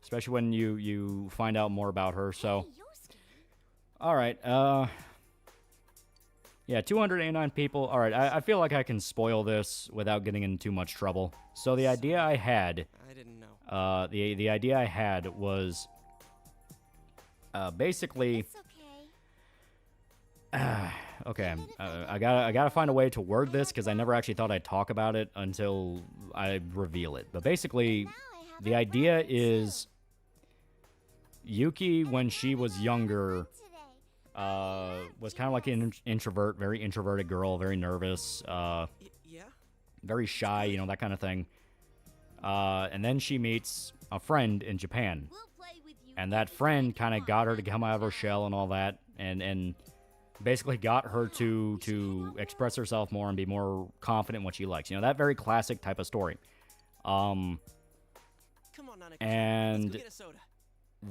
Especially when you find out more about her, so. Alright, yeah, 289 people. Alright, I feel like I can spoil this without getting in too much trouble. So the idea I had... I didn't know. The idea I had was... basically... It's okay. Okay, I gotta find a way to word this, because I never actually thought I'd talk about it until I reveal it. But basically, the idea is... Yuki, when she was younger, was kind of like an introvert, very introverted girl, very nervous, very shy, you know, that kind of thing. And then she meets a friend in Japan. And that friend kind of got her to come out of her shell and all that, and basically got her to express herself more and be more confident in what she likes. You know, that very classic type of story. Come on, Nanako-chan. And... Let's go get a soda.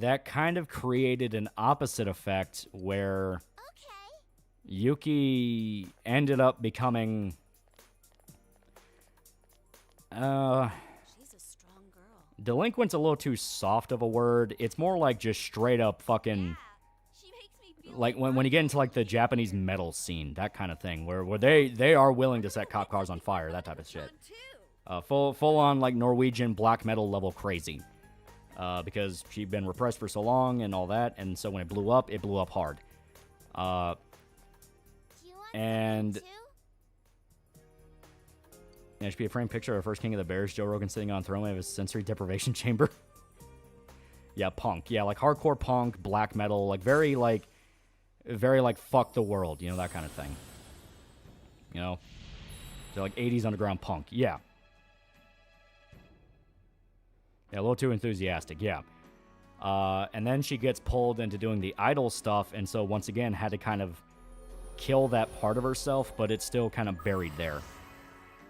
That kind of created an opposite effect where Yuki ended up becoming She's a strong girl. delinquent's a little too soft of a word. It's more like just straight up fucking She makes me feel like when you get into like the Japanese metal scene, that kind of thing, where they are willing to set cop cars on fire, that type of shit. Full on like Norwegian black metal level crazy. Because she'd been repressed for so long and all that, and so when it blew up hard. And yeah, it should be a framed picture of our first King of the Bears, Joe Rogan sitting on throne of his sensory deprivation chamber. Yeah, punk. Yeah, like hardcore punk, black metal, like very like fuck the world, you know, that kind of thing. You know? So like 80s underground punk. Yeah. Yeah, a little too enthusiastic, yeah. And then she gets pulled into doing the idol stuff, and so once again had to kind of kill that part of herself, but it's still kind of buried there.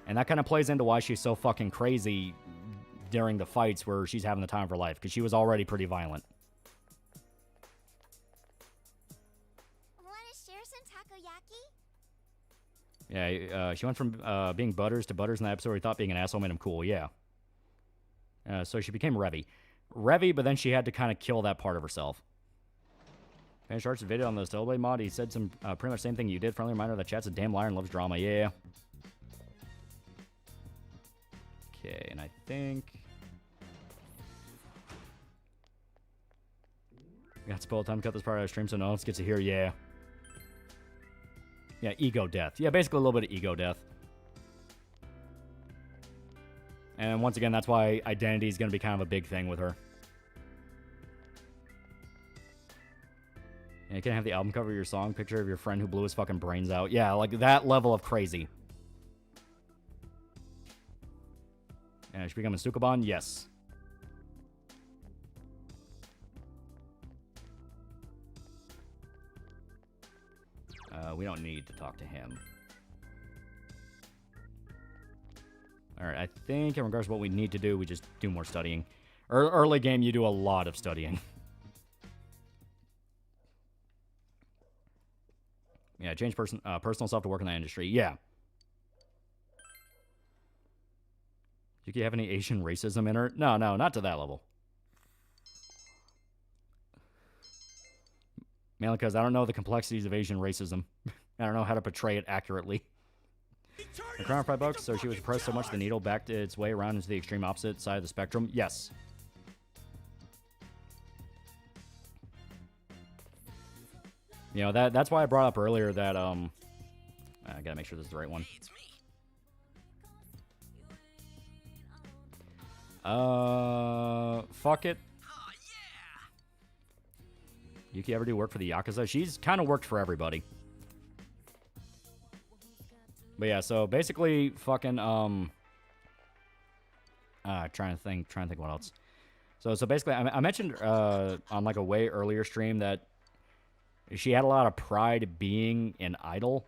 And that kind of plays into why she's so fucking crazy during the fights where she's having the time of her life, because she was already pretty violent. Want to share some takoyaki? Yeah, she went from being Butters to Butters in that episode where he thought being an asshole made him cool, yeah. So she became Revy. But then she had to kind of kill that part of herself. Fan Shark's video on the Celebrate mod, he said some pretty much same thing you did. Friendly reminder that chat's a damn liar and loves drama. Yeah. Okay, and I think... got spoiled time to cut this part out of stream so no one else gets to hear. Yeah. Yeah, ego death. Yeah, basically a little bit of ego death. And once again, that's why identity is going to be kind of a big thing with her. Yeah, you can't have the album cover your song, picture of your friend who blew his fucking brains out. Yeah, like that level of crazy. And she become a Sukuban? Yes. We don't need to talk to him. Alright, I think in regards to what we need to do, we just do more studying. Early game, you do a lot of studying. Yeah, change personal self to work in that industry. Yeah. Yuki have any Asian racism in her? No, not to that level. Mainly because I don't know the complexities of Asian racism. I don't know how to portray it accurately. The crown of 5 bucks, so she was pressed so much the needle backed its way around into the extreme opposite side of the spectrum? Yes. You know, that's why I brought up earlier that, I gotta make sure this is the right one. Fuck it. Yuki ever do work for the Yakuza? She's kind of worked for everybody. But yeah, so basically, fucking, trying to think what else. So basically, I mentioned, on like a way earlier stream that she had a lot of pride being an idol.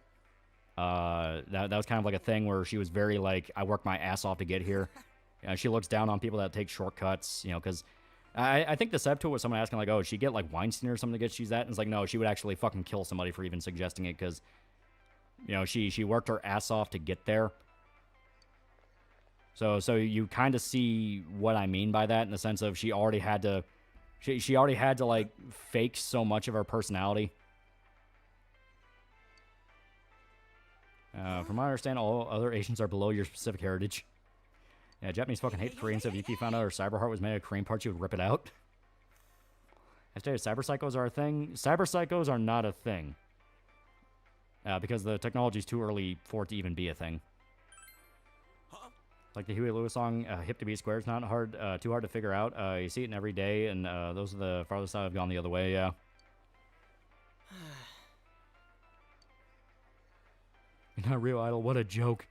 That was kind of like a thing where she was very like, I worked my ass off to get here. She looks down on people that take shortcuts, you know, because I think the setup to it was someone asking like, oh, did she get like Weinstein or something to get she's that? And it's like, no, she would actually fucking kill somebody for even suggesting it because, you know, she worked her ass off to get there. So you kind of see what I mean by that in the sense of she already had to like fake so much of her personality. From what I understand, all other Asians are below your specific heritage. Yeah, Japanese fucking hate Koreans. So if Yuki found out her cyber heart was made of Korean parts, she would rip it out. I stated cyber psychos are a thing. Cyber psychos are not a thing. Because the technology is too early for it to even be a thing. Like the Huey Lewis song, Hip to Be Square, it's not hard, too hard to figure out. You see it in every day, and those are the farthest I've gone the other way, yeah. You're not real idol, what a joke.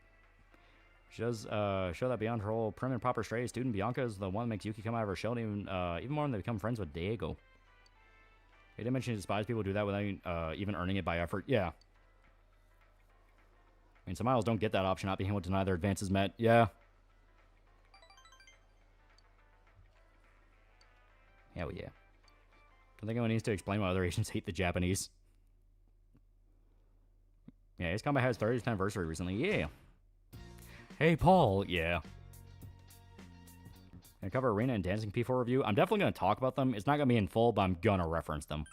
She does show that beyond her whole prim and proper stray student, Bianca is the one that makes Yuki come out of her shell, even more when they become friends with Diego. He didn't mention he despised people who do that without even earning it by effort. Yeah. I mean, some idols don't get that option, not being able to deny their advances met. Yeah. Hell yeah. I think anyone needs to explain why other Asians hate the Japanese. Yeah, Ace Combat has 30th anniversary recently. Yeah. Hey, Paul. Yeah. Gonna cover Arena and Dancing P4 review. I'm definitely going to talk about them. It's not going to be in full, but I'm going to reference them.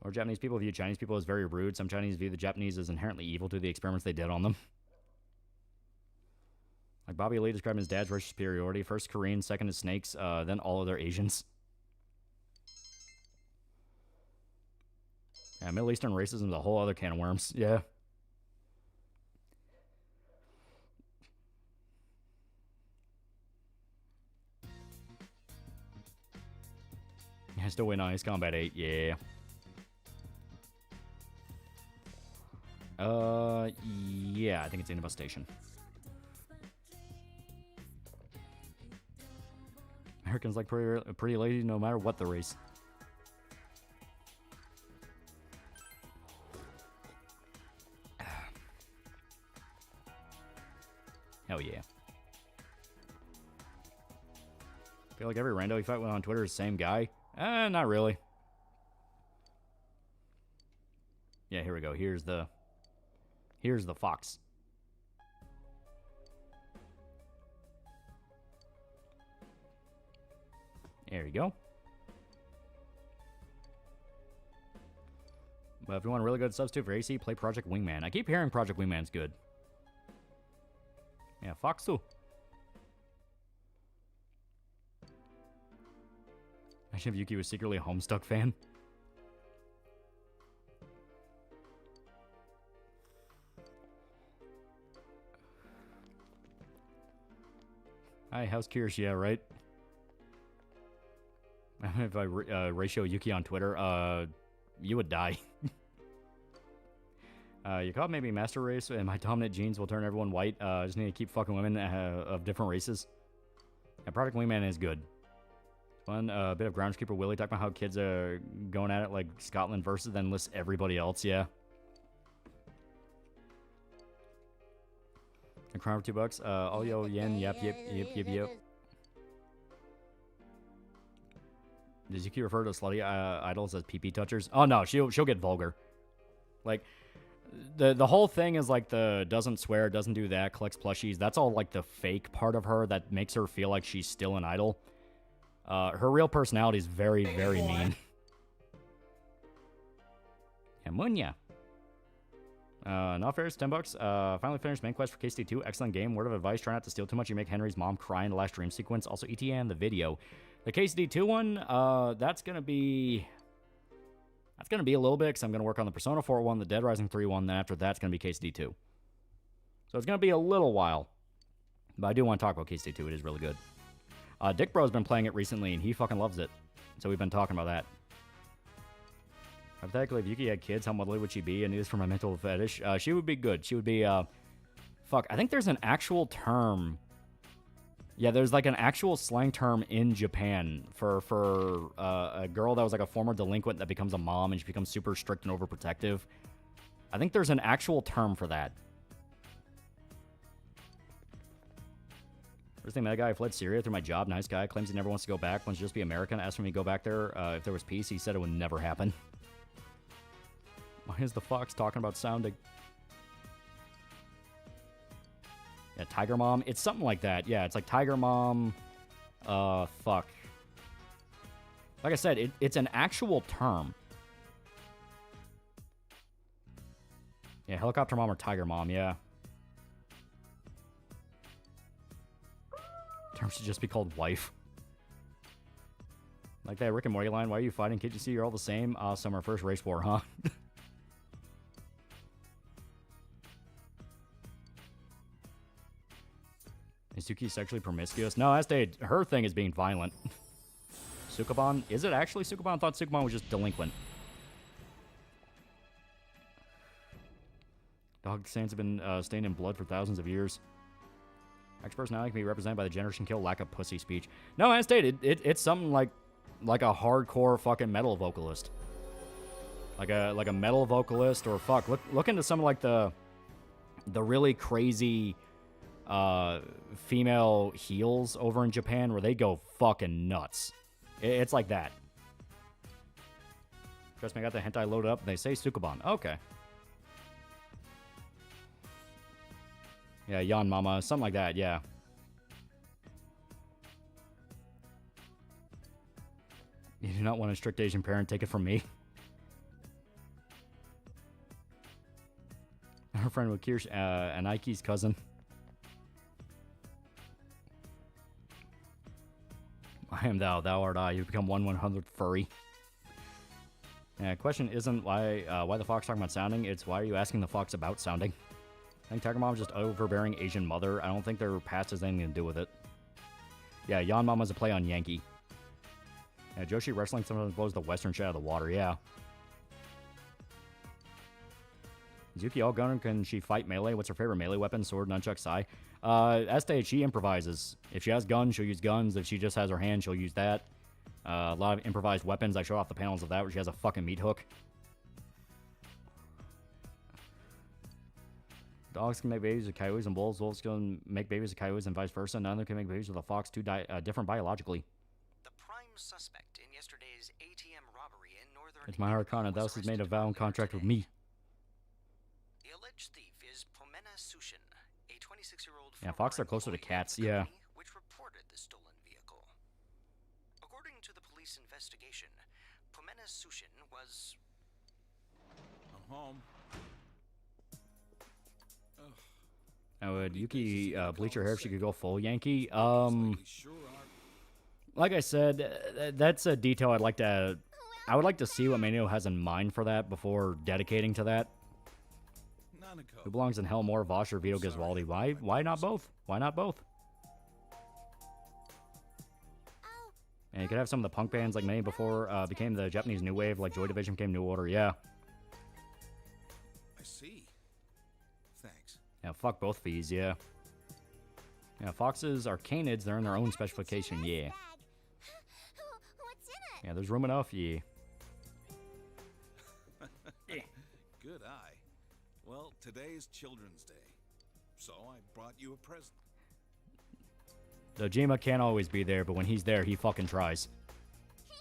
Or Japanese people view Chinese people as very rude. Some Chinese view the Japanese as inherently evil due to the experiments they did on them. Like Bobby Lee described his dad's racial superiority. First Koreans, second is snakes, then all other Asians. Yeah, Middle Eastern racism is a whole other can of worms. Yeah. Yeah, still waiting on Ace Combat 8. Yeah. Yeah, I think it's in the bus station. Americans like pretty lady no matter what the race. Hell yeah. Feel like every rando you fight with on Twitter is the same guy? Not really. Yeah, here we go. Here's the fox. There you go. But if you want a really good substitute for AC, play Project Wingman. I keep hearing Project Wingman's good. Yeah, Fox too. Imagine if Yuki was secretly a Homestuck fan. Hi, how's Kirsch? Yeah, right? If I ratio Yuki on Twitter, you would die. You caught maybe master race, and my dominant genes will turn everyone white. I just need to keep fucking women of different races. Yeah, Project Wingman is good. Fun. A bit of Groundskeeper Willie talking about how kids are going at it like Scotland versus, then lists everybody else. Yeah. A crown for $2. Oh yo yen. Yep. Does Yuki refer to slutty idols as pee-pee touchers? Oh no, she'll get vulgar. Like, the whole thing is like the doesn't swear, doesn't do that, collects plushies. That's all like the fake part of her that makes her feel like she's still an idol. Her real personality is very, very mean. Hamunya. Not fair, it's $10. Finally finished main quest for KCD2. Excellent game. Word of advice, try not to steal too much. You make Henry's mom cry in the last dream sequence. Also, ETA the video. The KCD2 one, that's gonna be a little bit, because I'm gonna work on the Persona 4 one, the Dead Rising 3 one, then after that's gonna be KCD2. So it's gonna be a little while. But I do want to talk about KCD2. It is really good. Dick Bro's been playing it recently, and he fucking loves it. So we've been talking about that. Hypothetically, if Yuki had kids, how motherly would she be? I need this for my mental fetish. She would be good. She would be, fuck, I think there's an actual term. Yeah, there's like an actual slang term in Japan for a girl that was like a former delinquent that becomes a mom and she becomes super strict and overprotective. I think there's an actual term for that. First thing, that guy fled Syria through my job. Nice guy. Claims he never wants to go back. Wants to just be American. Asked me to go back there if there was peace. He said it would never happen. Why is the fox talking about sounding? Yeah, Tiger Mom. It's something like that. Yeah, it's like Tiger Mom. Fuck. Like I said, it's an actual term. Yeah, Helicopter Mom or Tiger Mom, yeah. Term should just be called wife. Like that Rick and Morty line, why are you fighting? Can't you see you're all the same? Awesome, our first race war, huh? Is Suki sexually promiscuous? No, her thing is being violent. Sukaban? Is it actually Sukaban? I thought Sukaban was just delinquent. Dog stains have been stained in blood for thousands of years. Ex-personality can be represented by the generation kill, lack of pussy speech. No, as stated, it's something like a hardcore fucking metal vocalist. Like a metal vocalist, or fuck, look into some like the really crazy female heels over in Japan where they go fucking nuts. It's like that. Trust me, I got the hentai loaded up and they say Sukaban. Okay. Yeah, Yan Mama, something like that, yeah. You do not want a strict Asian parent, take it from me. Her friend with Kirsch, Anaki's cousin. I am thou, thou art I. You become 1/100th furry. Yeah, question isn't why the fox talking about sounding, it's why are you asking the fox about sounding? I think Tiger Mom's just overbearing Asian mother. I don't think their past has anything to do with it. Yeah, Yan Mama's a play on Yankee. Yeah, Joshi wrestling sometimes blows the western shit out of the water, yeah. Is Yuki all gunner? Can she fight melee? What's her favorite melee weapon? Sword, nunchuck, sai? Estee, she improvises. If she has guns, she'll use guns. If she just has her hand, she'll use that. A lot of improvised weapons. I show off the panels of that where she has a fucking meat hook. Dogs can make babies with coyotes and wolves. Wolves can make babies with coyotes and vice versa. None of them can make babies with a fox. Different biologically. The prime suspect in yesterday's ATM robbery in northern It's my Arcana. Thou hast made a vow and contract with me. The alleged thief is Pomena Sushin, a 26-year-old. Yeah, foxes are closer to cats. Yeah. Which reported the stolen vehicle. According to the police investigation, Pomena Sushin was home. Would Yuki bleach her hair if she could go full Yankee? Lately sure are. Like I said, that's a detail I'd like to... I would like to see what Mano has in mind for that before dedicating to that. Who belongs in hell more, Vosh or Vito Ghiswaldi? Why not both? Why not both? And you could have some of the punk bands like many before became the Japanese New Wave, like Joy Division became New Order, yeah. I see. Thanks. Yeah, fuck both fees, yeah. Yeah, Foxes are canids, they're in their own specification, yeah. What's in it? Yeah, there's room enough, yeah. Good eye. Well, today's Children's Day, so I brought you a present. Dojima can't always be there, but when he's there, he fucking tries. Yay!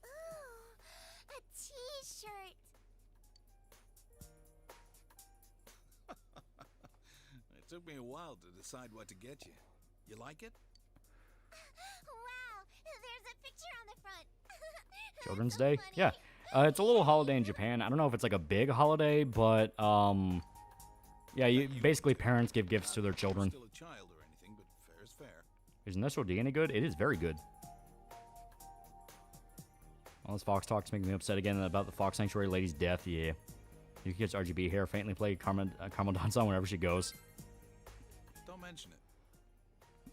Ooh, a t-shirt. It took me a while to decide what to get you. You like it? Wow, there's a picture on the front. Children's So Day? funny. Yeah. It's a little holiday in Japan. I don't know if it's like a big holiday, but, yeah, basically parents give gifts to their children. Still a child or anything, but fair is fair. Is Initial D any good? It is very good. All this Fox talk's making me upset again about the Fox Sanctuary lady's death, yeah. Yuki gets RGB hair, faintly play Carmen Danzon wherever she goes. Don't mention it.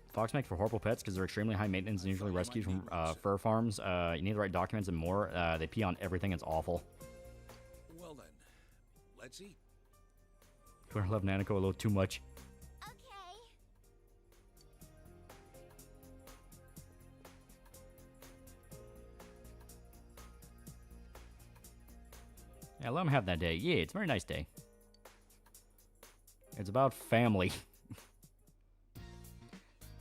Fox make for horrible pets because they're extremely high maintenance and usually rescued from fur farms. You need the right documents and more. They pee on everything. It's awful. Well then, let's eat. I love Nanako a little too much. Okay. Yeah, let him have that day. Yeah, it's a very nice day. It's about family.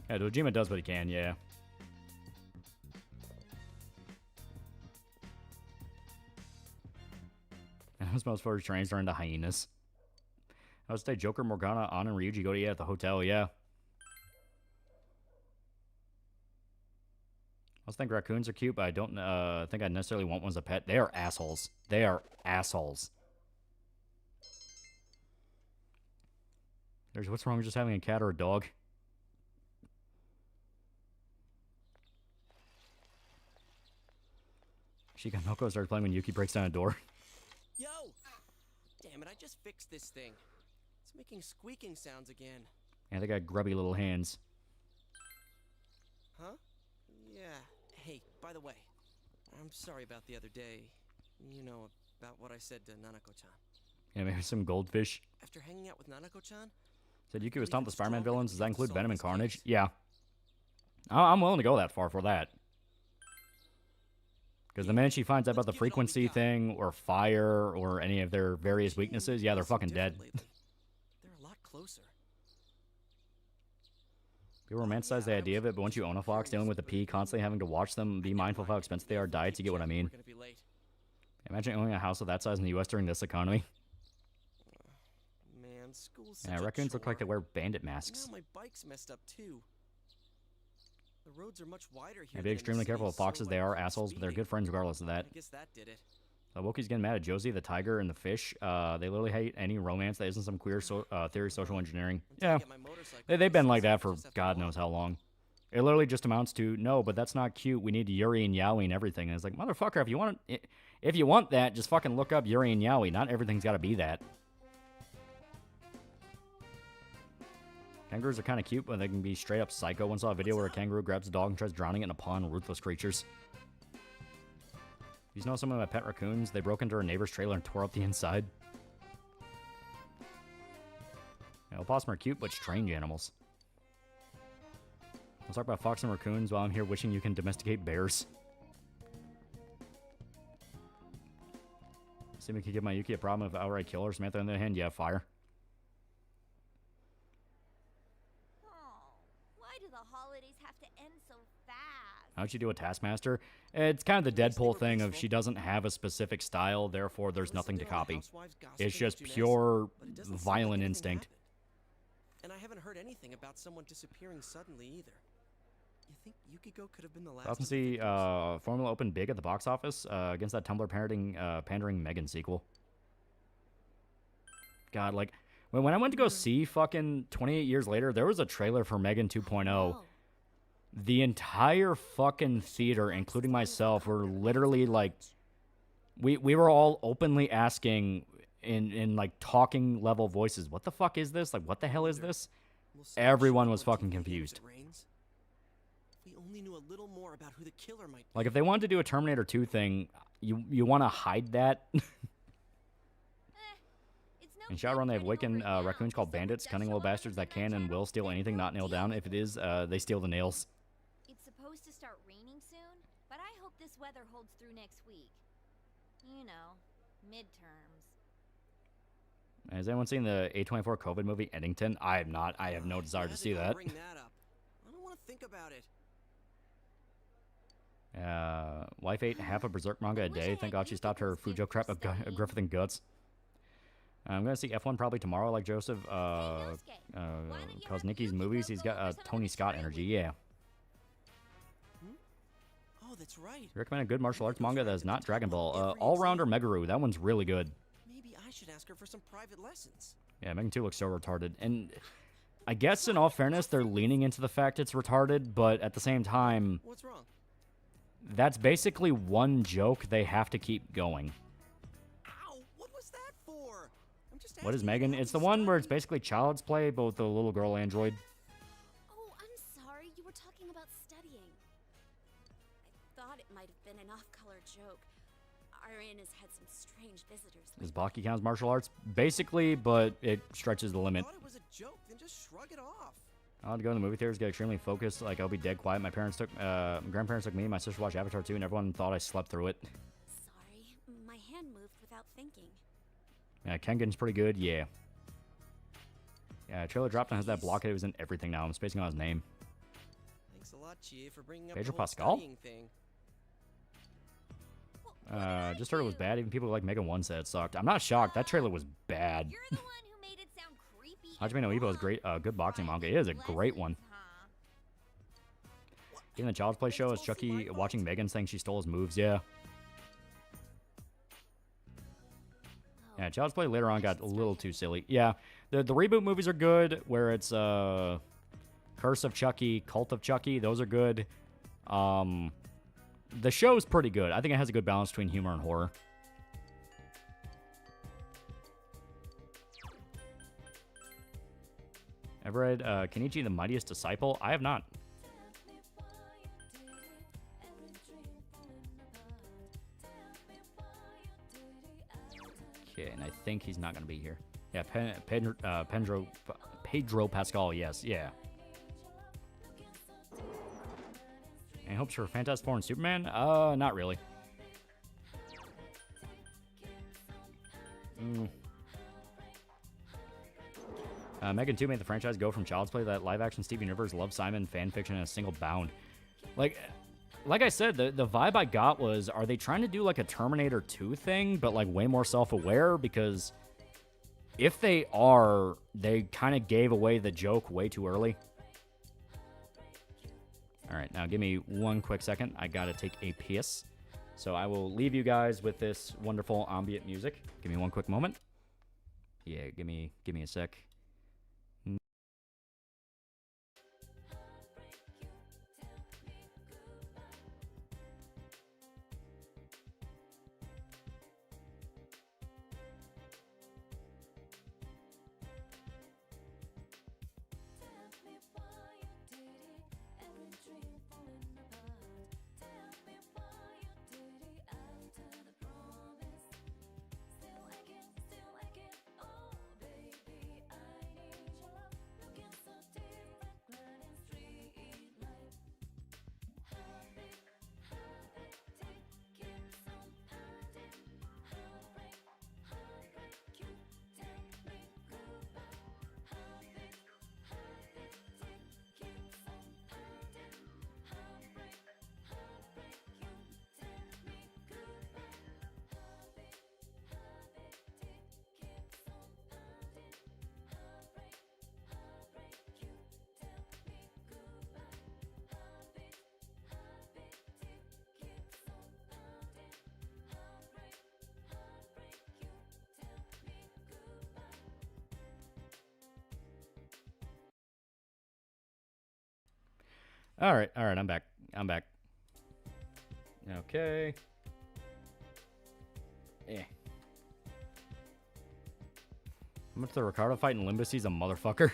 Yeah, Dojima does what he can, yeah. And those most first trains are into hyenas. I would say Joker, Morgana, Ann, and Ryuji go to at the hotel, yeah. I also think raccoons are cute, but I don't think I necessarily want one as a pet. They are assholes. They are assholes. What's wrong with just having a cat or a dog? Shikanoko starts playing when Yuki breaks down a door. Yo! Damn it, I just fixed this thing. It's making squeaking sounds again. Yeah, they got grubby little hands. Huh? Yeah. Hey, by the way, I'm sorry about the other day. You know, about what I said to Nanako-chan. Yeah, maybe some goldfish. After hanging out with Nanako-chan? Said Yuki was taunting the Spider-Man villains. Does that include Venom and Carnage? Yeah. I'm willing to go that far for that. Because the minute she finds out about the frequency thing, or fire, or any of their various weaknesses, yeah, they're fucking dead. They're a lot closer. People romanticize the idea of it, but once you own a fox, dealing with the pee, constantly having to watch them, be mindful of how expensive they are, diets, you get what I mean. Imagine owning a house of that size in the U.S. during this economy. Man, school's Yeah, raccoons look like they wear bandit masks. Now my bike's messed up too. The roads are much wider here. Yeah, be extremely careful with foxes. They are assholes, but they're good friends regardless of that. I guess that did it. Woki's getting mad at Josie, the tiger, and the fish. They literally hate any romance that isn't some queer theory social engineering. Yeah, they've been like that for God knows how long. It literally just amounts to, no, but that's not cute. We need Yuri and Yaoi and everything. And it's like, motherfucker, if you want that, just fucking look up Yuri and Yaoi. Not everything's got to be that. Kangaroos are kind of cute, but they can be straight up psycho. Once saw a video where a kangaroo grabs a dog and tries drowning it in a pond. Ruthless creatures. You know some of my pet raccoons? They broke into our neighbor's trailer and tore up the inside. Yeah, opossum are cute, but strange animals. Let's talk about fox and raccoons while I'm here wishing you can domesticate bears. See if we could give my Yuki a problem of outright killer. Samantha, on the other hand, yeah, fire. Why do the holidays have to end so fast? How'd she do a Taskmaster? It's kind of the Deadpool thing of she doesn't have a specific style, therefore there's nothing to copy. It's just pure violent instinct. And I haven't heard anything about someone disappearing suddenly either. You think Yukiko could have been the last? Often see Formula open big at the box office against that Tumblr pandering Megan sequel. God, like when I went to go see fucking 28 Years Later, there was a trailer for Megan 2.0. The entire fucking theater, including myself, were literally like, we were all openly asking in like talking level voices, what the fuck is this? Like, what the hell is this? Everyone was fucking confused. We only knew a little more about who the killer might be. Like, if they wanted to do a Terminator 2 thing, you want to hide that? In Shadowrun, they have Wiccan raccoons called bandits, cunning little bastards that can and will steal anything not nailed down. If it is, they steal the nails. It's supposed to start raining soon, but I hope this weather holds through next week. You know, midterms. Has anyone seen the A24 COVID movie, Eddington? I have not. I have no desire to see that. Bring that up. I don't want to think about it. Wife ate half a Berserk manga a day. Thank God she stopped her Fujo crap of Griffith and Guts. I'm going to see F1 probably tomorrow, like Joseph. Cause Nikki's movies, he's got Tony Scott energy, yeah. Oh, that's right. Recommend a good martial arts manga that is not Dragon Ball. All-Rounder Megaru, that one's really good. Maybe I should ask her for some private lessons. Yeah, Megan 2 looks so retarded. And I guess in all fairness, they're leaning into the fact it's retarded, but at the same time... What's wrong? That's basically one joke they have to keep going. Ow, what was that for? I'm just What is Megan? It's the one where it's basically child's play, but with the little girl android. Oh, I'm sorry. You were talking about studying. I thought it might have been an off-color joke. Arian has had some strange visitors. Does Baki count as martial arts? Basically, but it stretches the limit. I thought it was a joke, then just shrug it off. I had to go to the movie theaters, get extremely focused, like I'll be dead quiet. My grandparents took me and my sister watched Avatar 2, and everyone thought I slept through it. Sorry, my hand moved without thinking. Yeah, Kengan's pretty good, yeah. Yeah, trailer dropped and has that blockade. It was in everything now. I'm spacing on his name. Thanks a lot, Chie, for bringing up Pedro the whole Pascal? studying thing. Just heard it was bad. Even people who like Megan 1 said it sucked. I'm not shocked. That trailer was bad. You're the one who made it sound creepy. Hajime no Ippo is great. Good boxing manga. It is a great one. In the Child's Play show, is Chucky watching Megan saying she stole his moves? Yeah. Yeah, Child's Play later on got a little too silly. Yeah, the reboot movies are good, where it's Curse of Chucky, Cult of Chucky. Those are good. The show's pretty good. I think it has a good balance between humor and horror. Ever read Kenichi the Mightiest Disciple? I have not. Okay, and I think he's not going to be here. Yeah, Pedro Pascal, yes, yeah. Any hopes for Fantastic Four and Superman? Not really. Megan 2 made the franchise go from Child's Play to that live-action Steven Universe Love Simon fan fiction in a single bound. Like I said, the vibe I got was, are they trying to do like a Terminator 2 thing, but like way more self-aware? Because if they are, they kind of gave away the joke way too early. All right, now give me one quick second. I gotta take a piss. So I will leave you guys with this wonderful ambient music. Give me one quick moment. Yeah, give me a sec. All right, I'm back. Okay. Yeah. How much the Ricardo fight in Limbus? He's a motherfucker.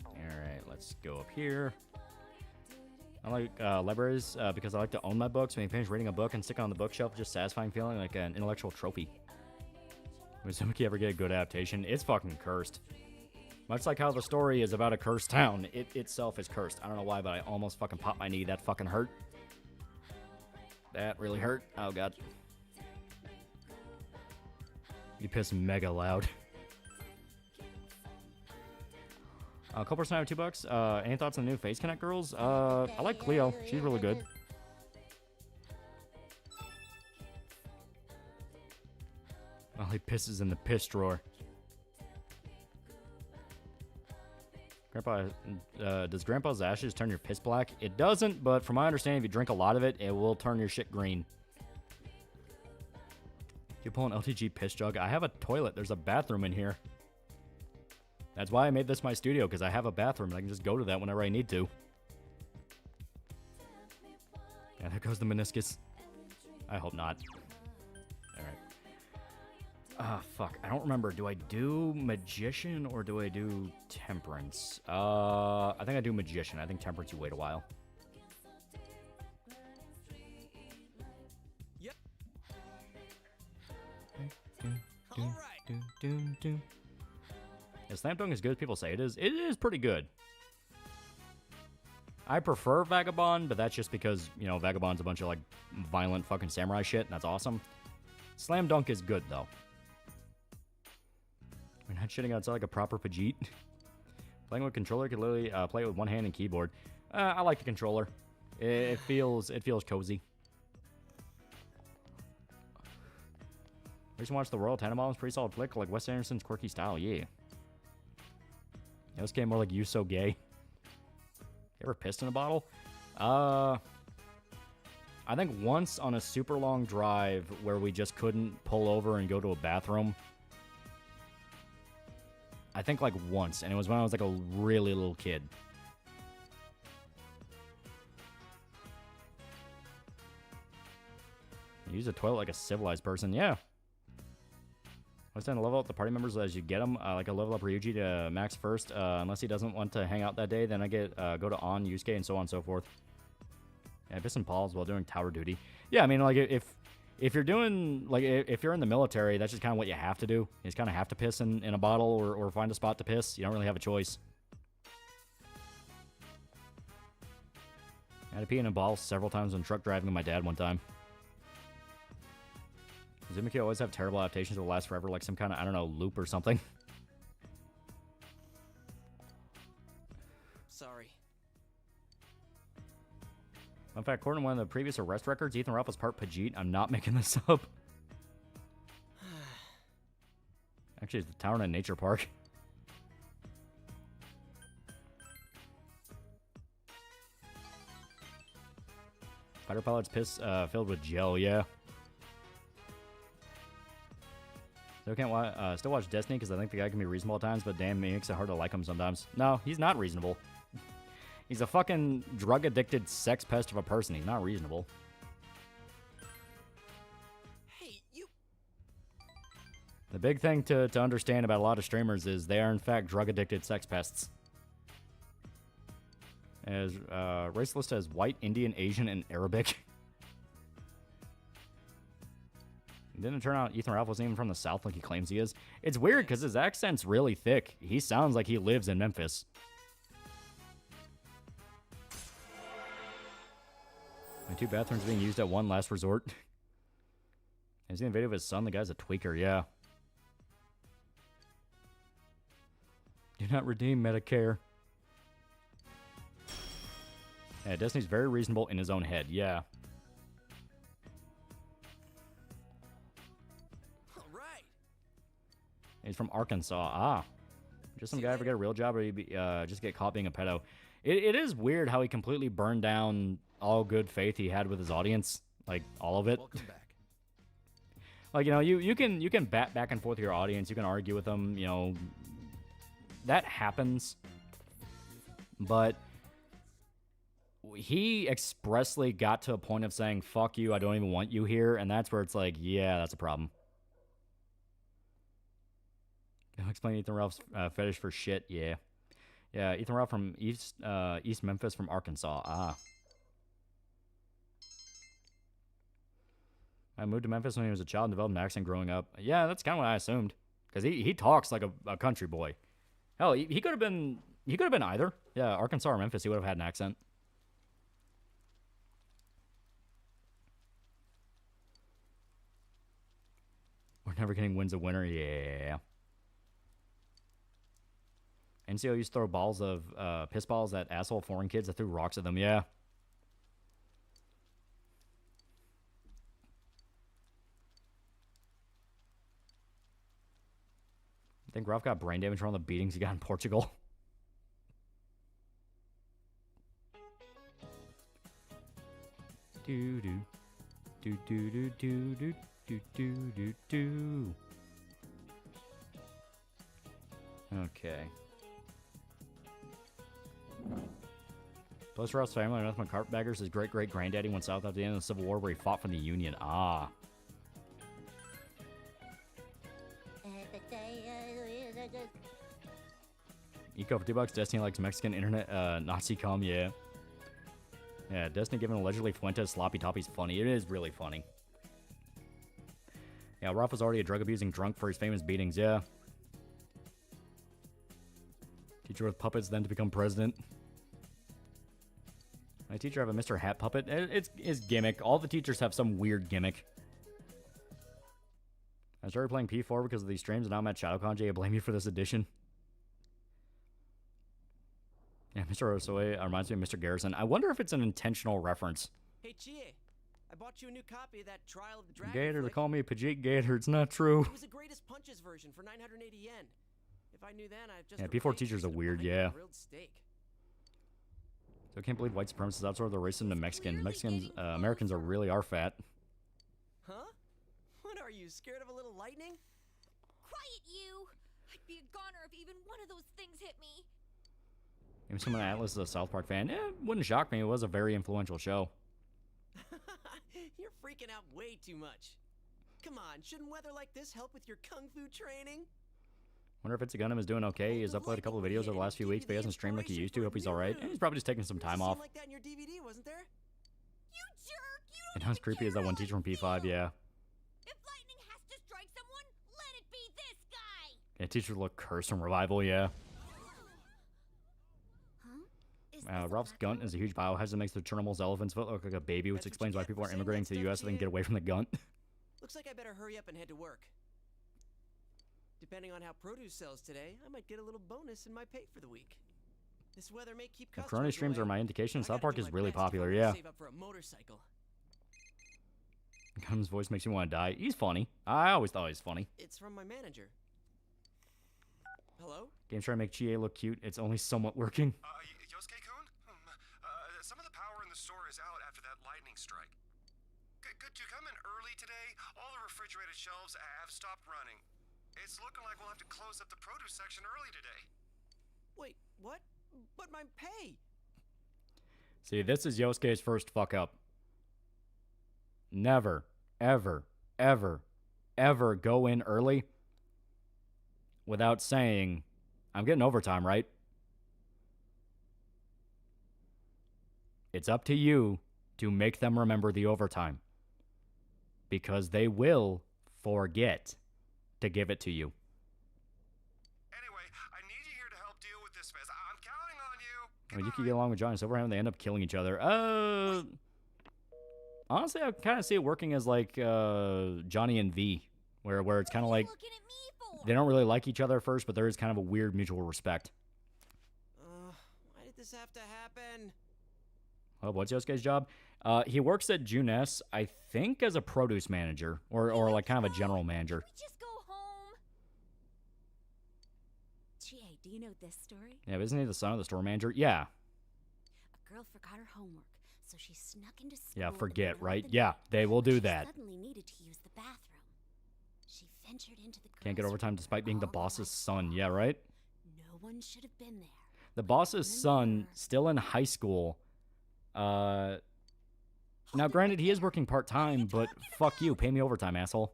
Alright, let's go up here. I like libraries because I like to own my books. When you finish reading a book and stick it on the bookshelf, just satisfying feeling like an intellectual trophy. When somebody ever get a good adaptation, it's fucking cursed. Much like how the story is about a cursed town, it itself is cursed. I don't know why, but I almost fucking popped my knee. That fucking hurt. That really hurt. Oh, God. You piss mega loud. Culper's now $2. Any thoughts on the new Face Connect girls? I like Cleo. She's really good. Oh, he pisses in the piss drawer. Grandpa, does Grandpa's ashes turn your piss black? It doesn't, but from my understanding, if you drink a lot of it, it will turn your shit green. You pull an LTG piss jug. I have a toilet. There's a bathroom in here. That's why I made this my studio, because I have a bathroom and I can just go to that whenever I need to. Yeah, there goes the meniscus. I hope not. Alright. Ah, fuck. I don't remember. Do I do Magician or do I do Temperance? I think I do Magician. I think Temperance you wait a while. Yep. Yeah, Slam Dunk is good as people say it is. It is pretty good. I prefer Vagabond, but that's just because, you know, Vagabond's a bunch of, like, violent fucking samurai shit, and that's awesome. Slam Dunk is good, though. We're not shitting outside like a proper Pajit. Playing with controller, could literally play it with one hand and keyboard. I like the controller. It feels cozy. Recently watched The Royal Tenenbaums, pretty solid flick, like Wes Anderson's quirky style, yeah. This game more like You So Gay. You ever pissed in a bottle? I think once on a super long drive where we just couldn't pull over and go to a bathroom. I think like once, and it was when I was like a really little kid. Use a toilet like a civilized person, yeah. I was trying to level up the party members as you get them. Like I level up Ryuji to max first, unless he doesn't want to hang out that day. Then I get go to On, Yusuke, and so on and so forth. Yeah, piss and pause while doing tower duty. Yeah, I mean, like if you're doing like if you're in the military, that's just kind of what you have to do. You just kind of have to piss in a bottle or find a spot to piss. You don't really have a choice. I had to pee in a bottle several times when truck driving with my dad one time. Uzumaki always have terrible adaptations that will last forever, like some kind of, I don't know, loop or something. Sorry. In fact, according to one of the previous arrest records, Ethan Ralph was part Pajit. I'm not making this up. Actually, it's the Tower in Nature Park. Fighter pilot's piss filled with gel, yeah. Still watch Destiny because I think the guy can be reasonable at times, but damn, it makes it hard to like him sometimes. No, he's not reasonable. He's a fucking drug-addicted sex pest of a person. He's not reasonable. Hey, you... The big thing to understand about a lot of streamers is they are, in fact, drug-addicted sex pests. As race list as white, Indian, Asian, and Arabic. Didn't it turn out Ethan Ralph wasn't even from the South like he claims he is? It's weird because his accent's really thick. He sounds like he lives in Memphis. My 2 bathrooms being used at one last resort. Has he seen a video of his son? The guy's a tweaker, yeah. Do not redeem Medicare. Yeah, Destiny's very reasonable in his own head, yeah. He's from Arkansas. Ah. Just some guy ever get a real job or he just get caught being a pedo. It is weird how he completely burned down all good faith he had with his audience. Like, all of it. Welcome back. Like, you know, you can bat back and forth with your audience. You can argue with them, you know. That happens. But he expressly got to a point of saying, fuck you, I don't even want you here. And that's where it's like, yeah, that's a problem. Explain Ethan Ralph's fetish for shit. Yeah. Yeah, Ethan Ralph from East Memphis from Arkansas. Ah. I moved to Memphis when he was a child and developed an accent growing up. Yeah, that's kind of what I assumed. Because he talks like a country boy. Hell, he could have been either. Yeah, Arkansas or Memphis, he would have had an accent. We're never getting wins a winner. Yeah. NCO used to throw balls of piss balls at asshole foreign kids that threw rocks at them. Yeah. I think Ralph got brain damage from all the beatings he got in Portugal. Do do do do do do do do do do do. Okay. Plus Ralph's family are nothing but carpetbaggers. His great-great-granddaddy went south after the end of the Civil War where he fought for the Union. Ah. Eco for $2. Destiny likes Mexican internet Nazi cum, yeah. Yeah, Destiny giving allegedly Fuentes sloppy toppy's funny. It is really funny. Yeah, Ralph was already a drug-abusing drunk for his famous beatings, yeah. Teacher with puppets, then to become president. My teacher have a Mr. Hat puppet. It's his gimmick. All the teachers have some weird gimmick. I started playing P4 because of these streams, and now I'm at ShadowCon. I blame you for this edition. Yeah, Mr. Osoe reminds me of Mr. Garrison. I wonder if it's an intentional reference. Hey, Chie, I bought you a new copy of that Trial of the Dragon. Gator, they call me Pajit Gator. It's not true. It was the greatest punches version for 980 yen. If I knew then, I've just... Yeah, P4 teachers are weird, yeah. So I can't believe white supremacists outsource their racism to Mexicans. Americans are really are fat. Huh? What are you, scared of a little lightning? Quiet, you! I'd be a goner if even one of those things hit me. Maybe someone at Atlas is a South Park fan. Wouldn't shock me. It was a very influential show. You're freaking out way too much. Come on, shouldn't weather like this help with your kung fu training? Wonder if It's a Gundam is doing okay. He's uploaded a couple of videos over the last few weeks, but he hasn't streamed like he used to. Hope he's alright. He's probably just taking some time off. Like that in your DVD, wasn't there? You jerk! You And how creepy is that one teacher from P5? Yeah. If lightning has to strike someone, let it be this guy! Yeah, teachers look cursed from Revival, yeah. Ralph's gun is a huge biohazard that makes the Chernobyl elephant's foot look like a baby, which explains why people are immigrating to the U.S. so they can get away from the gun. Looks like I better hurry up and head to work. Depending on how produce sells today, I might get a little bonus in my pay for the week. This weather may keep customers Corona streams away. are my indication. South Park is really best if I popular, wanna yeah. Save up for a motorcycle. Gundam's voice makes me want to die. He's funny. I always thought he was funny. It's from my manager. Hello? Game's trying to make Chie look cute. It's only somewhat working. Yosuke-kun? Some of the power in the store is out after that lightning strike. Could you come in early today? All the refrigerated shelves have stopped running. It's looking like we'll have to close up the produce section early today. Wait, what? But my pay! See, this is Yosuke's first fuck up. Never, ever, ever, ever go in early without saying, I'm getting overtime, right? It's up to you to make them remember the overtime. Because they will forget to give it to you. Anyway, I need you here to help deal with this mess. I'm counting on you. I mean, you can get along with Johnny Silverhand and they end up killing each other. Honestly, I kind of see it working as like Johnny and V, where it's kind of like they don't really like each other at first, but there is kind of a weird mutual respect. Why did this have to happen? Oh, what's Yosuke's job? He works at Junes, I think, as a produce manager or like kind of a general manager. Just go home. Chie, do you know this story? Yeah, but isn't he the son of the store manager? Yeah. A girl forgot her homework, so she snuck into school. Yeah, forget, right? Yeah, they will do that. Suddenly needed to use the bathroom. She ventured into the Can't get overtime despite being the boss's son. Yeah, right? No one should have been there. The boss's son, still in high school, Now, granted, he is working part-time, but fuck you. Pay me overtime, asshole.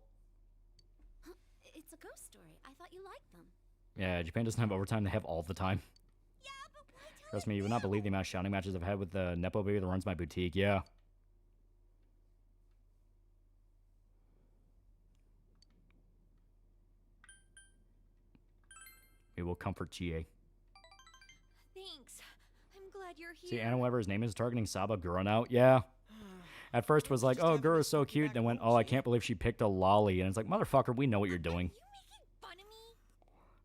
It's a ghost story. I thought you liked them. Yeah, Japan doesn't have overtime. They have all the time. Yeah, but why tell Trust me, you would not believe the amount of shouting matches I've had with the Nepo baby that runs my boutique. Yeah. We will comfort GA. Thanks. I'm glad you're here. See, Anna, whatever his name is, targeting Saba Guro now. Yeah. At first was like, oh, Guro's so cute. Then went, oh, I can't believe she picked a lolly. And it's like, motherfucker, we know what you're doing. You making fun of me?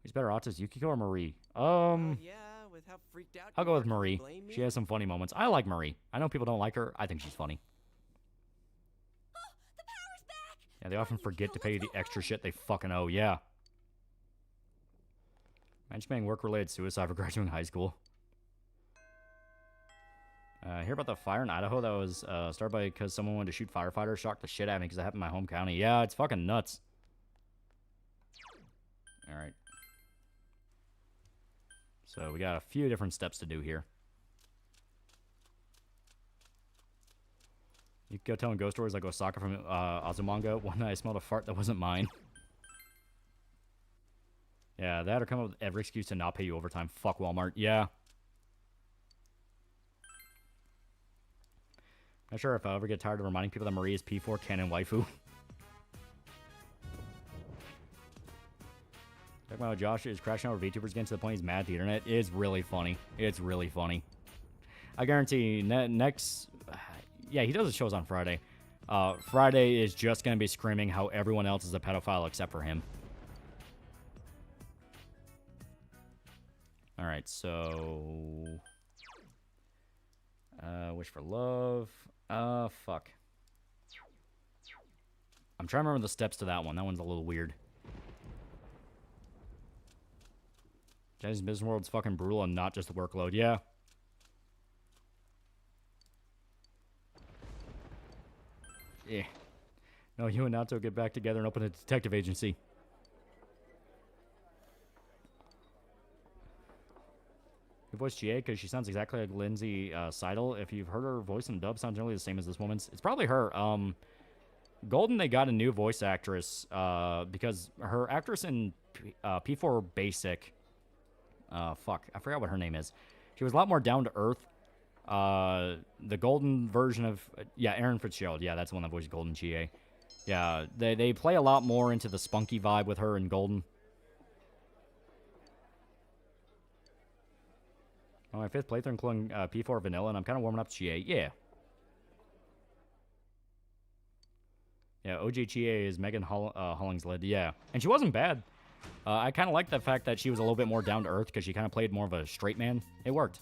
Who's better, Autis, Yukiko or Marie? Yeah, with how freaked out I'll you go are, with can you Marie. blame me? She has some funny moments. I like Marie. I know people don't like her. I think she's funny. Oh, the power's back. Yeah, they often forget to pay the extra shit they fucking owe. Yeah. Imagine being work-related suicide for graduating high school. Hear about the fire in Idaho that was started by because someone wanted to shoot firefighters. Shocked the shit out of me because it happened in my home county. Yeah, it's fucking nuts. Alright. So we got a few different steps to do here. You can go telling ghost stories like Osaka from Azumanga. One night I smelled a fart that wasn't mine. Yeah, that or come up with every excuse to not pay you overtime. Fuck Walmart. Yeah. Not sure if I'll ever get tired of reminding people that Marie is P4 canon waifu. Talking about how Josh is crashing over VTubers again to the point he's mad at the internet. It's really funny. It's really funny. I guarantee next... Yeah, he does the shows on Friday. Friday is just going to be screaming how everyone else is a pedophile except for him. Alright, so... Wish for love. Fuck. I'm trying to remember the steps to that one. That one's a little weird. Chinese business world's fucking brutal and not just the workload. Yeah. Yeah. No, you and Nato get back together and open a detective agency. You voice GA because she sounds exactly like Lindsay Seidel. If you've heard her voice in dub, sounds nearly the same as this woman's. It's probably her. Golden, they got a new voice actress because her actress in P4 Basic. Fuck, I forgot what her name is. She was a lot more down to earth. The Golden version of Erin Fitzgerald. Yeah, that's the one that voiced Golden GA. Yeah, they play a lot more into the spunky vibe with her in Golden. Oh, my 5th playthrough including P4 Vanilla, and I'm kind of warming up to GA. Yeah. Yeah, OG GA is Megan Hollingsworth. Yeah. And she wasn't bad. I kind of like the fact that she was a little bit more down to earth because she kind of played more of a straight man. It worked.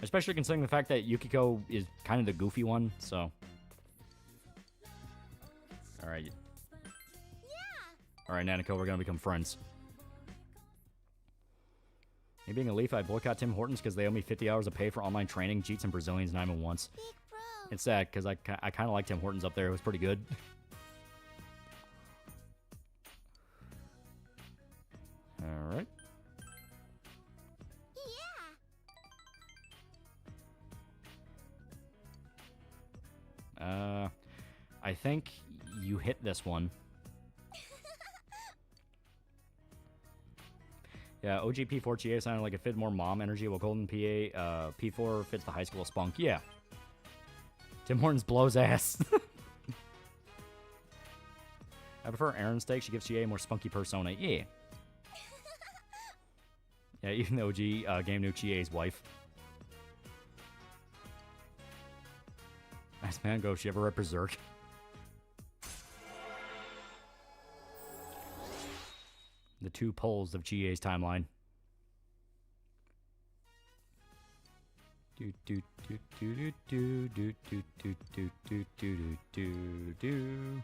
Especially considering the fact that Yukiko is kind of the goofy one, so. Alright. Yeah. Alright, Nanako, we're going to become friends. Me being a Leaf, I boycott Tim Hortons because they owe me 50 hours of pay for online training, cheats, and Brazilians 911s. Big bro. It's sad because I kind of like Tim Hortons up there. It was pretty good. Alright. Yeah. I think you hit this one. Yeah, OG P4GA sounded like it fit more mom energy, while Golden P4 fits the high school spunk. Yeah. Tim Hortons blows ass. I prefer Aaron's steak. She gives GA a more spunky persona. Yeah. Yeah, even the OG Game Nuke GA's wife. Nice man, go. She ever read Berserk? The two poles of GA's timeline. Do do do do do do do do do do do do do.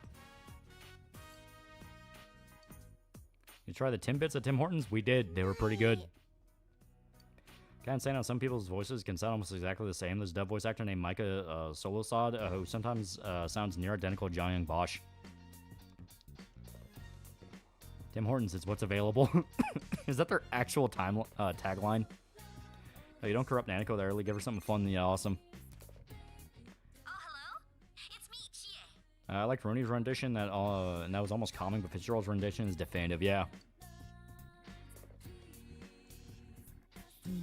You try the Timbits at Tim Hortons? We did. They were pretty good. Can't say now. Some people's voices can sound almost exactly the same. There's a dub voice actor named Micah Solosad who sometimes sounds near identical to John Young Bosch. Tim Hortons is what's available. Is that their actual tagline? No, you don't corrupt Nanako that early. Give her something fun and awesome. I liked Rooney's rendition, and that was almost calming, but Fitzgerald's rendition is definitive, yeah.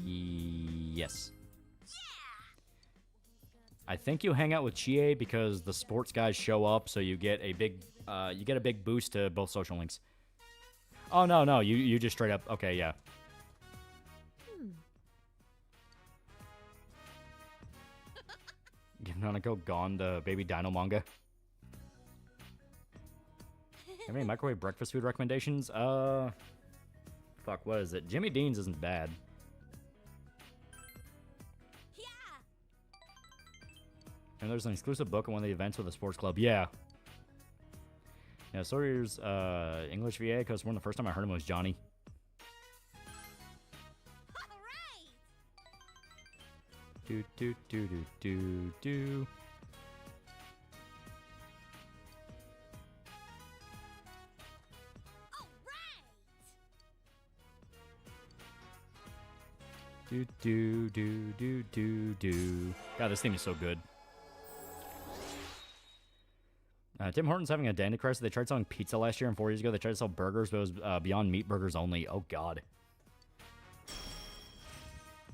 Yes. I think you hang out with Chie because the sports guys show up, so you get a big boost to both social links. Oh no, you just straight up okay, yeah. Give Nanako Gone the Baby Dino manga. Have any microwave breakfast food recommendations? Fuck, what is it? Jimmy Dean's isn't bad. And there's an exclusive book at one of the events with the sports club. Yeah. Yeah, Sawyer's English VA, because one of the first time I heard him was Johnny. Do do do do do do. Do do do do do do. God, this theme is so good. Tim Hortons having a dandy crisis. They tried selling pizza last year, and 4 years ago they tried to sell burgers, but it was Beyond Meat burgers only. Oh God.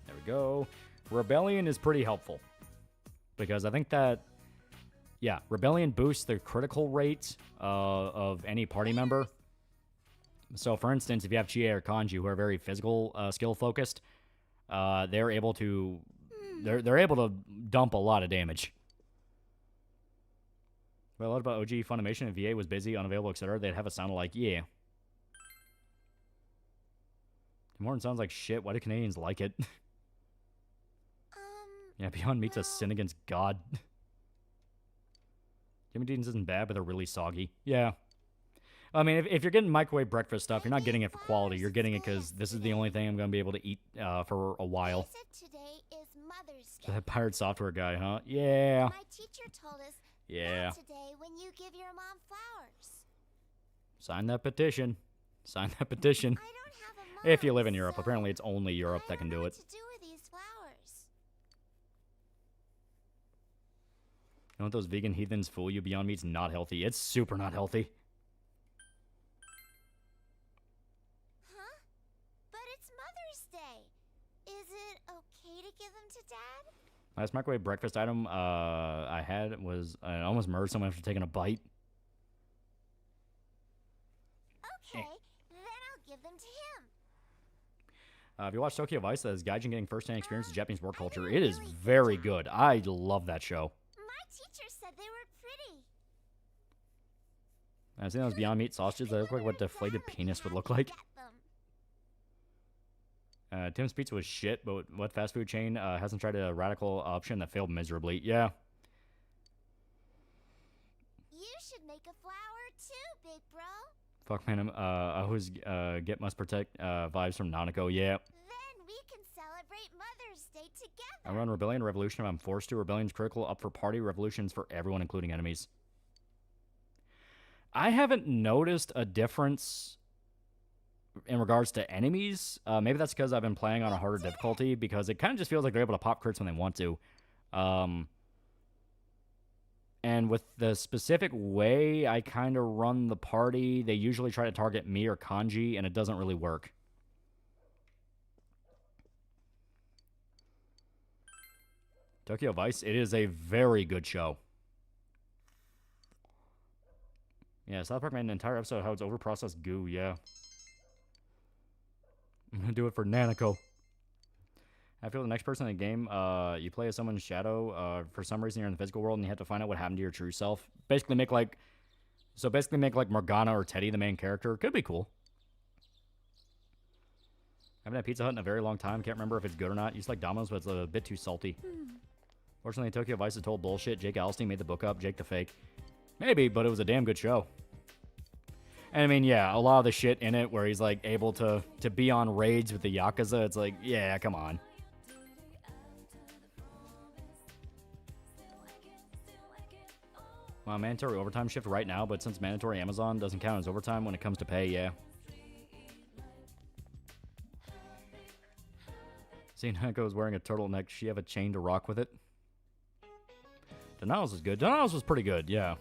There we go. Rebellion is pretty helpful because I think that, yeah, Rebellion boosts the critical rate of any party member. So, for instance, if you have Chie or Kanji who are very physical skill focused, they're able to dump a lot of damage. Well, a lot about OG Funimation. If VA was busy, unavailable, etc., they'd have a sound like, yeah. Tim Hortons sounds like shit. Why do Canadians like it? Yeah, Beyond Meat's a sin against God. Jimmy Dean's isn't bad, but they're really soggy. Yeah. I mean, if you're getting microwave breakfast stuff, you're not getting it for quality. You're getting it because this is the only thing I'm going to be able to eat for a while. Today is Mother's Day. So that pirate software guy, huh? Yeah. My teacher told us yeah. Today when you give your mom flowers. Sign that petition. Sign that petition. I don't have a mom, if you live in Europe. Apparently it's only Europe that can do it. What to do with these flowers? Don't let those vegan heathens fool you. Beyond Meat's not healthy. It's super not healthy. Huh? But it's Mother's Day. Is it okay to give them to Dad? Last microwave breakfast item I had was I almost murdered someone after taking a bite. Okay, then I'll give them to him. If you watch Tokyo Vice, that is Gaijin getting first-hand experience of Japanese work culture. It is very good. I love that show. My teacher said they were pretty. I've seen those Beyond Meat sausages. They look like what a deflated penis would look like. Tim's Pizza was shit, but what fast food chain hasn't tried a radical option that failed miserably? Yeah. You should make a flower too, big bro. Fuck, man. I always get must protect vibes from Nanako. Yeah. Then we can celebrate Mother's Day together. I run Rebellion Revolution if I'm forced to. Rebellion's critical, up for party. Revolution's for everyone, including enemies. I haven't noticed a difference in regards to enemies. Maybe that's because I've been playing on a harder difficulty, because it kind of just feels like they're able to pop crits when they want to. And with the specific way I kind of run the party, they usually try to target me or Kanji, and it doesn't really work. Tokyo Vice, it is a very good show. Yeah, South Park made an entire episode of how it's overprocessed goo, yeah. I'm gonna do it for Nanako. I feel the next person in the game, you play as someone's shadow. For some reason, you're in the physical world, and you have to find out what happened to your true self. Basically, make like Morgana or Teddy the main character. Could be cool. I haven't had Pizza Hut in a very long time. Can't remember if it's good or not. Used to like Domino's, but it's a bit too salty. Fortunately, Tokyo Vice is total bullshit. Jake Alstein made the book up. Jake the fake. Maybe, but it was a damn good show. And I mean, yeah, a lot of the shit in it where he's like able to be on raids with the Yakuza. It's like, yeah, come on. Well, mandatory overtime shift right now, but since mandatory Amazon doesn't count as overtime when it comes to pay, yeah. See, Nanako is wearing a turtleneck. She have a chain to rock with it. Donald's was good. Donald's was pretty good, yeah.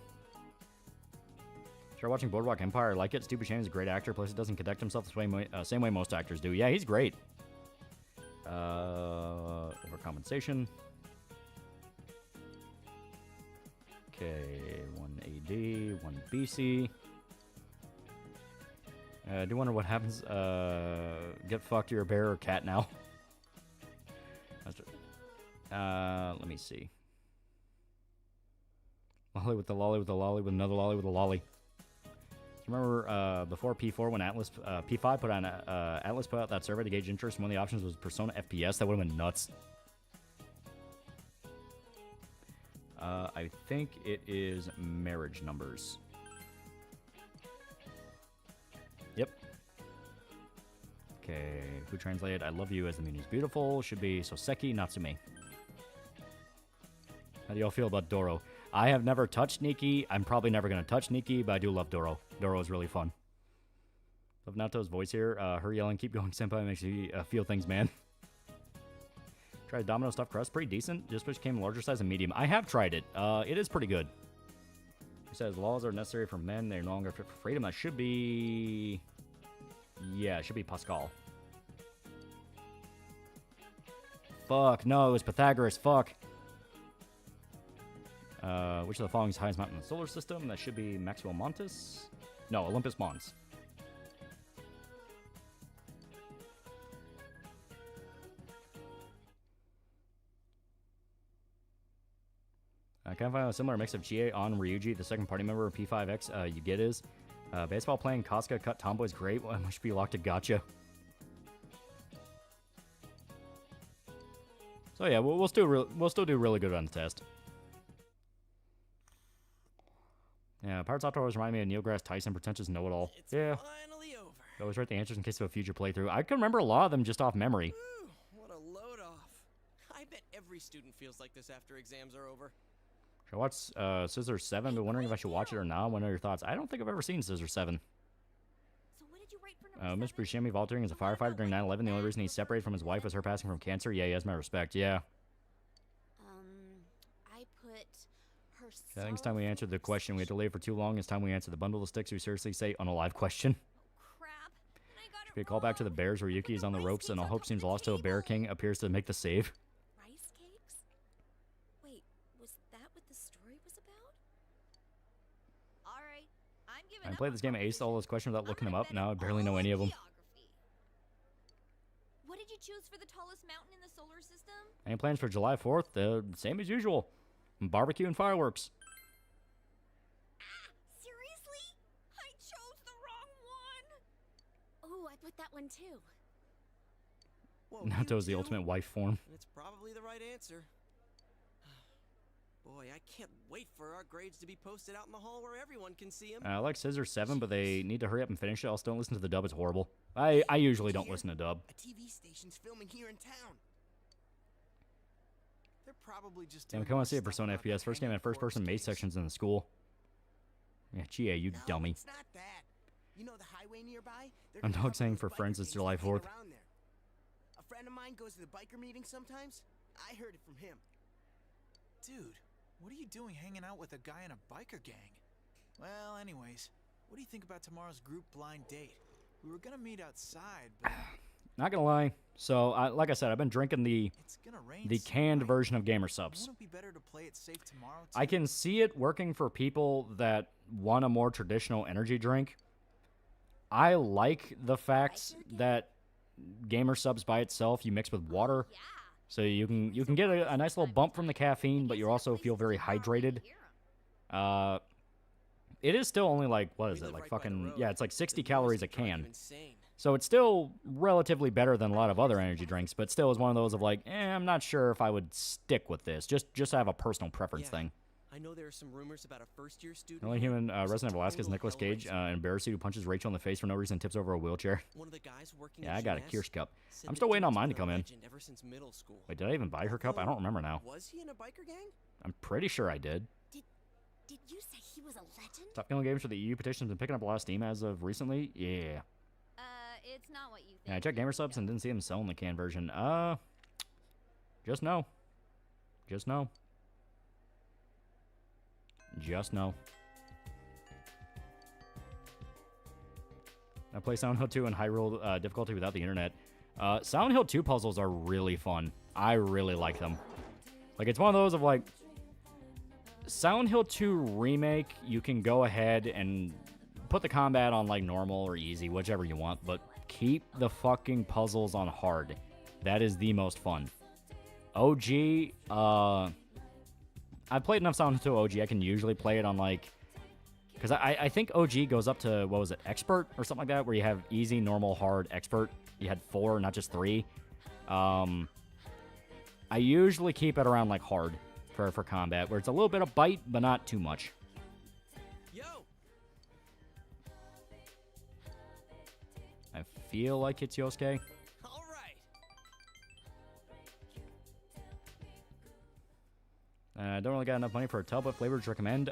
Start watching Boardwalk Empire. I like it. Stu Buscemi's a great actor. Plus, he doesn't conduct himself the same way most actors do. Yeah, he's great. Overcompensation. Okay, 1 AD, 1 BC. I do wonder what happens. Get fucked, you're a bear or cat now. Let me see. Lolly with the lolly with the lolly with another lolly with a lolly. Do you remember before P4 when Atlas P5 put on Atlas put out that survey to gauge interest? One of the options was Persona FPS. That would have been nuts. I think it is marriage numbers. Yep. Okay, who translated I love you as the meaning is beautiful? Should be Soseki Natsume. How do y'all feel about Doro? I have never touched Nikki. I'm probably never going to touch Nikki, but I do love Doro. Doro is really fun. Love Nato's voice here. Her yelling, keep going, senpai, makes you feel things, man. Tried Domino stuffed crust. Pretty decent. Just wish it came larger size and medium. I have tried it. It is pretty good. It says laws are necessary for men. They're no longer fit for freedom. That should be... Yeah, it should be Pascal. Fuck. No, it was Pythagoras. Fuck. Which of the following is the highest mountain in the solar system? That should be Maxwell Montes. No, Olympus Mons. I can't find a similar mix of GA on Ryuji, the second party member of P5X. You get is baseball playing Casca cut tomboy's great. Well, must be locked to gotcha. So yeah, we'll still do really good on the test. Yeah, Pirates Outdoors remind me of Neil deGrasse Tyson, pretentious know-it-all. It's yeah. finally over. I always write the answers in case of a future playthrough. I can remember a lot of them just off memory. Ooh, what a load off. I bet every student feels like this after exams are over. Should I watch Scissor 7? But wondering if I should watch it or not. What are your thoughts? I don't think I've ever seen Scissor 7. So what did you write for number Mr. Buscemi volunteering as a firefighter during 9/11. The only reason he's separated from his wife was her passing from cancer. Yeah, he has my respect. Yeah. I put her. I think it's time we answered the question. We had to leave for too long. It's time we answer the bundle of sticks we seriously say unalive question. Crap. I got Should we call back to the bears where Yuki is on the ropes and all hope seems lost till a bear king appears to make the save? Rice cakes? Wait, was that what the story was about? All right, I'm giving I played this game and aced all those questions without looking them up. Now I barely know any of them. What did you choose for the tallest mountain in the solar system? Any plans for July 4th? Same as usual. Barbecue and fireworks. Seriously? I chose the wrong one. Oh, I put that one too. Whoa, Nato's the you ultimate too? wife form. And it's probably the right answer. Boy, I can't wait for our grades to be posted out in the hall where everyone can see them. I like Scissor 7, but they need to hurry up and finish it. Else don't listen to the dub. It's horrible. I usually don't listen to dub. A TV station's filming here in town. They're probably just. Damn, I want to see a Persona FPS. First game had first-person maze sections in the school. Yeah, GA, you No, dummy. it's not that. You know the highway nearby? They're I'm gonna not have saying those for biker friends it's gangs July that 4th. hang around there. A friend of mine goes to the biker meeting sometimes. I heard it from him. Dude, what are you doing hanging out with a guy in a biker gang? Well, anyways, what do you think about tomorrow's group blind date? We were gonna meet outside, but Not gonna lie. So, like I said, I've been drinking the it's gonna rain. canned version of Gamer Subs. Wouldn't it be better to play it safe tomorrow? I can see it working for people that want a more traditional energy drink. I like the fact that Gamer Subs by itself you mix with water, so you can get a nice little bump from the caffeine, but you also feel very hydrated. It is still only like, what is it, like fucking, yeah, it's like 60 calories a can. So it's still relatively better than a lot of other energy drinks, but still is one of those of like, I'm not sure if I would stick with this. Just have a personal preference thing. I know there are some rumors about a first-year student. The only human resident of Alaska is Nicolas Cage, an embarrassed who punches Rachel in the face for no reason and tips over a wheelchair. One of the guys working Yeah, at I got a Jeunesse Kirsch cup. said I'm that still waiting on dude's mine to been a come in. legend ever since middle school. Wait, did I even buy her cup? I don't remember now. Was he in a biker gang? I'm pretty sure I did. Did you say he was a legend? Top killing games for the EU petition's been picking up a lot of steam as of recently. Yeah. It's not what you think. Yeah, I checked Gamer Subs and didn't see them selling the canned version. Just no. Just no. Just no. I play Silent Hill 2 in high roll difficulty without the internet. Silent Hill 2 puzzles are really fun. I really like them. Like, it's one of those of, like, Silent Hill 2 Remake, you can go ahead and put the combat on, like, normal or easy, whichever you want, but keep the fucking puzzles on hard. That is the most fun. OG, I've played enough Silent Hill 2 OG, I can usually play it on, like, because I think OG goes up to, what was it, Expert or something like that, where you have easy, normal, hard, Expert. You had 4, not just 3. I usually keep it around, like, hard for combat, where it's a little bit of bite, but not too much. Yo! I feel like it's Yosuke. All right. I don't really got enough money for a tub. What flavor to recommend?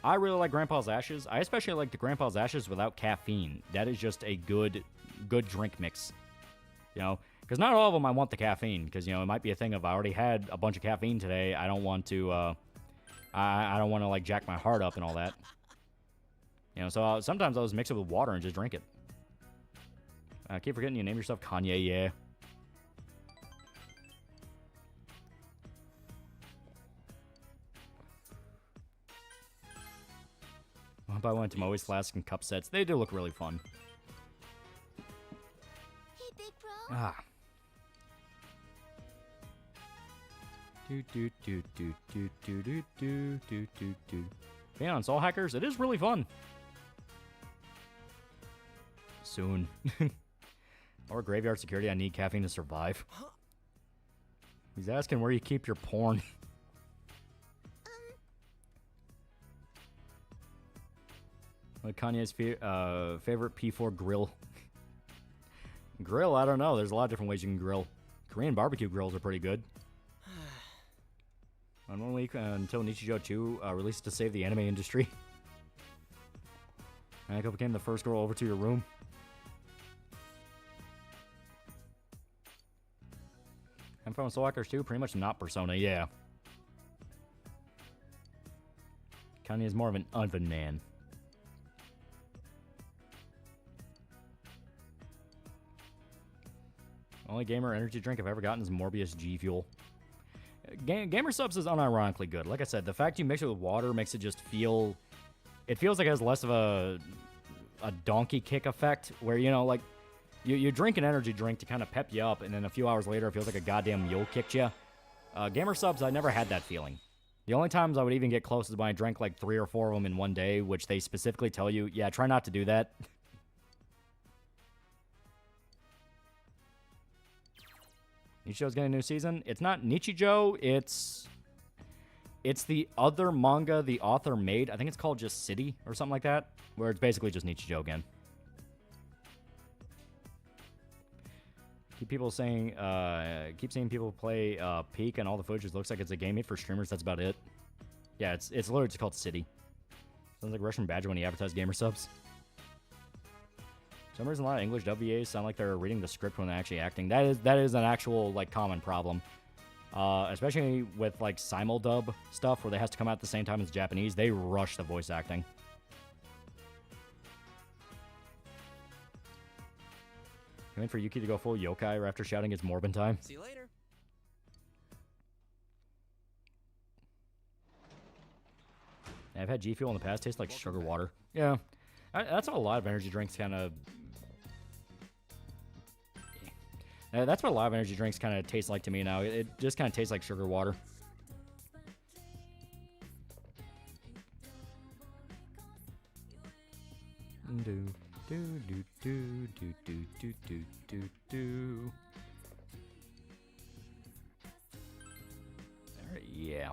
I really like Grandpa's Ashes. I especially like the Grandpa's Ashes without caffeine. That is just a good drink mix. You know, because not all of them I want the caffeine. Because, you know, it might be a thing of I already had a bunch of caffeine today. I don't want to, I don't want to, like, jack my heart up and all that. You know, so sometimes I'll just mix it with water and just drink it. I keep forgetting you name yourself Kanye, yeah. I'll buy one of Tomoe's flask and cup sets. They do look really fun. Hey, big bro. Ah. Do do do do do do do do do do do. Being on Soul Hackers, it is really fun. Soon. Or Graveyard Security, I need caffeine to survive. He's asking where you keep your porn. What Kanye's favorite P4 grill? Grill? I don't know. There's a lot of different ways you can grill. Korean barbecue grills are pretty good. On 1 week until Nichijou 2 released to save the anime industry. Aniko became the first girl over to your room. I'm from Soul Hackers 2, pretty much not Persona, yeah. Kanye is more of an oven man. Only gamer energy drink I've ever gotten is Morbius G Fuel. Gamer Subs is unironically good. Like I said, the fact you mix it with water makes it just feel... It feels like it has less of a donkey kick effect, where, you know, like, you drink an energy drink to kind of pep you up, and then a few hours later it feels like a goddamn mule kicked you. Gamer Subs, I never had that feeling. The only times I would even get close is when I drank like 3 or 4 of them in one day, which they specifically tell you, yeah, try not to do that. Nichijou's getting a new season. It's not Nichijou, it's the other manga the author made. I think it's called just City or something like that, where it's basically just Nichijou again. Keep seeing people play Peak, and all the footage looks like it's a game made for streamers. That's about it. Yeah, it's literally just called City. Sounds like Russian Badger when he advertised Gamer Subs. For some reason, a lot of English WAs sound like they're reading the script when they're actually acting. That is an actual, like, common problem. Especially with, like, simuldub stuff where they have to come out at the same time as Japanese. They rush the voice acting. You wait for Yuki to go full yokai after shouting it's Morbin time. See you later. I've had G Fuel in the past. Tastes like sugar water. Yeah. That's what a lot of energy drinks kind of... That's what a lot of energy drinks kind of taste like to me now. It just kind of tastes like sugar water. Do, do, do, do, do, do, do, do, do, do. Alright, yeah.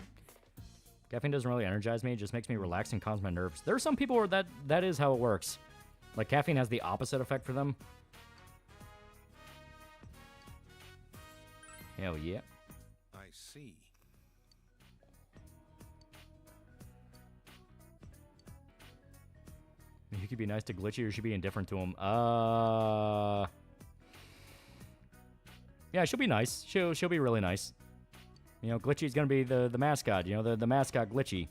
Caffeine doesn't really energize me. It just makes me relax and calms my nerves. There are some people where that is how it works. Like, caffeine has the opposite effect for them. Hell yeah. I see. You could be nice to Glitchy, or you should be indifferent to him. Yeah, she'll be nice. She'll be really nice. You know, Glitchy's gonna be the mascot. You know, the mascot Glitchy.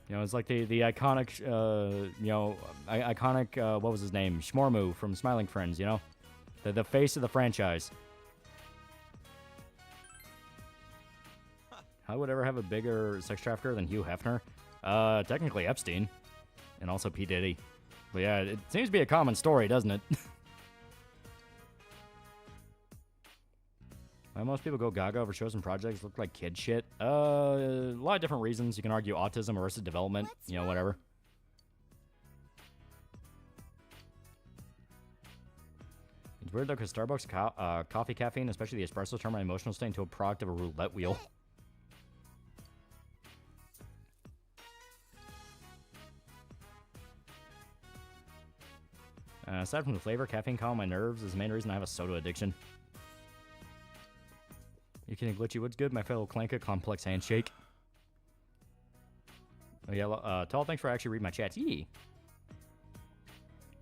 You know, it's like the iconic, iconic, what was his name? Shmormu from Smiling Friends, you know? The face of the franchise. How would ever have a bigger sex trafficker than Hugh Hefner? Technically Epstein. And also P. Diddy. But yeah, it seems to be a common story, doesn't it? Why most people go gaga over shows and projects look like kid shit? A lot of different reasons. You can argue autism, arrested development, you know, whatever. It's weird though, because Starbucks coffee caffeine, especially the espresso, turn my emotional state into a product of a roulette wheel. Aside from the flavor, caffeine calm my nerves is the main reason I have a soda addiction. You kidding, Glitchy? What's good, my fellow Clanka? Complex handshake. Oh yeah, Tall, thanks for actually reading my chats. Yee.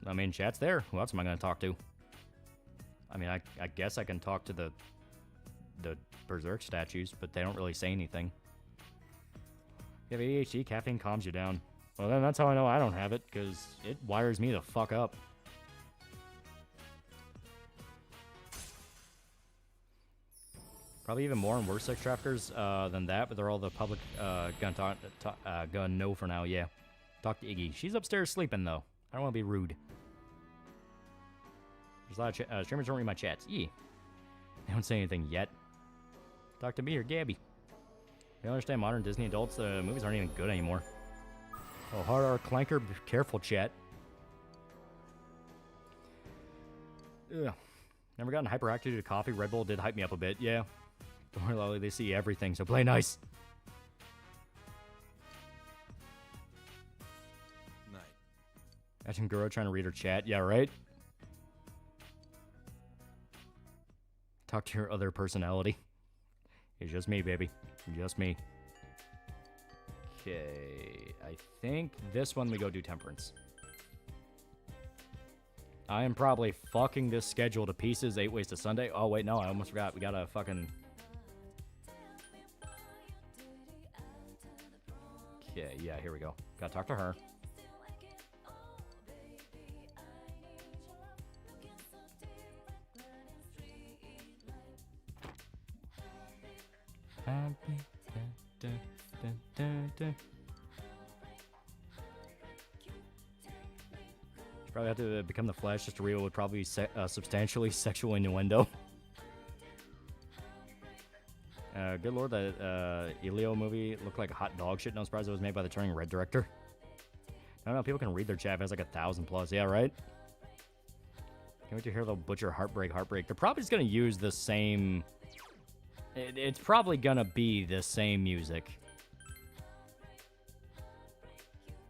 I mean, chat's there. Who else am I going to talk to? I mean, I guess I can talk to the Berserk statues, but they don't really say anything. You have ADHD, caffeine calms you down. Well, then that's how I know I don't have it, because it wires me the fuck up. Probably even more and worse sex traffickers than that, but they're all the public gun no for now, yeah. Talk to Iggy. She's upstairs sleeping, though. I don't want to be rude. There's a lot of streamers don't read my chats. They don't say anything yet. Talk to me or Gabby. You understand modern Disney adults, the movies aren't even good anymore. Oh, hard R Clanker, be careful, chat. Ugh. Never gotten hyperactive due to coffee. Red Bull did hype me up a bit, yeah. Don't worry, Lolly, they see everything, so play nice. Night. Imagine Guro trying to read her chat. Yeah, right? Talk to your other personality. It's just me, baby. Just me. Okay. I think this one we go do Temperance. I am probably fucking this schedule to pieces. 8 Ways to Sunday. Oh, wait, no. I almost forgot. We gotta fucking... Okay, yeah, here we go. Gotta talk to her. Happy. Da, da, da, da. Probably have to become the Flash just to real would probably be substantially sexual innuendo. Good lord, that Elio movie looked like hot dog shit. No surprise it was made by the Turning Red director. I don't know, people can read their chat. It has like 1,000 plus. Yeah, right? Can't wait to hear the Butcher Heartbreak. They're probably just going to use the same... It's probably going to be the same music.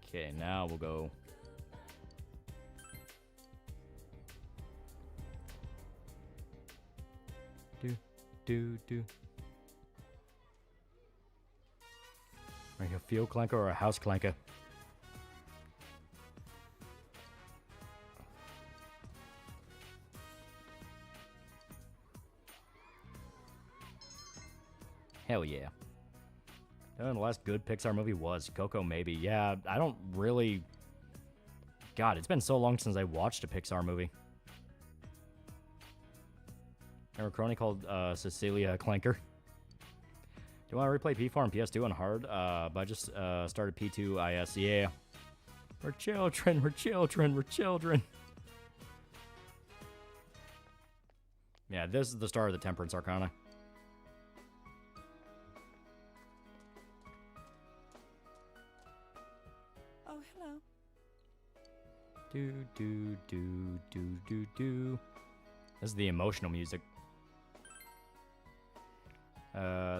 Okay, now we'll go... Do. Are you a field clanker or a house clanker? Hell yeah. The last good Pixar movie was Coco, maybe. Yeah, I don't really... God, it's been so long since I watched a Pixar movie. Remember a crony called Cecilia Clanker? Do you want to replay P4 and PS2 on hard? But I just started P2 IS. Yeah. We're children. Yeah, this is the start of the Temperance Arcana. Oh, hello. Do. This is the emotional music.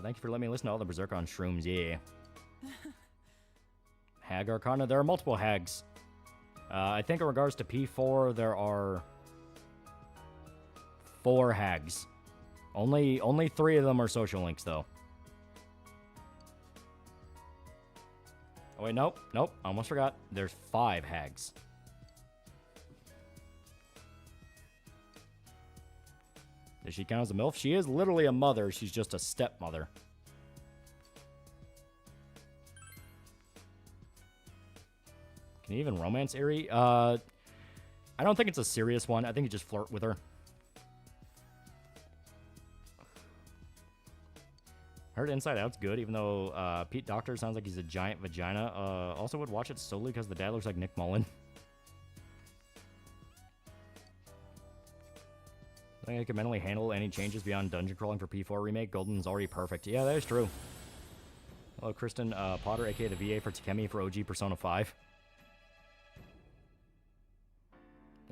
Thank you for letting me listen to all the Berserk on shrooms, yeah. Hag Arcana, there are multiple hags. I think in regards to P4, there are 4 hags. Only 3 of them are social links, though. Oh, wait, nope, almost forgot. There's 5 hags. Does she count as a MILF? She is literally a mother. She's just a stepmother. Can you even romance Eri? I don't think it's a serious one. I think you just flirt with her. Heard Inside Out's good, even though Pete Docter sounds like he's a giant vagina. Also would watch it solely because the dad looks like Nick Mullen. I think I can mentally handle any changes beyond dungeon crawling for P4 remake. Golden's already perfect. Yeah, that is true. Hello, Kristen Potter, aka the VA for Takemi for OG Persona 5.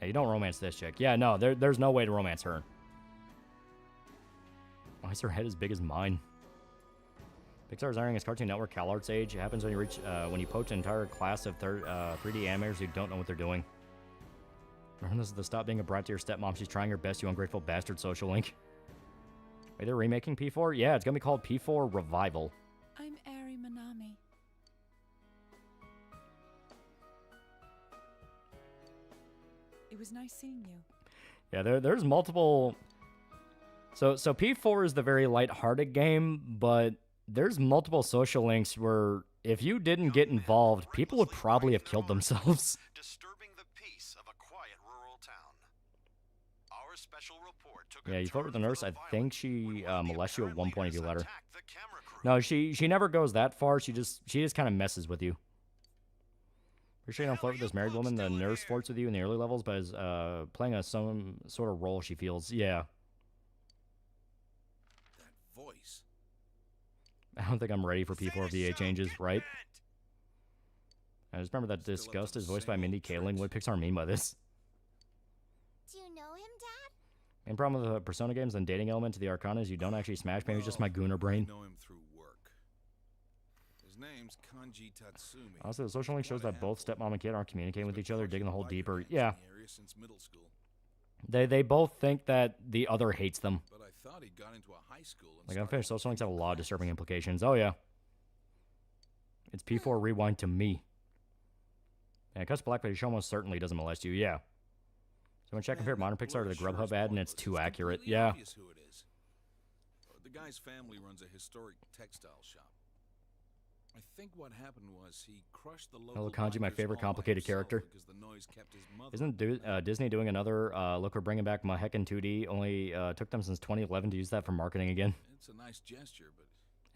Yeah, you don't romance this chick. Yeah, no, there's no way to romance her. Why is her head as big as mine? Pixar's hiring its Cartoon Network CalArts age. It happens when you reach when you poach an entire class of 3D animators who don't know what they're doing. Remember this is the stop being a brat to your stepmom. She's trying her best, you ungrateful bastard. Social link. Wait, they're remaking P4? Yeah, it's gonna be called P4 Revival. I'm Ari Manami. It was nice seeing you. Yeah, there's multiple. So P4 is the very light-hearted game, but there's multiple social links where if you didn't get involved, people would probably have killed themselves. Disturbing the peace of a quiet rural town. Our special report took Yeah, you flirt with the nurse. I think she molests you at one point if you let her. No, she never goes that far. She just kind of messes with you. Pretty sure you don't flirt with this married woman. The nurse flirts with you in the early levels, but is playing some sort of role she feels. Yeah. That voice. I don't think I'm ready for P4 VA changes, right? I just remember that Disgust is voiced by Mindy Kaling. What Pixar mean by this? Do you know him, Dad? Main problem with the Persona games and dating element to the Arcana is you don't actually smash. Maybe it's just my gooner brain. I know him through work. His name's Kanji Tatsumi. Also, the social link shows that both stepmom and kid aren't communicating with each other, digging the hole deeper. Yeah. Since middle school. They both think that the other hates them. But I thought he got into a high school. Like, unfinished social links have a lot of disturbing implications. Oh, yeah. It's P4 Rewind to me. Yeah, it cuts black, but he almost certainly doesn't molest you. Yeah. So when check compare modern Pixar to the Grubhub ad, and it's too accurate. Yeah. Who it is. The guy's family runs a historic textile shop. I think what happened was he crushed the local. Hello, Kanji, my favorite complicated character. Isn't Disney doing another look, we're bringing back Mahek in 2D? Only took them since 2011 to use that for marketing again. It's a nice gesture, but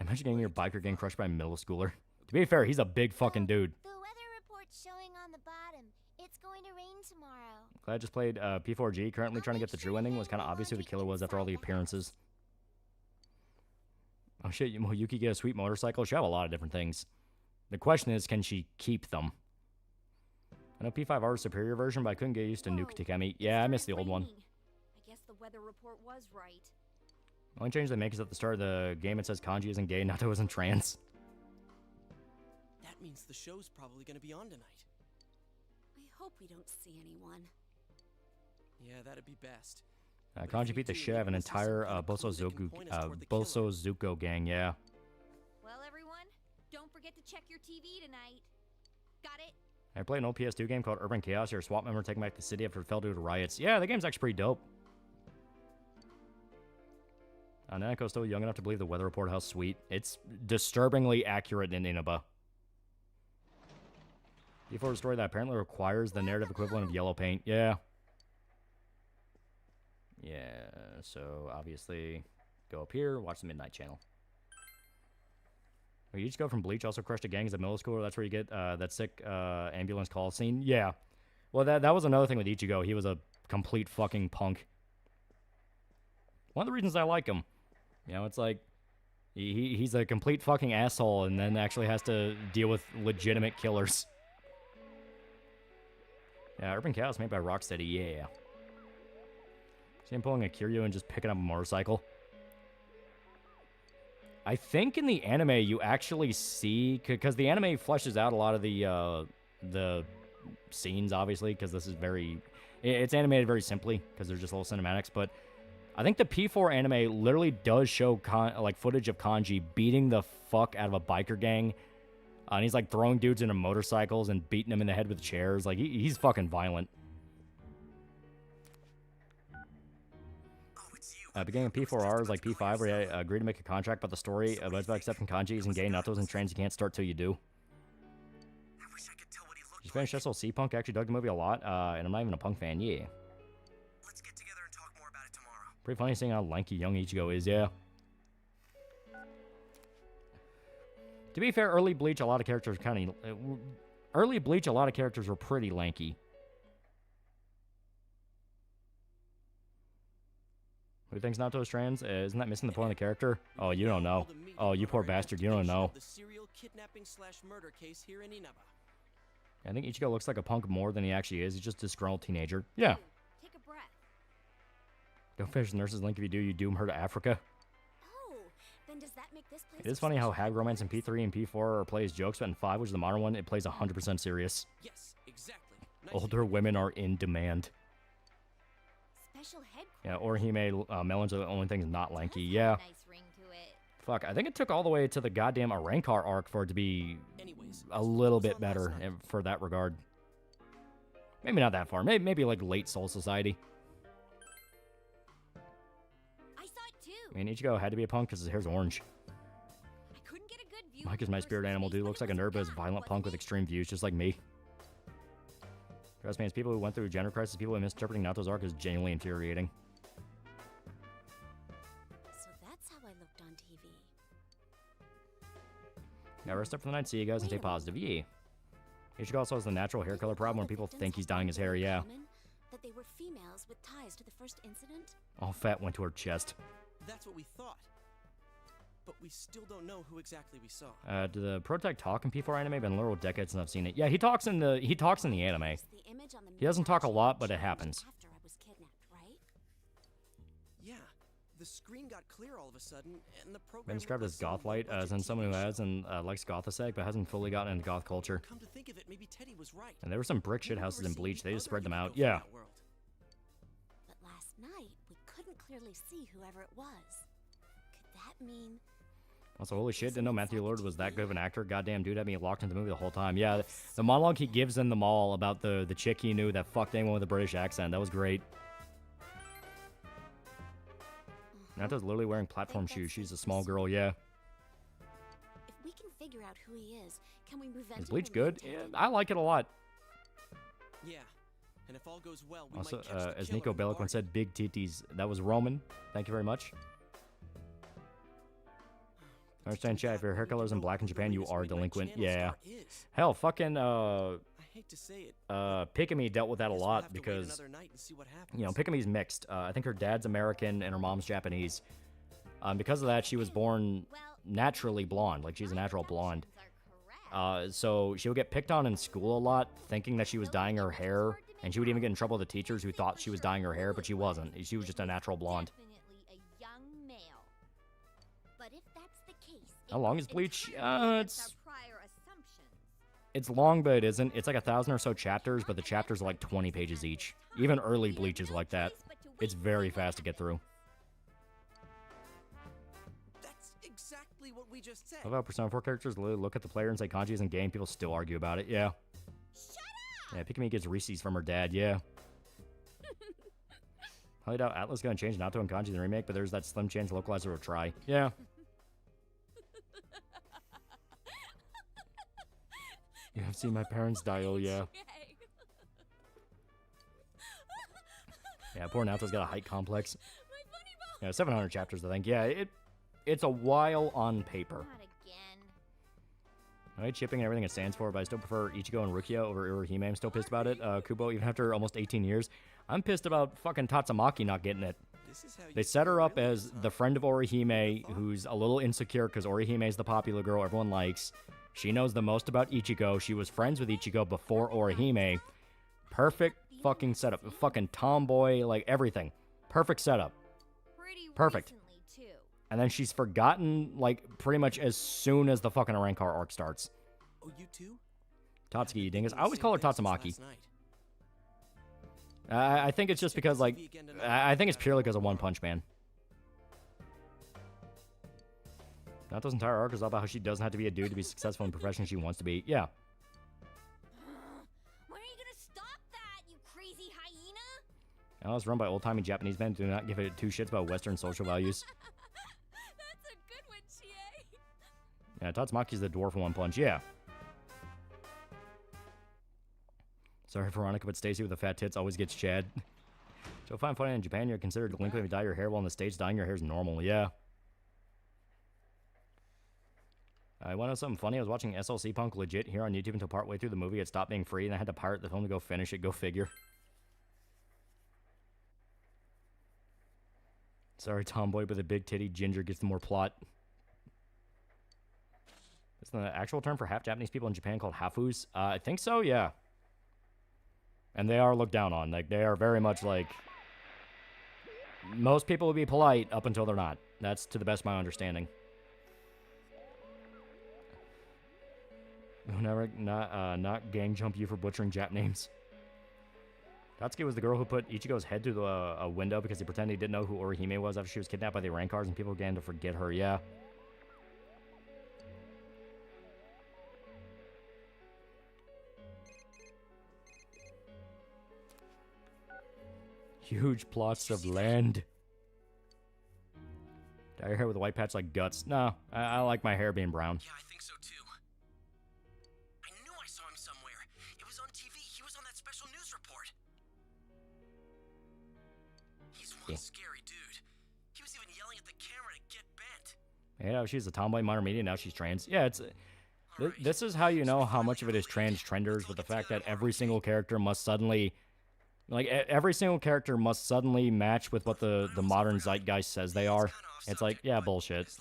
imagine getting your biker gang crushed by a middle schooler. To be fair, he's a big fucking dude. The weather report's showing on the bottom. It's going to rain tomorrow. Glad I just played P4G. Currently trying to get the Drew ending. Was kind of obvious who the killer was after all the appearances. Oh shit, will Yuki get a sweet motorcycle? She'll have a lot of different things. The question is, can she keep them? I know P5R is superior version, but I couldn't get used to Nuke Takemi. Yeah, I missed the old one. I guess the weather report was right. The only change they make is at the start of the game it says Kanji isn't gay, Nato isn't trans. That means the show's probably going to be on tonight. I hope we don't see anyone. Yeah, that'd be best. Kanji beat the shit out of an entire Boso Zuko gang, yeah. Well, everyone, don't forget to check your TV tonight. Got it? I played an old PS2 game called Urban Chaos. You're a SWAT member taking back the city after it fell due to riots. Yeah, the game's actually pretty dope. Naneko's still young enough to believe the weather report. How sweet. It's disturbingly accurate in Inaba. Before a story that apparently requires the narrative equivalent of yellow paint. Yeah. Yeah, so obviously go up here, watch the Midnight Channel. You just go from Bleach, also crushed a gang as a middle schooler. That's where you get that sick ambulance call scene. Yeah. Well, that was another thing with Ichigo. He was a complete fucking punk. One of the reasons I like him. You know, it's like he's a complete fucking asshole and then actually has to deal with legitimate killers. Yeah, Urban Chaos made by Rocksteady, yeah. See him pulling a Kiryu and just picking up a motorcycle. I think in the anime you actually see, because the anime fleshes out a lot of the scenes, obviously, because this is it's animated very simply, because they're just little cinematics, but I think the P4 anime literally does show footage of Kanji beating the fuck out of a biker gang, and he's like throwing dudes into motorcycles and beating them in the head with chairs. Like, he's fucking violent. Beginning of P4R is like P5, where you agree to make a contract about the story, but it's about accepting Kanji isn't gay, Nato's and trans, you can't start till you do. You You Spanish SLC Punk actually dug the movie a lot, and I'm not even a Punk fan, yeah. Let's get together and talk more about it tomorrow. Pretty funny seeing how lanky young Ichigo is, yeah. To be fair, early Bleach, a lot of characters early Bleach, a lot of characters were pretty lanky. Who thinks Nato's trans? Isn't that missing the point of the character? Oh, you don't know. Oh, you poor bastard, you don't know. The serial kidnapping/murder case here in Inaba. I think Ichigo looks like a punk more than he actually is. He's just a disgruntled teenager. Yeah. Take a breath. Don't finish the nurse's link. If you do, you doom her to Africa. Oh, then does that make this place? It is funny how Hag Romance in P3 and P4 are plays jokes, but in 5, which is the modern one, it plays 100% serious. Yes, exactly. Older women are in demand. Special head. Yeah, Orihime melons are the only things not lanky. Yeah. Nice ring to it. Fuck, I think it took all the way to the goddamn Arankar arc for it to be a little bit better for that regard. Maybe not that far. Maybe like late Soul Society. I saw it too. I mean, Ichigo had to be a punk because his hair's orange. I couldn't get a good view. Mike is my spirit animal, dude. Looks like a nerd, but is a violent punk with extreme views, just like me. Trust me, as people who went through gender crisis, people who misinterpreting Nato's arc is genuinely infuriating. So that's how I looked on TV. Now rest up for the night. See you guys and stay positive. Yeah. Ichigo also has the natural hair color problem when people think he's dyeing his hair. Yeah. That they were females with ties to the first incident. All fat went to her chest. That's what we thought. But we still don't know who exactly we saw. Do the Protect talk in P4 anime? Been literal decades since I've seen it. Yeah, he talks in the anime. He doesn't talk a lot, but it happens. After I was kidnapped, right? Yeah. The screen got clear all of a sudden, and the program Been described as goth light, as in someone who has and likes gothisec, but hasn't fully gotten into goth culture. Come to think of it, maybe Teddy was right. And there were some brick shit houses in Bleach. They just spread them out. Yeah. But last night we couldn't clearly see whoever it was. Could that mean? Also, holy shit, didn't know Matthew Lillard was that good of an actor. Goddamn, dude had me locked into the movie the whole time. Yeah, the monologue he gives in the mall about the chick he knew that fucked anyone with a British accent, that was great. Nato's literally wearing platform shoes. She's a small girl, yeah. If we can figure out who he is, can we prevent? Is Bleach good? Yeah, I like it a lot. Yeah, and if all goes well, we also, might catch the as killer Nico in the Bellic party. said, big titties. That was Roman. Thank you very much. I understand, chat. If your hair color is in black in Japan, you are delinquent. Yeah. Hell, fucking, I hate to say it. Pikami dealt with that a lot because, you know, Pikami's mixed. I think her dad's American and her mom's Japanese. Because of that, she was born naturally blonde. Like, she's a natural blonde. So she would get picked on in school a lot, thinking that she was dyeing her hair. And she would even get in trouble with the teachers who thought she was dyeing her hair, but she wasn't. She was just a natural blonde. How long is Bleach? It's long, but it isn't. It's like 1,000 or so chapters, but the chapters are like 20 pages each. Even early Bleach is like that. It's very fast to get through. That's exactly what we just said. I love how Persona 4 characters literally look at the player and say kanji isn't game. People still argue about it. Yeah. Yeah, Pikami gets Reese's from her dad. Yeah. Highly doubt Atlas gonna change Nato and kanji in the remake, but there's that slim chance localizer will try. Yeah. You have seen my parents die, oh yeah. Yeah, poor Nato's got a height complex. Yeah, 700 chapters, I think. Yeah, it's a while on paper. I hate shipping and everything it stands for, but I still prefer Ichigo and Rukia over Urahime. I'm still pissed about it. Kubo, even after almost 18 years. I'm pissed about fucking Tatsumaki not getting it. They set her up as the friend of Orihime, who's a little insecure because Orihime is the popular girl everyone likes. She knows the most about Ichigo. She was friends with Ichigo before Orihime. Perfect fucking setup. Fucking tomboy, like everything. Perfect setup. Perfect. And then she's forgotten, like, pretty much as soon as the fucking Arankar arc starts. Oh, you too? Tatsuki, you dingus. I always call her Tatsumaki. I think it's just because, like, I think it's purely because of One Punch Man. Nato's entire arc is all about how she doesn't have to be a dude to be successful in the profession she wants to be. Yeah. When are you gonna stop that, you crazy hyena? I know it's run by old-timey Japanese men who do not give a two shits about Western social values. That's a good one, Chie. Yeah, Tatsumaki's the dwarf in One Punch. Yeah. Sorry, Veronica, but Stacy with the fat tits always gets Chad. So if I'm funny in Japan, you're considered delinquent if you dye your hair, while in the States, dyeing your hair is normal. Yeah. I want to know something funny. I was watching SLC Punk legit here on YouTube until partway through the movie. It stopped being free, and I had to pirate the film to go finish it. Go figure. Sorry, tomboy, but the big titty ginger gets more plot. Is the actual term for half Japanese people in Japan called hafus? I think so, yeah. And they are looked down on. Like, they are very much like... Most people would be polite up until they're not. That's to the best of my understanding. Never not gang jump you for butchering Jap names. Tatsuki was the girl who put Ichigo's head through a window because he pretended he didn't know who Orihime was after she was kidnapped by the Rancars, and people began to forget her, yeah. Huge plots of land. Dye your hair with a white patch like guts. No, I like my hair being brown. Yeah, I think so too. I knew I saw him somewhere. It was on TV. He was on that special news report. He's one scary dude. He was even yelling at the camera to get bent. Yeah, she's a tomboy minor media, now she's trans. Yeah, it's... This is how you know how much of it is trans trenders, with the fact that every single character must suddenly... Like, every single character must suddenly match with what the modern zeitgeist says they are. It's like, yeah, bullshit.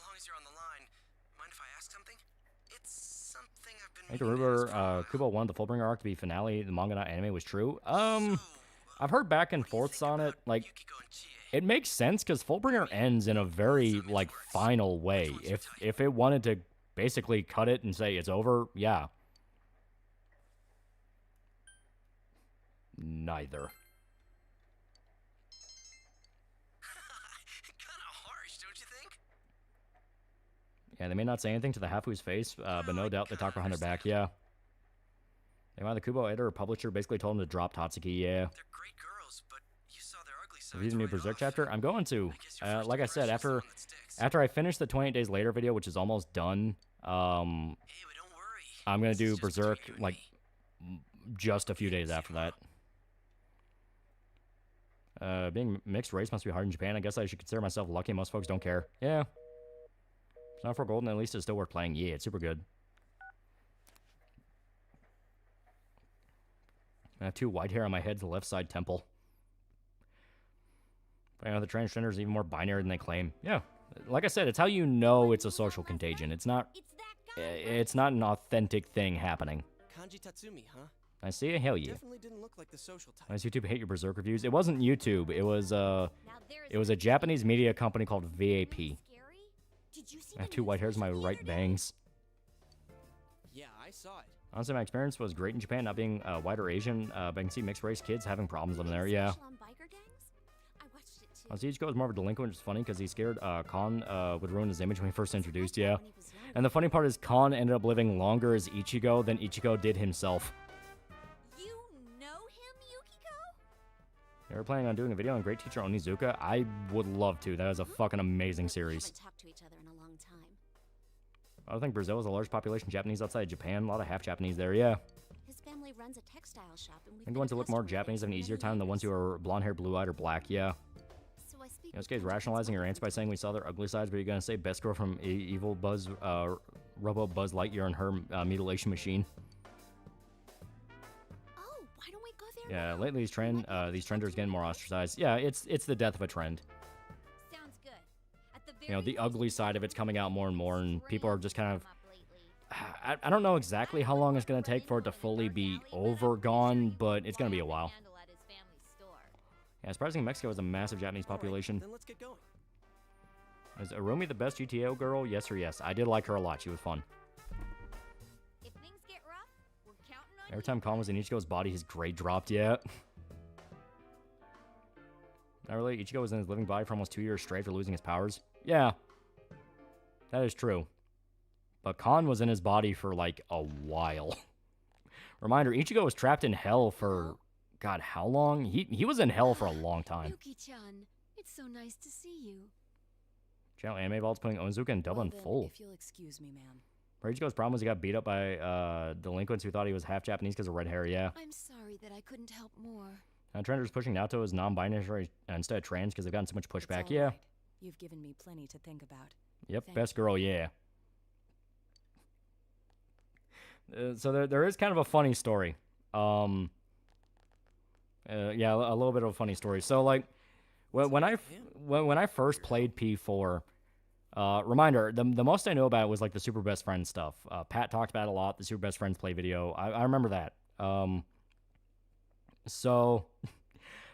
I think remember Kubo wanted the Fullbringer arc to be finale, the manga not anime was true. I've heard back and forths on it. Like, it makes sense because Fullbringer ends in a very, like, final way. If it wanted to basically cut it and say it's over, yeah. Neither. Kinda harsh, don't you think? Yeah, they may not say anything to the Hafu's face, but no doubt they talk behind their back, yeah. They the Kubo editor or publisher basically told him to drop Tatsuki, yeah. They're great girls, but you saw their ugly sides. Have you a new Berserk chapter? I'm going to. Like I said, after I finish the 28 Days Later video, which is almost done, I'm going to do Berserk, like, just a few days after that. Being mixed race must be hard in Japan. I guess I should consider myself lucky. Most folks don't care. Yeah. It's not for golden. At least it's still worth playing. Yeah, it's super good. I have 2 white hair on my head to the left side temple. But, you know, the transgender is even more binary than they claim. Yeah. Like I said, it's how you know it's a social contagion. It's not an authentic thing happening. Kanji Tatsumi, huh? I see a hell yeah. Definitely didn't look like the social type. Nice YouTube hate your Berserk reviews. It wasn't YouTube. It was a Japanese media company called VAP. I have 2 white hairs in my right bangs. Yeah, I saw it. Honestly, my experience was great in Japan, not being white or Asian, but I can see mixed race kids having problems living there, yeah. Ichigo was more of a delinquent, which is funny because he scared Kon would ruin his image when he first introduced, yeah. And the funny part is Kon ended up living longer as Ichigo than Ichigo did himself. You know him, Yukiko? They were planning on doing a video on Great Teacher Onizuka. I would love to. That is a fucking amazing series. Haven't talked to each other in a long time. I think Brazil has a large population of Japanese outside of Japan. A lot of half Japanese there, yeah. His family runs a textile shop, and I think the ones who look more Japanese have an easier time than the ones who are blonde hair, blue eyed, or black, yeah. So I speak. You know, this guy's rationalizing your answer by saying we saw their ugly sides, but you're gonna say best girl from Evil Buzz, Robo Buzz Lightyear and her mutilation machine. Oh, why don't we go there? Yeah, lately these trenders getting more ostracized. Yeah, it's the death of a trend. Sounds good. At the You know, the ugly side of it's coming out more and more, and people are just kind of. I don't know exactly how long it's gonna take for it to fully be gone, but it's gonna be a while. Yeah, surprisingly, Mexico has a massive Japanese population. Then let's get going. Is Arumi the best GTO girl? Yes or yes? I did like her a lot. She was fun. If things get rough, we're counting on Every time Kon was in Ichigo's body, his grade dropped. Yeah. Not really. Ichigo was in his living body for almost 2 years straight for losing his powers. Yeah. That is true. But Kon was in his body for, like, a while. Reminder, Ichigo was trapped in hell for, God, how long? He was in hell for a long time. Yuki-chan, it's so nice to see you. Channel Anime Vault's putting Onizuka in Dublin Well, then, full. if you'll excuse me, ma'am. where Ichigo's problem was he got beat up by delinquents who thought he was half Japanese because of red hair. Yeah. I'm sorry that I couldn't help more. Trender's pushing Naoto as non-binary instead of trans because they've gotten so much pushback. It's all Yeah. right. You've given me plenty to think about. Yep. Thank Best you. girl. Yeah. So there is kind of a funny story. Yeah, a little bit of a funny story. So like, when I first played P4, reminder, the most I know about it was like the Super Best Friends stuff. Pat talked about it a lot. The Super Best Friends play video. I remember that. So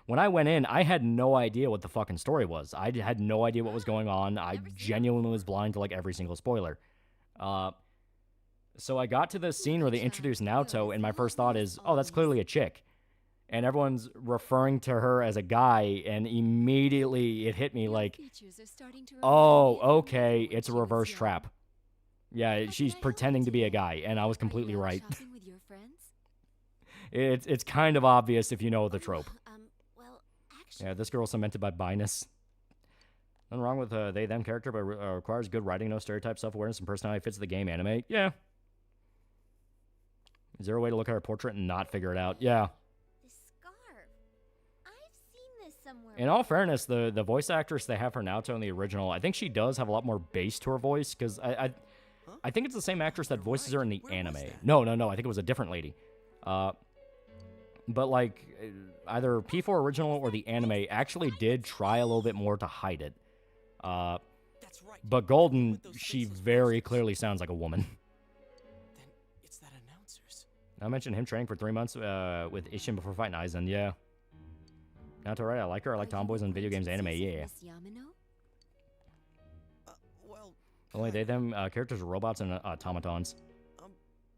when I went in, I had no idea what the fucking story was. I had no idea what was going on. I genuinely was blind to like every single spoiler. So I got to the scene where they introduced Naoto, and my first thought is, oh, that's clearly a chick. And everyone's referring to her as a guy, and immediately it hit me like, oh, okay, it's a reverse trap. Yeah, she's pretending to be a guy, and I was completely right. It's kind of obvious if you know the trope. Yeah, this girl's cemented by biness. Nothing wrong with they them character, but requires good writing, no stereotype, self-awareness, and personality fits the game anime. Yeah. Is there a way to look at her portrait and not figure it out? Yeah. In all fairness, the voice actress they have for Naoto in the original, I think she does have a lot more bass to her voice, because I think it's the same actress that voices her in the anime. No, I think it was a different lady. But like, either P4 original or the anime actually did try a little bit more to hide it. But Golden, she very clearly sounds like a woman. Then it's that announcer's. I mentioned him training for 3 months with Ishin before fighting Aizen, yeah. Not right, I like her. I like tomboys in video games anime, yeah. Well, only they, them characters are robots and automatons.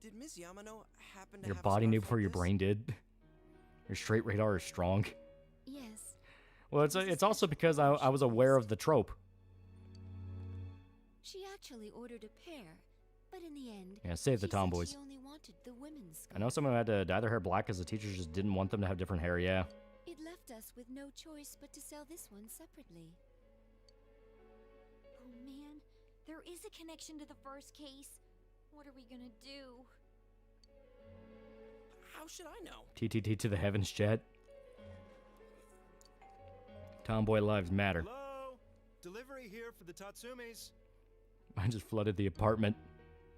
Did Miss Yamano happen to Your have body a knew scarf before like your this? brain did. Your straight radar is strong. Yes. Well, it's also because I was aware of the trope. She actually ordered a pair, but in the end, Yeah, save the she said tomboys. she only wanted the women's I know someone who had to dye their hair black because the teachers just didn't want them to have different hair, yeah. It left us with no choice but to sell this one separately. Oh man, there is a connection to the first case. What are we gonna do? How should I know? TTT to the heavens, chat. Tomboy lives matter. Hello? Delivery here for the Tatsumis. I just flooded the apartment.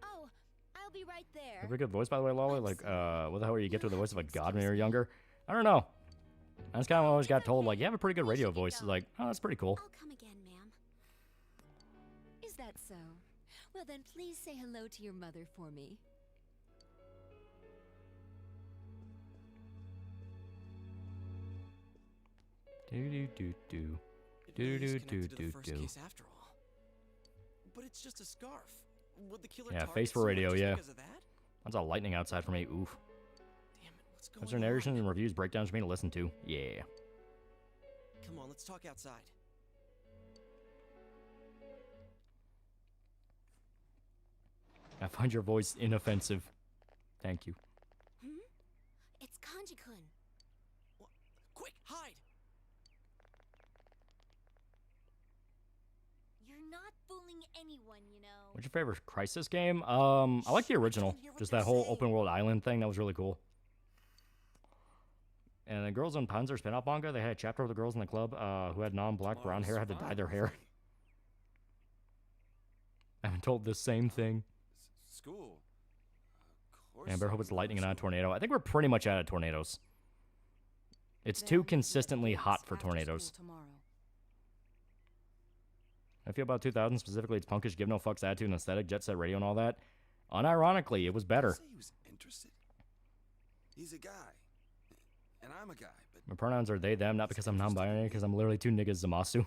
Oh, I'll be right there. Have a good voice, by the way, Lolly. Like, what the hell were you get to the voice of a god when you were younger? I don't know. I just kind of always got told, like, you have a pretty good radio voice. It's like, oh, that's pretty cool. I'll come again, ma'am. Is that so? Well then, please say hello to your mother for me. Do-do-do-do. It really is connected to the Do-do-do-do-do. first case after all. But it's just a scarf. Would the killer Yeah, target face for someone radio, just yeah. because of that? That's all lightning outside for me. Oof. Damn it, what's Those are going narration on? and reviews, breakdowns for me to listen to. Yeah. Come on, let's talk outside. I find your voice inoffensive. Thank you. It's Kanji-kun. Quick, hide! You're not fooling anyone, you know. What's your favorite Crisis game? I like the original. Just that whole open world island thing. That was really cool. And the Girls on Panzer spin-off manga, they had a chapter of the girls in the club who had non-black brown hair had to dye their hair. I've been told the same thing. School. Yeah, I better hope it's lightning and not a tornado. I think we're pretty much out of tornadoes. It's too consistently hot for tornadoes. I feel about 2000 specifically, it's punkish, give no fucks attitude and aesthetic, jet set radio and all that. Unironically, it was better. Say he was interested. He's a guy, and I'm a guy. But My pronouns are they, them, not because I'm non-binary, because I'm literally two niggas, Zamasu.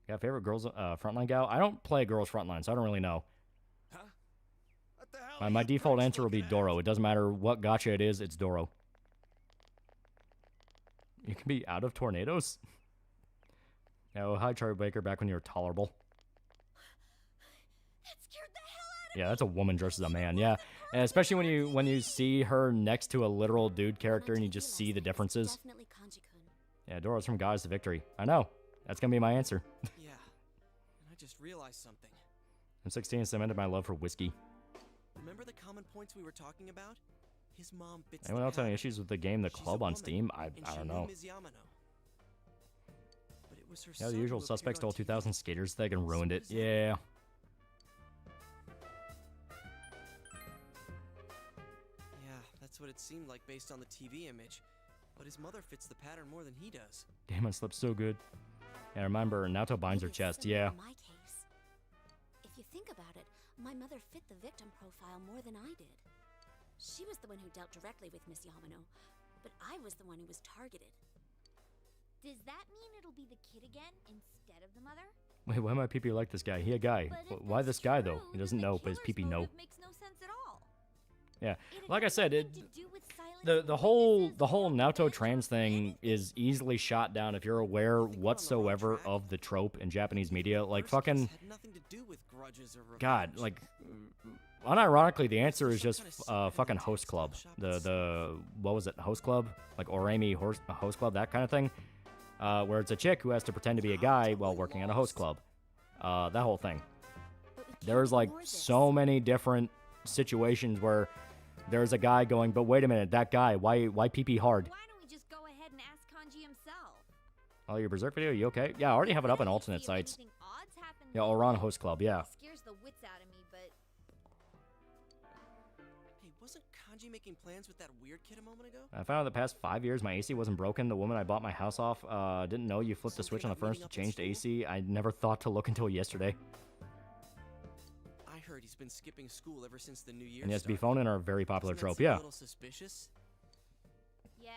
Yeah, favorite girls frontline gal? I don't play girls frontline, so I don't really know. Huh? What the hell? My default answer will be Doro. It doesn't matter what gotcha it is, it's Doro. You can be out of tornadoes? Yeah, well, hi, Charlie Baker, back when you were tolerable. That scared the hell out of Yeah, that's a woman dressed as a man, yeah. And especially when you see her next to a literal dude character and you just see the differences. Definitely Kanji-kun. Yeah, Doro's from Goddess to Victory. I know. That's gonna be my answer. Yeah. And I just realized something. I'm 16 and cemented my love for whiskey. Remember the common points we were talking about? His mom fits Anyone the else having pattern. issues with the game The She's a Club on woman, Steam? and I she don't knew know. Ms. Yamano. But it was her Yeah, son the who usual appeared suspects on stole TV. 2000 skaters thing and ruined it. So bizarre. Yeah. Yeah, that's what it seemed like based on the TV image. But his mother fits the pattern more than he does. Damn, I slept so good. Yeah, remember, Naoto binds her Maybe it's chest. similar Yeah. to my case. If you think about it, my mother fit the victim profile more than I did. She was the one who dealt directly with Miss Yamano, but I was the one who was targeted. Does that mean it'll be the kid again instead of the mother? Wait, why my PP like this guy? He a guy. But if Why that's this guy, true, though? He then doesn't the know, but his killer's PP know. motive makes no sense at all. Yeah. It Like I has said, nothing to do with silencing the whole witnesses the whole or Naoto revenge trans or thing anything. is easily shot down if you're aware whatsoever of the trope in Japanese media. Like First case fucking had nothing to do with grudges or revenge. God, like unironically the answer is just fucking host club. The what was it? Host club? Like Oremi host club, that kind of thing. Where it's a chick who has to pretend to be a guy while working at a host club. That whole thing. There's like so many different situations where there's a guy going, but wait a minute, that guy, why PP hard? Why don't we just go ahead and ask Kanji himself? Oh, your Berserk video, you okay? Yeah, I already have it up on alternate sites. Yeah, Oran Host Club, yeah. It scares the wits out of me, but Hey, wasn't Kanji making plans with that weird kid a moment ago? I found out the past 5 years my AC wasn't broken. The woman I bought my house off didn't know you flipped the switch on the furnace to change to AC. I never thought to look until yesterday. I heard he's been skipping school ever since the new year. And yes, started. be phoning are a very popular Doesn't that trope, seem a yeah. little suspicious? yeah,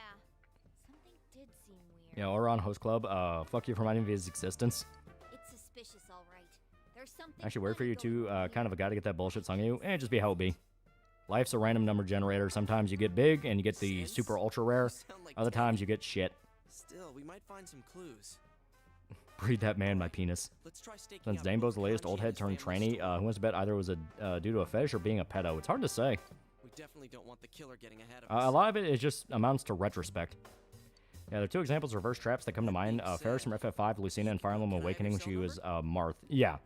something did seem weird. Yeah, Oran Host Club, fuck you for reminding me of his existence. It's suspicious, all right. There's something. Actually, word for you funny too, going on kind of here. a guy to get that bullshit sung you. Just be how it be. Life's a random number generator. Sometimes you get big and you get the Sense? super ultra rare. You sound like Other Teddy. times you get shit. Still, we might find some clues. Breed that man, my penis. Let's try staking Since out Zambo's both the latest Kanji old and head his turned family's tranny, story. who wants to bet either was due to a fetish or being a pedo? It's hard to say. We definitely don't want the killer getting ahead of A us. lot of it is just amounts to retrospect. Yeah, there are two examples of reverse traps that come to mind. being Ferris from said, FF5, Lucina, and Fire Emblem can I have Awakening your when she cell was Marth. Yeah.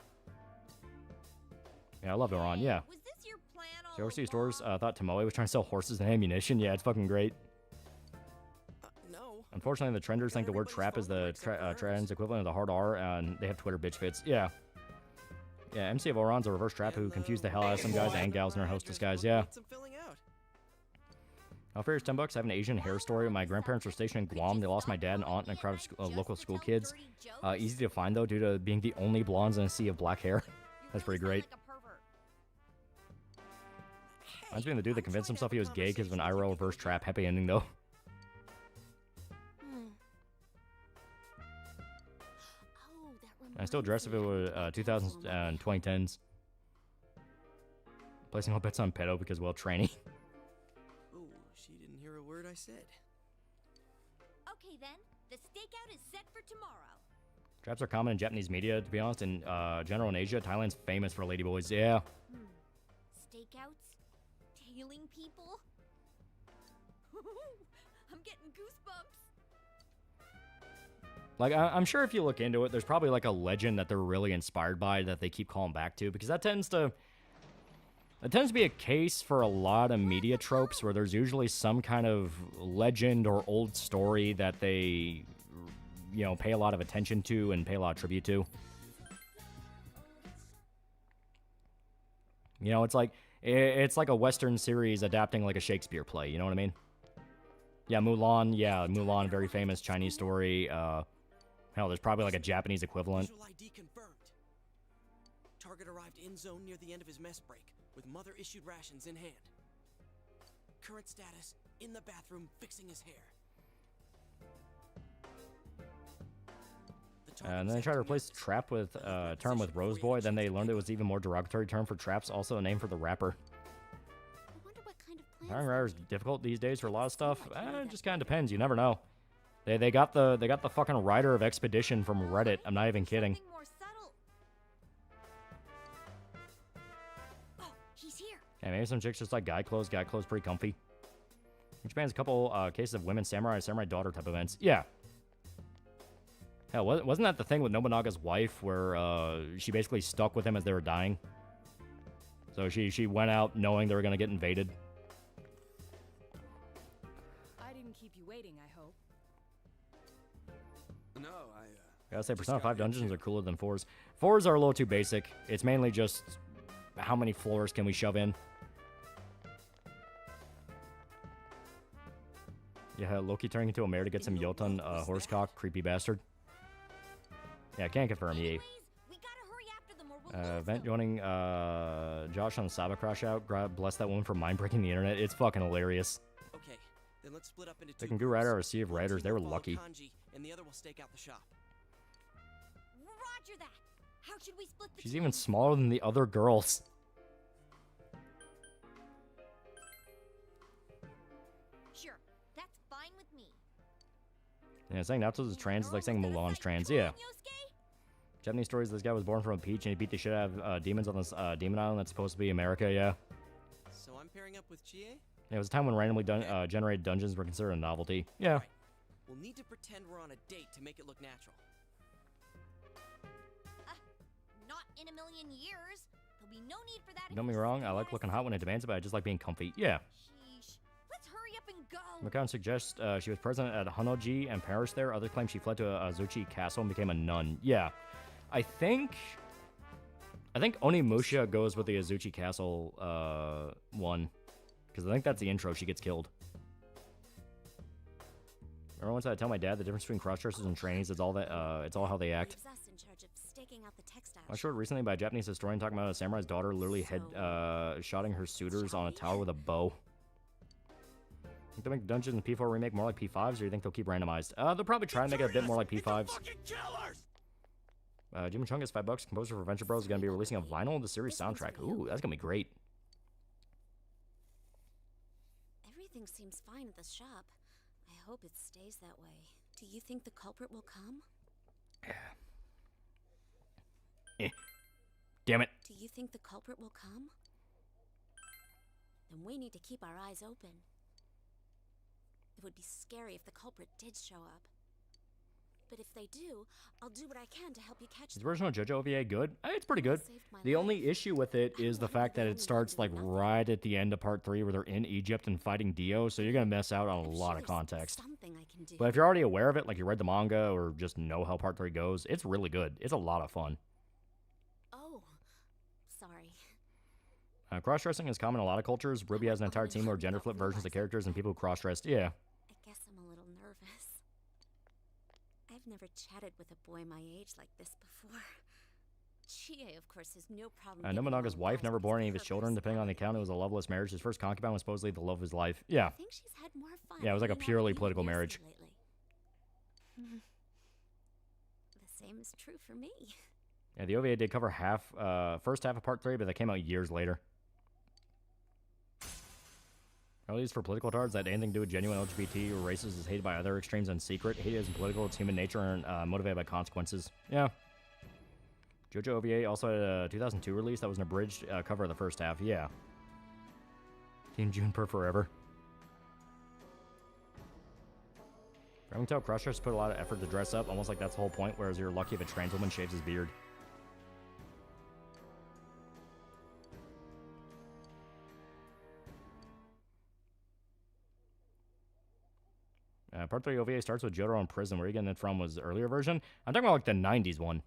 Yeah, I love Oran, yeah. Was this your plan all The overseas stores along? thought Tomoe was trying to sell horses and ammunition. Yeah, it's fucking great. No. Unfortunately, the trenders think the word everybody's trap is phone the except for hers. trans equivalent of the hard R, and they have Twitter bitch fits. Yeah. Yeah, MC of Oran's a reverse trap who confused the hell out of some guys and gals in their hostess guys. Yeah. Some filling out. Fair's $10. I have an Asian hair story. My grandparents were stationed in Guam. They lost my dad and aunt and a crowd of local school kids. Easy to find though, due to being the only blondes in a sea of black hair. That's pretty great. Reminds me of the dude that convinced himself he was gay because of an IRL reverse trap. Happy ending though. Oh, that I still dress if it reminds were me. 2000s and 2010s. Placing all bets on pedo because, well, tranny. Ooh, she didn't hear a word I said. Okay then, the stakeout is set for tomorrow. Traps are common in Japanese media, to be honest. In general in Asia, Thailand's famous for ladyboys. Yeah. Stakeouts? Tailing people? I'm getting goosebumps. Like, I'm sure if you look into it, there's probably like a legend that they're really inspired by that they keep calling back to, because that tends to be a case for a lot of media tropes where there's usually some kind of legend or old story that they, you know, pay a lot of attention to and pay a lot of tribute to. You know, it's like a Western series adapting like a Shakespeare play. You know what I mean? Yeah, Mulan. Yeah, Mulan, very famous Chinese story. Hell, there's probably like a Japanese equivalent. Visual ID confirmed. Target arrived in zone near the end of his mess break, with mother-issued rations in hand. Current status, in the bathroom, fixing his hair. And then they tried to replace trap with term with Rose Boy. Then they learned it was even more derogatory term for traps, also a name for the rapper. I wonder what kind of plans Hiring they writers made. difficult these days for a lot of stuff. It just kind of depends. You never know. They got the fucking writer of Expedition from Reddit. I'm not even kidding. Something more subtle. Oh, he's here. Yeah, maybe some chicks just like guy clothes pretty comfy. In Japan's a couple cases of women samurai and samurai daughter type events. Yeah. Hell, wasn't that the thing with Nobunaga's wife where she basically stuck with him as they were dying? So she went out knowing they were gonna get invaded. I didn't keep you waiting, I hope. No, I gotta say, Persona 5 dungeons are cooler than 4s. 4s are a little too basic. It's mainly just how many floors can we shove in. Yeah, Loki turning into a mare to get some Jotun horsecock, creepy bastard. Yeah, I can't confirm ye. Vent joining Josh on the Saba crash out. Bless that woman for mind breaking the internet. It's fucking hilarious. Okay, then let's split up into They two can go right out of a sea of One raiders. team They were will follow lucky. Kanji, and the other will stake out the shop. Roger that. How should we split the She's even smaller than the other girls. Sure, that's fine with me. Yeah, saying Natsu's trans is like saying Mulan's trans. Yeah. Japanese stories, this guy was born from a peach and he beat the shit out of demons on this demon island that's supposed to be America, yeah. So I'm pairing up with Chie? Yeah, it was a time when randomly generated dungeons were considered a novelty. Yeah. We'll need to pretend we're on a date to make it look natural. Not in a million years. There'll be no need for that. Don't get me wrong, I like looking hot when it demands it, but I just like being comfy. Yeah. Sheesh. Let's hurry up and go. Makan suggests she was present at Hanoji and perished there. Others claim she fled to Azuchi Castle and became a nun. Yeah. I think Onimusha goes with the Azuchi Castle one. Because I think that's the intro. She gets killed. Remember once I tell my dad the difference between cross-dressers and trainees is all that it's all how they act. I showed recently by a Japanese historian talking about a samurai's daughter literally shotting her suitors on a tower with a bow. Think they'll make Dungeons P4 remake more like P5s, or do you think they'll keep randomized? They'll probably try and make it a bit more like P5s. Jim Chung is $5. Composer for Venture Bros is going to be releasing a vinyl of the series soundtrack. Ooh, that's going to be great. Everything seems fine at the shop. I hope it stays that way. Do you think the culprit will come? Damn it. Do you think the culprit will come? Then we need to keep our eyes open. It would be scary if the culprit did show up. But if they do, I'll do what I can to help you catch Is the original JoJo OVA good? It's pretty good. The only issue with it is the fact that it starts like right at the end of part 3 where they're in Egypt and fighting Dio, so you're going to miss out on a lot of context. But if you're already aware of it, like you read the manga or just know how part 3 goes, it's really good. It's a lot of fun. Oh, sorry. Cross-dressing is common in a lot of cultures. Ruby has an entire team of gender flip versions of characters and people who cross-dressed. Yeah. I guess I'm a little nervous. I've never chatted with a boy my age like this before. Chie, of course, has no problem. Nobunaga's wife never bore any of his children. Depending on the account, it was a loveless marriage. His first concubine was supposedly the love of his life. Yeah. I think she's had more fun. Yeah, it was like a purely political marriage. Lately. The same is true for me. Yeah, the OVA did cover first half of part 3, but that came out years later. At least for political tards, that anything to do with genuine LGBT or races is hated by other extremes in secret. Hate isn't political, it's human nature and motivated by consequences. Yeah. JoJo OVA also had a 2002 release that was an abridged cover of the first half. Yeah. Team Juniper forever. I can tell Crossdressers put a lot of effort to dress up, almost like that's the whole point, whereas you're lucky if a trans woman shaves his beard. Part 3 OVA starts with Jotaro in prison. Where you getting it from was the earlier version. I'm talking about like the 90s one.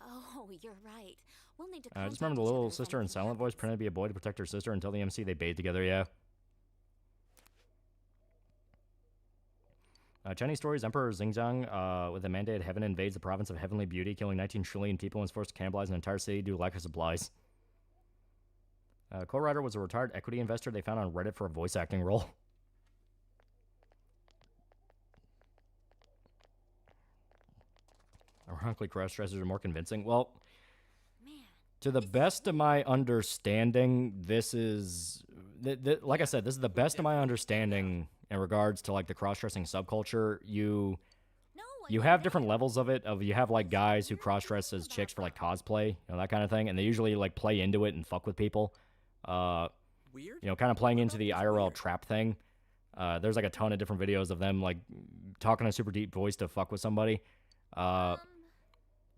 Oh, you're right. We'll need to I just remember the little sister in silent voice pretending to be a boy to protect her sister until the MC they bathed together, yeah. Chinese stories, Emperor Xingjiang with a mandated heaven invades the province of Heavenly Beauty, killing 19 trillion people and is forced to cannibalize an entire city due to lack of supplies. Co-writer was a retired equity investor they found on Reddit for a voice acting role. Ironically, cross-dressers are more convincing. Well, to the best of my understanding, this is... like I said, this is the best of my understanding in regards to like the cross-dressing subculture. You have different levels of it. You have like guys who cross-dress as chicks for like cosplay, you know, that kind of thing, and they usually like play into it and fuck with people. You know, kind of playing into the IRL trap thing. There's like a ton of different videos of them like talking in a super deep voice to fuck with somebody.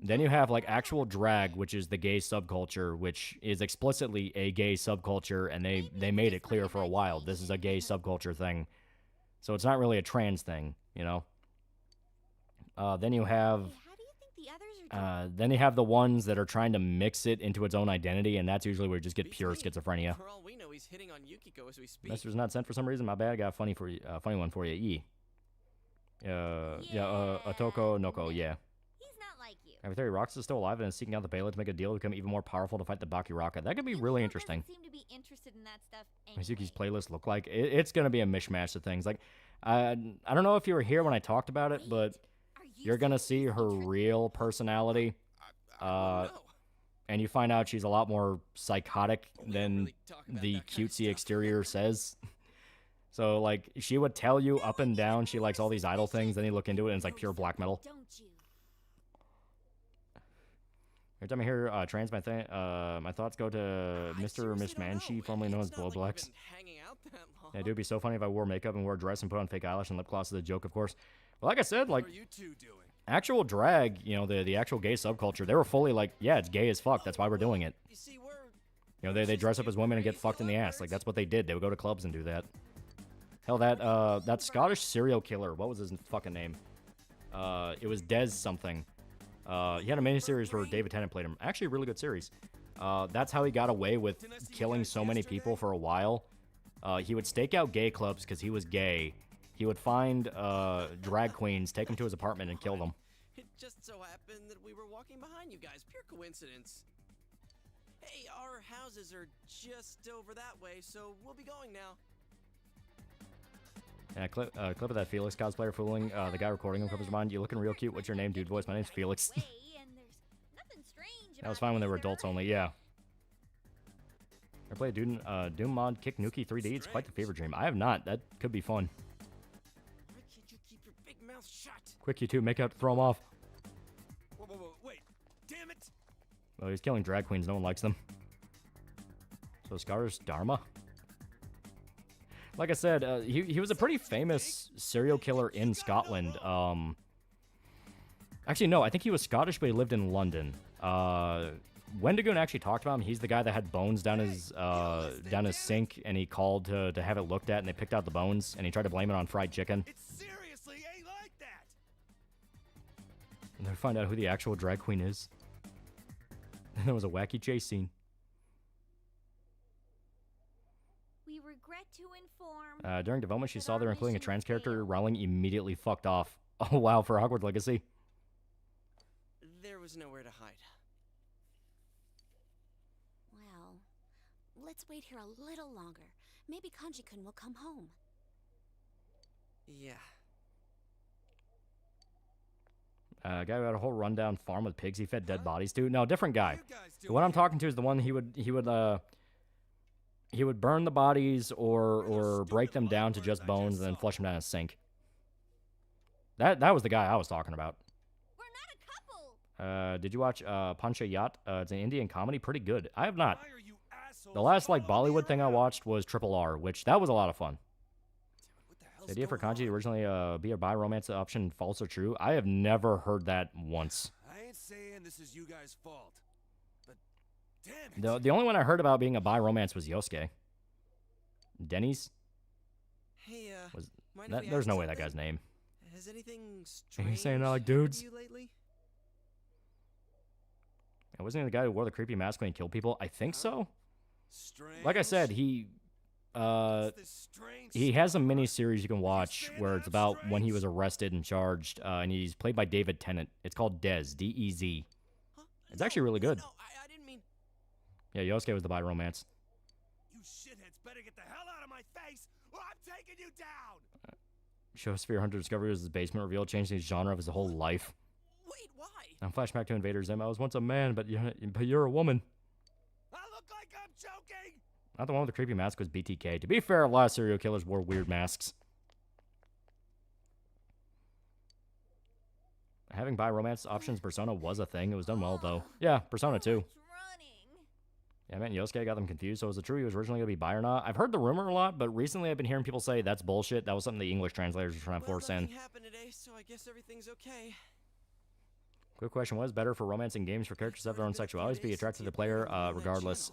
Then you have like actual drag, which is the gay subculture, which is explicitly a gay subculture, and they made it clear for a while. This is a gay subculture thing. So it's not really a trans thing, you know? Then you have... then you have the ones that are trying to mix it into its own identity, and that's usually where you just get pure schizophrenia. For all we know, he's hitting on Yukiko as we speak. Message not sent for some reason. My bad. I got a funny one for you. E. Otoko Noko. Yeah. He's not like you. Every theory, Rox is still alive and is seeking out the Beyblade to make a deal to become even more powerful to fight the Bakiraka. That could be really interesting. Seem to be interested in that stuff Mizuki's playlist look like it's gonna be a mishmash of things. Like, I don't know if you were here when I talked about it, but you're gonna see her real personality. And you find out she's a lot more psychotic than the cutesy exterior says. So, like, she would tell you up and down she likes all these idol things, then you look into it and it's like pure black metal. Every time I hear trans, my thoughts go to Mr. or Miss Manshi, formerly known as Blowblacks. Yeah, dude, it'd be so funny if I wore makeup and wore a dress and put on fake eyelash and lip gloss as a joke, of course. Well, like I said, like, actual drag, you know, the actual gay subculture, they were fully like, yeah, it's gay as fuck. That's why we're doing it. You know, they dress up as women and get fucked in the ass. Like, that's what they did. They would go to clubs and do that. Hell, that Scottish serial killer, what was his fucking name? It was Des something. He had a miniseries where David Tennant played him. Actually, a really good series. That's how he got away with killing so many people for a while. He would stake out gay clubs because he was gay. He would find drag queens, take them to his apartment, and kill them. It just so happened that we were walking behind you guys. Pure coincidence. Hey, our houses are just over that way, so we'll be going now. Yeah, clip of that Felix cosplayer fooling the guy recording him comes to mind. You looking real cute. What's your name, dude? Voice. My name's Felix. That was fine when they were adults only. Yeah. I played Doom mod Kick Nuki 3D. It's quite the fever dream. I have not. That could be fun. Why can't you keep your big mouth shut? Quick, you two, make out, throw him off. Whoa, wait. Damn it! Well, he's killing drag queens. No one likes them. So Scar's Dharma. Like I said, he was a pretty famous serial killer in Scotland. Actually, no, I think he was Scottish, but he lived in London. Wendigoon actually talked about him. He's the guy that had bones down his sink, and he called to have it looked at, and they picked out the bones, and he tried to blame it on fried chicken. It seriously ain't like that. And then find out who the actual drag queen is. And there was a wacky chase scene. We regret to inform. During development, she saw there including a trans character. Rowling immediately fucked off. Oh, wow, for Hogwarts Legacy. There was nowhere to hide. Well, let's wait here a little longer. Maybe Kanji-kun will come home. Yeah. Guy who had a whole rundown farm with pigs he fed dead bodies to. No, different guy. The one I'm talking to is the one he would burn the bodies or break them down to just bones and then flush them down a sink. That was the guy I was talking about. We're not a couple. Did you watch Pancha Yacht? It's an Indian comedy, pretty good. I have not. The last like Bollywood thing I watched was Triple R, which that was a lot of fun. The idea for Kanji to originally be a bi-romance option, false or true? I have never heard that once. I ain't saying this is you guys' fault, but damn it. The only one I heard about being a bi-romance was Yosuke. Denny's? Hey, there's no way that guy's name. Has anything strange He's saying I like dudes. happened to you lately? Wasn't he the guy who wore the creepy mask when he killed people? I think so. Strange. Like I said, he has a mini series you can watch where it's about when he was arrested and charged, and he's played by David Tennant. It's called Dez, D-E-Z. Huh? It's actually really good. No, I didn't mean... Yeah, Yosuke was the bi-romance. You shitheads better get the hell out of my face, or I'm taking you down. Showsphere Hunter Discovery was his basement reveal, changing the genre of his whole life. Wait, why? Now flashback to Invader Zim. I was once a man, but you're a woman. I look like I'm joking. Not the one with the creepy mask was BTK. To be fair, a lot of serial killers wore weird masks. Having bi-romance options Persona was a thing. It was done well, though. Yeah, Persona 2. Yeah, man, Yosuke got them confused. So was it true he was originally going to be bi or not? I've heard the rumor a lot, but recently I've been hearing people say that's bullshit. That was something the English translators were trying to force in. Nothing happened today, so I guess everything's okay. Quick question: what is better for romancing games for characters of their own sexualities? Be attracted to the player, regardless.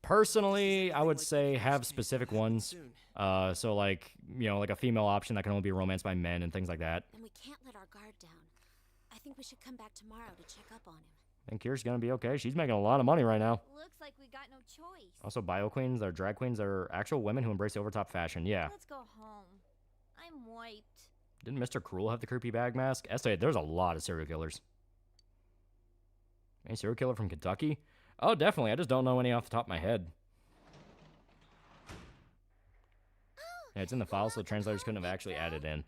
Personally, I would say have specific ones. So like, you know, like a female option that can only be romanced by men and things like that. And we can't let our guard down. I think we should come back tomorrow to check up on him. I think Kira's gonna be okay. She's making a lot of money right now. Looks like we got no choice. Also, bio queens, they're drag queens, they're actual women who embrace overtop fashion. Yeah. Let's go home. I'm wiped. Didn't Mr. Cruel have the creepy bag mask? Estate, there's a lot of serial killers. Any serial killer from Kentucky? Oh, definitely. I just don't know any off the top of my head. Yeah, it's in the file, so the translators couldn't have actually added in.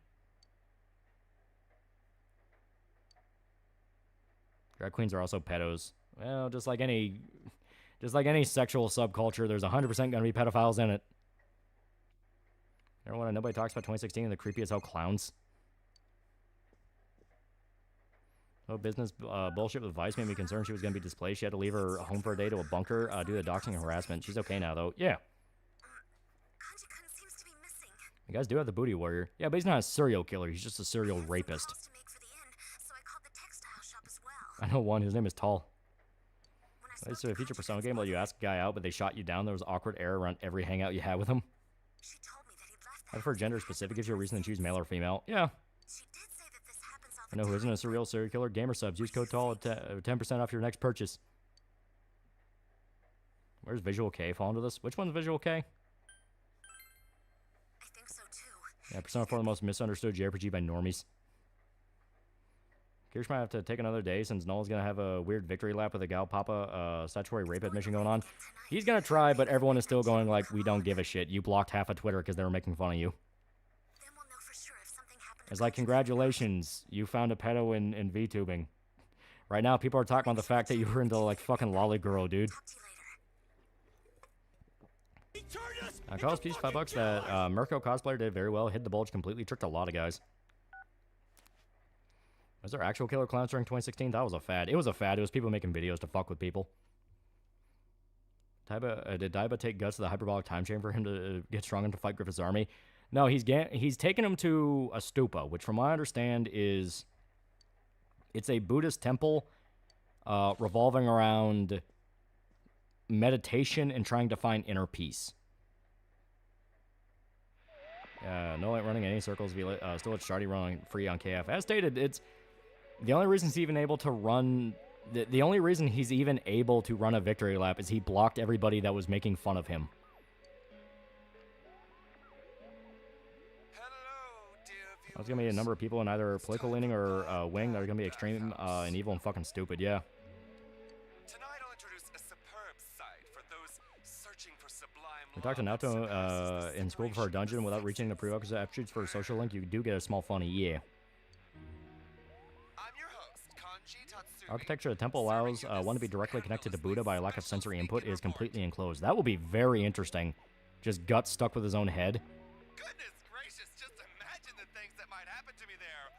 Drag queens are also pedos. Well, just like any sexual subculture, there's 100% going to be pedophiles in it. You know what? Nobody talks about 2016 and the creepy as hell clowns. No business bullshit with Vice made me concerned she was going to be displaced. She had to leave her home for a day to a bunker due to doxing and harassment. She's okay now, though. Yeah. You guys do have the booty warrior. Yeah, but he's not a serial killer. He's just a serial rapist. I know one. His name is Tall. It's a future Persona game where you ask a guy out, but they shot you down. There was awkward air around every hangout you had with him. I prefer gender specific. Gives you a reason to choose male or female. Yeah. I know who isn't a serial killer. Gamer subs. Use code TALL at 10% off your next purchase. Where's Visual K fall into this? Which one's Visual K? I think so too. Yeah, Persona 4 the most misunderstood JRPG by normies. Kirsch might have to take another day since Noel's going to have a weird victory lap with a Gal Papa statutory rape admission going on. He's going to try, but everyone is still going like, we don't give a shit. You blocked half of Twitter because they were making fun of you. It's like, congratulations, you found a pedo in VTubing. Right now, people are talking about the fact that you were into, like, fucking Lolly Girl, dude. Calls Peach $5 that Mirko cosplayer did very well. Hid the bulge completely. Tricked a lot of guys. Was there actual killer clowns during 2016? That was a fad. It was a fad. It was people making videos to fuck with people. Did Daiba take Guts to the hyperbolic time chamber for him to get strong enough to fight Griffith's army? No, he's taken him to a stupa, which from what I understand is it's a Buddhist temple revolving around meditation and trying to find inner peace. No ain't running any circles. Still at Shardy running free on KF. As stated, it's the only reason he's even able to run. The only reason he's even able to run a victory lap is he blocked everybody that was making fun of him. There's going to be a number of people in either political leaning or wing that are going to be extreme and evil and fucking stupid, yeah. Tonight I'll introduce a superb site for those searching for sublime. We talked to Naoto in school for a dungeon without reaching the prerequisite aptitudes for a social link. You do get a small funny, yeah. I'm your host, Kanji Tatsumi. Architecture of the temple allows one to be directly connected to Buddha by a lack of sensory input. It is completely enclosed. That will be very interesting. Just Guts stuck with his own head. Goodness gracious, just imagine the things that might happen to me there.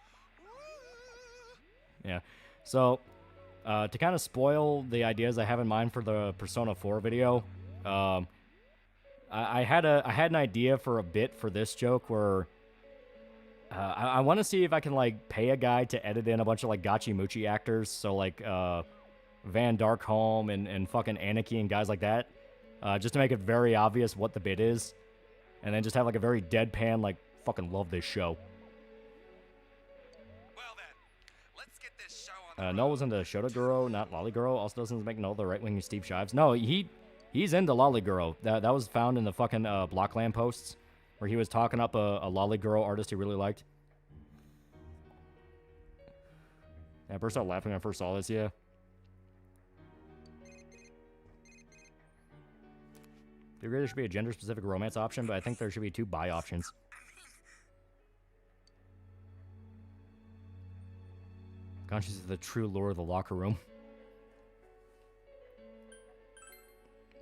Yeah. So, to kind of spoil the ideas I have in mind for the Persona 4 video, I had an idea for a bit for this joke where I want to see if I can like pay a guy to edit in a bunch of like Gachi Muchi actors, so like Van Darkholm and fucking Anarchy and guys like that, just to make it very obvious what the bit is, and then just have like a very deadpan like fucking love this show. Noel was into Shotoguro, not Lollyguro. Also doesn't make Noel the right-wing Steve Shives. No, he's into Lollyguro. That was found in the fucking Blockland posts, where he was talking up a Lollyguro artist he really liked. Yeah, I burst out laughing when I first saw this, yeah. I agree there should be a gender-specific romance option, but I think there should be 2 bi options. Conscious is the true lore of the locker room.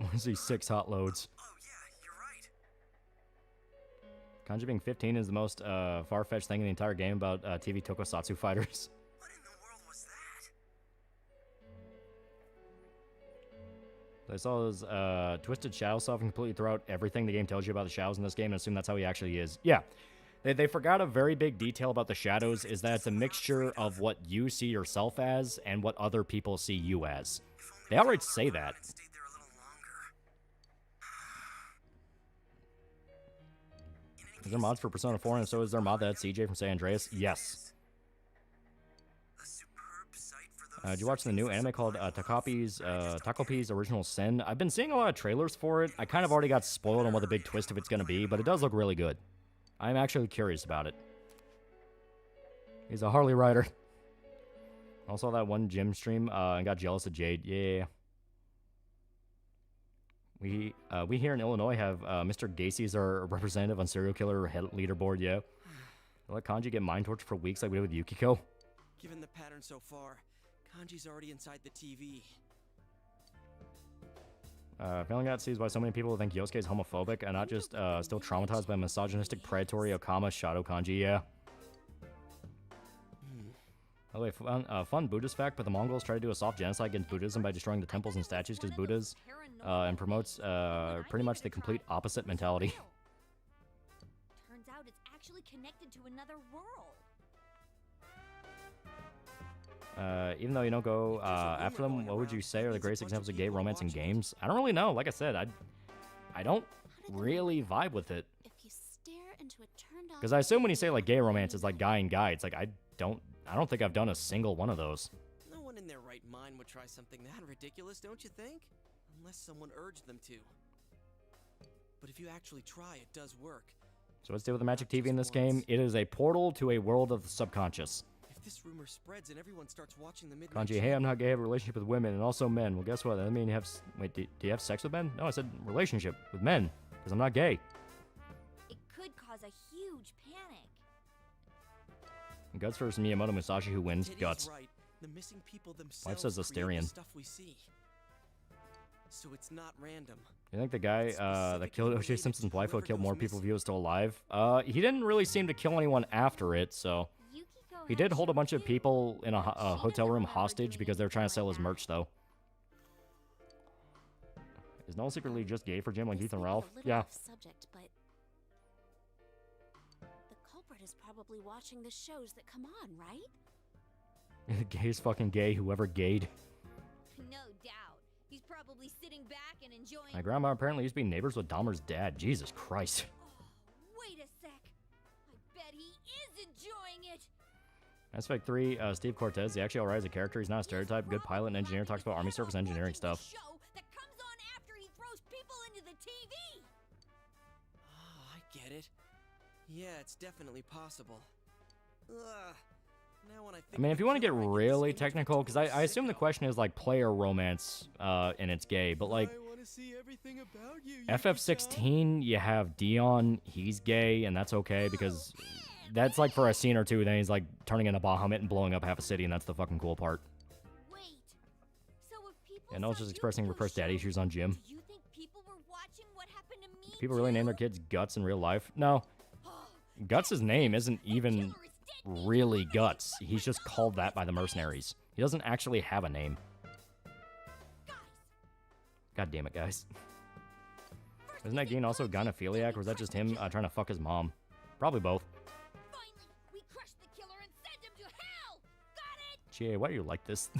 I want to see 6 hot loads. Oh yeah, you're right. Kanji being 15 is the most far-fetched thing in the entire game about TV tokusatsu fighters. What in the world was that? I saw his twisted Shao self and completely throw out everything the game tells you about the Shaos in this game and assume that's how he actually is. Yeah. They forgot a very big detail about the shadows is that it's a mixture of what you see yourself as and what other people see you as. They already say that. Is there mods for Persona 4 and so is there mod that CJ from San Andreas? Yes. Did you watch the new anime called Takopi's Original Sin? I've been seeing a lot of trailers for it. I kind of already got spoiled on what the big twist of it's going to be, but it does look really good. I'm actually curious about it. He's a Harley rider. I saw that one gym stream and got jealous of Jade. Yeah. We here in Illinois have Mr. Gacy as our representative on serial killer leaderboard, yeah. We'll let Kanji get mind tortured for weeks like we did with Yukiko. Given the pattern so far, Kanji's already inside the TV. Failing out sees why so many people think Yosuke is homophobic and not just still traumatized by misogynistic, predatory Okama Shadow Kanji, yeah. By the way, fun Buddhist fact, but the Mongols tried to do a soft genocide against Buddhism by destroying the temples and statues because Buddhas and promotes pretty much the complete opposite mentality. Turns out it's actually connected to another world. Even though you don't go after them, what would you say are the greatest examples of gay romance in games? I don't really know. Like I said, I don't really vibe with it. Because I assume when you say like gay romance, it's like guy and guy. It's like I don't think I've done a single one of those. No one in their right mind would try something that ridiculous, don't you think? Unless someone urged them to. But if you actually try, it does work. So let's deal with the Magic TV in this game. It is a portal to a world of the subconscious. If this rumor spreads and everyone starts watching the midnight Kanji, hey, I'm not gay. I have a relationship with women and also men. Well, guess what? That mean you have... Wait, do you have sex with men? No, I said relationship with men. Because I'm not gay. It could cause a huge panic. Guts versus Miyamoto Musashi, who wins? Guts. Right. The missing people themselves Wife says Asterion. the stuff we see. So it's not random. You think the guy that killed O.J. Simpson's wife would kill more people if he was still alive? He didn't really seem to kill anyone after it, so... He did hold a bunch of people in a hotel room hostage because they were trying to sell his merch, though. Is Noel secretly just gay for Jim like Ethan Ralph? Yeah. Subject, but the culprit is probably watching the shows that come on, right? The gay is fucking gay, whoever gayed. No doubt. He's probably sitting back and enjoying... My grandma apparently used to be neighbors with Dahmer's dad. Jesus Christ. Wait a sec. I bet he is enjoying it. Mass Effect 3, Steve Cortez, he actually alright as a character. He's not a stereotype. Good pilot and engineer. Talks about Army surface engineering stuff. Show that comes on after he throws people into the TV. Oh, I get it. Yeah, it's definitely possible. Ugh. Now when I mean, if you want to get really technical, because I assume the question is like player romance and it's gay, but like FF16, you have Dion, he's gay, and that's okay because that's like for a scene or two, then he's like turning into Bahamut and blowing up half a city, and that's the fucking cool part. Wait. So if people and Noel's just expressing repressed daddy issues on Jim. Do you think people were watching what happened to me? Do people really name their kids Guts in real life? No. Guts' name isn't even really Guts. He's just called that by the mercenaries. He doesn't actually have a name. God damn it, guys. Isn't that Gene also a gynophiliac, or is that just him trying to fuck his mom? Probably both. Finally, we crushed the killer and sent him to hell. Got it? Gee, why do you like this?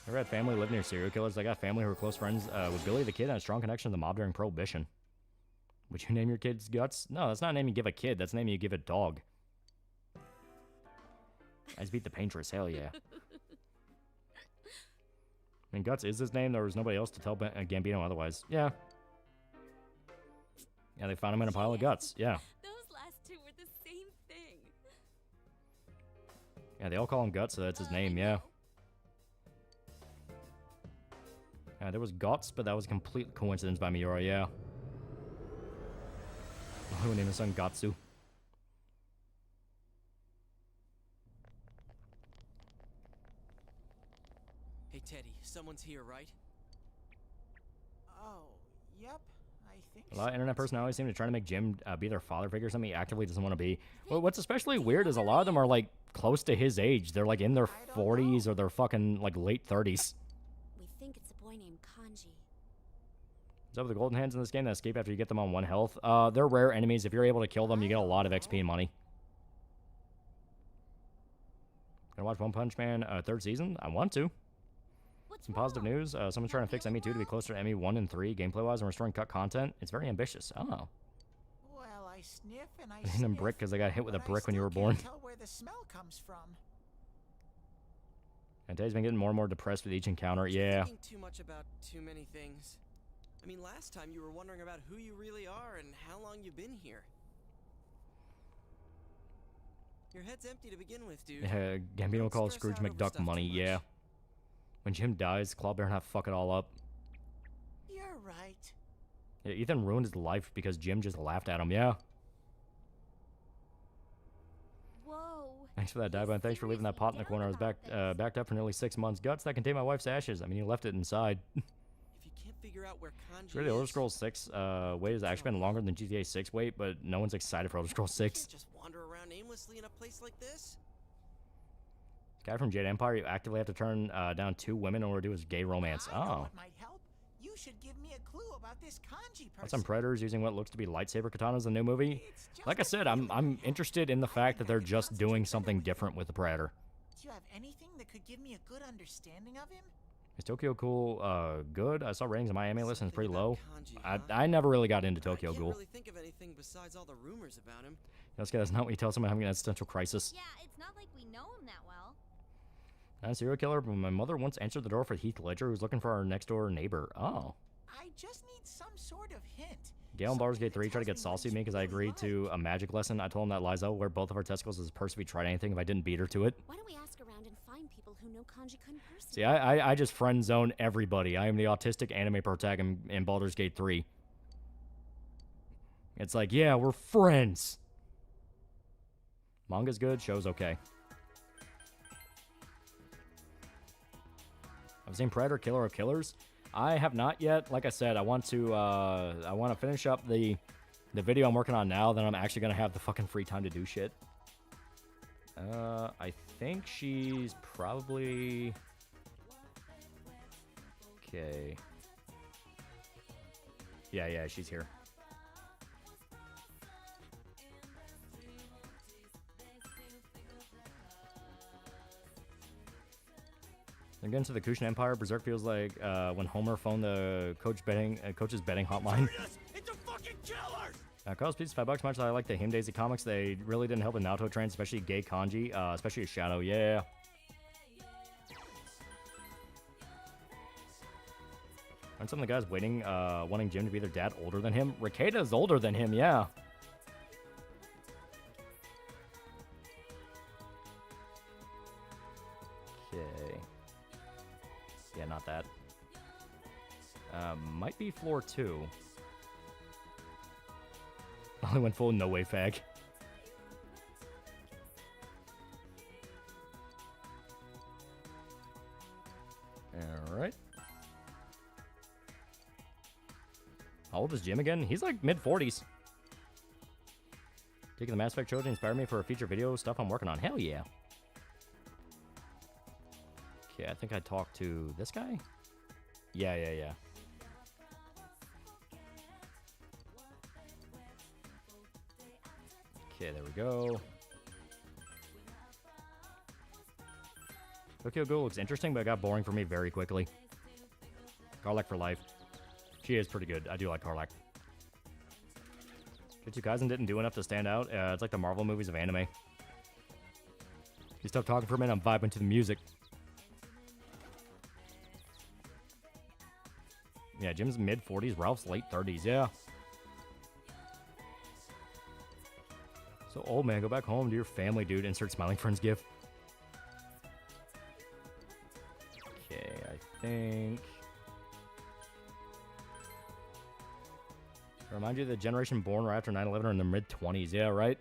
Ever had family live near serial killers? I got family who were close friends with Billy the Kid and a strong connection to the mob during Prohibition. Would you name your kids Guts? No, that's not a name you give a kid. That's a name you give a dog. I just beat the paintress. Hell yeah. I mean, Guts is his name. There was nobody else to tell Gambino otherwise. Yeah. Yeah, they found him in a pile of guts. Yeah. Those last two were the same thing. Yeah, they all call him Guts, so that's his name. Yeah. Yeah, there was Guts, but that was a complete coincidence by Miura. Yeah. I would name his son Gatsu. Hey, Teddy, someone's here, right? Oh, yep, I think A lot of internet personalities seem to try to make Jim be their father figure, something he actively doesn't want to be. Well, what's especially weird is a lot of them are, like, close to his age. They're, like, in their 40s or their fucking, like, late 30s. We think it's a boy named Kanji. What's up with the golden hands in this game that escape after you get them on 1 health? They're rare enemies. If you're able to kill them, you get a lot of XP and money. Gonna watch One Punch Man 3rd season? I want to. Some positive news. Someone's trying to fix ME2 to be closer to ME1 and 3 gameplay-wise and restoring cut content. It's very ambitious. Oh. Well, I sniff and I They named them Brick because they got hit with a brick when you were born. tell where the smell comes from. And Tay's been getting more and more depressed with each encounter. Yeah. Thinking too much about too many things. I mean, last time you were wondering about who you really are and how long you've been here. Your head's empty to begin with, dude. Gambino calls Scrooge McDuck money. Yeah. When Jim dies, Claw Bear and have fuck it all up. You're right. Yeah, Ethan ruined his life because Jim just laughed at him. Yeah. Whoa. Thanks for that, Dive, and thanks for leaving that pot in the corner. I was backed up for nearly 6 months. Guts that contain my wife's ashes. I mean, you left it inside. If you can't figure out where Kanji Really, Elder Scrolls 6 wait has actually been longer than GTA 6 wait, but no one's excited for Elder Scrolls 6. Just wander around aimlessly in a place like this? Guy from Jade Empire, you actively have to turn down 2 women in order to do his gay romance. Oh. Might help. You should give me a clue about this kanji person. Got some predators using what looks to be lightsaber katanas in the new movie. Like I said, I'm interested in the fact that they're just doing something different with the predator. Do you have anything that could give me a good understanding of him? Is Tokyo Ghoul good? I saw ratings on my anime list and it's pretty low. I never really got into Tokyo Ghoul. I can't really think of anything besides all the rumors about him. That's not what you tell someone having an existential crisis. Yeah, it's not like we know him that well. Not a serial killer, but my mother once answered the door for Heath Ledger, who's looking for our next door neighbor. Oh. I just need some sort of hint. Gale in Baldur's Gate 3 tried to get saucy with me because I agreed to a magic lesson. I told him that Liza will wear both of our testicles as a purse if we tried anything if I didn't beat her to it. Why don't we ask around and find people who know Kanji Kun personally? See, I just friend zone everybody. I am the autistic anime protagonist in Baldur's Gate 3. It's like, yeah, we're friends. Manga's good, show's okay. I've seen Predator, Killer of Killers. I have not yet. Like I said, I want to finish up the video I'm working on now. Then I'm actually gonna have the fucking free time to do shit. I think she's probably okay. Yeah, she's here. Then getting to the Kushan Empire, Berserk feels like when Homer phoned the coach's betting hotline. Carlos Pizza, $5 much. I like the Him Daisy comics. They really didn't help in Naruto trend, especially gay kanji, especially Shadow. Yeah. Aren't some of the guys waiting, wanting Jim to be their dad older than him? Ricada's older than him, yeah. Okay. Yeah, not that. Might be floor 2. I went full no way fag. Alright. How old is Jim again? He's like mid-40s. Taking the Mass Effect trilogy inspired me for a feature video stuff I'm working on. Hell yeah. Okay, I think I talked to this guy? Yeah. Okay, there we go. Tokyo Ghoul looks interesting, but it got boring for me very quickly. Karlak for life. She is pretty good. I do like Karlak. Jujutsu Kaisen didn't do enough to stand out. It's like the Marvel movies of anime. You stop talking for a minute, I'm vibing to the music. Yeah, Jim's mid-40s, Ralph's late 30s, yeah. So old, man, go back home to your family, dude. Insert smiling friends gif. Okay, I think... Remind you, the generation born right after 9/11 are in their mid-20s, yeah, right?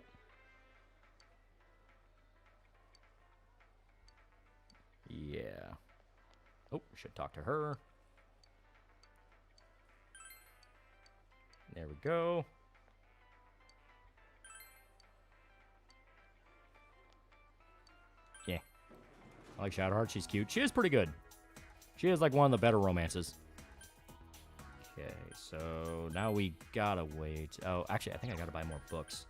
Yeah. Oh, should talk to her. There we go. Yeah. I like Shadowheart. She's cute. She is pretty good. She is like one of the better romances. Okay, so now we gotta wait. Oh, actually, I think I gotta buy more books.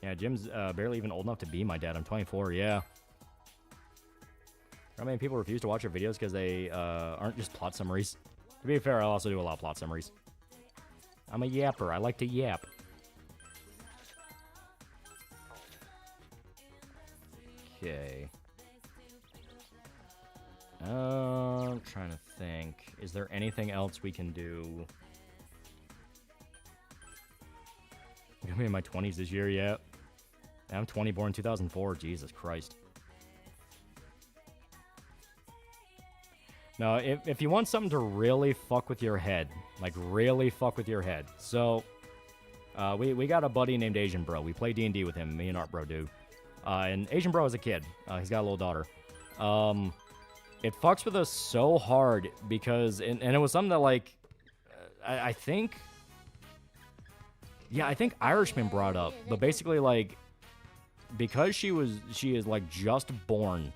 Yeah, Jim's barely even old enough to be my dad. I'm 24, yeah. How many people refuse to watch our videos because they aren't just plot summaries? To be fair, I also do a lot of plot summaries. I'm a yapper. I like to yap. Okay. I'm trying to think. Is there anything else we can do? I'm gonna be in my 20s this year, yeah. I'm 20, born in 2004. Jesus Christ. No, if you want something to really fuck with your head, like really fuck with your head. So, we got a buddy named Asian Bro. We play D&D with him, me and Art Bro do. And Asian Bro is a kid. He's got a little daughter. It fucks with us so hard because, and it was something that like, I think, yeah, I think Irishman brought up, but basically like, because she is like just born,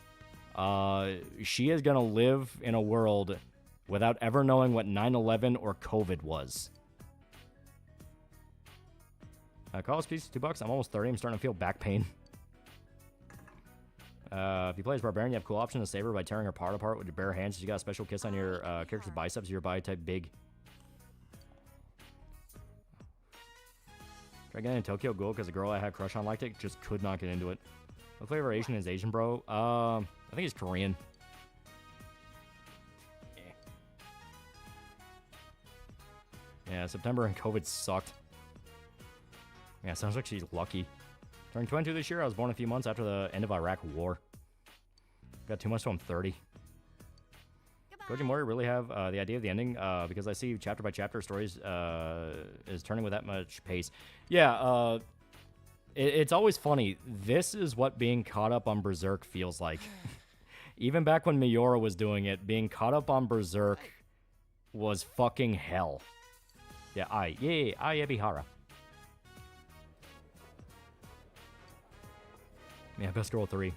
she is gonna live in a world without ever knowing what 9/11 or COVID was. Call us piece, $2. I'm almost 30. I'm starting to feel back pain. If you play as Barbarian, you have cool option to save her by tearing her part apart with your bare hands. You got a special kiss on your character's biceps. Your body type big. Tried getting in Tokyo Ghoul because the girl I had a crush on liked it. Just could not get into it. What flavor Asian is Asian Bro? I think he's Korean. Yeah, September and COVID sucked. Yeah, sounds like she's lucky. Turning 22 this year. I was born a few months after the end of Iraq War. Got 2 months till I'm 30. Koji Mori really have the idea of the ending because I see chapter by chapter stories is turning with that much pace. Yeah, it's always funny. This is what being caught up on Berserk feels like. Even back when Miura was doing it, being caught up on Berserk was fucking hell. Yeah, Ebihara. Yeah, best girl 3.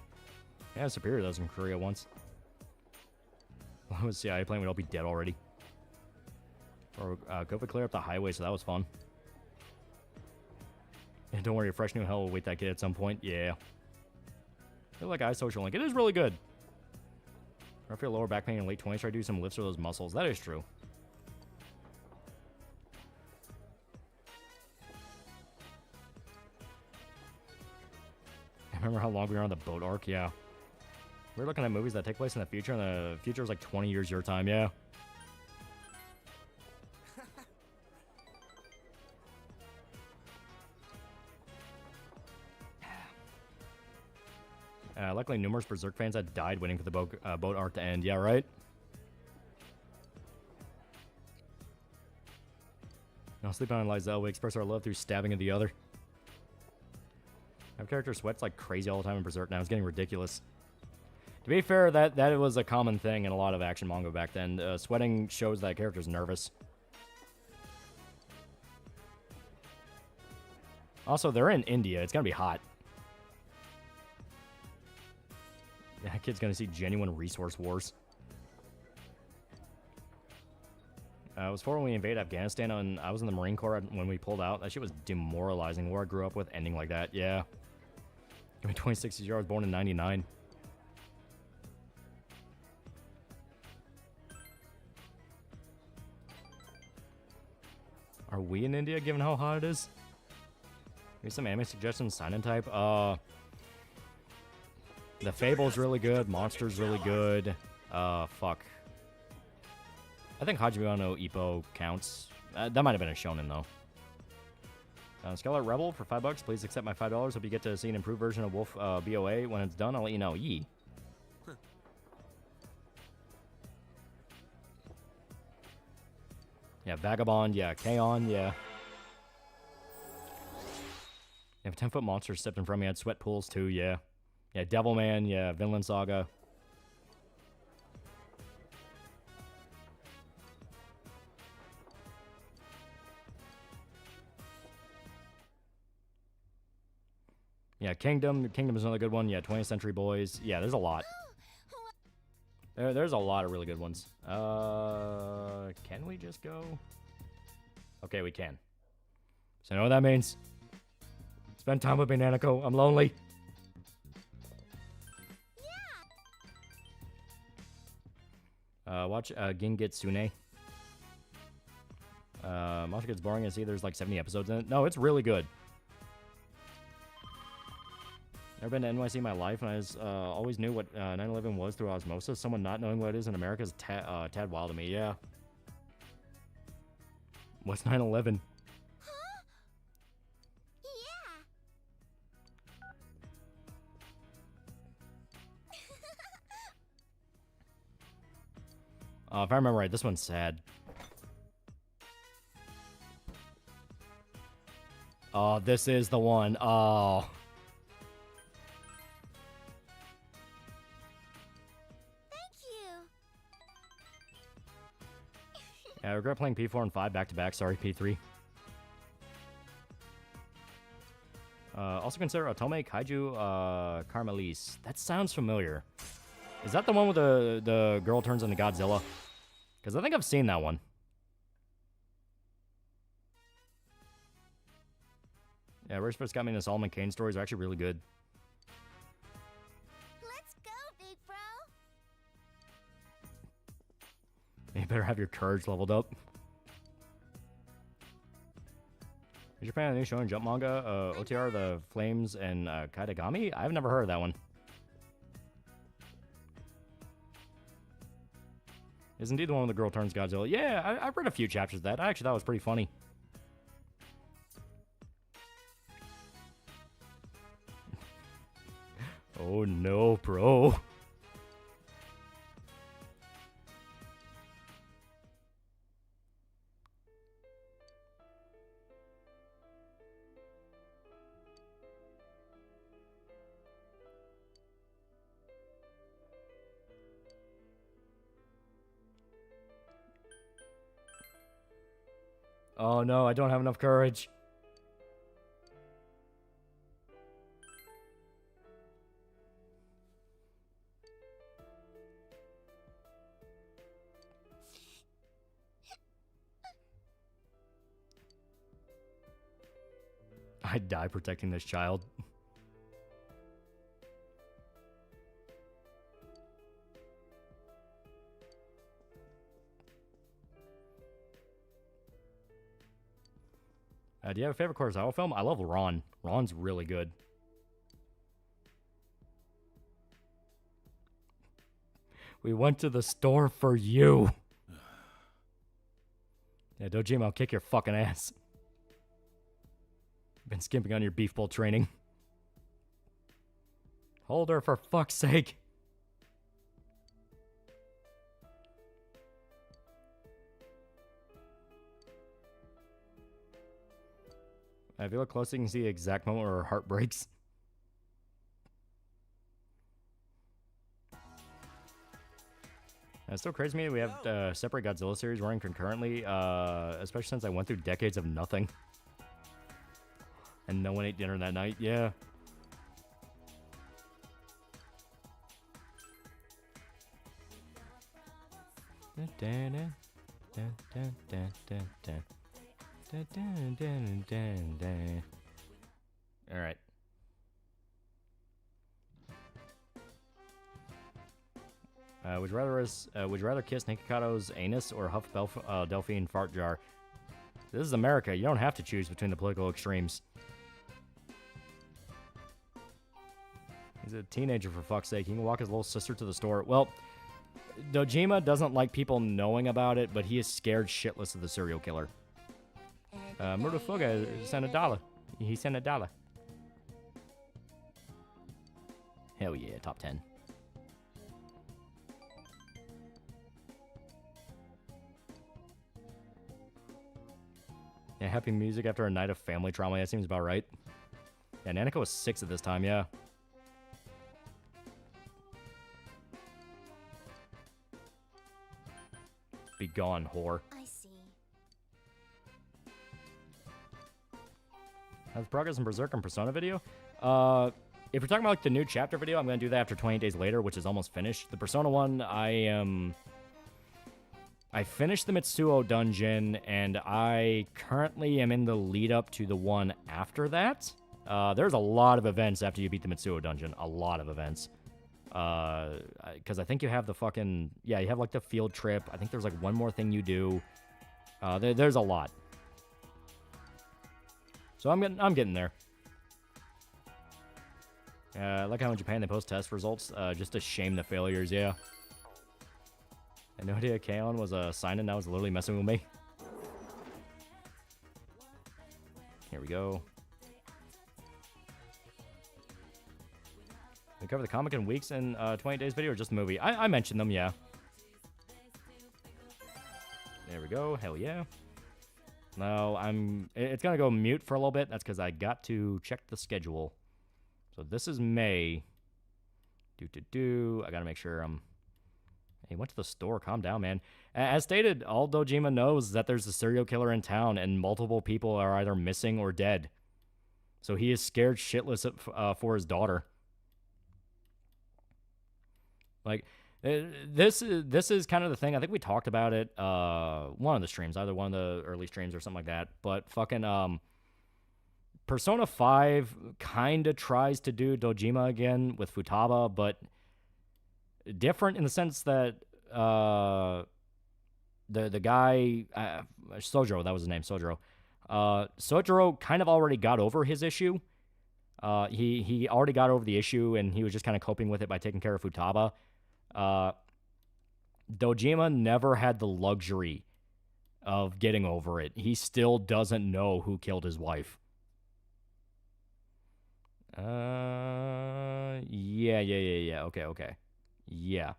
Yeah, Superior that was in Korea once. When I was CIA playing, we'd all be dead already. Or COVID clear up the highway, so that was fun. And don't worry, Fresh New Hell will wait that kid at some point. Yeah. I feel like iSocial Link. It is really good. I feel lower back pain in late 20s. Try to do some lifts with those muscles. That is true. I remember how long we were on the boat arc? Yeah. We're looking at movies that take place in the future, and the future is like 20 years your time, yeah. Luckily, numerous Berserk fans had died waiting for the boat arc to end. Yeah, right? No, sleeping on Lizelle, we express our love through stabbing of the other. Our character sweats like crazy all the time in Berserk now. It's getting ridiculous. To be fair, that was a common thing in a lot of action manga back then. Sweating shows that a character's nervous. Also, they're in India. It's gonna be hot. That kid's gonna see genuine resource wars. It was for when we invaded Afghanistan, and I was in the Marine Corps when we pulled out. That shit was demoralizing. War I grew up with ending like that. Yeah. I'm 26 years old. I was born in 99. Are we in India, given how hot it is? Maybe some anime suggestions, sign-in type. The Fable's really good. Monster's really good. Fuck. I think Hajime no Ippo counts. That might have been a shonen, though. Scarlet Rebel for $5. Please accept my $5. Hope you get to see an improved version of Wolf BOA. When it's done, I'll let you know. Yee. Yeah, Vagabond. Yeah, K-On. Yeah. If a 10-foot monster stepped in front of me, I had sweat pools, too. Yeah. Yeah, Devilman. Yeah, Vinland Saga. Yeah, Kingdom. Kingdom is another good one. Yeah, 20th Century Boys. Yeah, there's a lot. There's a lot of really good ones. Can we just go? Okay, we can. So you know what that means? Spend time with me, Nanako. I'm lonely. Watch Gingitsune. Manga gets boring. I see there's like 70 episodes in it. No, it's really good. Never been to NYC in my life, and I was, always knew what 9/11 was through osmosis. Someone not knowing what it is in America is tad wild to me. Yeah. What's 9/11? If I remember right, this one's sad. Oh, this is the one. Oh. Yeah, I regret playing P4 and 5 back-to-back. Sorry, P3. Also consider Otome Kaiju Carmelis. That sounds familiar. Is that the one where the girl turns into Godzilla? Because I think I've seen that one. Yeah, Rich first got me into Solomon Kane stories. Are actually really good. Let's go, big bro. You better have your courage leveled up. Is your fan of the new Shonen Jump manga? OTR, The Flames, and Kaitagami? I've never heard of that one. Is indeed the one where the girl turns Godzilla. Yeah, I've read a few chapters of that. I actually thought it was pretty funny. Oh no, bro. Oh no, I don't have enough courage. I'd die protecting this child. Do you have a favorite Kurosawa film? I love Ron. Ron's really good. We went to the store for you. Yeah, Dojima, I'll kick your fucking ass. Been skimping on your beef bowl training. Hold her for fuck's sake. If you look closely, you can see the exact moment where her heart breaks. It's still crazy to me we have separate Godzilla series running concurrently, especially since I went through decades of nothing. And no one ate dinner that night, yeah. Alright. Would you rather kiss Nikocato's anus or huff Delphine fart jar? This is America. You don't have to choose between the political extremes. He's a teenager, for fuck's sake. He can walk his little sister to the store. Well, Dojima doesn't like people knowing about it, but he is scared shitless of the serial killer. Murderfuga sent $1. He sent $1. Hell yeah, top 10. Yeah, happy music after a night of family trauma. That seems about right. Yeah, Nanako was 6 at this time, yeah. Be gone, whore. I see. Has progress in Berserk and Persona video? if you're talking about like the new chapter video, I'm gonna do that after 28 days later, which is almost finished. The Persona one, I finished the Mitsuo dungeon, and I currently am in the lead up to the one after that. There's a lot of events after you beat the Mitsuo dungeon. A lot of events. Because I think you have the fucking... Yeah, you have, like, the field trip. I think there's, like, one more thing you do. There's a lot. So I'm getting there. I like how in Japan they post test results just to shame the failures, yeah. I had no idea Kaon was a sign-in. Now was literally messing with me. Here we go. We cover the comic in weeks and 28 days video or just the movie? I mentioned them, yeah. There we go. Hell yeah. No, it's going to go mute for a little bit. That's because I got to check the schedule. So this is May. I got to make sure I'm... He went to the store. Calm down, man. As stated, all Dojima knows is that there's a serial killer in town and multiple people are either missing or dead. So he is scared shitless for his daughter. Like, this is kind of the thing. I think we talked about it one of the streams, either one of the early streams or something like that. But fucking Persona 5 kind of tries to do Dojima again with Futaba, but different in the sense that the guy Sojiro, that was his name, Sojiro. Sojiro kind of already got over his issue. He already got over the issue, and he was just kind of coping with it by taking care of Futaba. Dojima never had the luxury of getting over it. He still doesn't know who killed his wife. Yeah. Okay. Yeah.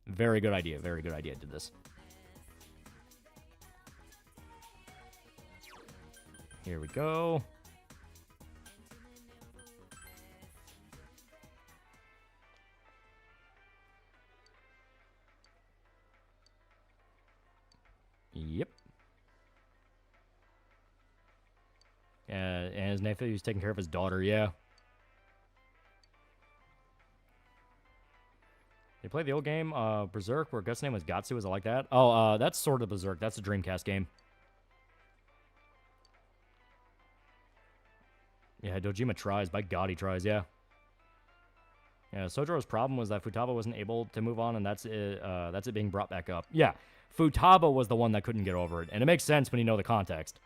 Very good idea. Did this. Here we go. Yep. And his nephew was taking care of his daughter, yeah. You play the old game, Berserk, where Gut's name was Gatsu, is it like that? Oh, that's sort of Berserk. That's a Dreamcast game. Yeah, Dojima tries. By God, he tries, yeah. Yeah, Sojiro's problem was that Futaba wasn't able to move on, and that's it being brought back up. Yeah, Futaba was the one that couldn't get over it, and it makes sense when you know the context.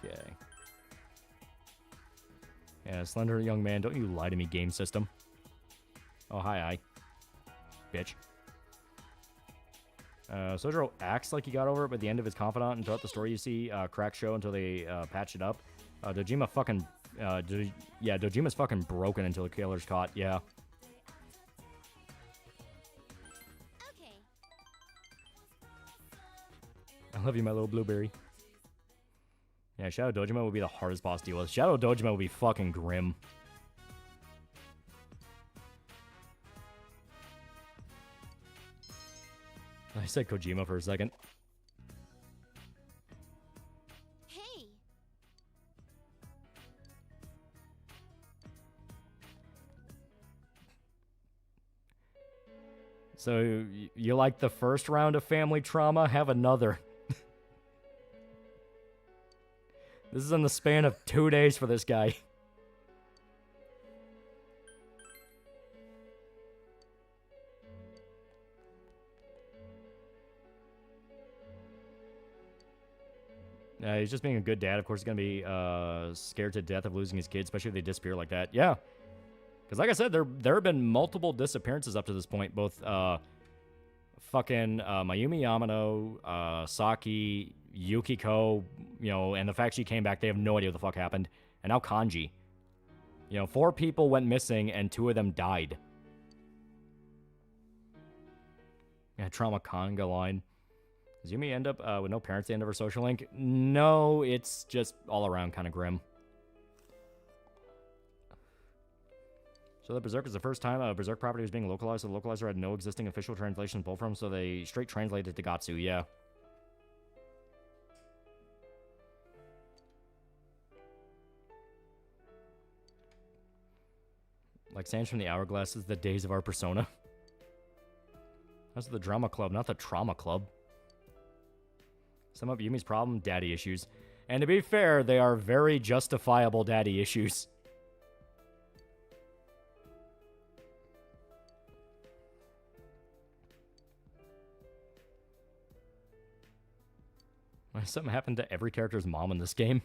Okay. Yeah, slender young man, don't you lie to me, game system. Oh, hi, bitch. Sojiro acts like he got over it, but at the end of his confidant and throughout the story you see crack show until they patch it up. Dojima fucking... yeah, Dojima's fucking broken until the killer's caught, yeah. Okay. I love you, my little blueberry. Yeah, Shadow Dojima would be the hardest boss to deal with. Shadow Dojima would be fucking grim. I said Kojima for a second. Hey. So, you like the first round of family trauma? Have another. This is in the span of 2 days for this guy. He's just being a good dad. Of course, he's going to be scared to death of losing his kids, especially if they disappear like that. Yeah. Because like I said, there have been multiple disappearances up to this point. Both fucking Mayumi Yamano, Saki, Yukiko, you know, and the fact she came back, they have no idea what the fuck happened. And now Kanji. You know, 4 people went missing and 2 of them died. Yeah, Trauma Conga line. Does Yumi end up with no parents at the end of her social link? No, it's just all around kind of grim. So the Berserk is the first time a Berserk property was being localized, so the localizer had no existing official translation to pull from, so they straight translated it to Gatsu, yeah. Like Sands from the Hourglass is the days of our persona. That's the drama club, not the trauma club. Sum up Yumi's problem, daddy issues. And to be fair, they are very justifiable daddy issues. Something happened to every character's mom in this game.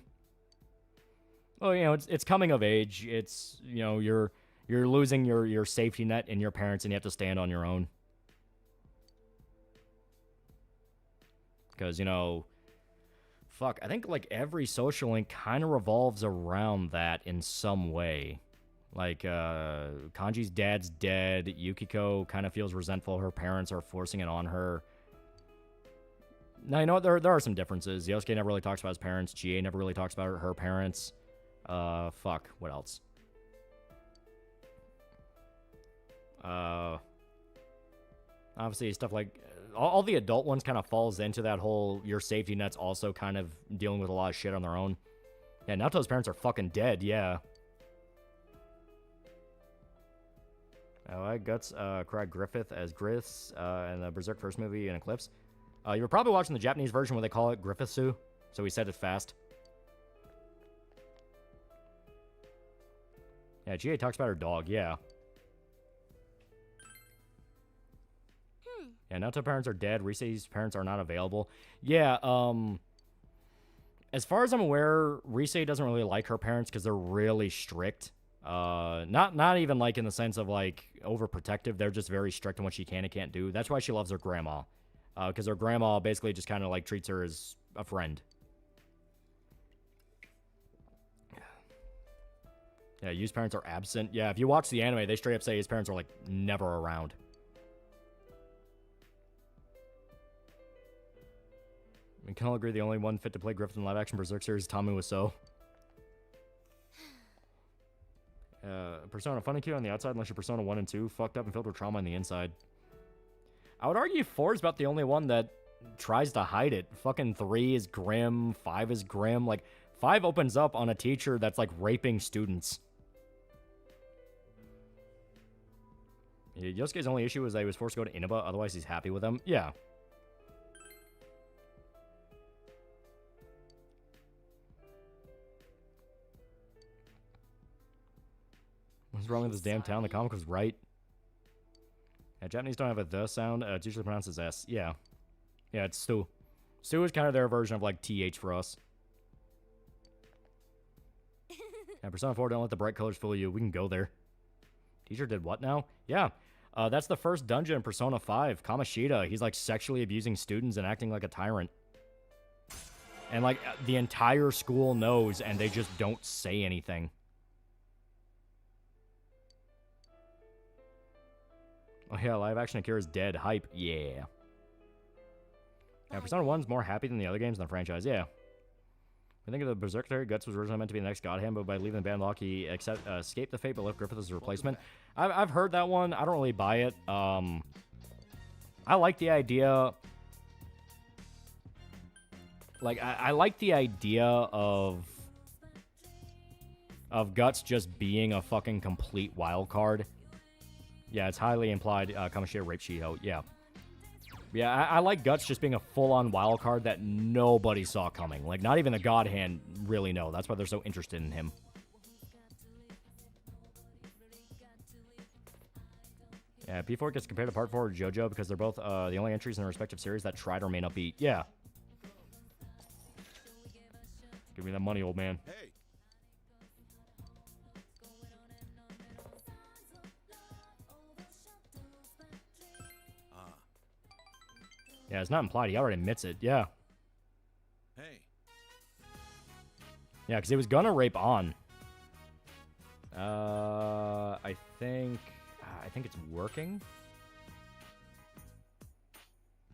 Oh, you know, it's coming of age. It's, you know, you're losing your safety net in your parents and you have to stand on your own. Because, you know, fuck, I think like every social link kind of revolves around that in some way. Like, Kanji's dad's dead. Yukiko kind of feels resentful. Her parents are forcing it on her. Now, you know what? There are some differences. Yosuke never really talks about his parents. Chie never really talks about her parents. Fuck. What else? Obviously, stuff like... All the adult ones kind of falls into that whole... Your safety net's also kind of dealing with a lot of shit on their own. Yeah, Naoto's parents are fucking dead, yeah. I Guts cried Griffith as Griffiths in the Berserk first movie in Eclipse. You were probably watching the Japanese version where they call it Griffithsu, so we said it fast. Yeah, Chie talks about her dog, yeah. Yeah, Naoto parents are dead. Risei's parents are not available. Yeah, as far as I'm aware, Risei doesn't really like her parents because they're really strict. Not even like in the sense of like overprotective. They're just very strict on what she can and can't do. That's why she loves her grandma. Because her grandma basically just kind of like treats her as a friend. Yeah, Yu's parents are absent. Yeah, if you watch the anime, they straight up say his parents are like never around. We can all agree the only one fit to play Griffith in live-action Berserk series is Tommy Wiseau. Persona fun and cute on the outside, unless you're Persona 1 and 2, fucked up and filled with trauma on the inside. I would argue 4 is about the only one that tries to hide it. Fucking 3 is grim, 5 is grim. Like, 5 opens up on a teacher that's, like, raping students. Yeah, Yosuke's only issue is that he was forced to go to Inaba, otherwise he's happy with them. Yeah. What's wrong with this damn town? The comic was right. Yeah, Japanese don't have a the sound. It's usually pronounced as S. Yeah. Yeah, it's Stu. Stu is kind of their version of, like, TH for us. Yeah, Persona 4, don't let the bright colors fool you. We can go there. Teacher did what now? Yeah. That's the first dungeon in Persona 5. Kamoshida. He's, like, sexually abusing students and acting like a tyrant. And, like, the entire school knows, and they just don't say anything. Oh yeah, live action Akira's dead. Hype. Yeah. Yeah, Persona 1's more happy than the other games in the franchise. Yeah. I think of the Berserker, Guts was originally meant to be the next God Hand, but by leaving the band lock, he escaped the fate, but left Griffith as a replacement. I've heard that one. I don't really buy it. I like the idea... Like, I like the idea of Guts just being a fucking complete wild card. Yeah, it's highly implied Kamoshida raped Shiho. Yeah. Yeah, I like Guts just being a full-on wild card that nobody saw coming. Like, not even the God Hand really know. That's why they're so interested in him. Yeah, P4 gets compared to Part 4 to JoJo because they're both the only entries in their respective series that tried or may not beat. Yeah. Give me that money, old man. Hey. Yeah, it's not implied. He already admits it. Yeah. Hey. Yeah, because he was gonna rape on. I think it's working.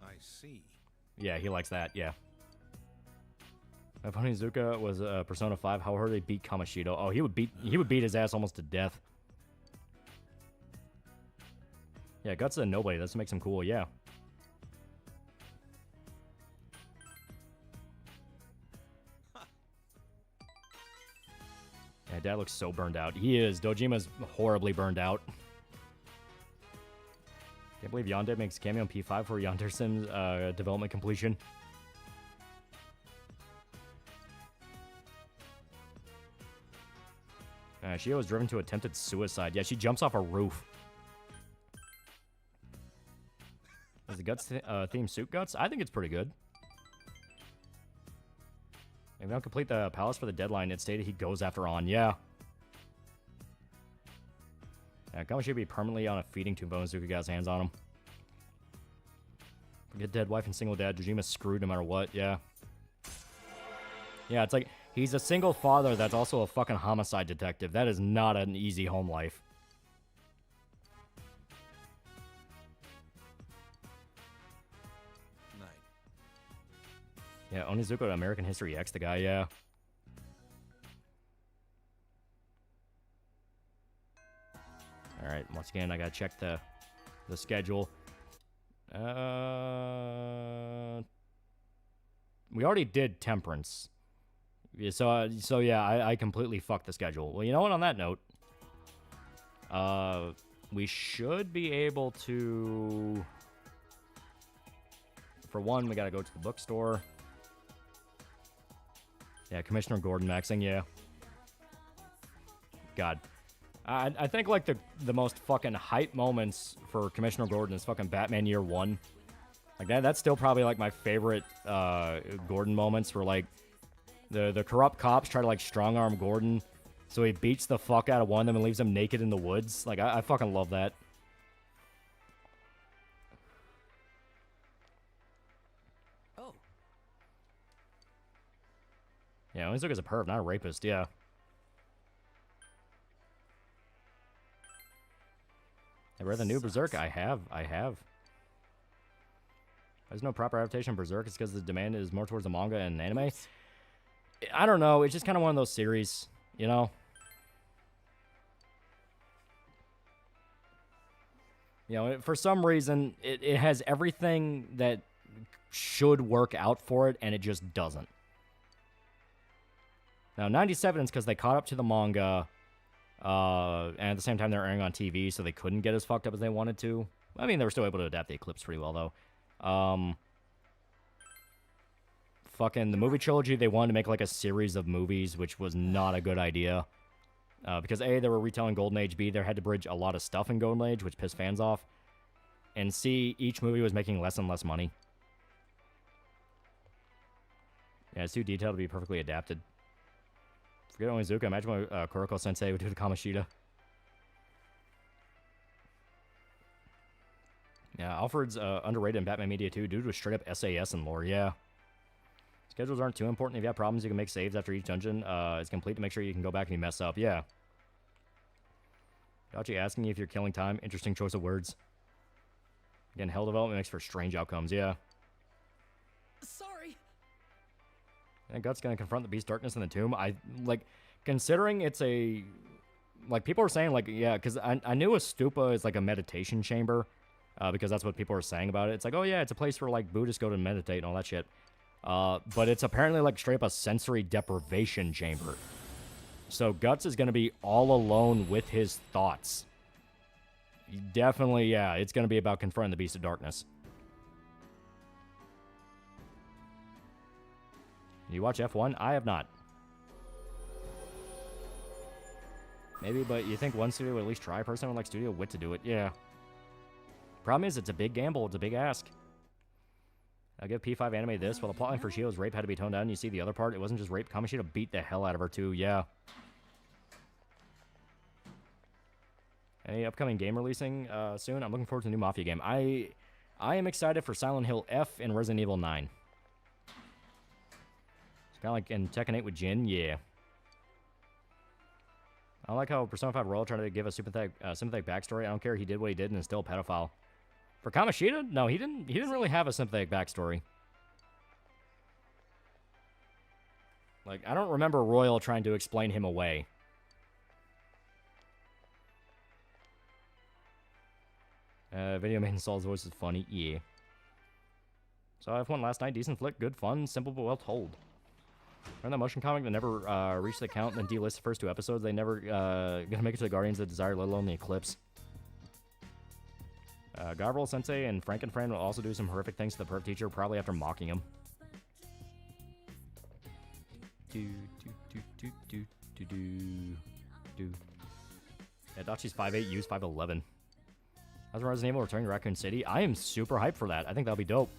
I see. Yeah, he likes that. Yeah. If Onizuka was Persona 5, how hard they beat Kamoshida? Oh, he would beat his ass almost to death. Yeah, Guts a nobody. That makes him cool. Yeah. Yeah, dad looks so burned out. He is. Dojima's horribly burned out. Can't believe Yonde makes a cameo in P5 for Yonder Sims development completion. Shio was driven to attempted suicide. Yeah, she jumps off a roof. Is the Guts theme suit Guts? I think it's pretty good. If we don't complete the palace for the deadline, it stated he goes after On. Yeah. Kama should be permanently on a feeding tube when Zuka got his hands on him. Forget dead wife and single dad. Dojima's screwed no matter what. Yeah. Yeah, it's like, he's a single father that's also a fucking homicide detective. That is not an easy home life. Night. Yeah, Onizuka to American History X, the guy, yeah. Alright, once again, I gotta check the schedule. We already did Temperance. Yeah, so yeah, I completely fucked the schedule. Well, you know what, on that note, we should be able to... For one, we gotta go to the bookstore. Yeah, Commissioner Gordon maxing, yeah. God. I think, like, the most fucking hype moments for Commissioner Gordon is fucking Batman Year 1. Like, that's still probably, like, my favorite Gordon moments, where, like, the corrupt cops try to, like, strong-arm Gordon, so he beats the fuck out of one of them and leaves him naked in the woods. Like, I fucking love that. Oh. Yeah, Onizuka's a perv, not a rapist, yeah. I read the new Berserk. I have. There's no proper adaptation of Berserk. It's because the demand is more towards the manga and anime. I don't know. It's just kind of one of those series, you know? You know, for some reason, it has everything that should work out for it, and it just doesn't. Now, 97 is because they caught up to the manga... and at the same time, they're airing on TV, so they couldn't get as fucked up as they wanted to. I mean, they were still able to adapt the Eclipse pretty well, though. Fucking the movie trilogy, they wanted to make, like, a series of movies, which was not a good idea. Because, A, they were retelling Golden Age, B, they had to bridge a lot of stuff in Golden Age, which pissed fans off. And C, each movie was making less and less money. Yeah, it's too detailed to be perfectly adapted. Forget Onizuka. Imagine what Kuroko-sensei would do to Kamoshida. Yeah, Alfred's underrated in Batman Media 2 due to a straight-up SAS and lore, yeah. Schedules aren't too important. If you have problems, you can make saves after each dungeon is complete to make sure you can go back and you mess up, yeah. Gotcha asking you if you're killing time. Interesting choice of words. Again, hell development makes for strange outcomes, yeah. Sorry. And Guts gonna confront the Beast Darkness in the tomb. Considering it's a... Like, people are saying, like, yeah, because I knew a stupa is, like, a meditation chamber, because that's what people are saying about it. It's like, oh, yeah, it's a place where, like, Buddhists go to meditate and all that shit. But it's apparently, like, straight up a sensory deprivation chamber. So Guts is gonna be all alone with his thoughts. Definitely, yeah, it's gonna be about confronting the Beast of Darkness. You watch F1? I have not. Maybe, but you think one studio would at least try a person with like studio wit to do it? Yeah. Problem is, it's a big gamble. It's a big ask. I'll give P5 Anime this. While the plotline for Shio's rape had to be toned down, you see the other part. It wasn't just rape. Kamoshida beat the hell out of her too. Yeah. Any upcoming game releasing soon? I'm looking forward to the new Mafia game. I am excited for Silent Hill F and Resident Evil 9. Kind of like in Tekken 8 with Jin, yeah. I like how Persona 5 Royal tried to give a sympathetic backstory. I don't care. He did what he did and is still a pedophile. For Kamoshida, no, he didn't really have a sympathetic backstory. Like, I don't remember Royal trying to explain him away. Video Maiden Saul's voice is funny, yeah. So I have one last night. Decent flick, good fun, simple but well told. Remember that motion comic that never reached the count and then delisted the first 2 episodes? They never gonna make it to the Guardians of Desire, let alone the Eclipse. Garble Sensei and Frankenfran will also do some horrific things to the perp teacher, probably after mocking him. Yeah, Dachi's 5'8", Yu's 5'11". How's Resident Evil returning to Raccoon City? I am super hyped for that. I think that'll be dope.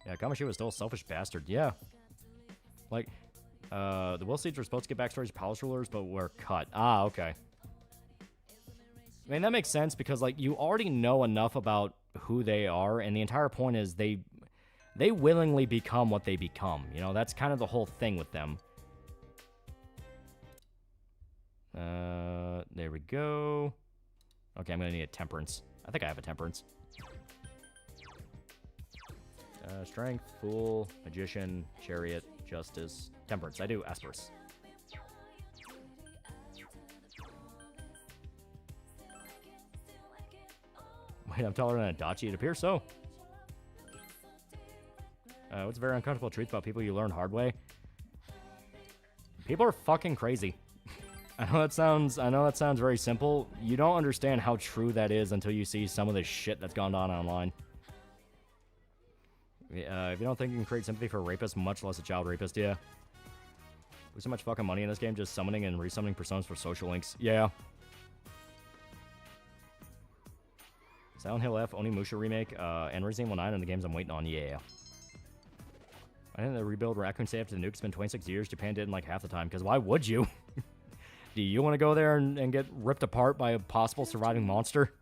Yeah, Kamoshida was still a selfish bastard. Yeah. Like, the Will Seeds were supposed to get backstories of palace rulers, but were cut. Ah, okay. I mean, that makes sense because, like, you already know enough about who they are, and the entire point is they willingly become what they become. You know, that's kind of the whole thing with them. There we go. Okay, I'm gonna need a temperance. I think I have a temperance. Strength, Fool, Magician, Chariot, Justice, Temperance. I do Asperus. Wait, I'm taller than a Dachi? It appears so. What's a very uncomfortable truth about people you learn hard way? People are fucking crazy. I know that sounds very simple. You don't understand how true that is until you see some of the shit that's gone on online. If you don't think you can create sympathy for a rapist, much less a child rapist, yeah. There's so much fucking money in this game just summoning and resummoning personas for social links. Yeah. Silent Hill F, Onimusha remake, and Resident Evil 9 are the games I'm waiting on, yeah. I think the rebuild Raccoon City after the nuke's been 26 years. Japan did in like half the time, because why would you? Do you want to go there and get ripped apart by a possible surviving monster?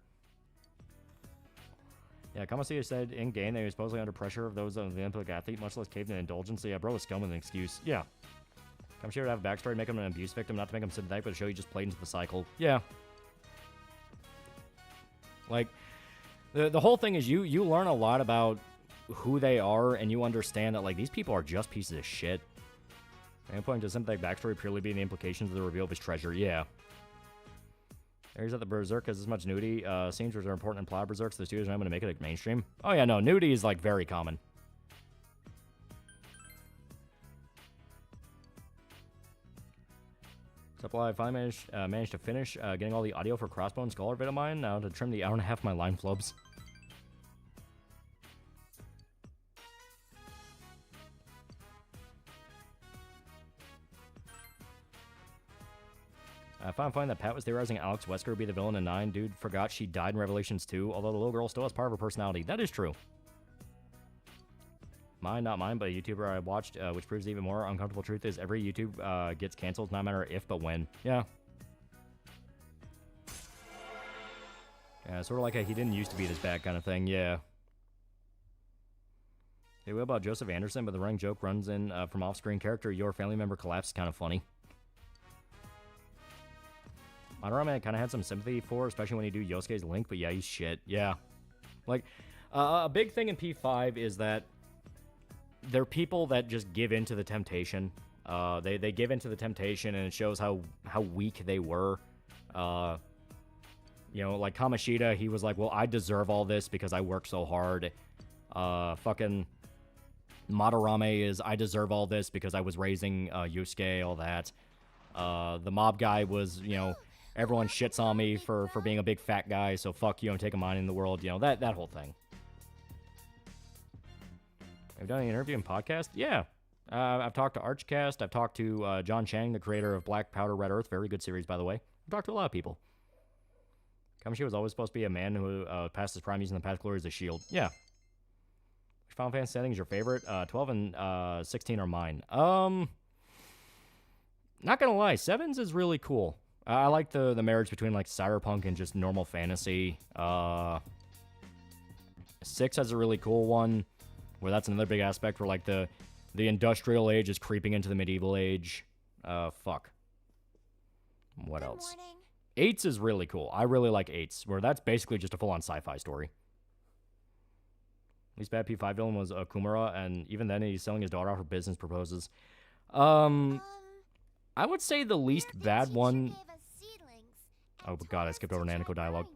Yeah, Kamoshida said in-game that he was supposedly under pressure of those of the Olympic athlete, much less caved in indulgence. So yeah, bro was scum with an excuse. Yeah. Kamoshida would have a backstory, make him an abuse victim, not to make him sympathetic, but to show you just played into the cycle. Yeah. Like, the whole thing is you learn a lot about who they are, and you understand that, like, these people are just pieces of shit. And pointing to sympathetic backstory purely being the implications of the reveal of his treasure. Yeah. Areas that the Berserk has as much nudity. Scenes which are important in plot Berserk, so the studios are going to make it a mainstream. Oh yeah, no, nudity is like very common. Supply finally managed to finish getting all the audio for Crossbone Scholar vid of mine. Now to trim the hour and a half of my line flubs. I found that Pat was theorizing Alex Wesker would be the villain in 9. Dude forgot she died in Revelations 2, although the little girl still has part of her personality. That is true. Mine, not mine, but a YouTuber I watched, which proves the even more uncomfortable truth is every YouTube gets canceled, no matter if, but when. Yeah. Yeah, sort of like a he didn't used to be this bad kind of thing, yeah. They will about Joseph Anderson, but the running joke runs in from off-screen character, your family member collapse is kind of funny. Madarame I kind of had some sympathy for, especially when you do Yosuke's Link, but yeah, he's shit. Yeah. Like, a big thing in P5 is that they're people that just give in to the temptation. They give in to the temptation, and it shows how weak they were. You know, like Kamoshida, he was like, well, I deserve all this because I work so hard. Fucking Madarame is, I deserve all this because I was raising Yusuke, all that. The mob guy was, you know, everyone shits on me for being a big fat guy, so fuck you, I'm taking mine in the world, you know, that whole thing. Have you done an interview and podcast? Yeah. I've talked to Archcast, I've talked to John Chang, the creator of Black Powder Red Earth, very good series, by the way. I've talked to a lot of people. Kamoshida was always supposed to be a man who passed his prime using the path glory as a shield. Yeah. Which Final Fantasy setting is your favorite? 12 and 16 are mine. Not gonna lie, 7's is really cool. I like the marriage between, like, cyberpunk and just normal fantasy. 6 has a really cool one, where that's another big aspect where, like, the industrial age is creeping into the medieval age. Fuck. What else? 8's is really cool. I really like 8's, where that's basically just a full-on sci-fi story. Least bad P5 villain was Kumara, and even then he's selling his daughter off for business purposes. I would say the least bad one... Oh, God, I skipped over Nanako dialogue.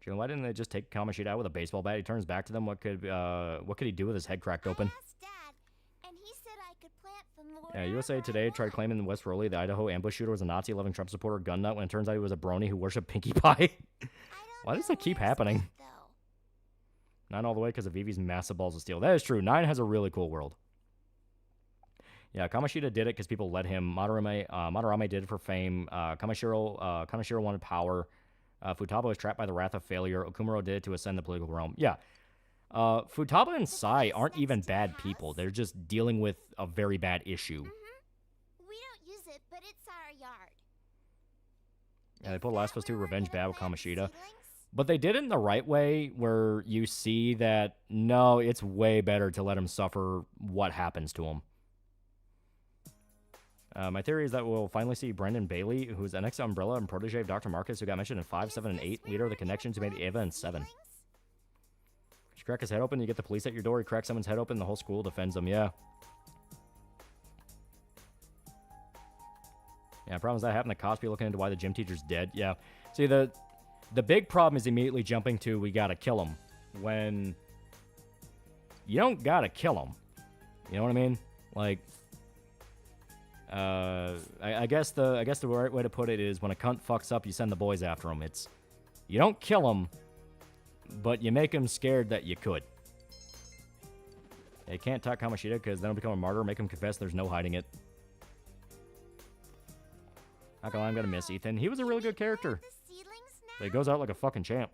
Jalen, why didn't they just take Kamoshida out with a baseball bat? He turns back to them. What could he do with his head cracked open? Dad, and he said I Yeah, USA Today tried claiming in West Raleigh the Idaho ambush shooter was a Nazi-loving Trump supporter gun nut when it turns out he was a brony who worshipped Pinkie Pie. Why does that keep happening? Not all the way because of Vivi's massive balls of steel. That is true. 9 has a really cool world. Yeah, Kamoshida did it because people let him. Madarame did it for fame. Kaneshiro wanted power. Futaba was trapped by the wrath of failure. Okumuro did it to ascend the political realm. Yeah. Futaba and Sai aren't even bad people. They're just dealing with a very bad issue. We don't use it, but it's our yard. Yeah, they put Last of Us 2 Revenge bad with Kamoshida. But they did it in the right way where you see that, no, it's way better to let him suffer what happens to him. My theory is that we'll finally see Brendan Bailey, who's an ex-Umbrella and protege of Dr. Marcus, who got mentioned in 5, 7, and 8, leader of the Connections who made Eva in 7. You crack his head open, you get the police at your door, you crack someone's head open, the whole school defends them, yeah. Yeah, problem is that happened to Cosby looking into why the gym teacher's dead, yeah. See, the big problem is immediately jumping to, we gotta kill him, when you don't gotta kill him. You know what I mean? Like... I guess the right way to put it is when a cunt fucks up, you send the boys after him. It's, you don't kill him, but you make him scared that you could. You can't talk Kamoshida because then he'll become a martyr, make him confess there's no hiding it. Not gonna lie, I'm gonna miss Ethan. He was a really good character. But he goes out like a fucking champ.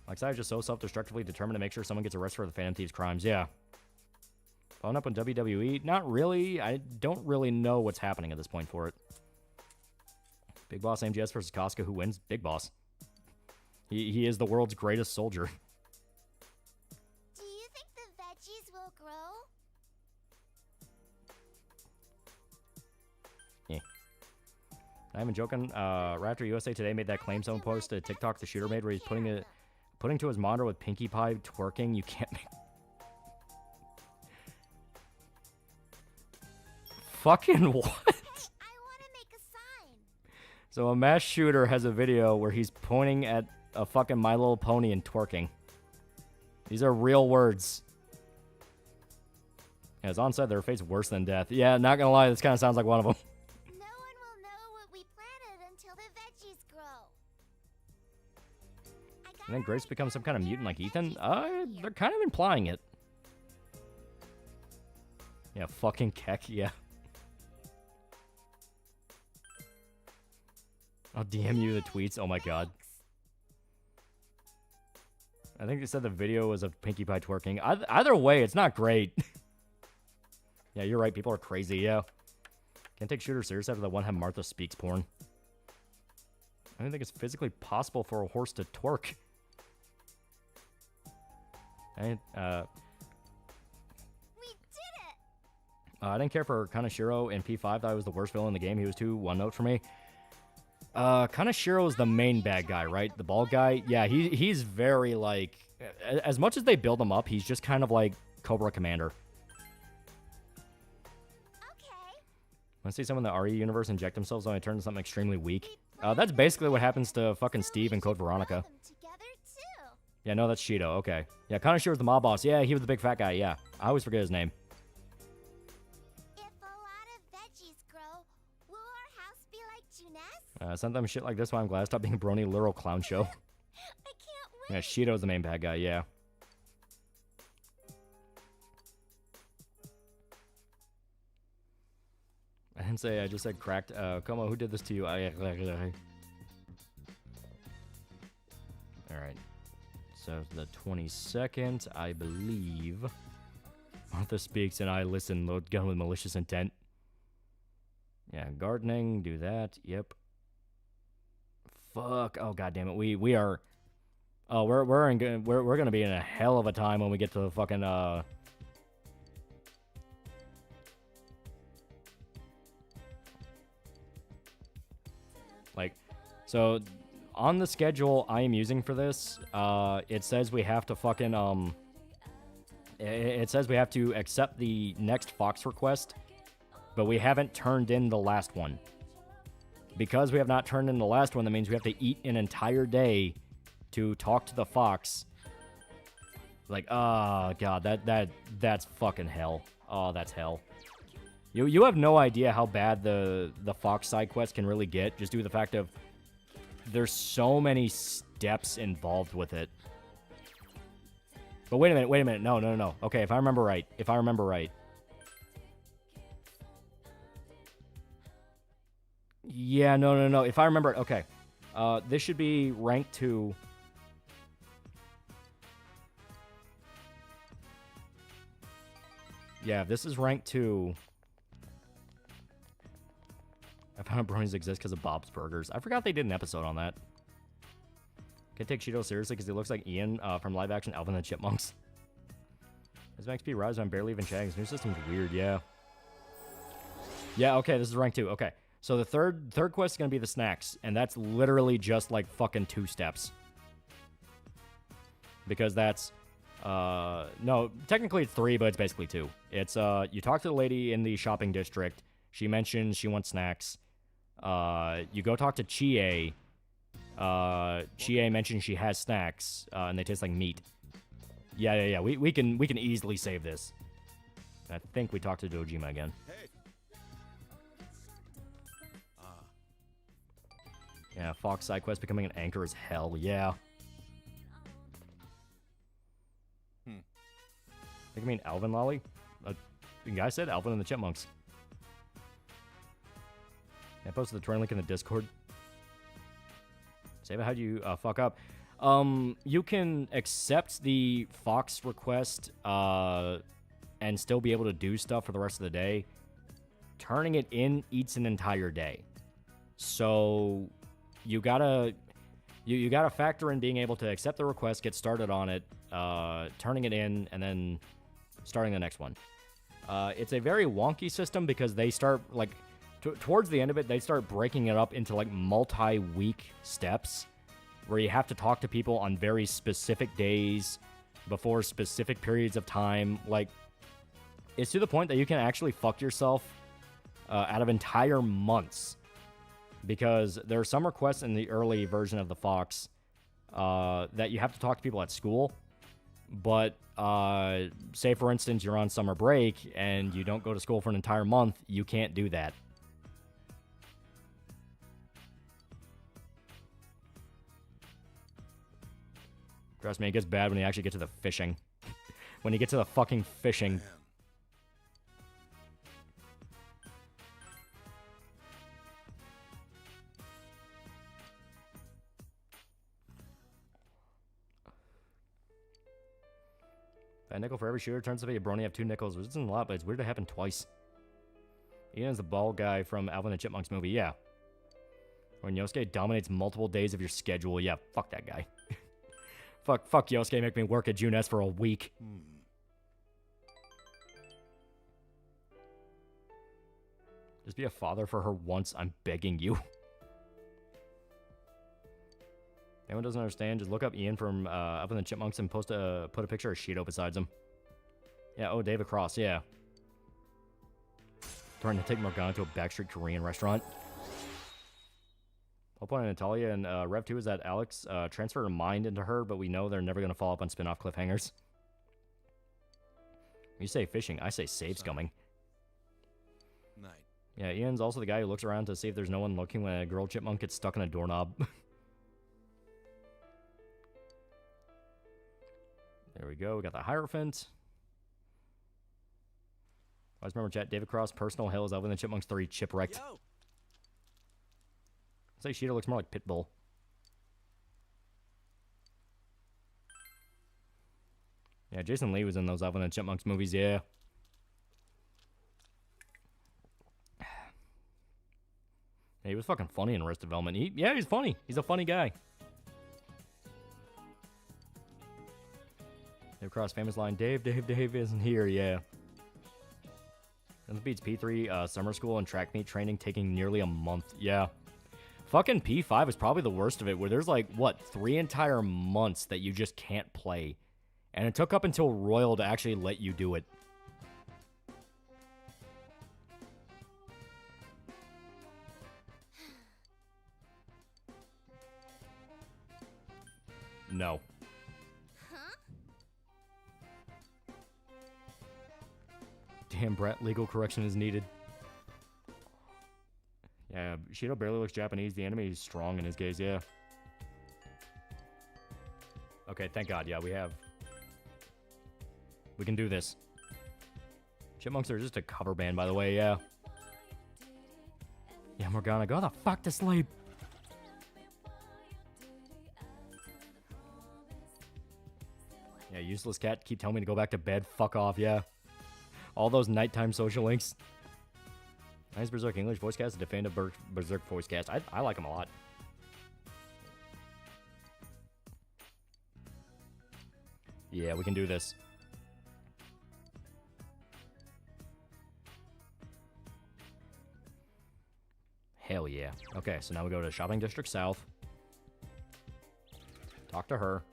Like, Sai is just so self-destructively determined to make sure someone gets arrested for the Phantom Thieves crimes. Yeah. Following up on WWE? Not really. I don't really know what's happening at this point for it. Big Boss MGS versus Casca. Who wins? Big Boss. He is the world's greatest soldier. Do you think the veggies will grow? Yeah. Not even joking. Right after USA Today made that claim, someone posted a TikTok the shooter made where he's putting to his monitor with Pinkie Pie twerking. You can't make... Fucking what? I want to make a sign. So a mass shooter has a video where he's pointing at a fucking My Little Pony and twerking. These are real words. Yeah, as on said, their fate's worse than death. Yeah, not gonna lie, this kind of sounds like one of them. No one will know what we planted until the veggies grow. And then Grace becomes some kind of mutant like Ethan? They're kind of implying it. Yeah, fucking Keck, yeah. I'll DM you the tweets. Oh my god. I think they said the video was of Pinkie Pie twerking. Either way, it's not great. Yeah, you're right. People are crazy, yeah. Can't take shooters serious after the one time Martha speaks porn. I don't think it's physically possible for a horse to twerk. We did it! I didn't care for Kaneshiro in P5. Thought he was the worst villain in the game. He was too one note for me. Kaneshiro is the main bad guy, right? The bald guy. Yeah, he's very, like... As much as they build him up, he's just kind of like Cobra Commander. Okay. Want to see someone in the RE universe inject themselves when they turn into something extremely weak? That's basically what happens to fucking Steve in Code Veronica. Yeah, no, that's Shido. Okay. Yeah, Kaneshiro's the mob boss. Yeah, he was the big fat guy. Yeah. I always forget his name. Sometimes shit like this why I'm glad I stopped being a brony literal clown show. I can't wait. Yeah, Shido's the main bad guy, yeah. I didn't say, I just said cracked. Como, who did this to you? Alright. So the 22nd, I believe. Martha speaks and I listen, load gun with malicious intent. Yeah, gardening, do that, yep. Fuck. Oh god damn it. We are we're gonna be in a hell of a time when we get to the fucking like, so on the schedule I am using for this, it says we have to fucking it says we have to accept the next Fox request, but we haven't turned in the last one. Because we have not turned in the last one, that means we have to eat an entire day to talk to the fox. Like, oh god, that's fucking hell. Oh, that's hell. You have no idea how bad the Fox side quest can really get, just due to the fact of there's so many steps involved with it. But wait a minute. No. Okay, if I remember right. Yeah, no. If I remember, okay. This should be rank 2. Yeah, if this is rank 2. I found out bronies exist because of Bob's Burgers. I forgot they did an episode on that. Can't take Cheeto seriously because he looks like Ian from live action Alvin and the Chipmunks. His XP rise, I'm barely even chatting. His new system's weird, yeah. Yeah, okay, this is rank 2. Okay. So the third quest is going to be the snacks, and that's literally just like fucking 2 steps. Because that's no, technically it's 3, but it's basically 2. It's you talk to the lady in the shopping district. She mentions she wants snacks. You go talk to Chie. Chie mentions she has snacks, and they taste like meat. Yeah. We can easily save this. I think we talked to Dojima again. Hey. Yeah, Fox side quest becoming an anchor is hell. Yeah. I think I mean Alvin Lolly. The guy said Alvin and the Chipmunks. I posted the train link in the Discord. Save it. How'd you fuck up? You can accept the Fox request and still be able to do stuff for the rest of the day. Turning it in eats an entire day. So you gotta factor in being able to accept the request, get started on it, turning it in, and then starting the next one. It's a very wonky system because they start like towards the end of it, they start breaking it up into like multi-week steps where you have to talk to people on very specific days before specific periods of time. Like, it's to the point that you can actually fuck yourself out of entire months, because there are some requests in the early version of the Fox that you have to talk to people at school. But say, for instance, you're on summer break and you don't go to school for an entire month, you can't do that. Trust me, it gets bad when you actually get to the fishing. When you get to the fucking fishing. A nickel for every shooter turns to be a brony. Have 2 nickels, which isn't a lot, but it's weird to happen twice. Ian's the bald guy from Alvin and the Chipmunks movie, yeah. When Yosuke dominates multiple days of your schedule, yeah, fuck that guy. Fuck Yosuke, make me work at June S for a week. Just be a father for her once, I'm begging you. Anyone doesn't understand, just look up Ian from Alvin and the Chipmunks and put a picture of Shido beside him. Yeah, oh, David Cross, yeah. Trying to take Morgana to a backstreet Korean restaurant. Whole point of Natalia and Rev 2 is that Alex transferred her mind into her, but we know they're never going to follow up on spin-off cliffhangers. You say fishing, I say save scumming. Night. Yeah, Ian's also the guy who looks around to see if there's no one looking when a girl chipmunk gets stuck in a doorknob. There we go, we got the Hierophant. Always remember chat, David Cross, Personal Hill is Alvin and the Chipmunks 3, Chipwrecked. Yo. I'd say Cheetah looks more like Pitbull. Yeah, Jason Lee was in those Alvin and Chipmunks movies, yeah. Yeah, he was fucking funny in Arrested Development. Yeah, he's funny. He's a funny guy. Dave Cross, famous line, Dave isn't here, yeah. And the beats P3 summer school and track meet training taking nearly a month, yeah. Fucking P5 is probably the worst of it, where there's like, what, 3 entire months that you just can't play. And it took up until Royal to actually let you do it. No. Huh? Damn, Brett, legal correction is needed. Shido barely looks Japanese. The anime is strong in his gaze, yeah. Okay, thank God. Yeah, we can do this. Chipmunks are just a cover band, by the way, yeah. Yeah, Morgana, go the fuck to sleep. Yeah, useless cat, keep telling me to go back to bed. Fuck off, yeah. All those nighttime social links. Nice Berserk English voice cast, defend a Berserk voice cast. I like them a lot. Yeah, we can do this. Hell yeah. Okay, so now we go to Shopping District South. Talk to her.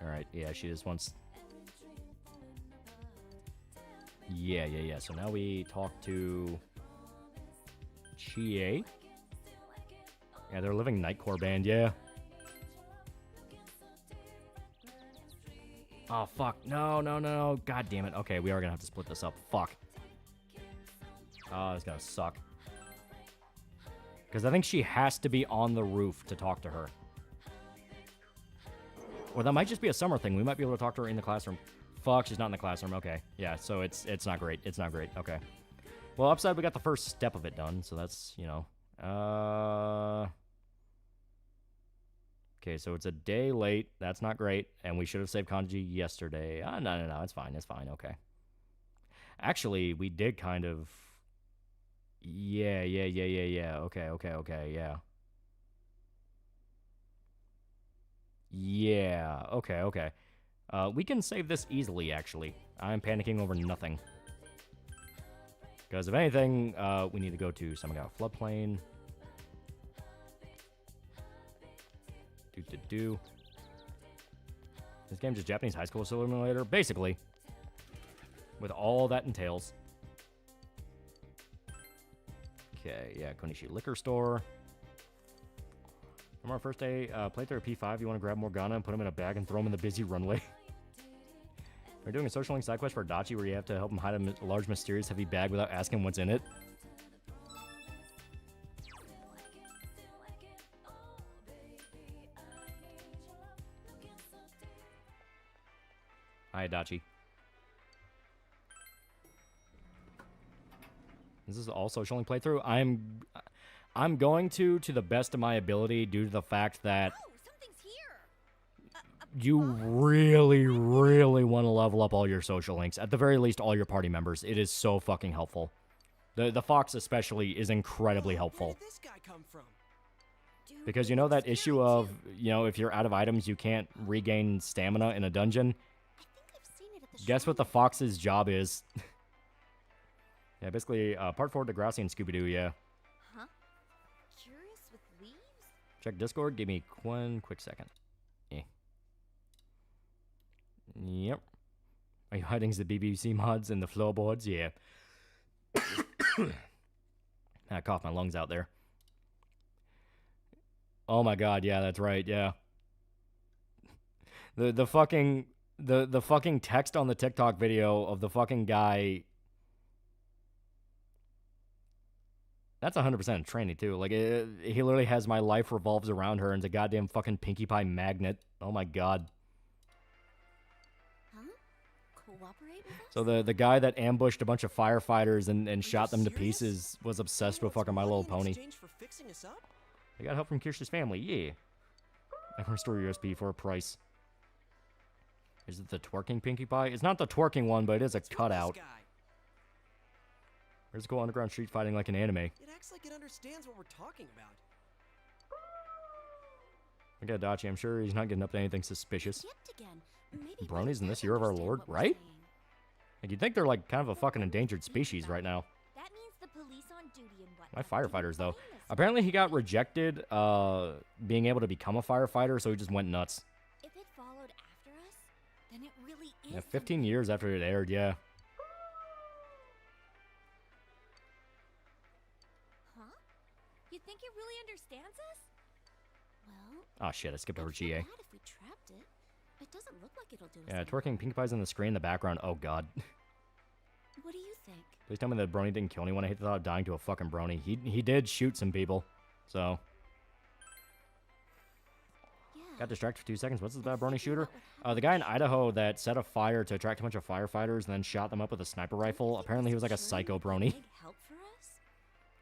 Alright, yeah, she just wants... Yeah. So now we talk to... Chie. Yeah, they're a living Nightcore band, yeah. Oh, fuck. No. God damn it. Okay, we are gonna have to split this up. Fuck. Oh, it's gonna suck. Because I think she has to be on the roof to talk to her. Or that might just be a summer thing. We might be able to talk to her in the classroom. Fuck, she's not in the classroom. Okay. Yeah, so it's not great. It's not great. Okay. Well, upside, we got the first step of it done. So that's, you know. Okay, so it's a day late. That's not great. And we should have saved kanji yesterday. No. It's fine. It's fine. Okay. Actually, we did kind of... Yeah. Okay, yeah. Yeah, okay. We can save this easily, actually. I'm panicking over nothing. Because if anything, we need to go to Samagao Floodplain. This game's just Japanese high school simulator, basically. With all that entails. Okay, yeah, Konishi Liquor Store. From our first day, playthrough of P5, you want to grab Morgana and put him in a bag and throw him in the busy runway. We're doing a social link side quest for Adachi where you have to help him hide a large, mysterious, heavy bag without asking what's in it. Hi, Adachi. This is all social link playthrough. I'm going to the best of my ability due to the fact that you really want to level up all your social links. At the very least, all your party members. It is so fucking helpful. The Fox especially is incredibly helpful. Where did this guy come from? Because you know that issue of, you know, if you're out of items, you can't regain stamina in a dungeon? Guess what the Fox's job is? Yeah, basically, part 4, Degrassi and Scooby-Doo, yeah. Huh? Curious with leaves? Check Discord, give me one quick second. Yeah. Yep. Are you hiding the BBC mods and the floorboards? Yeah. I coughed my lungs out there. Oh my god, yeah, that's right, yeah. The fucking text on the TikTok video of the fucking guy. That's 100% a tranny, too. Like, he literally has my life revolves around her and a goddamn fucking Pinkie Pie magnet. Oh my god. Huh? Cooperate with us? So the guy that ambushed a bunch of firefighters and shot them to pieces was obsessed with fucking My Little Pony. I got help from Kirsch's family, yeah. I can restore your USP for a price. Is it the twerking Pinkie Pie? It's not the twerking one, but it is a cutout. Where's go underground street fighting like an anime? It acts like it understands what we're talking about. Look at Adachi, I'm sure he's not getting up to anything suspicious. Again. Bronies in this year of our Lord, right? Like, you'd think they're like kind of a fucking endangered species right now. That means the police on duty and what. My firefighters, though. Apparently he got rejected being able to become a firefighter, so he just went nuts. If it followed after us, then it really is. Yeah, 15 years after it aired, yeah. You think it really understands us? Well, Oh shit, I skipped over GA. if we trapped it, it doesn't look like it'll do us Yeah, any twerking Pinkie Pie's on the screen in the background. Oh god. What do you think? Please tell me that Brony didn't kill anyone. I hate the thought of dying to a fucking Brony. He did shoot some people, so. Yeah. Got distracted for 2 seconds. What's this about Brony shooter? The guy in Idaho that set a fire to attract a bunch of firefighters and then shot them up with a sniper rifle. Apparently he was like a psycho Brony. Help for us?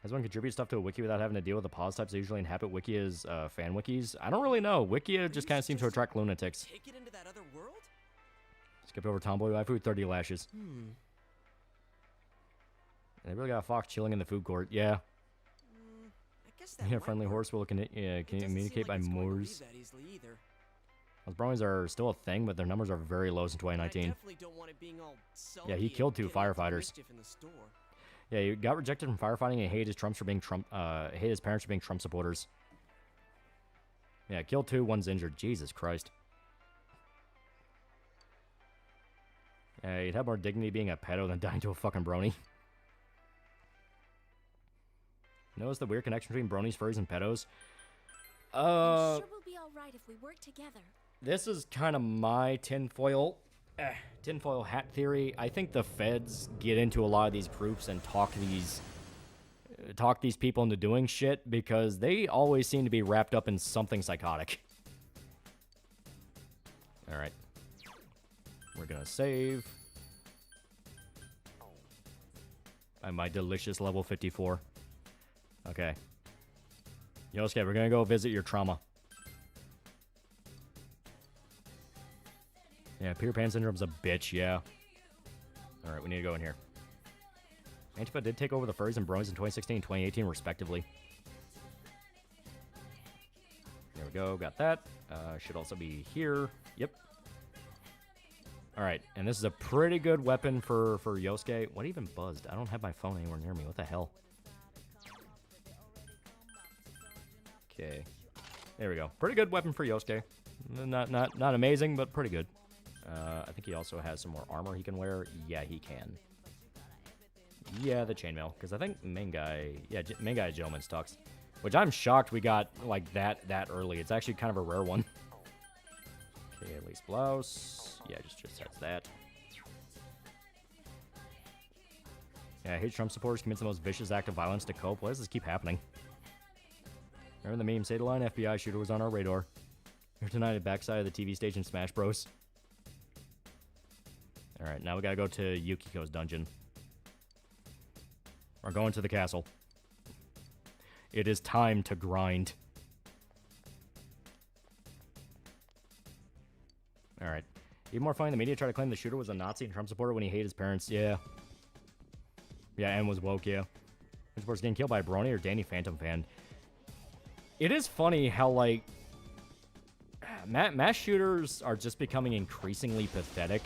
Has one contribute stuff to a wiki without having to deal with the pause types that usually inhabit wiki as fan wikis? I don't really know. Wikia just kind of seems to attract lunatics. Take it into that other world? Skipped over Tomboy Waifu, 30 lashes. They really got a fox chilling in the food court. Yeah. I guess that Yeah, friendly horse will communicate by Moors. Those bronies are still a thing, but their numbers are very low since 2019. Yeah, he killed 2 firefighters. Yeah, he got rejected from firefighting and hated his hated his parents for being Trump supporters. Yeah, killed 2, 1's injured. Jesus Christ. Yeah, you'd have more dignity being a pedo than dying to a fucking brony. Notice the weird connection between bronies, furries, and pedos? I'm sure we'll be all right if we work together. This is kind of my tinfoil hat theory. I think the feds get into a lot of these proofs and talk these people into doing shit because they always seem to be wrapped up in something psychotic. All right. We're gonna save. At my delicious level 54. Okay. Yosuke, we're gonna go visit your trauma. Yeah, Peter Pan syndrome's a bitch, yeah. Alright, we need to go in here. Antifa did take over the furries and bronies in 2016 and 2018, respectively. There we go, got that. Should also be here. Yep. Alright, and this is a pretty good weapon for Yosuke. What even buzzed? I don't have my phone anywhere near me. What the hell? Okay. There we go. Pretty good weapon for Yosuke. Not amazing, but pretty good. I think he also has some more armor he can wear. Yeah, he can. Yeah, the chainmail. Because I think main guy gentleman's tux. Which I'm shocked we got, like, that early. It's actually kind of a rare one. Okay, at least blouse. Yeah, just has that. Yeah, I hate Trump supporters commit the most vicious act of violence to cope. Why does this keep happening? Remember the meme, say the line FBI shooter was on our radar. Here tonight at backside of the TV station Smash Bros. Alright, now we gotta go to Yukiko's dungeon. We're going to the castle. It is time to grind. Alright. Even more funny, the media tried to claim the shooter was a Nazi and Trump supporter when he hated his parents. Yeah. Yeah, and was woke, yeah. Which supporters getting killed by a Brony or Danny Phantom fan? It is funny how, like, mass shooters are just becoming increasingly pathetic.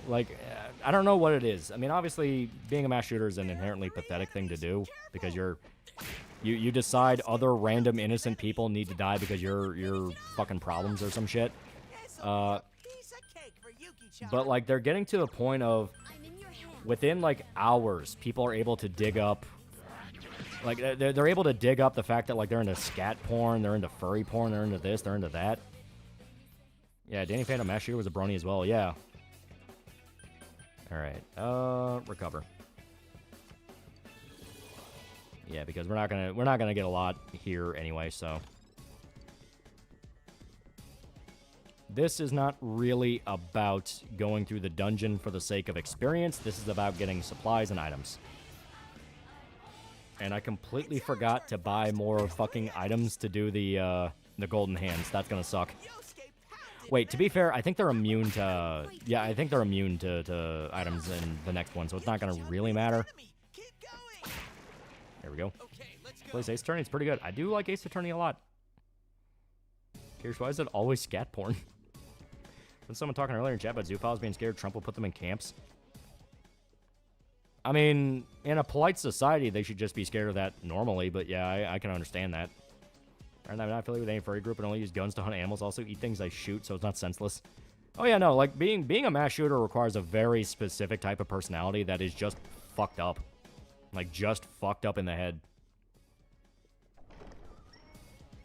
Like, I don't know what it is. I mean, obviously, being a mass shooter is an inherently pathetic thing to do because you decide other random innocent people need to die because you're fucking problems or some shit. But, like, they're getting to the point of within, like, hours, people are able to dig up. Like, they're able to dig up the fact that, like, they're into scat porn, they're into furry porn, they're into this, they're into that. Yeah, Danny Phantom mass shooter was a brony as well, yeah. Alright, recover. Yeah, because we're not gonna get a lot here anyway, so. This is not really about going through the dungeon for the sake of experience. This is about getting supplies and items. And I completely forgot to buy more fucking items to do the golden hands. That's gonna suck. Wait, to be fair, I think they're immune to... Yeah, I think they're immune to items in the next one, so it's not gonna really matter. There we go. Plays Ace Attorney, it's pretty good. I do like Ace Attorney a lot. Here's why is it always scat porn? When someone talking earlier in chat about zoophiles being scared Trump will put them in camps. I mean, in a polite society, they should just be scared of that normally, but yeah, I can understand that. I'm not affiliated with any furry group and only use guns to hunt animals. Also eat things I shoot, so it's not senseless. Oh yeah, no, like, being a mass shooter requires a very specific type of personality that is just fucked up. Like, just fucked up in the head.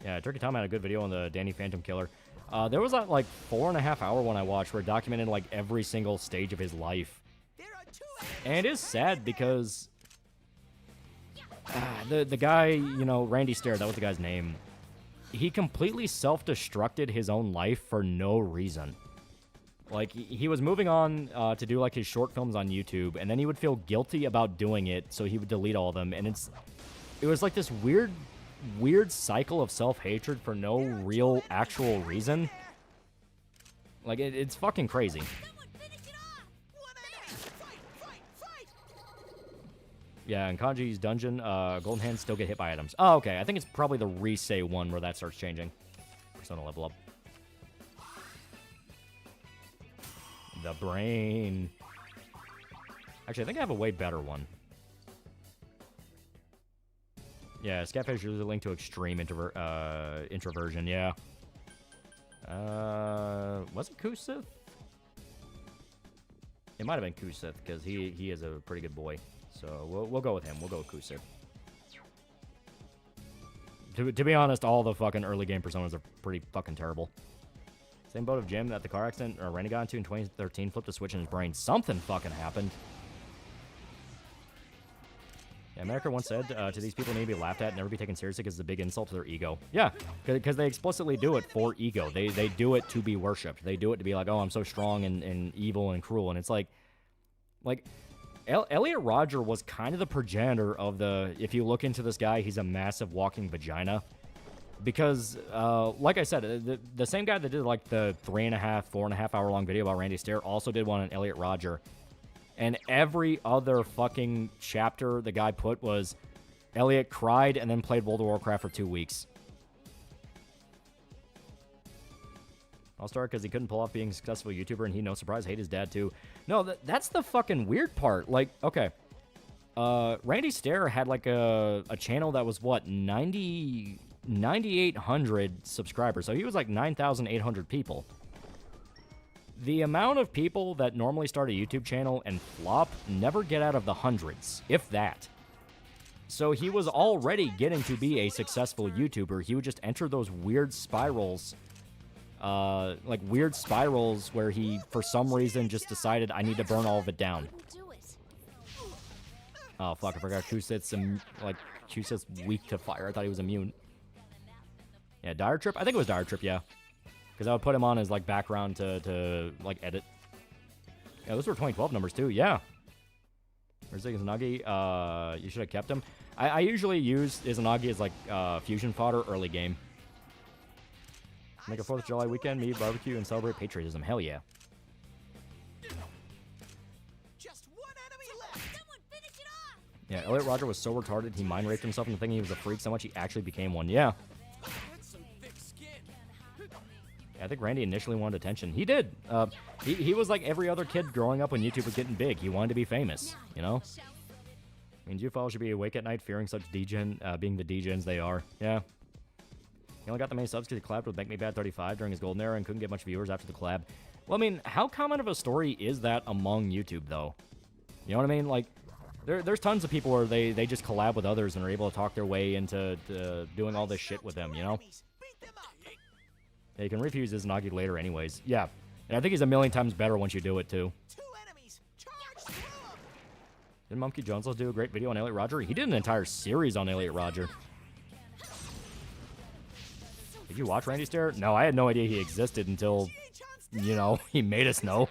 Yeah, Turkey Tom had a good video on the Danny Phantom Killer. There was that, like, 4.5 hour one I watched where it documented, like, every single stage of his life. And it is sad because the guy, you know, Randy Stair, that was the guy's name. He completely self-destructed his own life for no reason. Like, he was moving on to do, like, his short films on YouTube, and then he would feel guilty about doing it, so he would delete all of them. And it was like this weird cycle of self-hatred for no real, actual reason. Like, it's fucking crazy. Yeah, in Kanji's dungeon, golden hands still get hit by items. Oh, okay. I think it's probably the Resay one where that starts changing. Persona level up. The brain. Actually, I think I have a way better one. Yeah, Scatfish is usually linked to extreme introversion, yeah. Was it Kusith? It might have been Kusith, because he is a pretty good boy. So we'll go with him. We'll go with Kusith. To be honest, all the fucking early game personas are pretty fucking terrible. Same boat of Jim that the car accident Randy got into in 2013 flipped a switch in his brain. Something fucking happened. Yeah, America once said to these people need to be laughed at and never be taken seriously because it's a big insult to their ego. Yeah, because they explicitly do it for ego. They do it to be worshipped. They do it to be like, oh, I'm so strong and evil and cruel. And it's like Elliot Rodger was kind of the progenitor of the, if you look into this guy, he's a massive walking vagina. Because, like I said, the same guy that did like the 4.5 hour long video about Randy Stair also did one on Elliot Rodger. And every other fucking chapter the guy put was Elliot cried and then played World of Warcraft for 2 weeks. I'll start because he couldn't pull off being a successful YouTuber and he, no surprise, hated his dad too. No, that's the fucking weird part. Like, okay. Randy Stair had like a channel that was what, 9,800 subscribers. So he was like 9,800 people. The amount of people that normally start a YouTube channel and flop never get out of the hundreds, if that. So he was already getting to be a successful YouTuber. He would just enter those weird spirals, like weird spirals where he, for some reason, just decided, I need to burn all of it down. Oh, fuck, I forgot Kusith's, Kusith's weak to fire. I thought he was immune. Yeah, Dire Trip? I think it was Dire Trip, yeah. Because I would put him on as, like, background to like, edit. Yeah, those were 2012 numbers, too. Yeah. Where's Izanagi? You should have kept him. I usually use Izanagi as, like, fusion fodder early game. Make a 4th of July weekend, meet, barbecue, and celebrate patriotism. Hell yeah. Just one enemy left. Someone finish it off. Yeah, Elliot Rodger was so retarded, he mind raped himself into thinking he was a freak so much he actually became one. Yeah. I think Randy initially wanted attention. He did. He was like every other kid growing up when YouTube was getting big. He wanted to be famous, you know? I mean, you should be awake at night fearing such being the degens they are. Yeah. He only got the many subs because he collabed with Make Me Bad 35 during his golden era and couldn't get much viewers after the collab. Well, I mean, how common of a story is that among YouTube, though? You know what I mean? Like, there's tons of people where they just collab with others and are able to talk their way into doing all this shit with them, you know? Yeah, you can refuse Izanagi later anyways. Yeah. And I think he's a million times better once you do it, too. Did Monkey Jones do a great video on Elliot Rodger? He did an entire series on Elliot Rodger. Did you watch Randy Stair? No, I had no idea he existed until, you know, he made us know.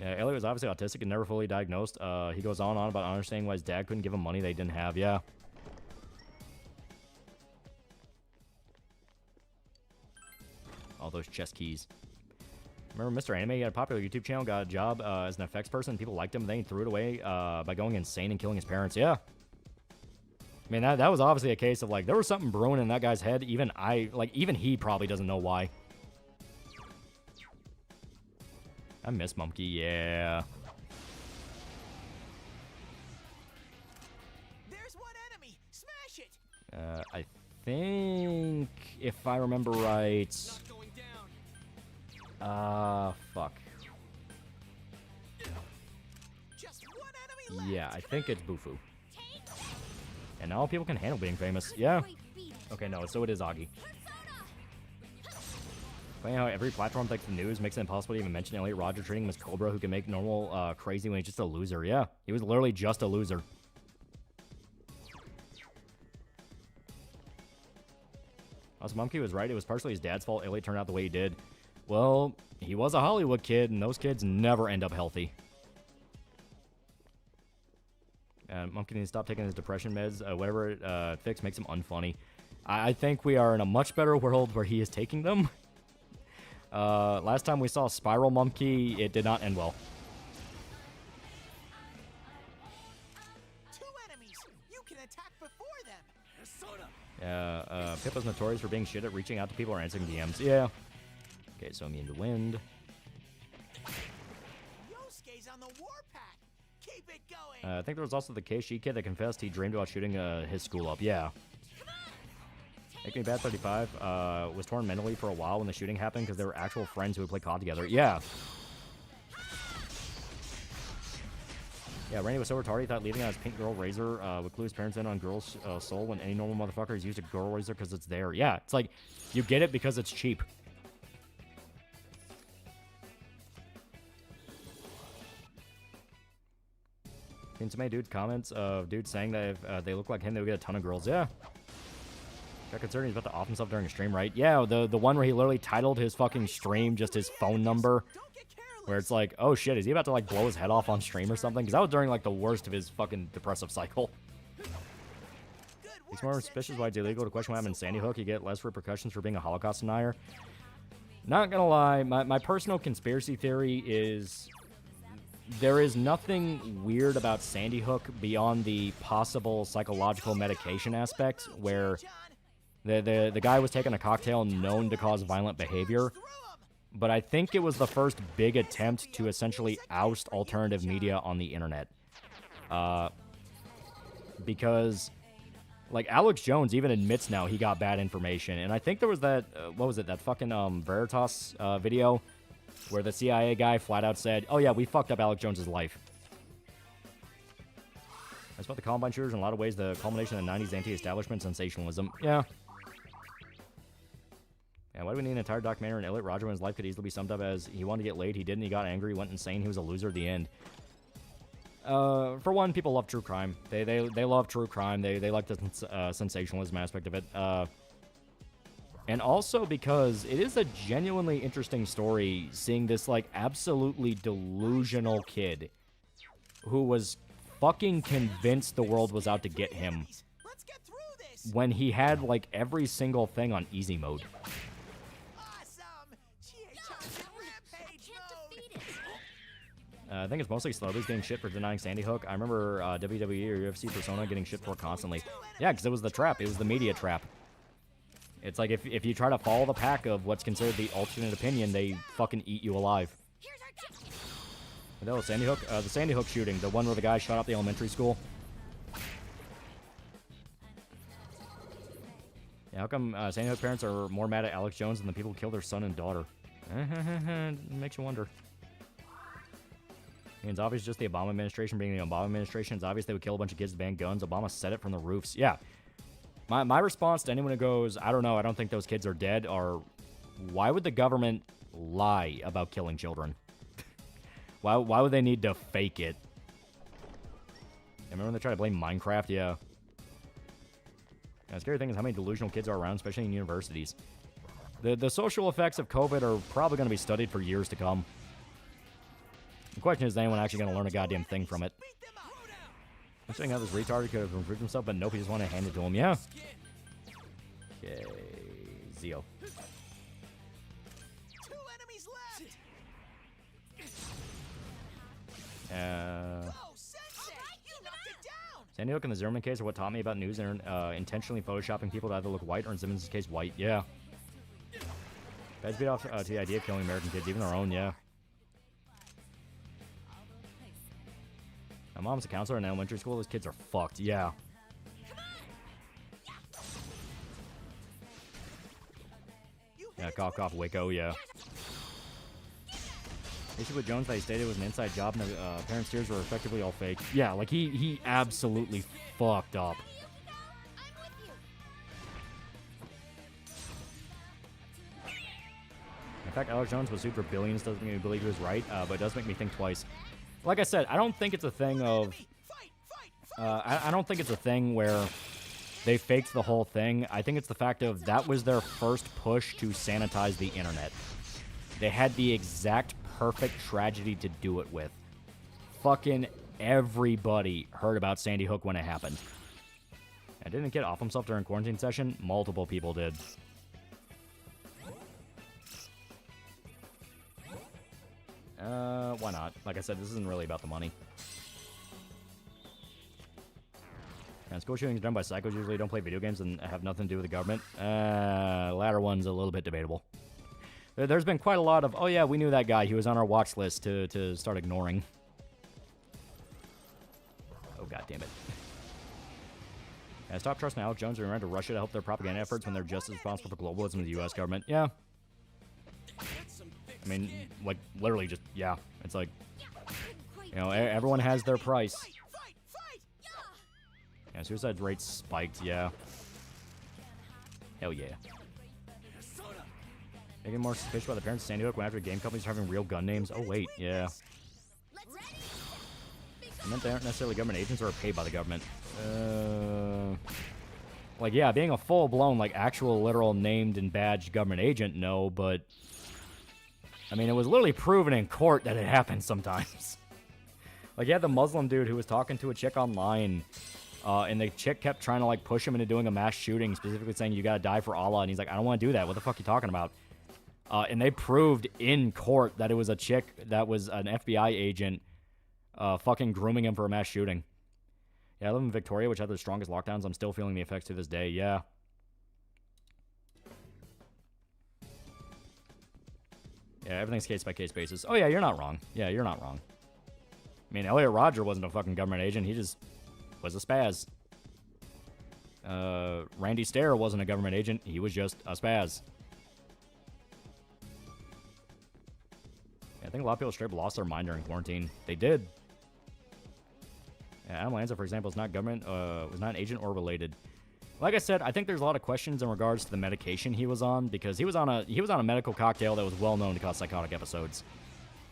Yeah, Elliot was obviously autistic and never fully diagnosed. He goes on about understanding why his dad couldn't give him money they didn't have. Yeah. All those chess keys. Remember Mr. Anime? He had a popular YouTube channel, got a job as an effects person. People liked him, then he threw it away by going insane and killing his parents. Yeah. I mean, that was obviously a case of, like, there was something brewing in that guy's head. Even he probably doesn't know why. I miss Monkey, yeah. There's one enemy. Smash it. I think, if I remember right... fuck. Yeah, I think it's Bufu. And now people can handle being famous. Yeah. Okay, no, so it is Augie. Funny how every platform takes the news, makes it impossible to even mention Elliot Roger treating him as Cobra, who can make normal crazy when he's just a loser. Yeah, he was literally just a loser. Also, Mumkey was right. It was partially his dad's fault Elliot turned out the way he did. Well, he was a Hollywood kid, and those kids never end up healthy. Mumkey needs to stop taking his depression meds. Whatever it fix makes him unfunny. I think we are in a much better world where he is taking them. Last time we saw Spiral Mumkey, it did not end well. Two enemies. You can attack before them. Yeah, Pippa's notorious for being shit at reaching out to people or answering DMs. Yeah. Okay, so immune to wind. Yosuke's on the warpath. Keep it going. I think there was also the KSG kid that confessed he dreamed about shooting his school up. Yeah. Make Me Bad 35 was torn mentally for a while when the shooting happened because they were actual friends who would play COD together. Yeah. Yeah, Randy was so retarded he thought leaving out his pink girl razor would clue his parents in on girl's soul when any normal motherfucker has used a girl razor because it's there. Yeah, it's like, you get it because it's cheap. Seen so many dude comments of dudes saying that if they look like him, they would get a ton of girls. Yeah. Got concerned he's about to off himself during a stream, right? Yeah, the one where he literally titled his fucking stream just his phone number. Where it's like, oh shit, is he about to like blow his head off on stream or something? Because that was during like the worst of his fucking depressive cycle. It's more suspicious why it's illegal to question what happened in Sandy Hook. You get less repercussions for being a Holocaust denier. Not gonna lie, my personal conspiracy theory is there is nothing weird about Sandy Hook beyond the possible psychological medication aspect, where the guy was taking a cocktail known to cause violent behavior. But I think it was the first big attempt to essentially oust alternative media on the internet. Because, like, Alex Jones even admits now he got bad information. And I think there was that, what was it, that fucking Veritas video where the CIA guy flat out said, oh yeah, we fucked up Alex Jones' life. That's about the Columbine shooters in a lot of ways, the culmination of the 90s anti-establishment sensationalism. Yeah. Yeah, why do we need an entire documentary on Elliot Roger when his life could easily be summed up as he wanted to get laid, he didn't, he got angry, he went insane, he was a loser at the end? For one, people love true crime. They love true crime. They like the sensationalism aspect of it. And also because it is a genuinely interesting story seeing this, like, absolutely delusional kid who was fucking convinced the world was out to get him when he had, like, every single thing on easy mode. I think it's mostly celebrities getting shit for denying Sandy Hook. I remember WWE or UFC Persona getting shit for constantly. Yeah, because it was the trap. It was the media trap. It's like if you try to follow the pack of what's considered the alternate opinion, they fucking eat you alive. No, Sandy Hook, the Sandy Hook shooting, the one where the guy shot up the elementary school. Yeah, how come Sandy Hook parents are more mad at Alex Jones than the people who killed their son and daughter? Makes you wonder. It's obvious just the Obama administration being the Obama administration. It's obvious they would kill a bunch of kids to ban guns. Obama said it from the roofs. Yeah. My response to anyone who goes, I don't know, I don't think those kids are dead, are why would the government lie about killing children? Why would they need to fake it? I remember when they tried to blame Minecraft? Yeah. The scary thing is how many delusional kids are around, especially in universities. The social effects of COVID are probably going to be studied for years to come. The question is anyone actually going to learn a goddamn thing from it? I'm saying how this retard could have improved himself, but nope, he just wanted to hand it to him. Yeah. Okay, Zio. Two enemies left. Sandy Hook and the Zimmerman case are what taught me about news and intentionally photoshopping people to either look white or, in Simmons' case, white. Yeah. Guys beat off to the idea of killing American kids, even their own. Yeah. My mom's a counselor in elementary school. Those kids are fucked. Yeah. Yeah, cough, cough, Waco, yeah. The issue with Jones that he stated was an inside job and the parents' tears were effectively all fake. Yeah, like he absolutely fucked up. In fact, Alex Jones was sued for billions. Doesn't make me believe he was right, but it does make me think twice. Like I said, I don't think it's a thing of... I don't think it's a thing where they faked the whole thing. I think it's the fact of that was their first push to sanitize the internet. They had the exact perfect tragedy to do it with. Fucking everybody heard about Sandy Hook when it happened. I didn't get off himself during quarantine session. Multiple people did. Why not? Like I said, this isn't really about the money. And school shootings done by psychos usually don't play video games and have nothing to do with the government. Latter one's a little bit debatable. There's been quite a lot of, oh yeah, we knew that guy. He was on our watch list to start ignoring. Oh, god damn it. Stop trusting Alex Jones and remember to Russia to help their propaganda efforts when they're just as responsible for globalism as the U.S. government. Yeah. I mean, like, literally just, yeah. It's like, you know, everyone has their price. Yeah, suicide rates spiked, yeah. Hell yeah. Making more suspicious about the parents of Sandy Hook when after game companies are having real gun names. Oh, wait, yeah. I meant they aren't necessarily government agents or are paid by the government. Like, yeah, being a full-blown, like, actual, literal, named and badged government agent, no, but... I mean, it was literally proven in court that it happens sometimes. Like, you had the Muslim dude who was talking to a chick online, and the chick kept trying to, like, push him into doing a mass shooting, specifically saying, you gotta die for Allah, and he's like, I don't want to do that. What the fuck are you talking about? And they proved in court that it was a chick that was an FBI agent fucking grooming him for a mass shooting. Yeah, I live in Victoria, which had the strongest lockdowns. I'm still feeling the effects to this day. Yeah. Yeah, everything's case-by-case basis. Oh, yeah, you're not wrong. Yeah, you're not wrong. I mean, Elliot Rodger wasn't a fucking government agent. He just was a spaz. Randy Stair wasn't a government agent. He was just a spaz. Yeah, I think a lot of people straight up lost their mind during quarantine. They did. Yeah, Adam Lanza, for example, is not government, was not an agent or related. Like I said, I think there's a lot of questions in regards to the medication he was on, because he was on a medical cocktail that was well known to cause psychotic episodes.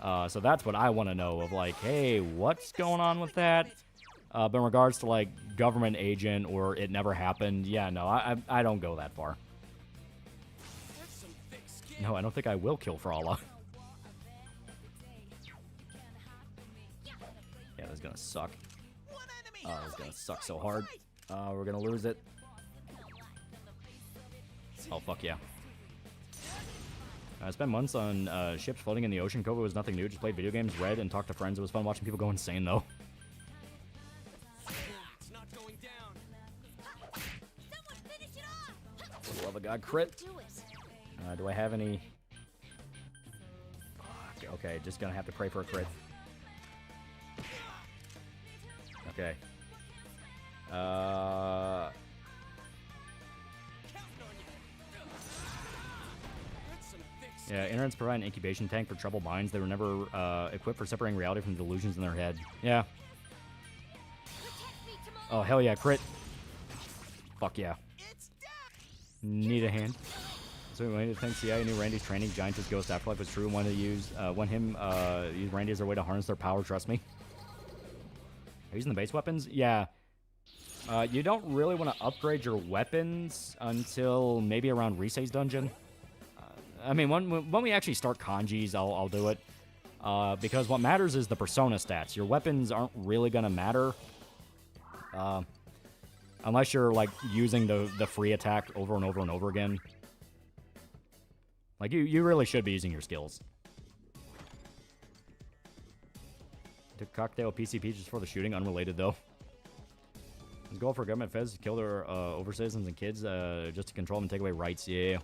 So that's what I want to know of, like, hey, what's going on with that? But in regards to, like, government agent or it never happened, yeah, no, I don't go that far. No, I don't think I will kill for Allah. Yeah, this is gonna suck. This is gonna suck so hard. We're gonna lose it. Oh, fuck yeah. I spent months on ships floating in the ocean. COVID was nothing new. Just played video games, read, and talked to friends. It was fun watching people go insane, though. It's not going down. For the love of God, crit. Do I have any... Okay, just gonna have to pray for a crit. Okay. Yeah, internets provide an incubation tank for troubled minds. They were never equipped for separating reality from delusions in their head. Yeah. Oh, hell yeah, crit. Fuck yeah. Need a hand. So we think CIA knew Randy's training Giants' Ghost Afterlife was true and wanted to use Randy as their way to harness their power, trust me. Using the base weapons? Yeah. You don't really want to upgrade your weapons until maybe around Risei's dungeon. I mean, when we actually start kanjis, I'll do it. Because what matters is the persona stats. Your weapons aren't really going to matter. Unless you're, like, using the free attack over and over and over again. Like, you really should be using your skills. Took cocktail PCP just for the shooting, unrelated though. Let's go for government feds to kill their over citizens and kids just to control them and take away rights. Yeah.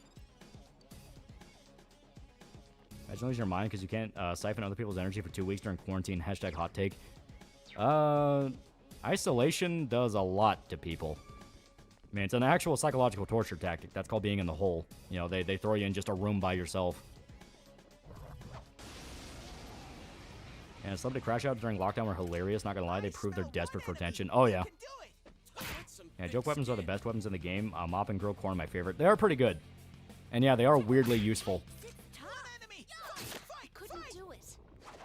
Imagine losing your mind because you can't siphon other people's energy for 2 weeks during quarantine. Hashtag hot take. Isolation does a lot to people. I mean, it's an actual psychological torture tactic. That's called being in the hole. You know, they throw you in just a room by yourself. And celebrity crash outs during lockdown were hilarious. Not gonna lie, they proved they're desperate for attention. Oh, yeah. Yeah, joke weapons are the best weapons in the game. Mop and grill corn are my favorite. They are pretty good. And yeah, they are weirdly useful.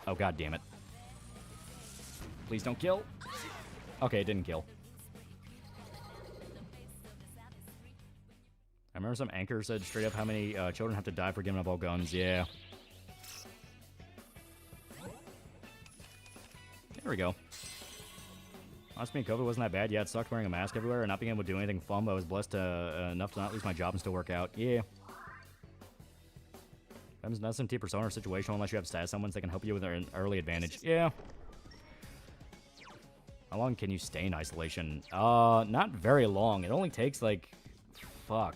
Oh, god damn it. Please don't kill. Okay, it didn't kill. I remember some anchor said straight up how many children have to die for giving up all guns. Yeah. There we go. Honestly, COVID wasn't that bad. Yeah, it sucked wearing a mask everywhere and not being able to do anything fun, but I was blessed enough to not lose my job and still work out. Yeah. That's an SMT persona or situational unless you have status someone that can help you with an early advantage. Yeah. How long can you stay in isolation? Not very long. It only takes, like, fuck,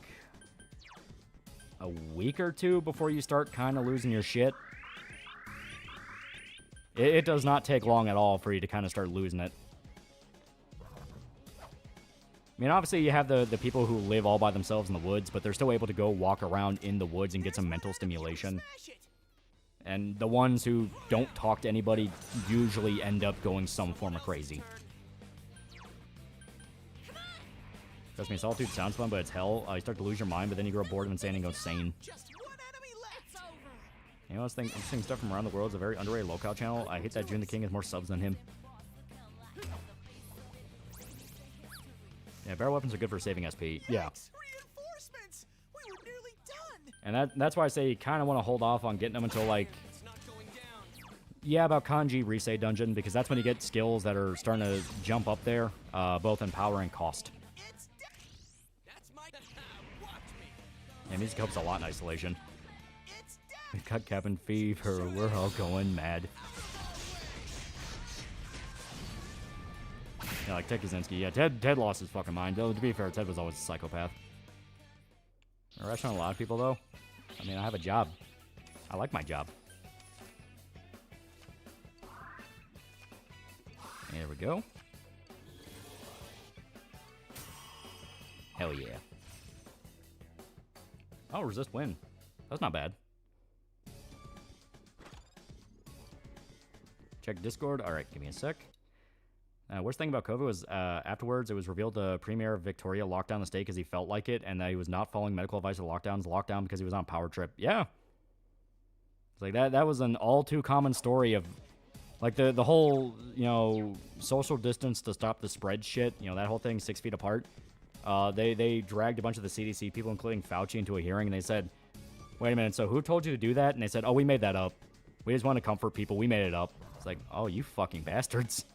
a week or two before you start kind of losing your shit. It does not take long at all for you to kind of start losing it. I mean, obviously, you have the people who live all by themselves in the woods, but they're still able to go walk around in the woods and get some mental stimulation. And the ones who don't talk to anybody usually end up going some form of crazy. Trust me, Solitude sounds fun, but it's hell. You start to lose your mind, but then you grow bored of insane and go insane. You know, I'm seeing stuff from around the world. It's a very underrated locale channel. I hate that June the King has more subs than him. Yeah, barrel weapons are good for saving SP. Yeah. And that's why I say you kind of want to hold off on getting them until, like... Yeah, about Kanji Risei Dungeon, because that's when you get skills that are starting to jump up there, both in power and cost. Yeah, music helps a lot in isolation. We've got cabin fever. We're all going mad. Yeah, like Ted Kaczynski. Yeah, Ted lost his fucking mind. Though, to be fair, Ted was always a psychopath. I rush on a lot of people, though. I mean, I have a job. I like my job. There we go. Hell yeah. Oh, resist win. That's not bad. Check Discord. Alright, give me a sec. Worst thing about COVID was afterwards it was revealed the Premier of Victoria locked down the state because he felt like it and that he was not following medical advice for lockdowns. Lockdown because he was on a power trip. Yeah. It's like that was an all too common story of like the whole, you know, social distance to stop the spread shit, you know, that whole thing 6 feet apart. They dragged a bunch of the CDC people, including Fauci, into a hearing and they said, wait a minute, so who told you to do that? And they said, oh, we made that up. We just want to comfort people. We made it up. It's like, oh, you fucking bastards.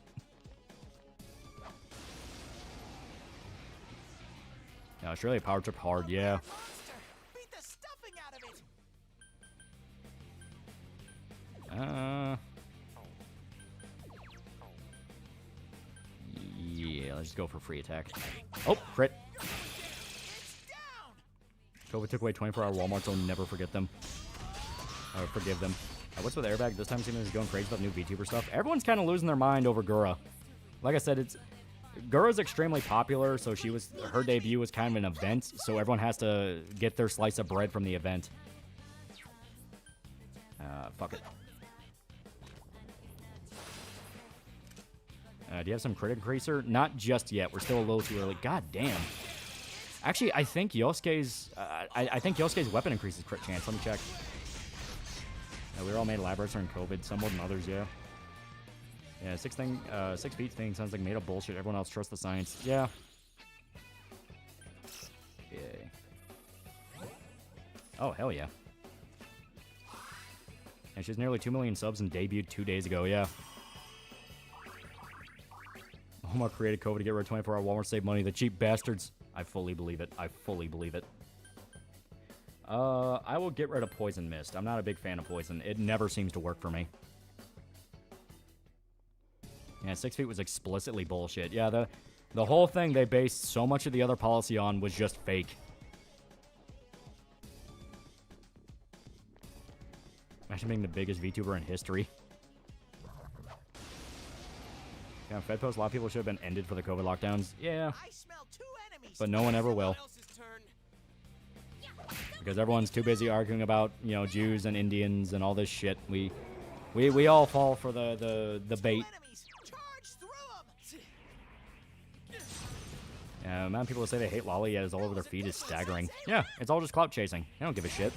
Yeah, surely a power trip hard, yeah. Beat the stuffing out of it. Yeah, let's just go for free attack. Oh, crit. COVID took away 24-hour Walmart, so I'll never forget them. Or forgive them. What's with Airbag? This time seems he's going crazy about new VTuber stuff. Everyone's kind of losing their mind over Gura. Like I said, Gura's extremely popular, so her debut was kind of an event, so everyone has to get their slice of bread from the event. Fuck it. Do you have some crit increaser? Not just yet. We're still a little too early. God damn. Actually, I think Yosuke's... I think Yosuke's weapon increases crit chance. Let me check. We were all made elaborate during COVID. Some more than others, yeah. Yeah, 6 feet thing sounds like made up bullshit. Everyone else trusts the science. Yeah. Yay. Oh, hell yeah. And she's nearly 2 million subs and debuted 2 days ago, yeah. Walmart created COVID to get rid of 24-hour Walmart save money. The cheap bastards. I fully believe it. I fully believe it. I will get rid of Poison Mist. I'm not a big fan of Poison. It never seems to work for me. Yeah, 6 feet was explicitly bullshit. Yeah, the whole thing they based so much of the other policy on was just fake. Imagine being the biggest VTuber in history. Yeah, Fed Post, a lot of people should have been ended for the COVID lockdowns. Yeah. But no one ever will. Because everyone's too busy arguing about, you know, Jews and Indians and all this shit. We all fall for the bait. Yeah, the amount of people that say they hate Loli yet is all over their feed is staggering. Yeah, it's all just clout chasing. They don't give a shit.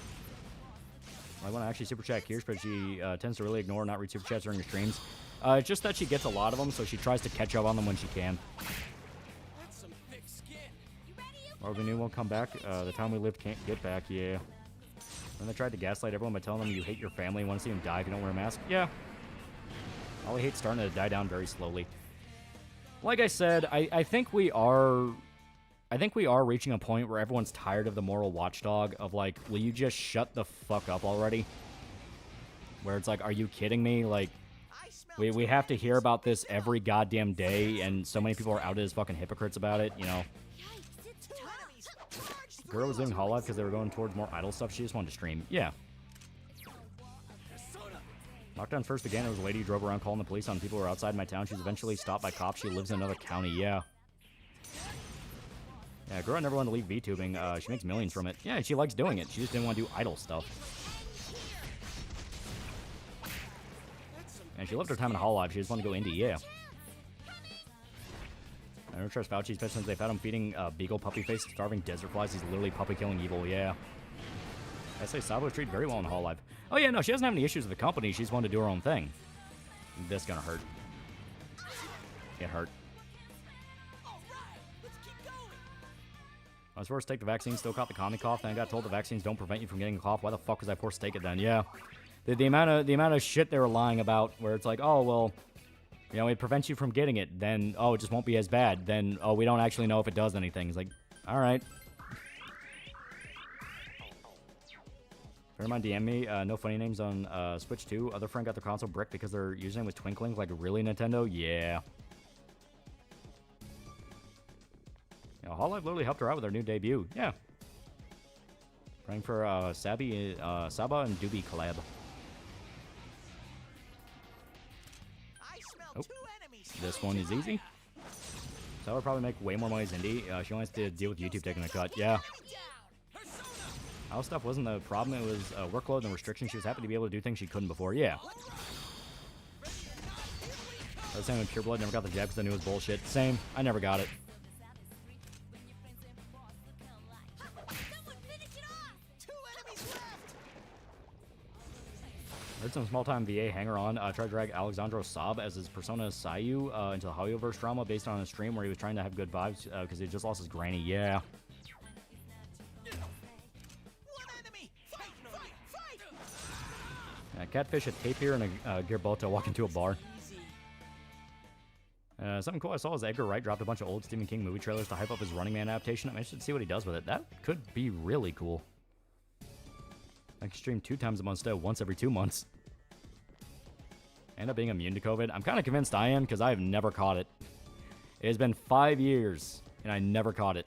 I want to actually super chat Kirsch, but she tends to really ignore and not read super chats during her streams. It's just that she gets a lot of them, so she tries to catch up on them when she can. Or the new one come back. The time we lived can't get back, yeah. And they tried to gaslight everyone by telling them you hate your family and want to see them die if you don't wear a mask. Yeah. Ollie hate's starting to die down very slowly. Like I said, I think we are reaching a point where everyone's tired of the moral watchdog of like, will you just shut the fuck up already? Where it's like, are you kidding me? Like, we have to hear about this every goddamn day, and so many people are outed as fucking hypocrites about it, you know? Girl was doing Hololive because they were going towards more idle stuff. She just wanted to stream. Yeah. Lockdown first began. There was a lady who drove around calling the police on people who were outside my town. She was eventually stopped by cops. She lives in another county. Yeah. Yeah, girl never wanted to leave VTubing. She makes millions from it. Yeah, she likes doing it. She just didn't want to do idle stuff. And she loved her time in Hololive. She just wanted to go indie. Yeah. I don't trust Fauci, especially since they've had him feeding beagle puppy face starving desert flies. He's literally puppy killing evil, yeah. I say Sabo was treated very well in Hololive. Oh yeah, no, she doesn't have any issues with the company. She just wanted to do her own thing. This gonna hurt. It hurt. I was forced to take the vaccine, still caught the commie cough, then I got told the vaccines don't prevent you from getting a cough. Why the fuck was I forced to take it then? Yeah. The amount of shit they were lying about, where it's like, oh well, you know, it prevents you from getting it. Then, oh, it just won't be as bad. Then, oh, we don't actually know if it does anything. It's like, all right. Never mind, DM me. No funny names on Switch 2. Other friend got their console bricked because their username was twinkling. Like, really, Nintendo? Yeah. You know, Hololive literally helped her out with her new debut. Yeah. Praying for Saba and Doobie collab. Oh, this one is easy. So I'll probably make way more money as indie. She only has to deal with YouTube taking a cut. Yeah. House stuff wasn't the problem. It was workload and restrictions. She was happy to be able to do things she couldn't before. Yeah. I was saying with Pure Blood, never got the jab because I knew it was bullshit. Same. I never got it. Heard some small-time VA hanger-on tried to drag Alexandro Saab as his persona Sayu into the Hollywoodverse drama based on a stream where he was trying to have good vibes because he just lost his granny. Yeah. Catfish, a tapir, and a Gearbota walk into a bar. Something cool I saw is Edgar Wright dropped a bunch of old Stephen King movie trailers to hype up his Running Man adaptation. I'm interested to see what he does with it. That could be really cool. I can stream 2 times a month instead of once every 2 months. End up being immune to COVID. I'm kind of convinced I am because I have never caught it. It has been 5 years and I never caught it.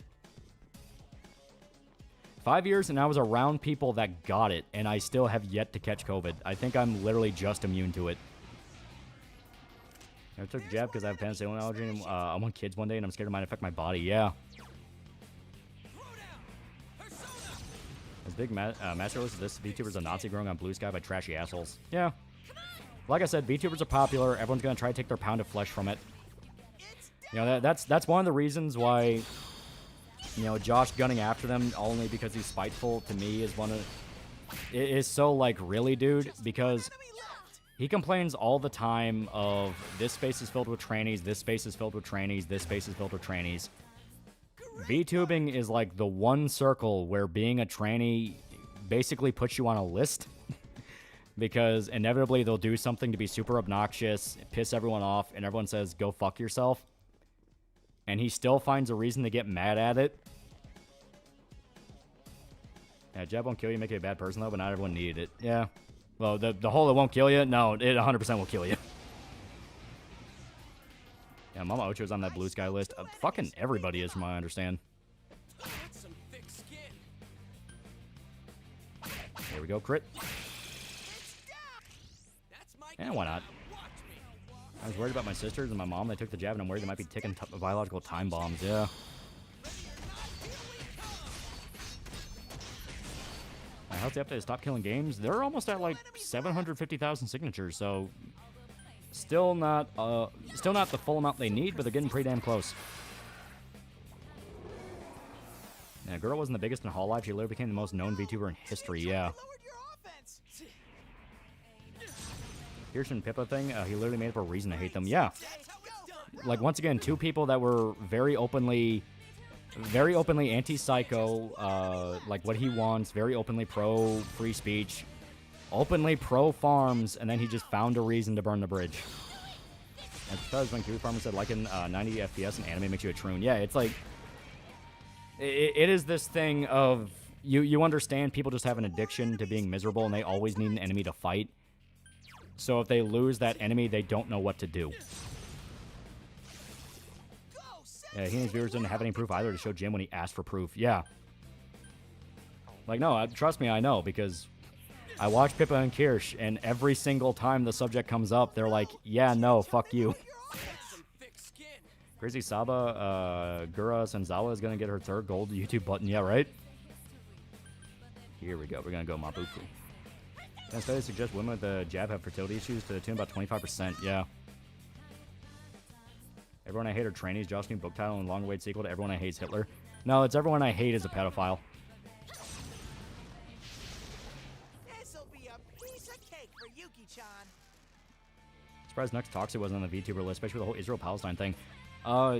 5 years and I was around people that got it and I still have yet to catch COVID. I think I'm literally just immune to it. I took a jab because I have a penicillin allergy and I want kids one day and I'm scared it might affect my body. Yeah. As big master list of this, VTubers a Nazi growing on blue sky by trashy assholes. Yeah. Like I said, VTubers are popular. Everyone's going to try to take their pound of flesh from it. You know, that's one of the reasons why, you know, Josh gunning after them only because he's spiteful to me is one of... It is so, like, really, dude? Because he complains all the time of this space is filled with trannies, this space is filled with trannies, this space is filled with trannies. VTubing is like the one circle where being a tranny basically puts you on a list. Because inevitably they'll do something to be super obnoxious, piss everyone off, and everyone says, go fuck yourself. And he still finds a reason to get mad at it. Yeah, jab won't kill you, make you a bad person though, but not everyone needed it. Yeah. Well, the whole it won't kill you? No, it 100% will kill you. Yeah, Mama Ocho's on that blue sky list. Fucking everybody is, from what I understand. Here we go, crit. And why not? I was worried about my sisters and my mom. They took the jab, and I'm worried they might be ticking biological time bombs. Yeah. How's the update to stop killing games? They're almost at like 750,000 signatures, so still not the full amount they need, but they're getting pretty damn close. Yeah, girl wasn't the biggest in Hololive. She literally became the most known VTuber in history. Yeah. Kirsch and Pippa thing, he literally made up a reason to hate them. Yeah. Like, once again, two people that were very openly anti-psycho, like what he wants, very openly pro-free speech, openly pro-farms, and then he just found a reason to burn the bridge. And because when Kiwi Farmer said liking 90 FPS in anime makes you a troon. Yeah, it's like, it is this thing of, you understand people just have an addiction to being miserable, and they always need an enemy to fight. So if they lose that enemy, they don't know what to do. Yeah, he and his viewers didn't have any proof either to show Jim when he asked for proof. Yeah. Like, no, trust me, I know, because I watch Pippa and Kirsch, and every single time the subject comes up, they're like, yeah, no, fuck you. Crazy Saba, Gura Senzawa is going to get her third gold YouTube button. Yeah, right? Here we go. We're going to go Mabuku. And studies suggest women with a jab have fertility issues to the tune of about 25%. Yeah. Everyone I hate are trainees. Josh new book title and long-awaited sequel to Everyone I Hate is Hitler. No, it's Everyone I Hate is a pedophile. This'll be a piece of cake for Yuki-chan. Surprised Nux Toxic wasn't on the VTuber list, especially with the whole Israel-Palestine thing.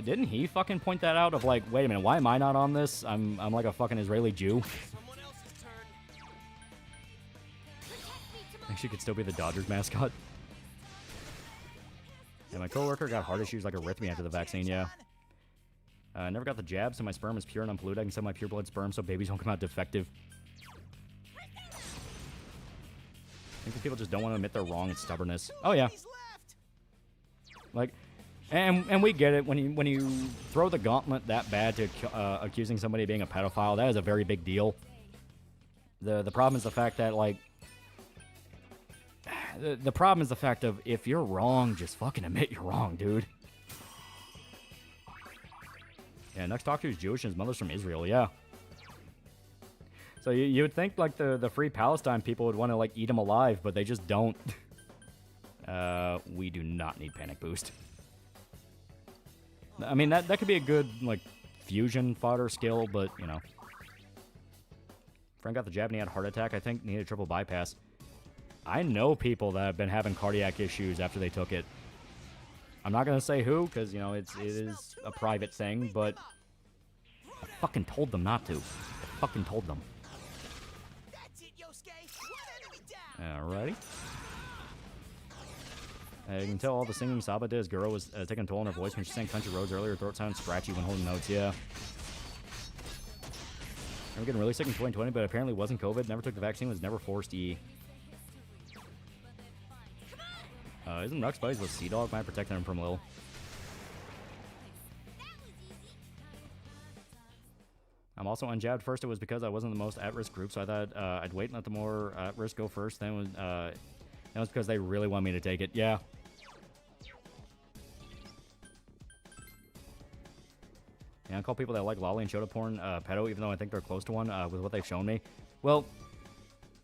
Didn't he fucking point that out of like, wait a minute, why am I not on this? I'm like a fucking Israeli Jew. I think she could still be the Dodgers mascot. Yeah, my coworker got heart issues like arrhythmia after the vaccine, yeah. I never got the jab, so my sperm is pure and unpolluted. I can sell my pure blood sperm so babies don't come out defective. I think people just don't want to admit they're wrong. It's stubbornness. Oh, yeah. Like, and we get it. When you throw the gauntlet that bad to accusing somebody of being a pedophile, that is a very big deal. The problem is the fact that, like, the problem is the fact of, if you're wrong, just fucking admit you're wrong, dude. Yeah, next talk to is Jewish and his mother's from Israel, yeah. So you would think, like, the Free Palestine people would want to, like, eat him alive, but they just don't. We do not need Panic Boost. I mean, that could be a good, like, fusion fodder skill, but, you know. Frank got the jab and he had a heart attack. I think needed a triple bypass. I know people that have been having cardiac issues after they took it. I'm not going to say who, because, you know, it is a private thing, but I fucking told them not to. I fucking told them. Alrighty. You can tell all the singing Saba did as Guro was taking a toll on her voice when she sang Country Roads earlier. Her throat sounded scratchy when holding notes, yeah. I'm getting really sick in 2020, but apparently wasn't COVID. Never took the vaccine, was never forced E. Isn't Rux buddies with Sea Dog? Might protect him from Lil. I'm also unjabbed. First, it was because I wasn't the most at-risk group, so I thought I'd wait and let the more at-risk go first. Then that was because they really want me to take it. Yeah. Yeah, I call people that like lolly and Shota porn pedo, even though I think they're close to one with what they've shown me. Well,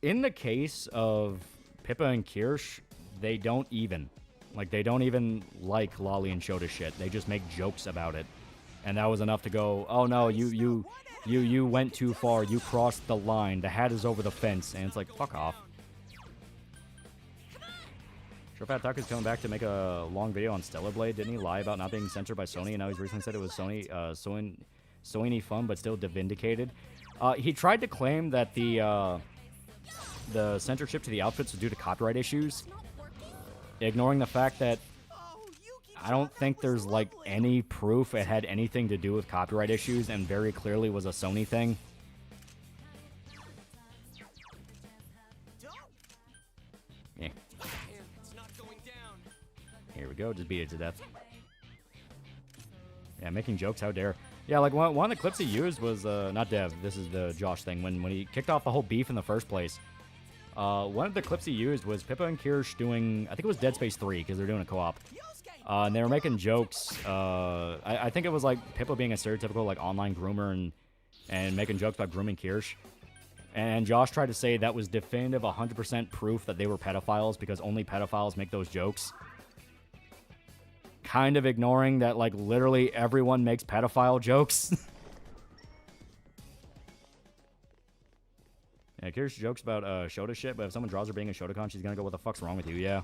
in the case of Pippa and Kirsch, they don't even. Like, they don't even like lolly and Shota shit. They just make jokes about it. And that was enough to go, oh no, you went too far. You crossed the line. The hat is over the fence. And it's like, fuck off. Showfat Tuck is coming back to make a long video on Stellar Blade. Didn't he lie about not being censored by Sony? And now he's recently said it was Sony fun, but still vindicated. He tried to claim that the censorship to the outfits was due to copyright issues, ignoring the fact that I don't think there's, like, any proof it had anything to do with copyright issues, and very clearly was a Sony thing. Yeah. Here we go, just beat it to death. Yeah, making jokes, how dare. Yeah, like, one of the clips he used was, not Dev, this is the Josh thing, when he kicked off the whole beef in the first place. One of the clips he used was Pippa and Kirsch doing, I think it was Dead Space 3, because they're doing a co-op. And they were making jokes. I think it was, like, Pippa being a stereotypical, like, online groomer and making jokes about grooming Kirsch. And Josh tried to say that was definitive 100% proof that they were pedophiles because only pedophiles make those jokes. Kind of ignoring that, like, literally everyone makes pedophile jokes. Yeah, Kirsch jokes about Shota shit, but if someone draws her being a Shotacon, she's gonna go, what the fuck's wrong with you? Yeah.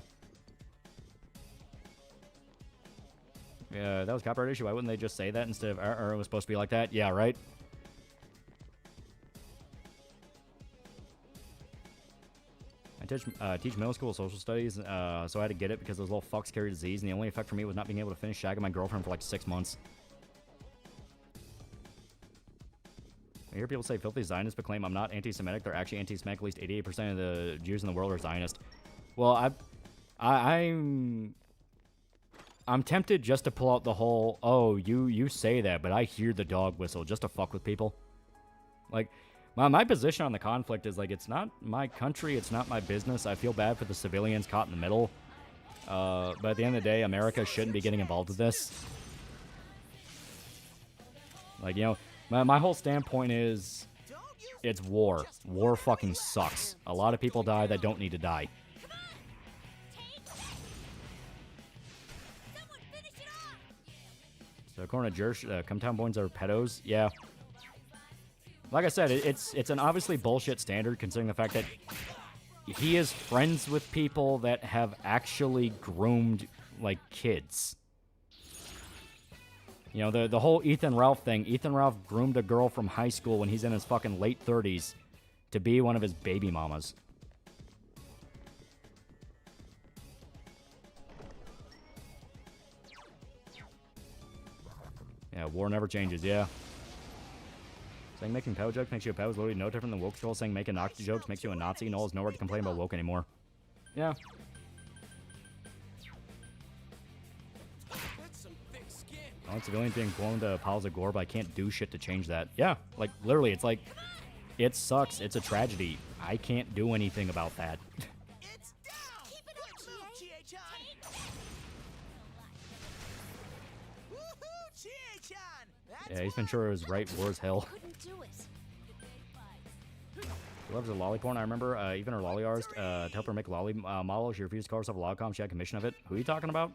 That was copyright issue. Why wouldn't they just say that instead of, or it was supposed to be like that? Yeah, right? I teach middle school social studies, so I had to get it because those little fucks carry disease, and the only effect for me was not being able to finish shagging my girlfriend for like 6 months. I hear people say filthy Zionists, but claim I'm not anti-Semitic. They're actually anti-Semitic. At least 88% of the Jews in the world are Zionist. Well, I'm tempted just to pull out the whole, oh, you say that, but I hear the dog whistle, just to fuck with people. Like, my position on the conflict is, like, it's not my country, it's not my business. I feel bad for the civilians caught in the middle. But at the end of the day, America shouldn't be getting involved with this. Like, you know, my whole standpoint is, it's war. War fucking sucks. A lot of people die that don't need to die. So according to Jersh, Cumtown boys are pedos. Yeah. Like I said, it's an obviously bullshit standard considering the fact that he is friends with people that have actually groomed, like, kids. You know, the whole Ethan Ralph thing. Ethan Ralph groomed a girl from high school when he's in his fucking late 30s to be one of his baby mamas. Yeah, war never changes, yeah. Saying making pow jokes makes you a pow is literally no different than woke troll. Saying making Nazi jokes makes you a Nazi. No one's nowhere to complain about woke anymore. Yeah. I want civilians being blown to piles of gore, but I can't do shit to change that. Yeah, like, literally, it's like, it sucks. It's a tragedy. I can't do anything about that. It's down! Keep it up, move, Chie-chan! Woohoo, Chie-chan! Yeah, he's been sure it was right. War is hell. Couldn't do it. She loves her lolly porn. I remember even her lolly artist, to help her make lolly model, she refused to call herself a lollicom. She had commission of it. Who are you talking about?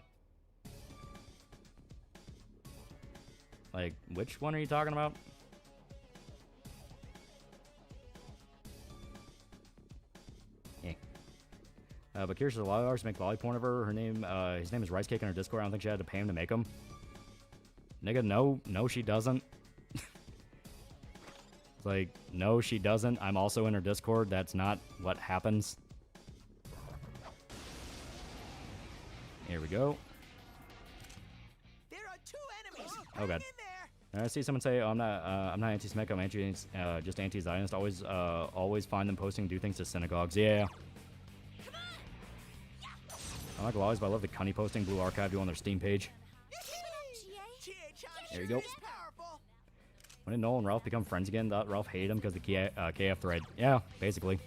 Like, which one are you talking about? Yeah. But Kirsten's a lolly artist to make lolly porn of her. Her name, his name is Rice Cake on her Discord. I don't think she had to pay him to make them. Nigga, no, she doesn't. Like, no, she doesn't. I'm also in her Discord. That's not what happens. Here we go. There are two enemies. Oh god. I see someone say, oh, I'm not anti-Semitic. I'm just anti-Zionist. Always find them posting do things to synagogues. Yeah. I like lollies, but I love the cunny posting Blue Archive do on their Steam page. There you go. When did Noel and Ralph become friends again? Thought Ralph hated him because of the KF thread. Yeah, basically.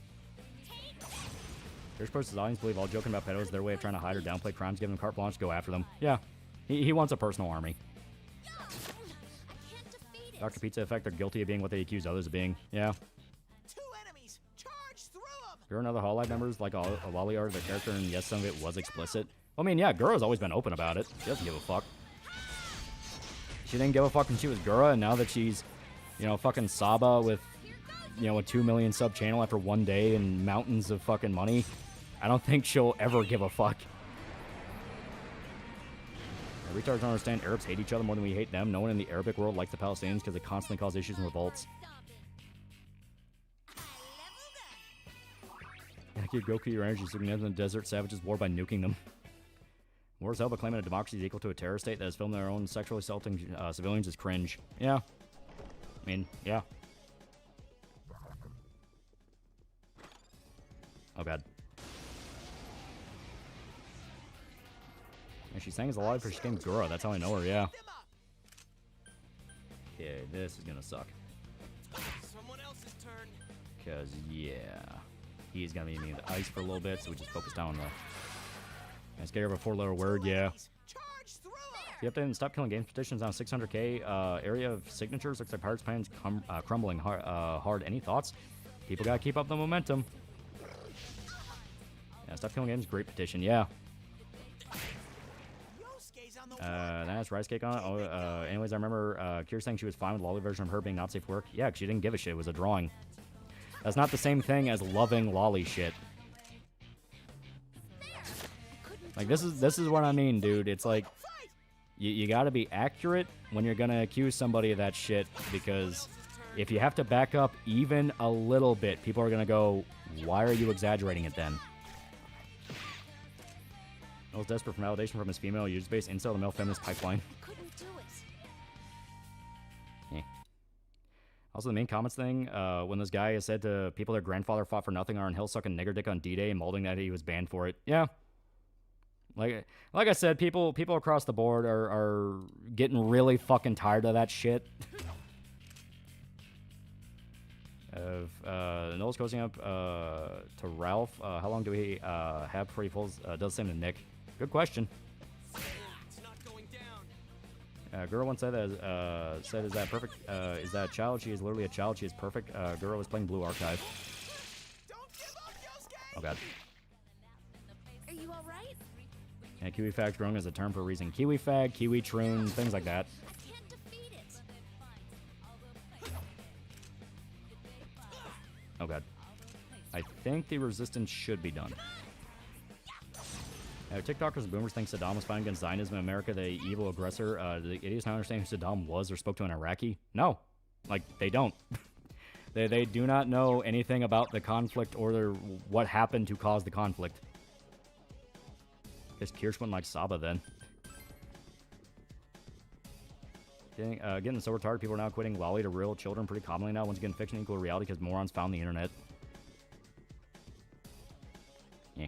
There's supposed to audience believe all joking about pedos is their way of trying to hide or downplay crimes, give them carte blanche, go after them. Yeah. He wants a personal army. Dr. Pizza Effect, they're guilty of being what they accuse others of being. Yeah. Two enemies. Charge through them. Guru and other Hollow Live members, like a lolly art of the character, and yes, some of it was explicit. I mean, yeah, Guru's always been open about it. She doesn't give a fuck. She didn't give a fuck when she was Gura, and now that she's, you know, fucking Saba with, you know, a 2 million sub channel after one day and mountains of fucking money, I don't think she'll ever give a fuck. Retards don't understand Arabs hate each other more than we hate them. No one in the Arabic world likes the Palestinians because they constantly cause issues and revolts. Yeah, keep Goku your energy so we can end the desert savages war by nuking them. War is hell, but claiming a democracy is equal to a terror state that has filmed their own sexually assaulting civilians is cringe. Yeah. I mean, yeah. Oh god. And she's saying it's alive because she named Gura. That's how I know her, yeah. Okay, this is gonna suck. Someone else's turn. Because, yeah. He's gonna be immune to ice for a little bit, so we just focus down on the... Let's get over a 4-letter word, yeah. The update and stop killing games petitions on 600k area of signatures. Looks like Pirates plans crumbling hard. Any thoughts? People gotta keep up the momentum. Yeah, stop killing games. Great petition, yeah. That's Rice Cake on it. Oh, anyways, I remember Kira saying she was fine with the lolly version of her being not safe for work. Yeah, because she didn't give a shit. It was a drawing. That's not the same thing as loving lolly shit. Like, this is what I mean, dude. It's like, You got to be accurate when you're going to accuse somebody of that shit, because if you have to back up even a little bit, people are going to go, why are you exaggerating it then? I was desperate for validation from his female user base, incel the male feminist pipeline. Couldn't do it. Yeah. Also, the main comments thing, when this guy has said to people their grandfather fought for nothing, Iron Hill sucking nigger dick on D-Day and molding that he was banned for it. Yeah. Like I said, people across the board are getting really fucking tired of that shit. Noel's coaching up to Ralph. How long do we have before he does the same to Nick? Good question. Girl once said that is that perfect? Is that a child? She is literally a child. She is perfect. Girl was playing Blue Archive. Oh god. Are you all right? Yeah, Kiwi fag growing as a term for a reason. Kiwi fag, Kiwi troon, things like that. I can't defeat it. Oh god. I think the resistance should be done. TikTokers and boomers think Saddam was fighting against Zionism in America, the evil aggressor. The idiots now understand who Saddam was or spoke to an Iraqi. No. Like, they don't. they do not know anything about the conflict or what happened to cause the conflict. Guess Kirsch wouldn't like Saba then. Getting so retarded, people are now quitting Lolly to real children pretty commonly now. Once again, fiction equal reality because morons found the internet. Yeah.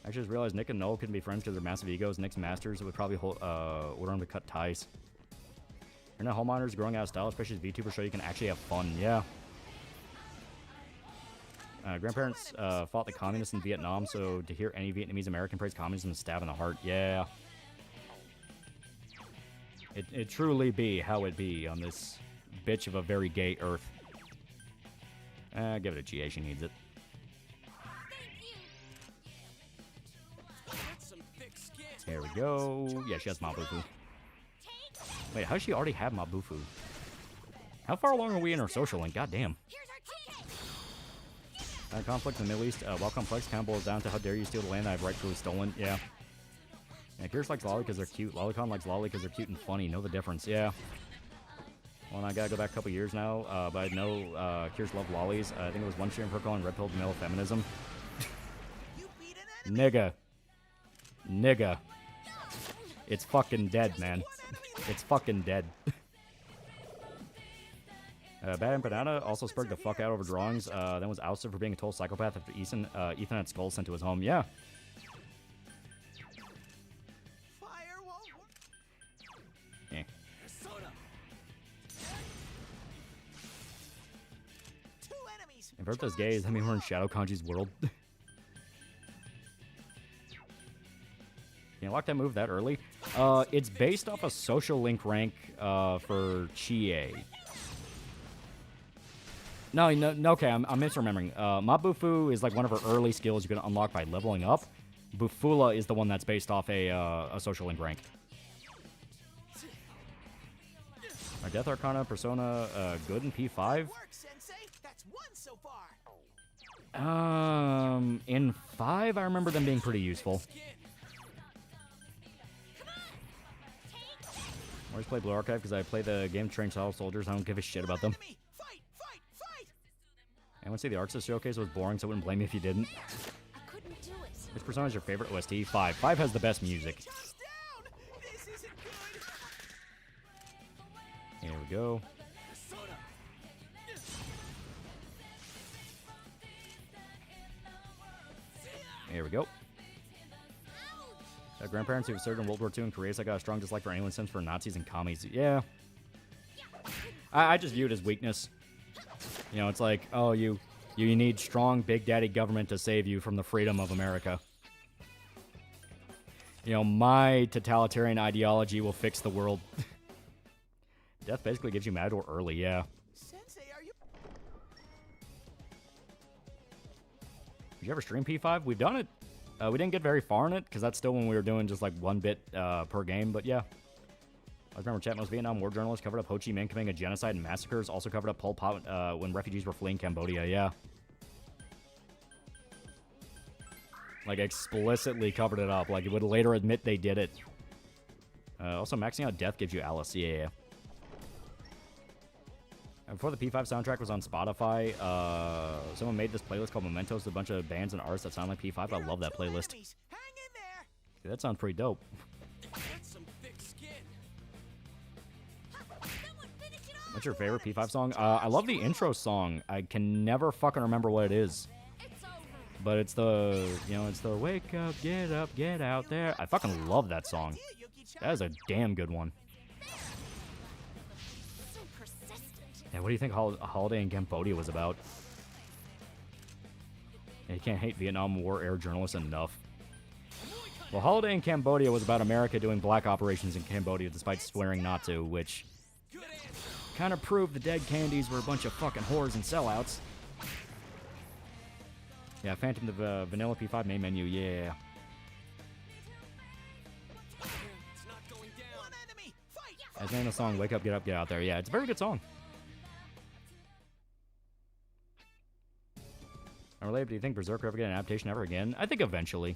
Actually, just realized Nick and Noel couldn't be friends because they're massive egos. Nick's masters would probably order him to cut ties. Internet home miners growing out of style, especially as VTubers show you can actually have fun. Yeah. Grandparents fought the communists in Vietnam, so to hear any Vietnamese American praise communism is a stab in the heart. Yeah. It truly be how it be on this bitch of a very gay earth. Give it a GA, she needs it. There we go. Yeah, she has Mabufu. Wait, how does she already have Mabufu? How far along are we in our social link? God damn. Conflict in the Middle East, while complex, kind of boils down to how dare you steal the land I've rightfully stolen. Yeah. Yeah, Kirsch likes Lolly because they're cute. Lolicon likes Lolly because they're cute and funny. Know the difference. Yeah. Well, I gotta go back a couple years now, but I know Kirsch loved Lollies. I think it was one stream for calling Red Pill male feminism. Nigga. Nigga. It's fucking dead, man. It's fucking dead. Bad Banana also spurred the fuck out over drawings, then was ousted for being a total psychopath after Ethan had skulls sent to his home. Yeah. Yeah. If Earth gay, does that mean we're in Shadow Kanji's world? Can you lock that move that early? It's based off a social link rank for Chie. No, okay, I'm misremembering. Mabufu is like one of her early skills you can unlock by leveling up. Bufula is the one that's based off a social link rank. Are Death Arcana Persona good in P5? In 5, I remember them being pretty useful. I always play Blue Archive because I play the game Trained Solid Soldiers. I don't give a shit about them. I want to say the Arxis showcase was boring, so I wouldn't blame you if you didn't. Which Persona is your favorite OST? 5. 5 has the best music. Here we go. Here we go. Grandparents who served in World War II in Korea, so I got a strong dislike for anyone since for Nazis and commies. Yeah. I just view it as weakness. You know, it's like, oh, you need strong Big Daddy government to save you from the freedom of America. You know, my totalitarian ideology will fix the world. Death basically gives you Matador early, yeah. Sensei, are you... Did you ever stream P5? We've done it. We didn't get very far in it, because that's still when we were doing just like 1 bit per game, but yeah. I remember chat, most Vietnam War journalists covered up Ho Chi Minh committing a genocide and massacres, also covered up Pol Pot when refugees were fleeing Cambodia, yeah. Like, explicitly covered it up, like, it would later admit they did it. Also, maxing out death gives you Alice. Yeah. And before the P5 soundtrack was on Spotify, someone made this playlist called Mementos, a bunch of bands and artists that sound like P5. I love that playlist. Yeah, that sounds pretty dope. What's your favorite P5 song? I love the intro song. I can never fucking remember what it is. But it's the, it's the wake up, get out there. I fucking love that song. That is a damn good one. Yeah, what do you think Holiday in Cambodia was about? Yeah, you can't hate Vietnam War era journalists enough. Well, Holiday in Cambodia was about America doing black operations in Cambodia despite swearing not to, which kind of proved the Dead Candies were a bunch of fucking whores and sellouts. Yeah, Phantom the Vanilla P5 main menu, yeah. As the name of the song, Wake Up, Get Up, Get Out There. Yeah, it's a very good song. Unrelated, do you think Berserk will ever get an adaptation ever again? I think eventually.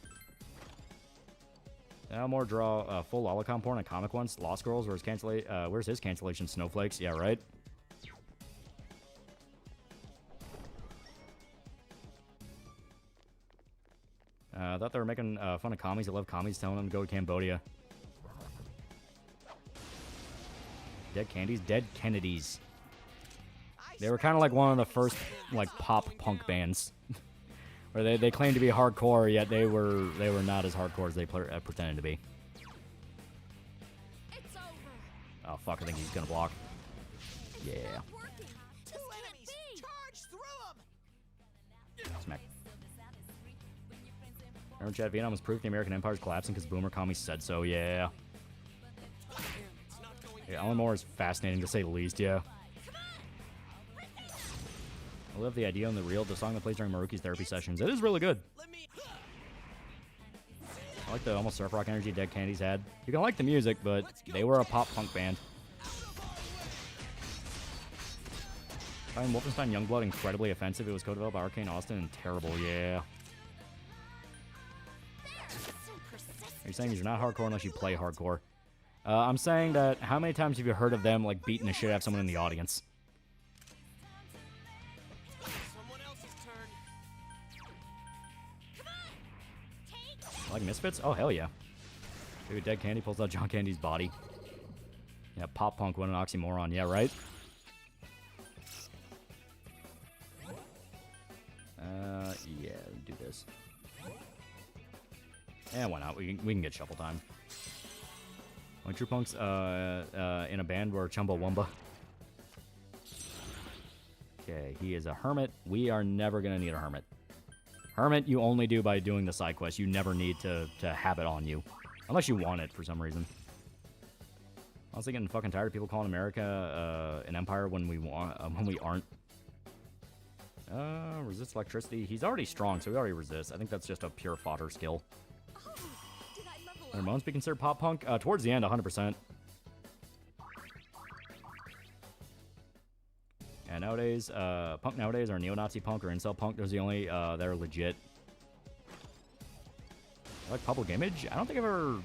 More draw full lolicon porn and comic ones. Lost Girls, where's his cancellation? Snowflakes? Yeah, right? I thought they were making fun of commies. I love commies telling them to go to Cambodia. Dead Candies? Dead Kennedys. They were kind of like one of the first like pop punk bands. Where they claimed to be hardcore, yet they were not as hardcore as they pretended to be. Oh fuck, I think he's gonna block. Yeah. Smack. Remember Chad, Vietnam was proof the American Empire's collapsing because boomer commies said so, yeah. Yeah, Alan Moore is fascinating to say the least, yeah. I love the idea on the reel, the song that plays during Maruki's therapy sessions. It is really good. I like the almost surf rock energy Dead Candies had. You can like the music, but they were a pop punk band. I find Wolfenstein Youngblood incredibly offensive. It was co-developed by Arcane Austin and terrible, yeah. You're saying you're not hardcore unless you play hardcore. I'm saying that how many times have you heard of them like beating the shit out of someone in the audience? Like Misfits? Oh, hell yeah. Dude, Dead Candy pulls out John Candy's body. Yeah, pop punk, what an oxymoron. Yeah, right? Yeah, do this. Yeah, why not? We can get Shuffle Time. When True Punk's in a band where Chumbawamba. Okay, he is a hermit. We are never going to need a hermit. Hermit, you only do by doing the side quest. You never need to have it on you. Unless you want it for some reason. Honestly, getting fucking tired of people calling America an empire when we aren't. Resist electricity. He's already strong, so he already resists. I think that's just a pure fodder skill. Ramones be considered pop punk? Towards the end, 100%. Yeah, nowadays, punk nowadays are neo-Nazi punk or incel punk. Those are the only that are legit. I like Public Image? I don't think I've ever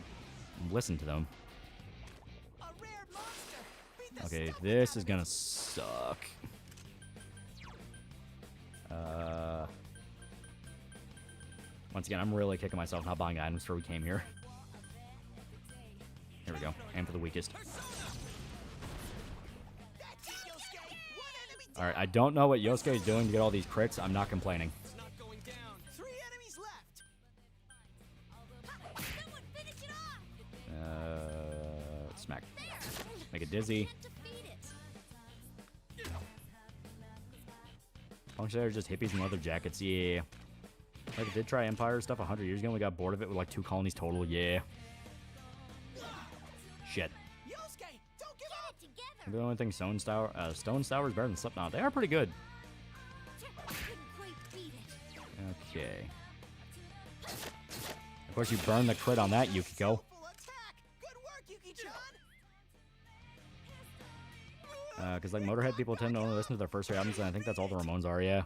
listened to them. Okay, this is gonna suck. Once again, I'm really kicking myself not buying items before we came here. Here we go. Aim for the weakest. Alright, I don't know what Yosuke is doing to get all these crits. I'm not complaining. Smack. Make it dizzy. Function are just hippies in leather jackets, yeah. Like, I did try Empire stuff 100 years ago and we got bored of it with like 2 colonies total, yeah. Shit. The only thing Stone Sour is better than Slipknot. They are pretty good. Okay. Of course, you burn the crit on that, Yukiko. Because like Motorhead people tend to only listen to their first 3 albums, and I think that's all the Ramones are, yeah.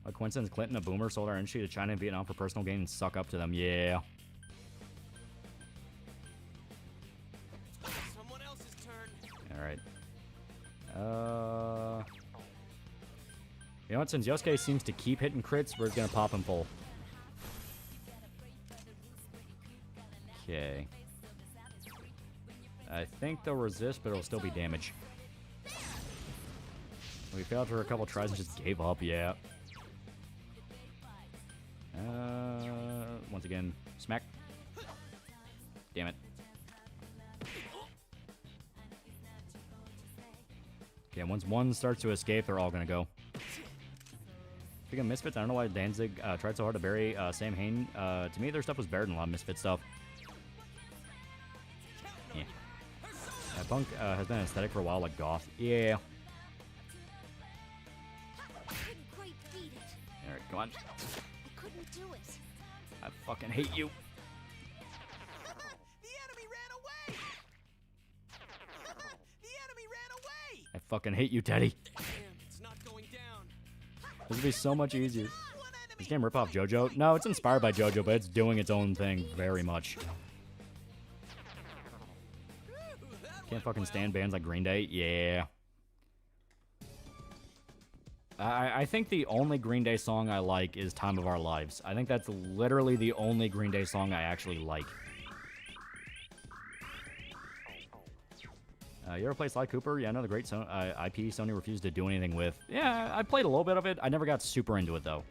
Like coincidence, Clinton, a boomer, sold our industry to China and Vietnam for personal gain and suck up to them, yeah. Alright. You know what? Since Yosuke seems to keep hitting crits, we're gonna pop him full. Okay. I think they'll resist, but it'll still be damage. We failed for a couple tries and just gave up, yeah. Once again, smack. Damn it. Okay, once one starts to escape, they're all gonna go. Speaking of Misfits, I don't know why Danzig tried so hard to bury Sam Hain. To me, their stuff was better than a lot of Misfit stuff. Yeah. Punk has been aesthetic for a while, like goth. Yeah. Alright, come on. I couldn't do it. I fucking hate you. The enemy ran away! The enemy ran away! I fucking hate you, Teddy. Damn, it's not going down. This would be so much easier. This game rip off JoJo? No, it's inspired by JoJo, but it's doing its own thing very much. Can't fucking stand bands like Green Day? Yeah. I think the only Green Day song I like is Time of Our Lives. I think that's literally the only Green Day song I actually like. You ever play Sly Cooper? Yeah, another great IP Sony refused to do anything with. Yeah, I played a little bit of it. I never got super into it, though.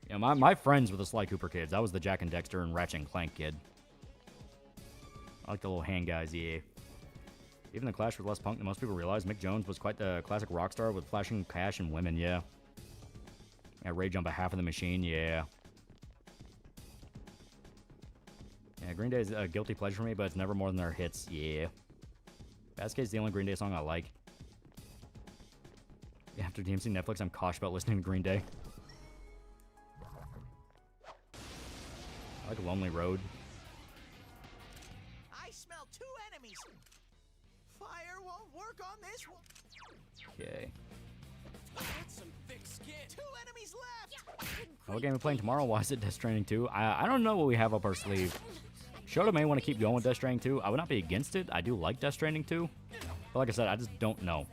You know, my friends were the Sly Cooper kids. I was the Jack and Dexter and Ratchet and Clank kid. I like the little hand guys, yeah. Even the Clash was less punk than most people realize. Mick Jones was quite the classic rock star with flashing cash and women, yeah. Yeah, rage on behalf of the machine, yeah. Yeah, Green Day is a guilty pleasure for me, but it's never more than their hits, yeah. Basket is the only Green Day song I like. Yeah, after DMC Netflix, I'm cautious about listening to Green Day. I like Lonely Road. I smell two enemies. Fire won't work on this one. Okay. That's some thick skin. Two enemies left. What game are we playing tomorrow? Why is it Death Stranding 2? I don't know what we have up our sleeve. Shota may want to keep going with Death Stranding 2. I would not be against it. I do like Death Stranding 2. But like I said, I just don't know.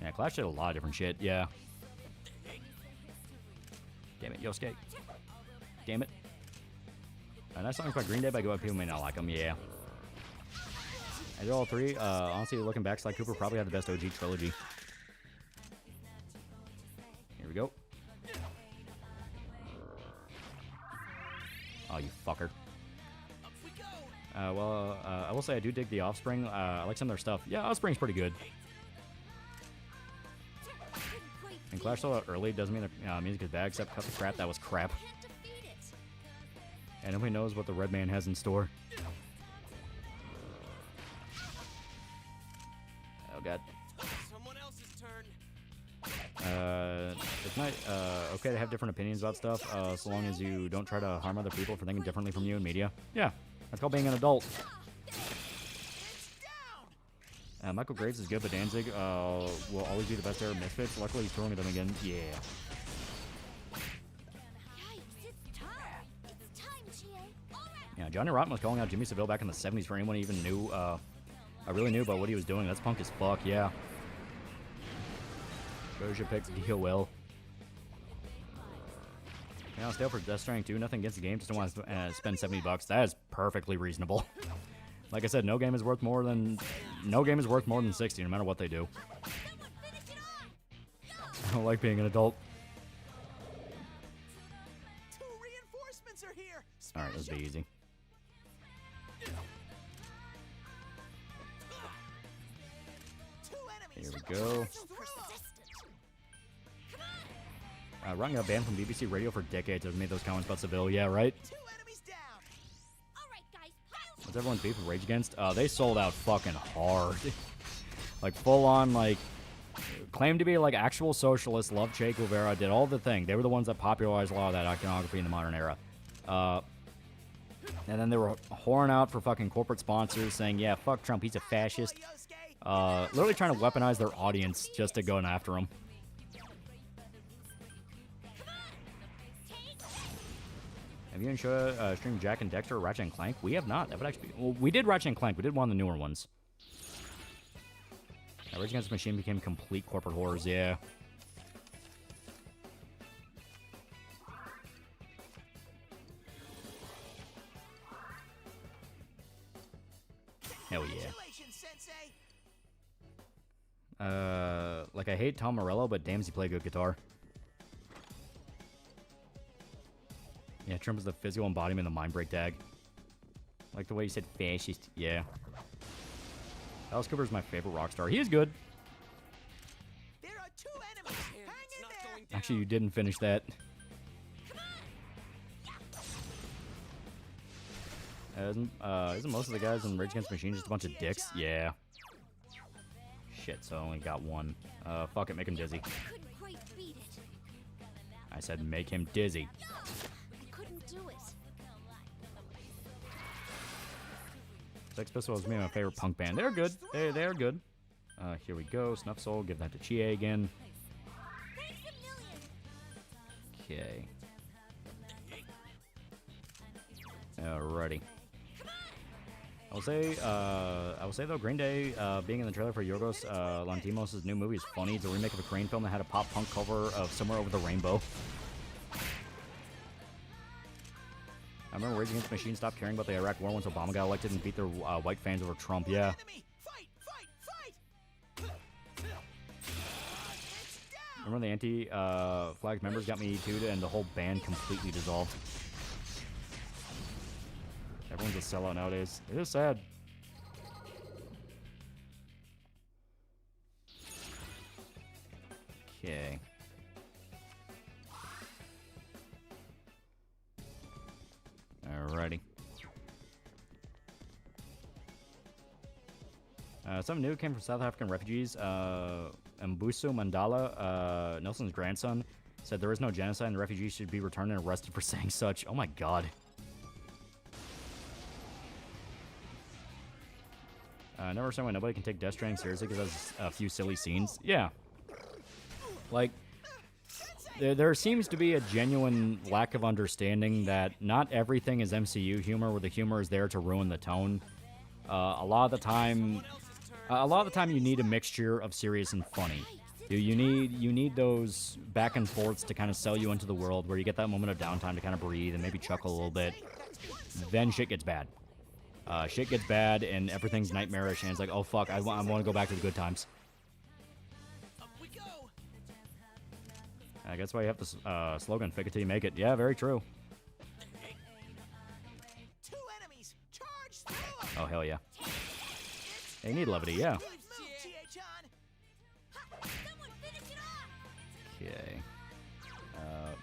Yeah, Clash did a lot of different shit. Yeah. Damn it, Yosuke. Damn it. Nice songs by Green Day, but I go up people may not like them. Yeah. I did all three. Honestly, looking back, Sly Cooper probably had the best OG trilogy. Here we go. Oh, you fucker. I will say I do dig The Offspring. I like some of their stuff. Yeah, Offspring's pretty good. And Clash sold out early doesn't mean the music is bad, except cut the crap. That was crap. And nobody knows what the Red Man has in store. Oh, God. Someone else's turn. It's not okay to have different opinions about stuff, so long as you don't try to harm other people for thinking differently from you in media. Yeah, that's called being an adult. Michael Graves is good, but Danzig will always be the best ever Misfits. Luckily, he's touring with them again. Yeah. Yeah, Johnny Rotten was calling out Jimmy Seville back in the 70s for anyone who even knew, really knew about what he was doing. That's punk as fuck, yeah. Doja picks DOL. Yeah, I'll stay up for Death Stranding 2. Nothing against the game. Just don't want to spend $70. That is perfectly reasonable. Like I said, no game is worth more than 60, no matter what they do. I don't like being an adult. Two reinforcements are here. All right, let's be easy. Here we go. Ron got banned from BBC Radio for decades. I've made those comments about Seville. Yeah, right? What's everyone's beef with Rage Against? They sold out fucking hard. Like, full on, like, claimed to be, like, actual socialists, loved Che Guevara, did all the thing. They were the ones that popularized a lot of that iconography in the modern era. And then they were whoring out for fucking corporate sponsors, saying, yeah, fuck Trump, he's a fascist. Literally trying to weaponize their audience just to go after him. Have you enjoyed streaming Jack and Dexter or Ratchet and Clank? We have not. That would actually be... Well, we did Ratchet and Clank. We did one of the newer ones. Rage Against the Machine became complete corporate whores, yeah. Hell yeah. Like, I hate Tom Morello, but damn, does he play good guitar. Yeah, Trump is the physical embodiment of the Mindbreak tag. Like the way you said fascist. Yeah. Alice Cooper is my favorite rock star. He is good. There are 2 enemies. Hang in there. Actually, you didn't finish that. Isn't most of the guys in Rage Against the Machine just a bunch of dicks? Yeah. Shit, so I only got one. Fuck it, make him dizzy. Couldn't quite beat it. I said make him dizzy. I couldn't do it. Sex Pistols is my favorite punk band. They're good. They are good. Here we go. Snuff Soul. Give that to Chie again. Okay. Alrighty. I will say though, Green Day being in the trailer for Yorgos Lanthimos' new movie is funny. It's a remake of a Crane film that had a pop punk cover of Somewhere Over the Rainbow. I remember Rage Against the Machine stopped caring about the Iraq War once Obama got elected and beat their white fans over Trump. Yeah. Remember the anti-flag members got me too, and the whole band completely dissolved. Everyone's a sellout nowadays. It is sad. Okay. Alrighty. Something new came from South African refugees. Mbuso Mandala, Nelson's grandson, said there is no genocide and the refugees should be returned and arrested for saying such. Oh my god. I never understand why nobody can take Death Stranding seriously because it has a few silly scenes. Yeah. Like, there seems to be a genuine lack of understanding that not everything is MCU humor, where the humor is there to ruin the tone. A lot of the time you need a mixture of serious and funny. You need those back and forths to kind of sell you into the world, where you get that moment of downtime to kind of breathe and maybe chuckle a little bit. Then shit gets bad. Shit gets bad and everything's nightmarish, and it's like, oh fuck, I want to go back to the good times. I guess why you have the slogan, fake it till you make it. Yeah, very true. Oh, hell yeah. They need levity, yeah. Okay.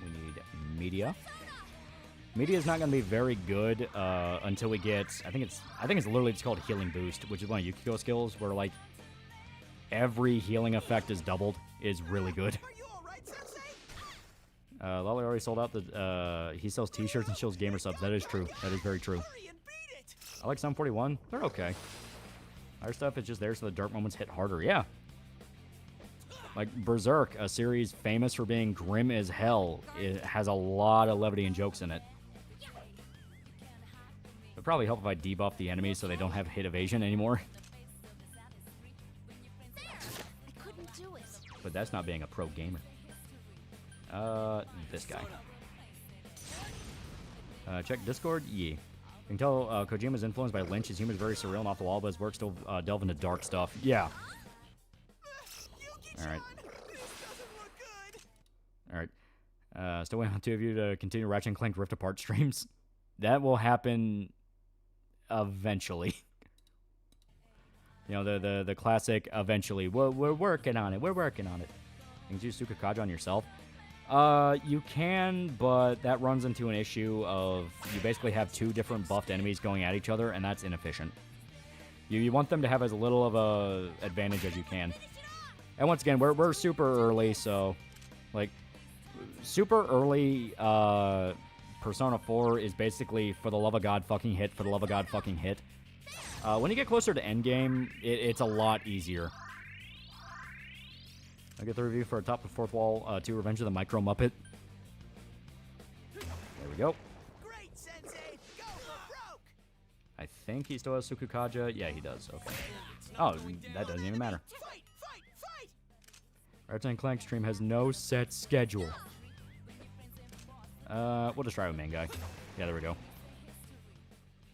We need media. Media is not going to be very good until we get... I think it's literally just called Healing Boost, which is one of Yukiko skills, where, like, every healing effect is doubled. Is really good. Lolly already sold out the... he sells t-shirts and shows gamer subs. That is true. That is very true. I like Sum 41. They're okay. Our stuff is just there so the dark moments hit harder. Yeah. Like Berserk, a series famous for being grim as hell, it has a lot of levity and jokes in it. It'd probably help if I debuff the enemies so they don't have hit evasion anymore. But that's not being a pro gamer. This guy. Check Discord? Yeah. You can tell Kojima's influenced by Lynch. His humor is very surreal and off the wall, but his work still delve into dark stuff. Yeah. Alright. Alright. Still waiting on two of you to continue Ratchet & Clank Rift Apart streams. That will happen eventually. You know, the classic eventually. We're working on it. We're working on it. You can use Sukakaja on yourself. You can, but that runs into an issue of you basically have two different buffed enemies going at each other, and that's inefficient. You want them to have as little of a advantage as you can. And once again, we're super early, so like super early Persona 4 is basically for the love of God fucking hit, for the love of God fucking hit. When you get closer to endgame, it's a lot easier. I get the review for Top of Fourth Wall 2 Revenge of the Micro Muppet. There we go. Great, Sensei. Go for broke. I think he still has Sukukaja. Yeah, he does. Okay. Oh, that doesn't even matter. Ratchet & Clank stream has no set schedule. We'll just try with main guy. Yeah, there we go.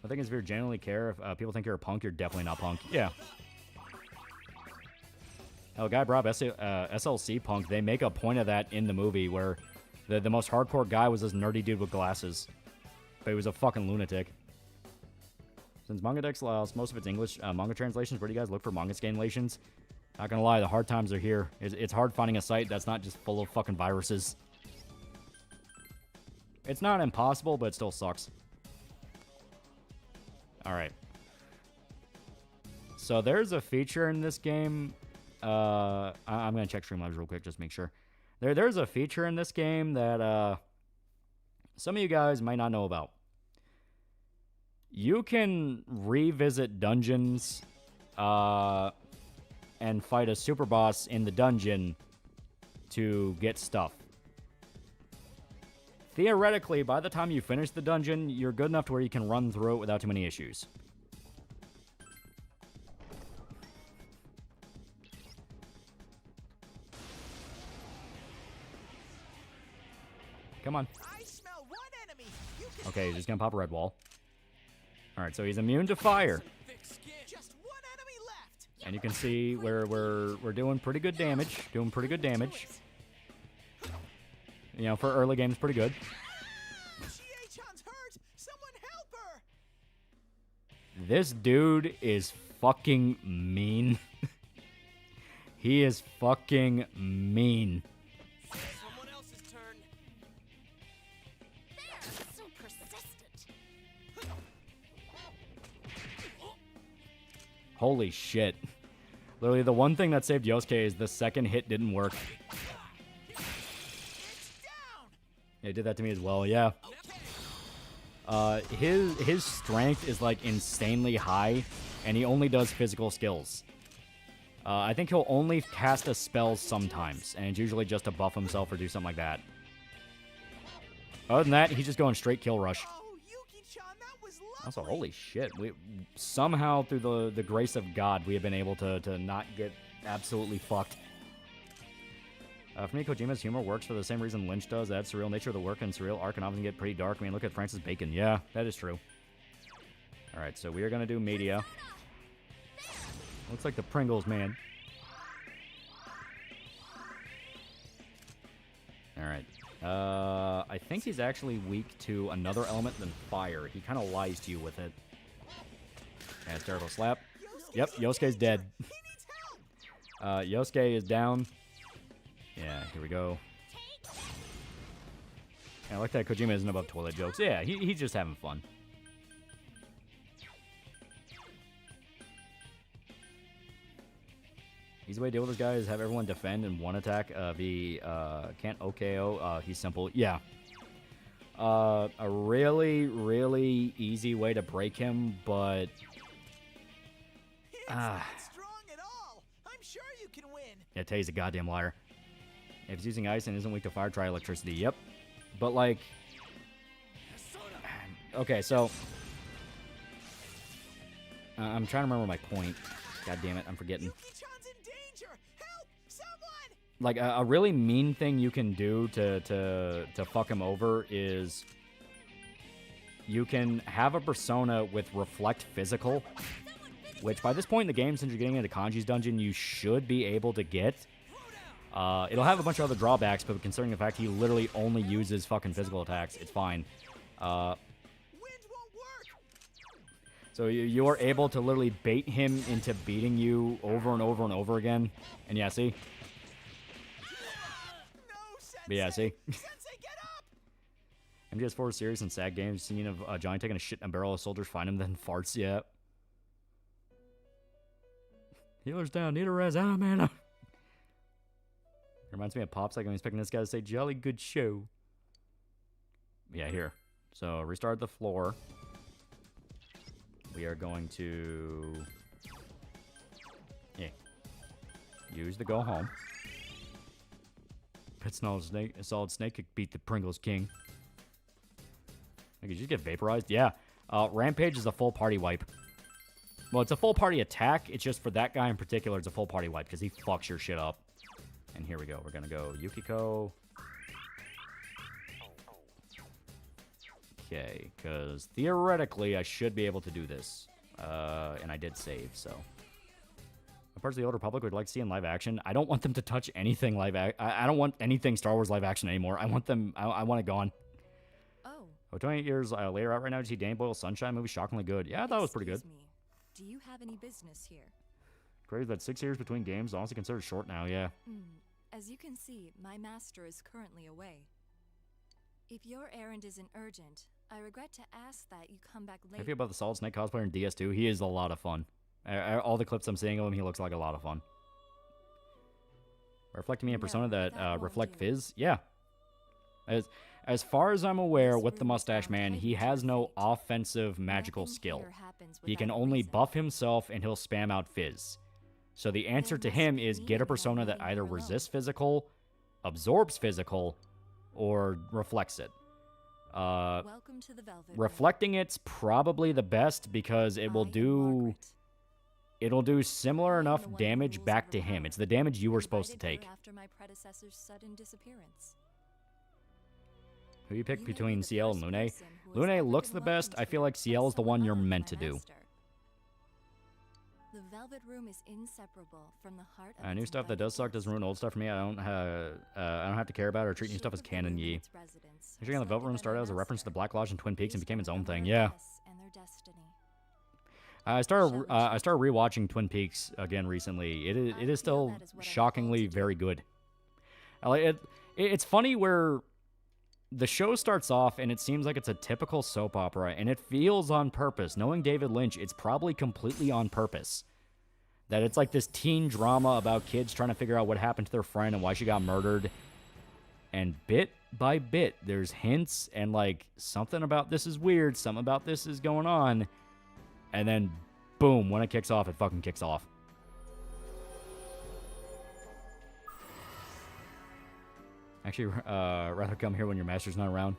I think if you genuinely care, if people think you're a punk, you're definitely not punk. Yeah. Oh, Guy Rob, SLC punk, they make a point of that in the movie where the most hardcore guy was this nerdy dude with glasses. But he was a fucking lunatic. Since Manga Dex allows most of its English manga translations, where do you guys look for manga scanlations? Not gonna lie, the hard times are here. It's hard finding a site that's not just full of fucking viruses. It's not impossible, but it still sucks. Alright. So there's a feature in this game. I'm going to check Streamlabs real quick just to make sure. There's a feature in this game that some of you guys might not know about. You can revisit dungeons and fight a super boss in the dungeon to get stuff. Theoretically, by the time you finish the dungeon, you're good enough to where you can run through it without too many issues. Come on. I smell one enemy. Okay, he's just gonna pop a red wall. Alright, so he's immune to fire. Just one enemy left. And you can see we're doing pretty good damage. Doing pretty good damage. You know, for early games, pretty good. Chie-chan's hurt. Someone help her. This dude is fucking mean. He is fucking mean. Someone else's turn. They're so persistent. Holy shit. Literally, the one thing that saved Yosuke is the second hit didn't work. Yeah, it did that to me as well, yeah. His strength is, like, insanely high, and he only does physical skills. I think he'll only cast a spell sometimes, and it's usually just to buff himself or do something like that. Other than that, he's just going straight kill rush. Also, holy shit. Somehow, through the grace of God, we have been able to not get absolutely fucked. For me, Kojima's humor works for the same reason Lynch does. That's the real nature of the work, and surreal arc can often get pretty dark. I mean, look at Francis Bacon. Yeah, that is true. Alright, so we are going to do media. Looks like the Pringles, man. Alright. I think he's actually weak to another element than fire. He kind of lies to you with it. Yeah, hysterical slap. Yep, Yosuke's dead. Yosuke is down. Yeah, here we go. Yeah, I like that Kojima isn't above toilet jokes. Yeah, he's just having fun. Easy way to deal with this guy is have everyone defend and one attack. Can't OKO. He's simple. Yeah. A really, really easy way to break him, but... strong at all. I'm sure you can win. Yeah, Tay's a goddamn liar. If he's using ice and isn't weak to fire, try electricity. Yep. But, like... Okay, so... I'm trying to remember my point. God damn it, I'm forgetting. Like, a really mean thing you can do to fuck him over is... You can have a persona with Reflect Physical, which by this point in the game, since you're getting into Kanji's dungeon, you should be able to get. It'll have a bunch of other drawbacks, but considering the fact he literally only uses fucking physical attacks, it's fine. So you're able to literally bait him into beating you over and over and over again. And yeah, see? But yeah, see? MGS4 is serious and sad games. Scene of Johnny taking a shit in a barrel of soldiers find him, then farts, yeah. Healer's down, need a res, mana. Reminds me of Pops, like I'm expecting this guy to say, jolly good show. Yeah, here. So, restart the floor. We are going to... Yeah. Use the go home. It's not a solid snake could beat the Pringles King. Like, did you just get vaporized? Yeah. Rampage is a full party wipe. Well, it's a full party attack. It's just for that guy in particular, it's a full party wipe because he fucks your shit up. And here we go. We're going to go Yukiko. Okay, because theoretically I should be able to do this. And I did save, so. What parts of the Old Republic would like to see in live action? I don't want them to touch anything live action. I don't want anything Star Wars live action anymore. I want them, I want it gone. Oh, 28 years later out right now, did you see Danny Boyle's Sunshine movie? Shockingly good. Yeah, I thought it was pretty good. Me. Do you have any business here? Crazy that 6 years between games, honestly considered short now, yeah. As you can see, my master is currently away. If your errand isn't urgent, I regret to ask that you come back later. I feel about the Solid Snake cosplayer in DS2. He is a lot of fun. All the clips I'm seeing of him, he looks like a lot of fun. Reflecting me in persona that reflect Fizz? Yeah. As far as I'm aware, with the Mustache Man, he has no offensive magical skill. He can only buff himself and he'll spam out Fizz. So the answer to him is get a persona that either resists physical, absorbs physical, or reflects it. Welcome to the Velvet Reflecting it's probably the best because it will do... It'll do similar enough damage back to him. It's the damage you were supposed to take. After my predecessor's sudden disappearance. Who you pick between CL and Lune? Lune looks the best. I feel like CL is the one you're meant to do. The Velvet Room is inseparable from the heart of New stuff that does suck doesn't ruin old stuff for me. I don't have to care about or treat new stuff as canon. Yee. Actually, on the Velvet Room started as a reference to the Black Lodge and Twin Peaks and became its own thing. Yeah. I started rewatching Twin Peaks again recently. It is still shockingly very good. It's funny where the show starts off and it seems like it's a typical soap opera, and it feels on purpose. Knowing David Lynch, it's probably completely on purpose. That it's like this teen drama about kids trying to figure out what happened to their friend and why she got murdered. And bit by bit, there's hints and like something about this is weird, something about this is going on. And then, boom, when it kicks off, it fucking kicks off. Actually, rather come here when your master's not around.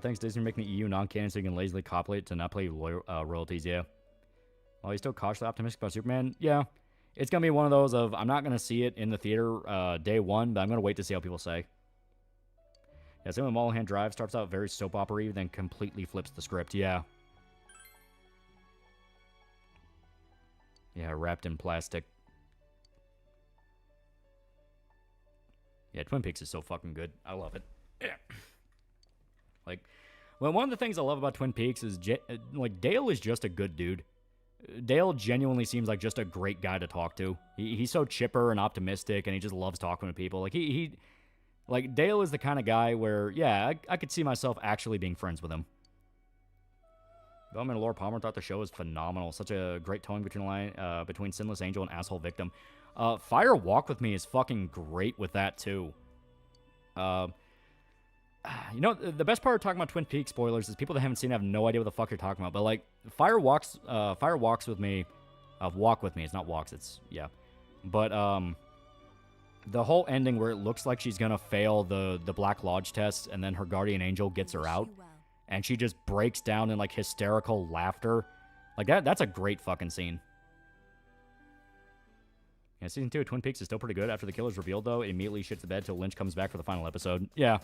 Thanks, Disney, for making the EU non-canon so you can lazily copy it to not play royalties, yeah. While he's still cautiously optimistic about Superman, yeah. It's going to be one of those of, I'm not going to see it in the theater day one, but I'm going to wait to see how people say. Yeah, same with Mulholland Drive. Starts out very soap opera-y, then completely flips the script. Yeah. Yeah, wrapped in plastic. Yeah, Twin Peaks is so fucking good. I love it. Yeah. Like, well, one of the things I love about Twin Peaks is, like, Dale is just a good dude. Dale genuinely seems like just a great guy to talk to. He's so chipper and optimistic, and he just loves talking to people. Like, like, Dale is the kind of guy where, yeah, I could see myself actually being friends with him. Development of Laura Palmer thought the show was phenomenal. Such a great towing between Sinless Angel and Asshole Victim. Fire Walk With Me is fucking great with that, too. You know, the best part of talking about Twin Peaks spoilers is people that haven't seen it have no idea what the fuck you're talking about. But, like, Fire Walks With Me, Walk With Me. It's not walks, it's, yeah. But, the whole ending where it looks like she's gonna fail the Black Lodge test, and then her guardian angel gets her out, and she just breaks down in like hysterical laughter, like that's a great fucking scene. Yeah, season 2 of Twin Peaks is still pretty good. After the killer's revealed, though, it immediately shits the bed till Lynch comes back for the final episode. Yeah.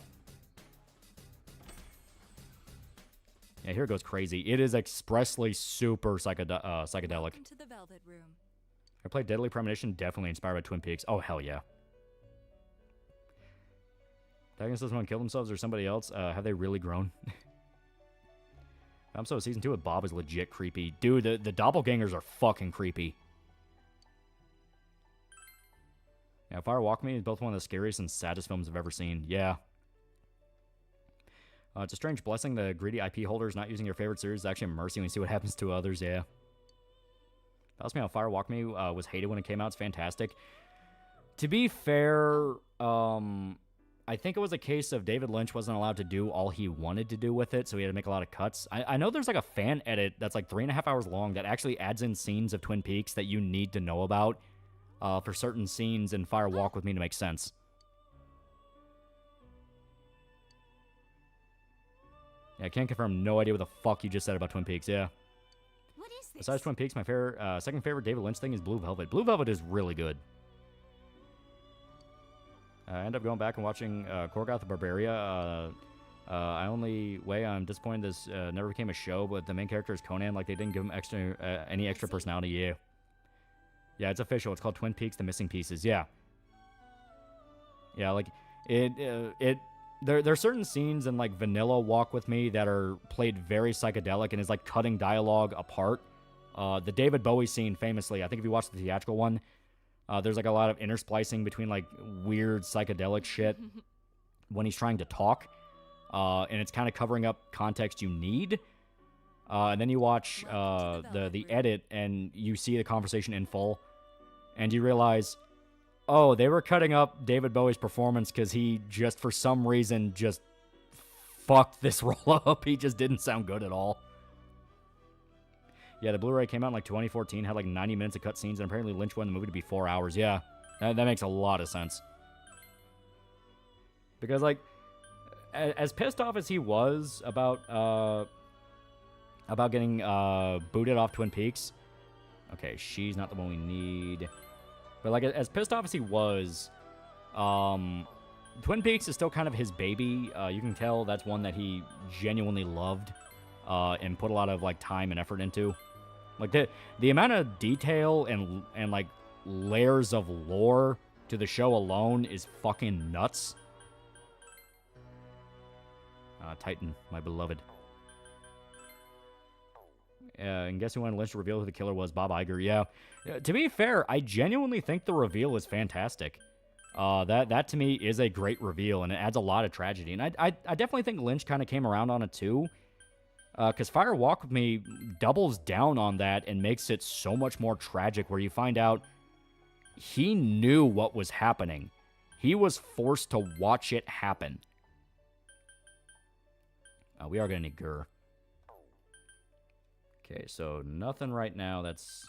Yeah, here it goes crazy. It is expressly super psychedelic. Welcome to the Velvet Room. I played Deadly Premonition, definitely inspired by Twin Peaks. Oh, hell yeah. Protagonist doesn't want to kill themselves or somebody else. Have they really grown? I'm so season 2 with Bob is legit creepy. Dude, the doppelgangers are fucking creepy. Yeah, Fire Walk Me is both one of the scariest and saddest films I've ever seen. Yeah. It's a strange blessing the greedy IP holders not using your favorite series is actually a mercy when you see what happens to others, yeah. Tells me how Fire Walk Me was hated when it came out. It's fantastic. To be fair, I think it was a case of David Lynch wasn't allowed to do all he wanted to do with it, so he had to make a lot of cuts. I know there's like a fan edit that's like 3.5 hours long that actually adds in scenes of Twin Peaks that you need to know about for certain scenes in Fire Walk With Me to make sense. Yeah, I can't confirm. No idea what the fuck you just said about Twin Peaks, yeah. What is Besides Twin Peaks, my favorite, second favorite David Lynch thing is Blue Velvet. Blue Velvet is really good. I end up going back and watching Korgoth Barbaria. Only way I'm disappointed this never became a show, but the main character is Conan. Like, they didn't give him any extra personality. Yeah. Yeah, it's official. It's called Twin Peaks: The Missing Pieces. Yeah. Yeah, like, there are certain scenes in, like, Vanilla Walk With Me that are played very psychedelic and is, like, cutting dialogue apart. The David Bowie scene, famously, I think if you watch the theatrical one, there's, like, a lot of intersplicing between, like, weird psychedelic shit when he's trying to talk. And it's kind of covering up context you need. And then you watch the edit, and you see the conversation in full. And you realize, oh, they were cutting up David Bowie's performance because he just, for some reason, just fucked this role up. He just didn't sound good at all. Yeah, the Blu-ray came out in, like, 2014, had, like, 90 minutes of cutscenes, and apparently Lynch wanted the movie to be 4 hours. Yeah, that makes a lot of sense. Because, like, as pissed off as he was about getting booted off Twin Peaks. Okay, she's not the one we need. But, like, as pissed off as he was, Twin Peaks is still kind of his baby. You can tell that's one that he genuinely loved and put a lot of, like, time and effort into. Like, the amount of detail and like, layers of lore to the show alone is fucking nuts. Titan, my beloved. And guess who wanted Lynch to reveal who the killer was? Bob Iger. Yeah. To be fair, I genuinely think the reveal is fantastic. That to me is a great reveal, and it adds a lot of tragedy. And I definitely think Lynch kind of came around on it too. Because Fire Walk With Me doubles down on that and makes it so much more tragic, where you find out he knew what was happening. He was forced to watch it happen. We are going to need Gur. Okay, so nothing right now that's...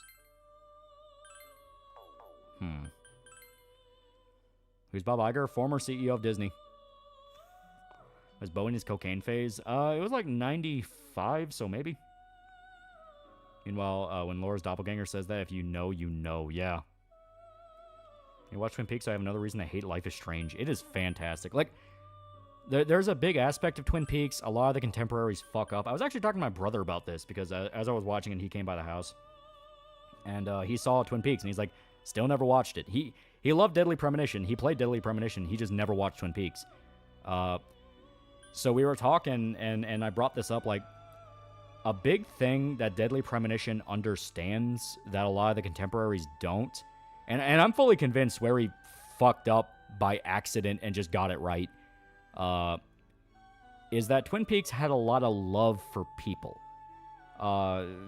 Who's Bob Iger? Former CEO of Disney. Was Bowie in his cocaine phase? It was like 95, so maybe. Meanwhile, when Laura's doppelganger says that, if you know, you know. Yeah. You watch Twin Peaks, I have another reason to hate Life is Strange. It is fantastic. Like, there's a big aspect of Twin Peaks. A lot of the contemporaries fuck up. I was actually talking to my brother about this, because as I was watching it, he came by the house. And he saw Twin Peaks, and he's like, still never watched it. He loved Deadly Premonition. He played Deadly Premonition. He just never watched Twin Peaks. So we were talking, and I brought this up, like, a big thing that Deadly Premonition understands that a lot of the contemporaries don't, and I'm fully convinced where he fucked up by accident and just got it right, is that Twin Peaks had a lot of love for people.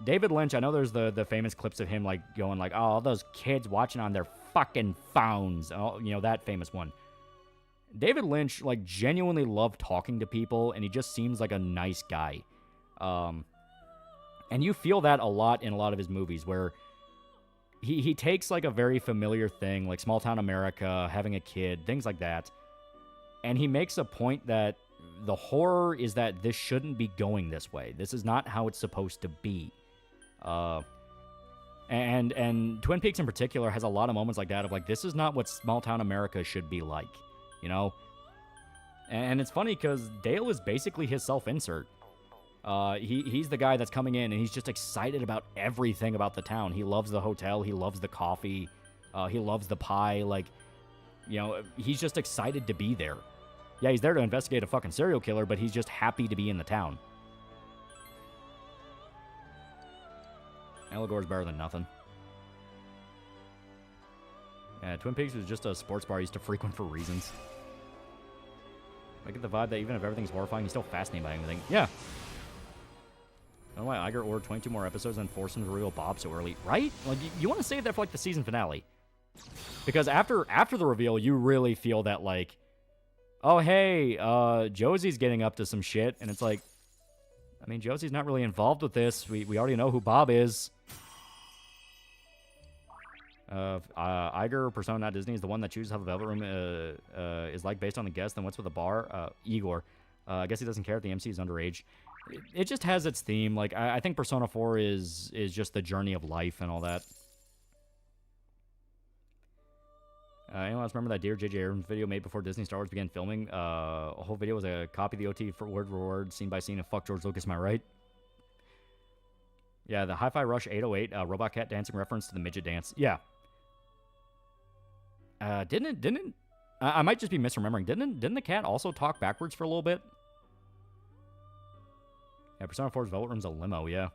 David Lynch, I know there's the famous clips of him, like, going like, oh, all those kids watching on their fucking phones, oh, you know, that famous one. David Lynch, like, genuinely loved talking to people, and he just seems like a nice guy. And you feel that a lot in a lot of his movies, where he takes, like, a very familiar thing, like small town America, having a kid, things like that, and he makes a point that the horror is that this shouldn't be going this way. This is not how it's supposed to be. And Twin Peaks in particular has a lot of moments like that of, like, this is not what small town America should be like. You know? And it's funny because Dale is basically his self-insert. He's the guy that's coming in, and he's just excited about everything about the town. He loves the hotel. He loves the coffee. He loves the pie. Like, you know, he's just excited to be there. Yeah, he's there to investigate a fucking serial killer, but he's just happy to be in the town. Allegor's better than nothing. Yeah, Twin Peaks was just a sports bar I used to frequent for reasons. I get the vibe that even if everything's horrifying, he's still fascinated by everything. Yeah. I don't know why Iger ordered 22 more episodes and forced him to reveal Bob so early. Right? Like, you want to save that for, like, the season finale. Because after the reveal, you really feel that, like, oh, hey, Josie's getting up to some shit. And it's like, I mean, Josie's not really involved with this. We already know who Bob is. Iger, Persona, not Disney, is the one that chooses how the Velvet Room is like based on the guest. Then what's with the bar? Igor. I guess he doesn't care if the MC is underage. it just has its theme. Like, I think Persona 4 is just the journey of life and all that. Anyone else remember that Dear J.J. Abrams video made before Disney Star Wars began filming? A whole video was a copy of the OT for word, scene by scene, and fuck George Lucas, am I right? Yeah, the Hi-Fi Rush 808 Robot Cat dancing reference to the midget dance. Yeah. Didn't I might just be misremembering. Didn't the cat also talk backwards for a little bit? Yeah, Persona 4's Velvet Room's a limo, yeah.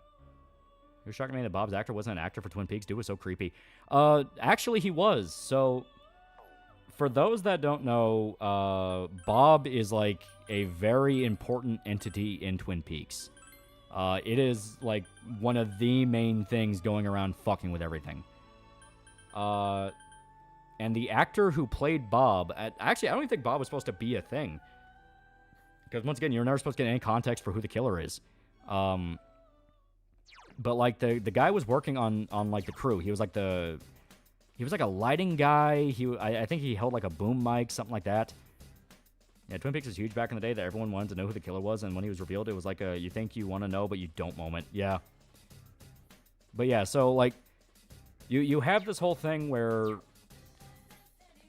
You're shocking me that Bob's actor wasn't an actor for Twin Peaks. Dude was so creepy. Actually, he was. So, for those that don't know, Bob is, like, a very important entity in Twin Peaks. It is, like, one of the main things going around fucking with everything. And the actor who played Bob... Actually, I don't even think Bob was supposed to be a thing. Because, once again, you're never supposed to get any context for who the killer is. But, like, the guy was working on like, the crew. He was, like, He was, like, a lighting guy. I think he held, like, a boom mic, something like that. Yeah, Twin Peaks was huge back in the day that everyone wanted to know who the killer was. And when he was revealed, it was like a you think you want to know, but you don't moment. Yeah. But, yeah, so, like, you have this whole thing where...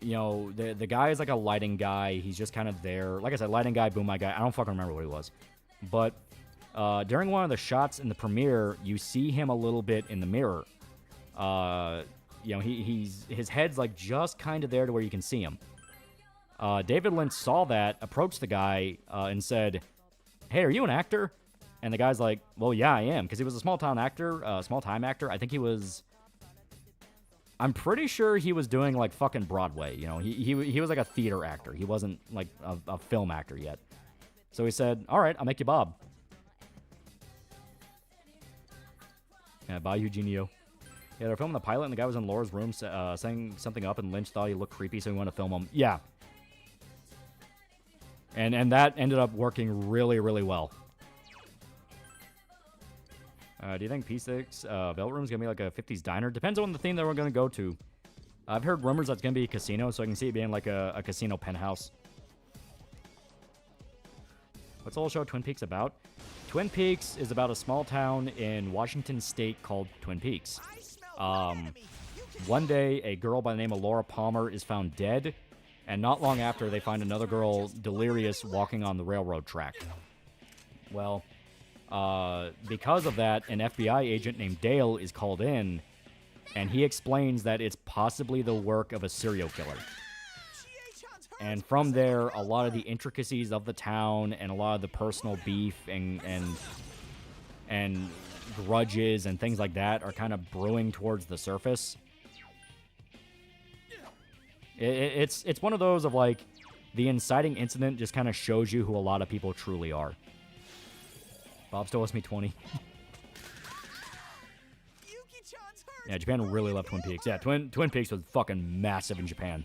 You know, the guy is like a lighting guy. He's just kind of there. Like I said, lighting guy, boom mic guy. I don't fucking remember what he was. But during one of the shots in the premiere, you see him a little bit in the mirror. You know, his head's like just kind of there to where you can see him. David Lynch saw that, approached the guy, and said, "Hey, are you an actor?" And the guy's like, "Well, yeah, I am," because he was a small-time actor. I think he was... I'm pretty sure he was doing, like, fucking Broadway. You know, he was, like, a theater actor. He wasn't, like, a film actor yet. So he said, all right, I'll make you Bob. Yeah, bye, Eugenio. Yeah, they're filming the pilot, and the guy was in Laura's room setting something up, and Lynch thought he looked creepy, so he wanted to film him. Yeah. And that ended up working really, really well. Do you think P6 Velvet Room is going to be like a 50s diner? Depends on the theme that we're going to go to. I've heard rumors that it's going to be a casino, so I can see it being like a casino penthouse. What's the whole show Twin Peaks about? Twin Peaks is about a small town in Washington State called Twin Peaks. One day, a girl by the name of Laura Palmer is found dead, and not long after, they find another girl delirious walking on the railroad track. Well... because of that, an FBI agent named Dale is called in, and he explains that it's possibly the work of a serial killer. And from there, a lot of the intricacies of the town and a lot of the personal beef and grudges and things like that are kind of brewing towards the surface. It's one of those of, like, the inciting incident just kind of shows you who a lot of people truly are. Bob still owes me 20. Yeah, Japan really loved Twin Peaks. Yeah, Twin Peaks was fucking massive in Japan.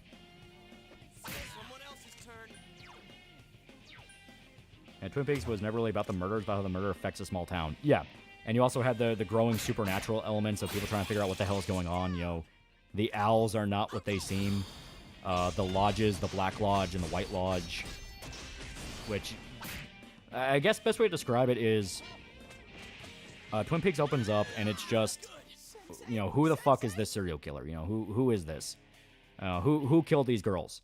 Yeah, Twin Peaks was never really about the murder. It was about how the murder affects a small town. Yeah, and you also had the growing supernatural elements of people trying to figure out what the hell is going on. You know, the owls are not what they seem. The lodges, the Black Lodge and the White Lodge, which... I guess best way to describe it is Twin Peaks opens up and it's just, you know, who the fuck is this serial killer? You know, who is this? Who killed these girls?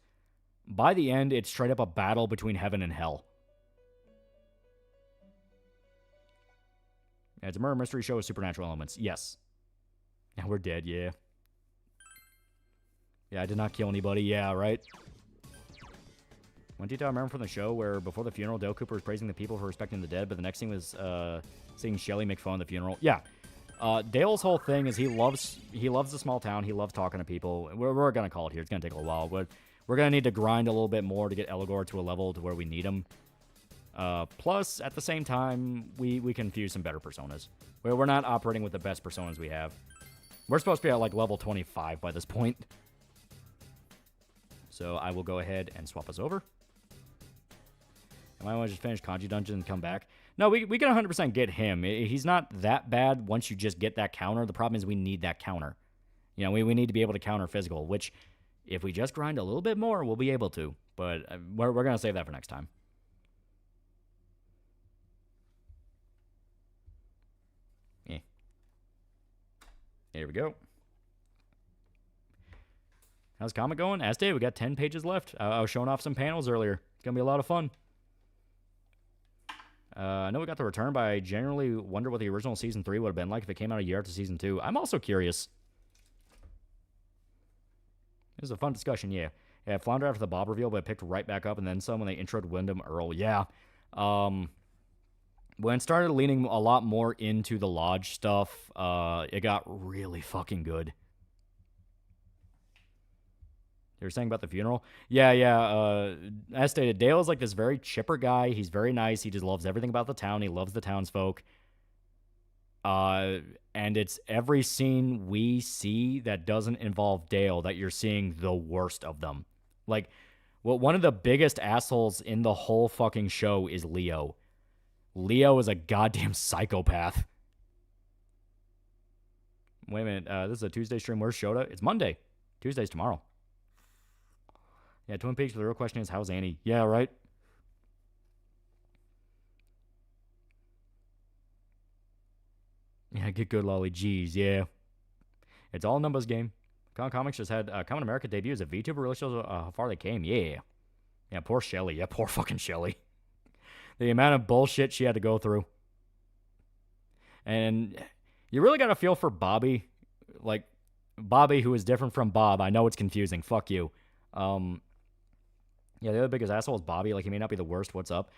By the end, it's straight up a battle between heaven and hell. Yeah, it's a murder mystery show with supernatural elements. Yes. Now we're dead, yeah. Yeah, I did not kill anybody. Yeah, right? One detail I remember from the show where before the funeral, Dale Cooper was praising the people for respecting the dead, but the next thing was seeing Shelley McPhone at the funeral. Yeah. Dale's whole thing is he loves the small town. He loves talking to people. We're going to call it here. It's going to take a little while, but we're going to need to grind a little bit more to get Elgor to a level to where we need him. Plus, at the same time, we can fuse some better personas. We're not operating with the best personas we have. We're supposed to be at like level 25 by this point. So I will go ahead and swap us over. I might want to just finish Kanji Dungeon and come back. No, we can 100% get him. He's not that bad once you just get that counter. The problem is we need that counter. You know, we need to be able to counter physical, which if we just grind a little bit more, we'll be able to. But we're going to save that for next time. Here we go. How's comic going? As day, we got 10 pages left. I was showing off some panels earlier. It's going to be a lot of fun. I know we got the return, but I generally wonder what the original Season 3 would have been like if it came out a year after Season 2. I'm also curious. This is a fun discussion, yeah. Yeah, it floundered after the Bob reveal, but it picked right back up, and then some when they introed Wyndham Earl. Yeah. When it started leaning a lot more into the Lodge stuff, it got really fucking good. You were saying about the funeral? Yeah. As stated, Dale is like this very chipper guy. He's very nice. He just loves everything about the town. He loves the townsfolk. And it's every scene we see that doesn't involve Dale that you're seeing the worst of them. Like, one of the biggest assholes in the whole fucking show is Leo. Leo is a goddamn psychopath. Wait a minute. This is a Tuesday stream. Where's Shota? It's Monday. Tuesday's tomorrow. Yeah, Twin Peaks, but the real question is, how's Annie? Yeah, right? Yeah, get good, Lolly. Jeez, yeah. It's all a numbers game. Con Comics just had Common America debut as a VTuber. Really shows how far they came. Yeah. Yeah, poor Shelly. Yeah, poor fucking Shelly. The amount of bullshit she had to go through. And you really got to feel for Bobby. Like, Bobby, who is different from Bob. I know it's confusing. Fuck you. Yeah, the other biggest asshole is Bobby. Like, he may not be the worst. What's up?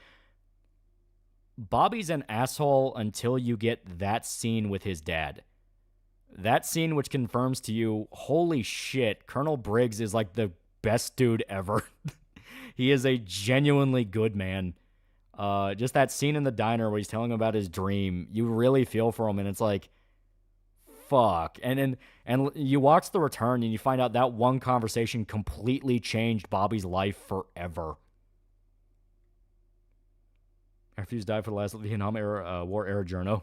Bobby's an asshole until you get that scene with his dad. That scene which confirms to you, holy shit, Colonel Briggs is like the best dude ever. He is a genuinely good man. Just that scene in the diner where he's telling him about his dream, you really feel for him, and it's like, fuck. And you watch The Return, and you find out that one conversation completely changed Bobby's life forever. I refuse to die for the last Vietnam era, War era journo.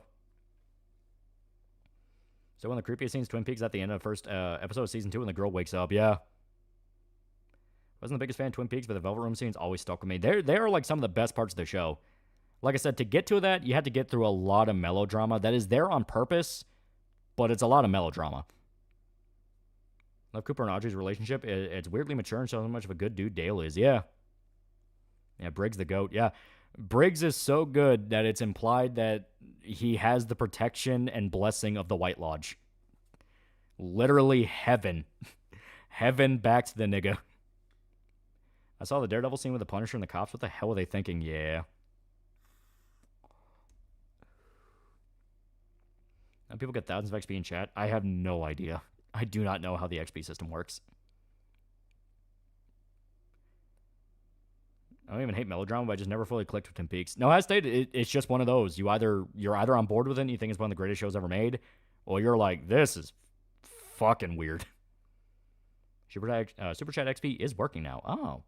So one of the creepiest scenes, Twin Peaks, at the end of the first episode of Season 2 when the girl wakes up. Yeah. Wasn't the biggest fan of Twin Peaks, but the Velvet Room scenes always stuck with me. They are like some of the best parts of the show. Like I said, to get to that, you had to get through a lot of melodrama. That is there on purpose, but it's a lot of melodrama. Love Cooper and Audrey's relationship. It's weirdly mature and shows how much of a good dude Dale is. Yeah. Yeah, Briggs the goat. Yeah. Briggs is so good that it's implied that he has the protection and blessing of the White Lodge. Literally heaven. Heaven backs the nigga. I saw the Daredevil scene with the Punisher and the cops. What the hell were they thinking? Yeah. And people get thousands of XP in chat. I have no idea. I do not know how the XP system works. I don't even hate melodrama, but I just never fully clicked with Twin Peaks. No, as stated, it's just one of those. You're either on board with it and you think it's one of the greatest shows ever made, or you're like, this is fucking weird. Super Chat XP is working now. Oh.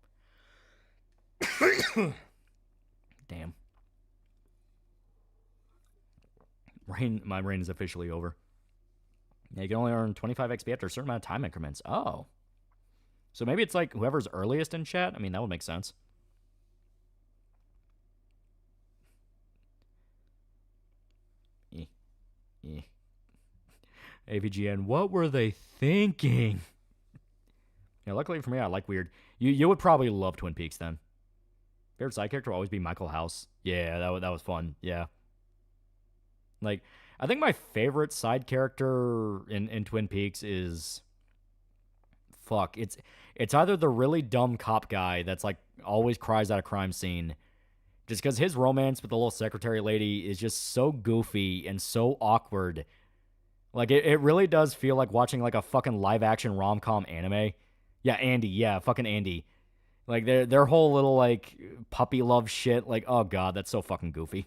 Damn. My reign is officially over. Yeah, you can only earn 25 XP after a certain amount of time increments. Oh. So maybe it's like whoever's earliest in chat? I mean, that would make sense. AVGN, what were they thinking? Yeah, luckily for me, I like weird. You would probably love Twin Peaks then. Favorite side character will always be Michael House. Yeah, that was fun. Yeah. Like, I think my favorite side character in Twin Peaks is... Fuck. It's either the really dumb cop guy that's like always cries at a crime scene, just because his romance with the little secretary lady is just so goofy and so awkward. Like, it really does feel like watching like a fucking live-action rom-com anime. Yeah, Andy. Yeah, fucking Andy. Like, their whole little, like, puppy love shit. Like, oh god, that's so fucking goofy.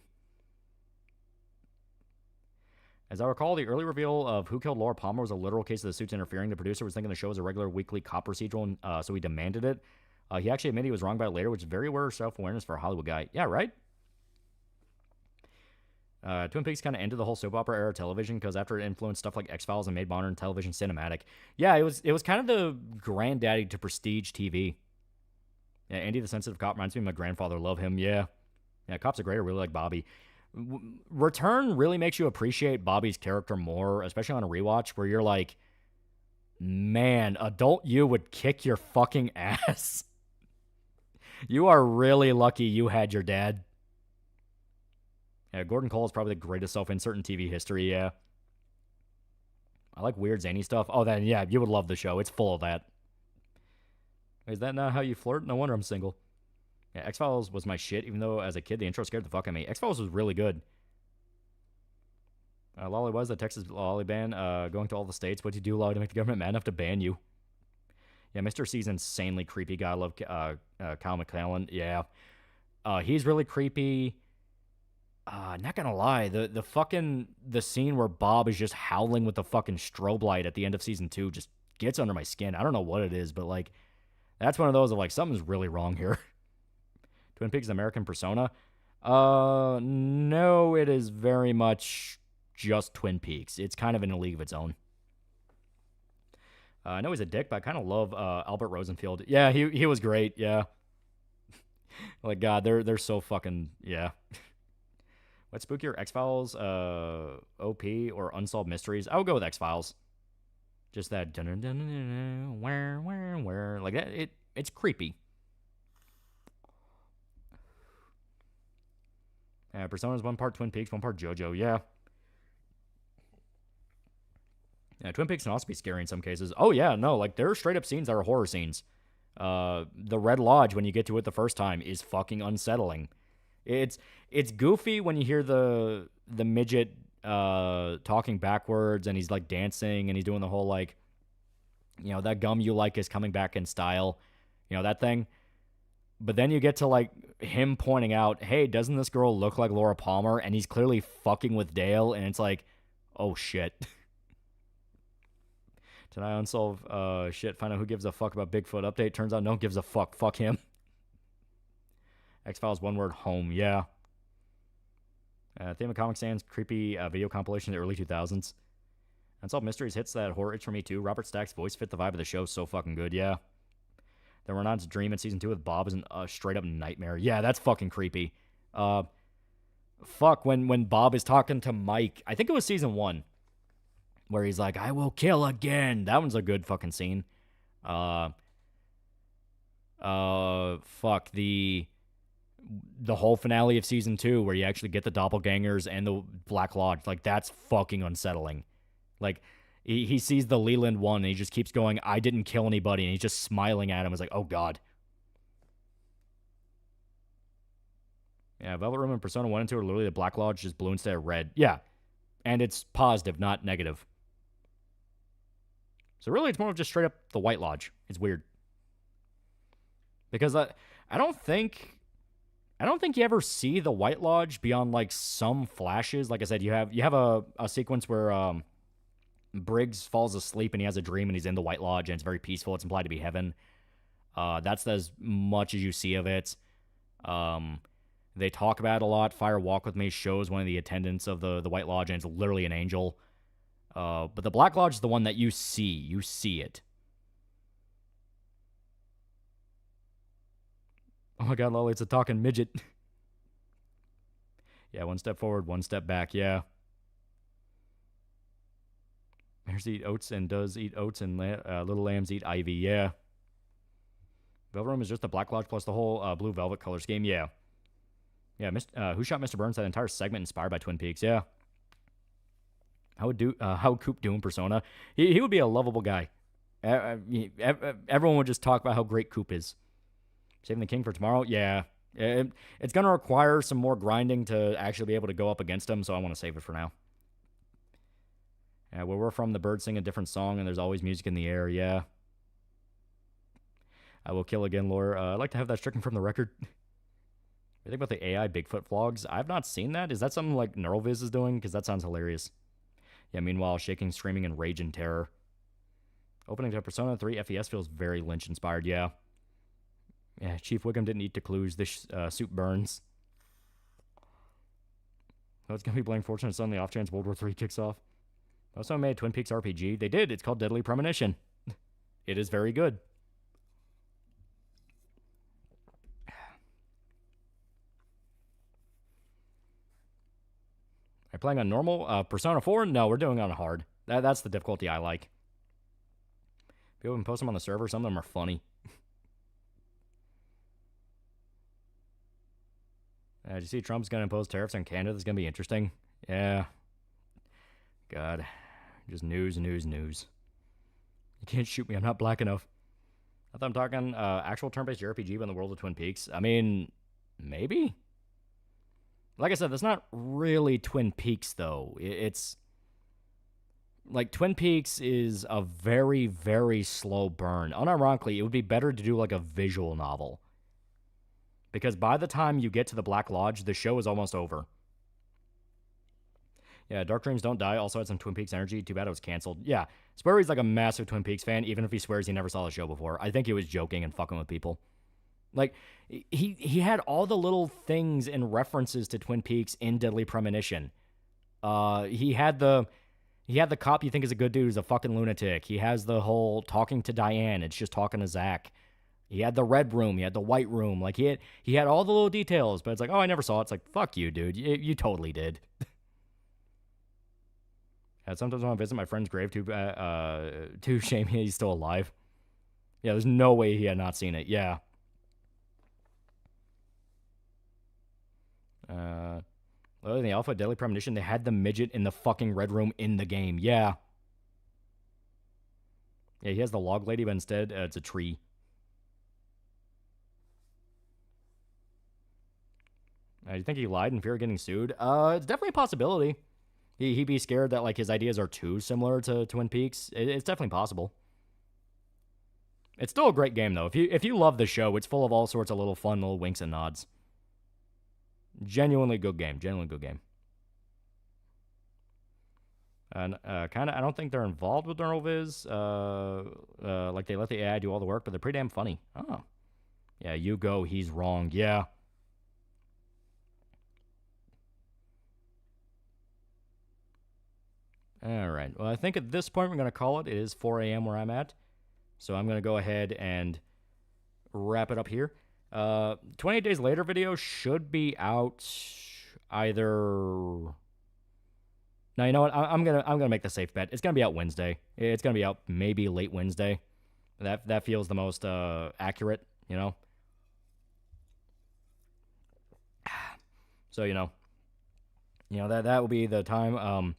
As I recall, the early reveal of Who Killed Laura Palmer was a literal case of the suits interfering. The producer was thinking the show was a regular weekly cop procedural, and so he demanded it. He actually admitted he was wrong about it later, which is very rare self-awareness for a Hollywood guy. Yeah, right? Twin Peaks kind of ended the whole soap opera era of television because after it influenced stuff like X-Files and made modern television cinematic. Yeah, it was kind of the granddaddy to prestige TV. Yeah, Andy the Sensitive Cop reminds me of my grandfather. Love him. Yeah. Yeah, cops are great. I really like Bobby. Return really makes you appreciate Bobby's character more, especially on a rewatch, where you're like, man, adult you would kick your fucking ass. You are really lucky you had your dad. Yeah, Gordon Cole is probably the greatest self-insert in TV history, yeah. I like weird zany stuff. Oh, then, yeah, you would love the show. It's full of that. Is that not how you flirt? No wonder I'm single. Yeah, X-Files was my shit, even though as a kid the intro scared the fuck out of me. X-Files was really good. Lolly was the Texas Lolly ban, going to all the states. What'd you do, Lolly, to make the government mad enough to ban you? Yeah, Mr. C's insanely creepy guy. I love Kyle McClellan. Yeah. He's really creepy. Not gonna lie, the scene where Bob is just howling with the fucking strobe light at the end of season 2 just gets under my skin. I don't know what it is, but like, that's one of those of like, something's really wrong here. Twin Peaks American Persona? No, it is very much just Twin Peaks. It's kind of in a league of its own. I know he's a dick, but I kind of love Albert Rosenfield. Yeah, he was great, yeah. Like, God, they're so fucking, yeah. What's spookier, X-Files, OP, or Unsolved Mysteries? I would go with X-Files. Just that, where, like that, it's creepy. Persona's one part Twin Peaks, one part JoJo, yeah. Yeah, Twin Peaks can also be scary in some cases. Oh, yeah, no, like, there are straight-up scenes that are horror scenes. The Red Lodge, when you get to it the first time, is fucking unsettling. It's goofy when you hear the midget talking backwards, and he's, like, dancing, and he's doing the whole, like, you know, that gum you like is coming back in style. You know, that thing. But then you get to, like, him pointing out, hey, doesn't this girl look like Laura Palmer? And he's clearly fucking with Dale, and it's like, oh, shit. Tonight unsolve shit, find out who gives a fuck about Bigfoot update. Turns out no one gives a fuck. Fuck him. X-Files, one word, home, yeah. Theme of Comic Sans, creepy video compilation in the early 2000s. Unsolved Mysteries hits that horror itch for me, too. Robert Stack's voice fit the vibe of the show so fucking good, yeah. The Renan's Dream in Season 2 with Bob is a straight-up nightmare. Yeah, that's fucking creepy. Fuck, when Bob is talking to Mike, I think it was Season 1, where he's like, I will kill again. That one's a good fucking scene. Fuck, the whole finale of Season 2, where you actually get the doppelgangers and the Black Lodge, like, that's fucking unsettling. Like, he sees the Leland one, and he just keeps going, I didn't kill anybody, and he's just smiling at him. It's like, oh, God. Yeah, Velvet Room and Persona 1 and 2 are literally the Black Lodge, just blue instead of red. Yeah, and it's positive, not negative. So really, it's more of just straight up the White Lodge. It's weird. Because I don't think you ever see the White Lodge beyond, like, some flashes. Like I said, you have a sequence where Briggs falls asleep and he has a dream and he's in the White Lodge and it's very peaceful. It's implied to be heaven. That's as much as you see of it. They talk about it a lot. Fire Walk With Me shows one of the attendants of the White Lodge, and it's literally an angel. But the Black Lodge is the one that you see. You see it. Oh my God, Lolly, it's a talking midget. Yeah, one step forward, one step back, yeah. Mares eat oats and does eat oats, and little lambs eat ivy, yeah. Velvet Room is just the Black Lodge plus the whole Blue Velvet color scheme, yeah. Yeah, Who Shot Mr. Burns? That entire segment inspired by Twin Peaks, yeah. How would Coop do in Persona? He would be a lovable guy. Everyone would just talk about how great Coop is. Saving the King for tomorrow? Yeah. It's going to require some more grinding to actually be able to go up against him, so I want to save it for now. Yeah, where we're from, the birds sing a different song, and there's always music in the air, yeah. I will kill again, lore. I'd like to have that stricken from the record. You think about the AI Bigfoot vlogs? I've not seen that. Is that something like Neuroviz is doing? Because that sounds hilarious. Yeah, meanwhile, shaking, screaming, and rage and terror. Opening to Persona 3 FES feels very Lynch-inspired, yeah. Yeah, Chief Wiggum didn't eat the clues. This soup burns. Oh, it's going to be Blame Fortunate Son, the off chance World War III kicks off. Also made a Twin Peaks RPG. They did. It's called Deadly Premonition. It is very good. playing on normal? Persona 4? No, we're doing on hard. That's the difficulty I like. People can post them on the server. Some of them are funny. Did you see Trump's going to impose tariffs on Canada? That's going to be interesting. Yeah. God. Just news. You can't shoot me. I'm not black enough. I thought I'm talking actual turn-based JRPG in the world of Twin Peaks. I mean, maybe? Like I said, that's not really Twin Peaks, though. It's... Like, Twin Peaks is a very, very slow burn. Unironically, it would be better to do, like, a visual novel. Because by the time you get to the Black Lodge, the show is almost over. Yeah, Dark Dreams Don't Die also had some Twin Peaks energy. Too bad it was canceled. Yeah, Sweary's like a massive Twin Peaks fan, even if he swears he never saw the show before. I think he was joking and fucking with people. Like, he had all the little things and references to Twin Peaks in Deadly Premonition. He had the cop you think is a good dude who's a fucking lunatic. He has the whole talking to Diane. It's just talking to Zach. He had the red room. He had the white room. Like, he had all the little details, but it's like, oh, I never saw it. It's like, fuck you, dude. You totally did. Sometimes I want to visit my friend's grave to shame he's still alive. Yeah, there's no way he had not seen it. Yeah. In the alpha Deadly Premonition, they had the midget in the fucking red room in the game. Yeah. Yeah, he has the log lady, but instead it's a tree. Do you think he lied in fear of getting sued? It's definitely a possibility. He'd be scared that, like, his ideas are too similar to Twin Peaks. It's definitely possible. It's still a great game, though. If you love the show, it's full of all sorts of little fun little winks and nods. Genuinely good game. And kind of, I don't think they're involved with NeuroViz. Like, they let the AI do all the work, but they're pretty damn funny. Oh. Yeah, you go, he's wrong. Yeah. All right. Well, I think at this point we're going to call it. It is 4 a.m. where I'm at. So I'm going to go ahead and wrap it up here. 28 Days Later video should be out either... Now, you know what? I'm gonna make the safe bet. It's going to be out Wednesday. It's going to be out maybe late Wednesday. That feels the most accurate, you know? So, you know that will be the time.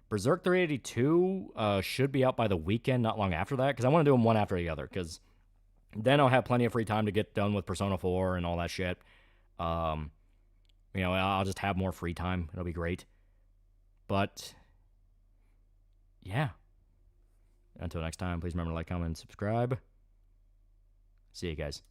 Berserk 382 should be out by the weekend, not long after that, because I want to do them one after the other, because then I'll have plenty of free time to get done with Persona 4 and all that shit. I'll just have more free time. It'll be great. But, yeah. Until next time, please remember to like, comment, and subscribe. See you guys.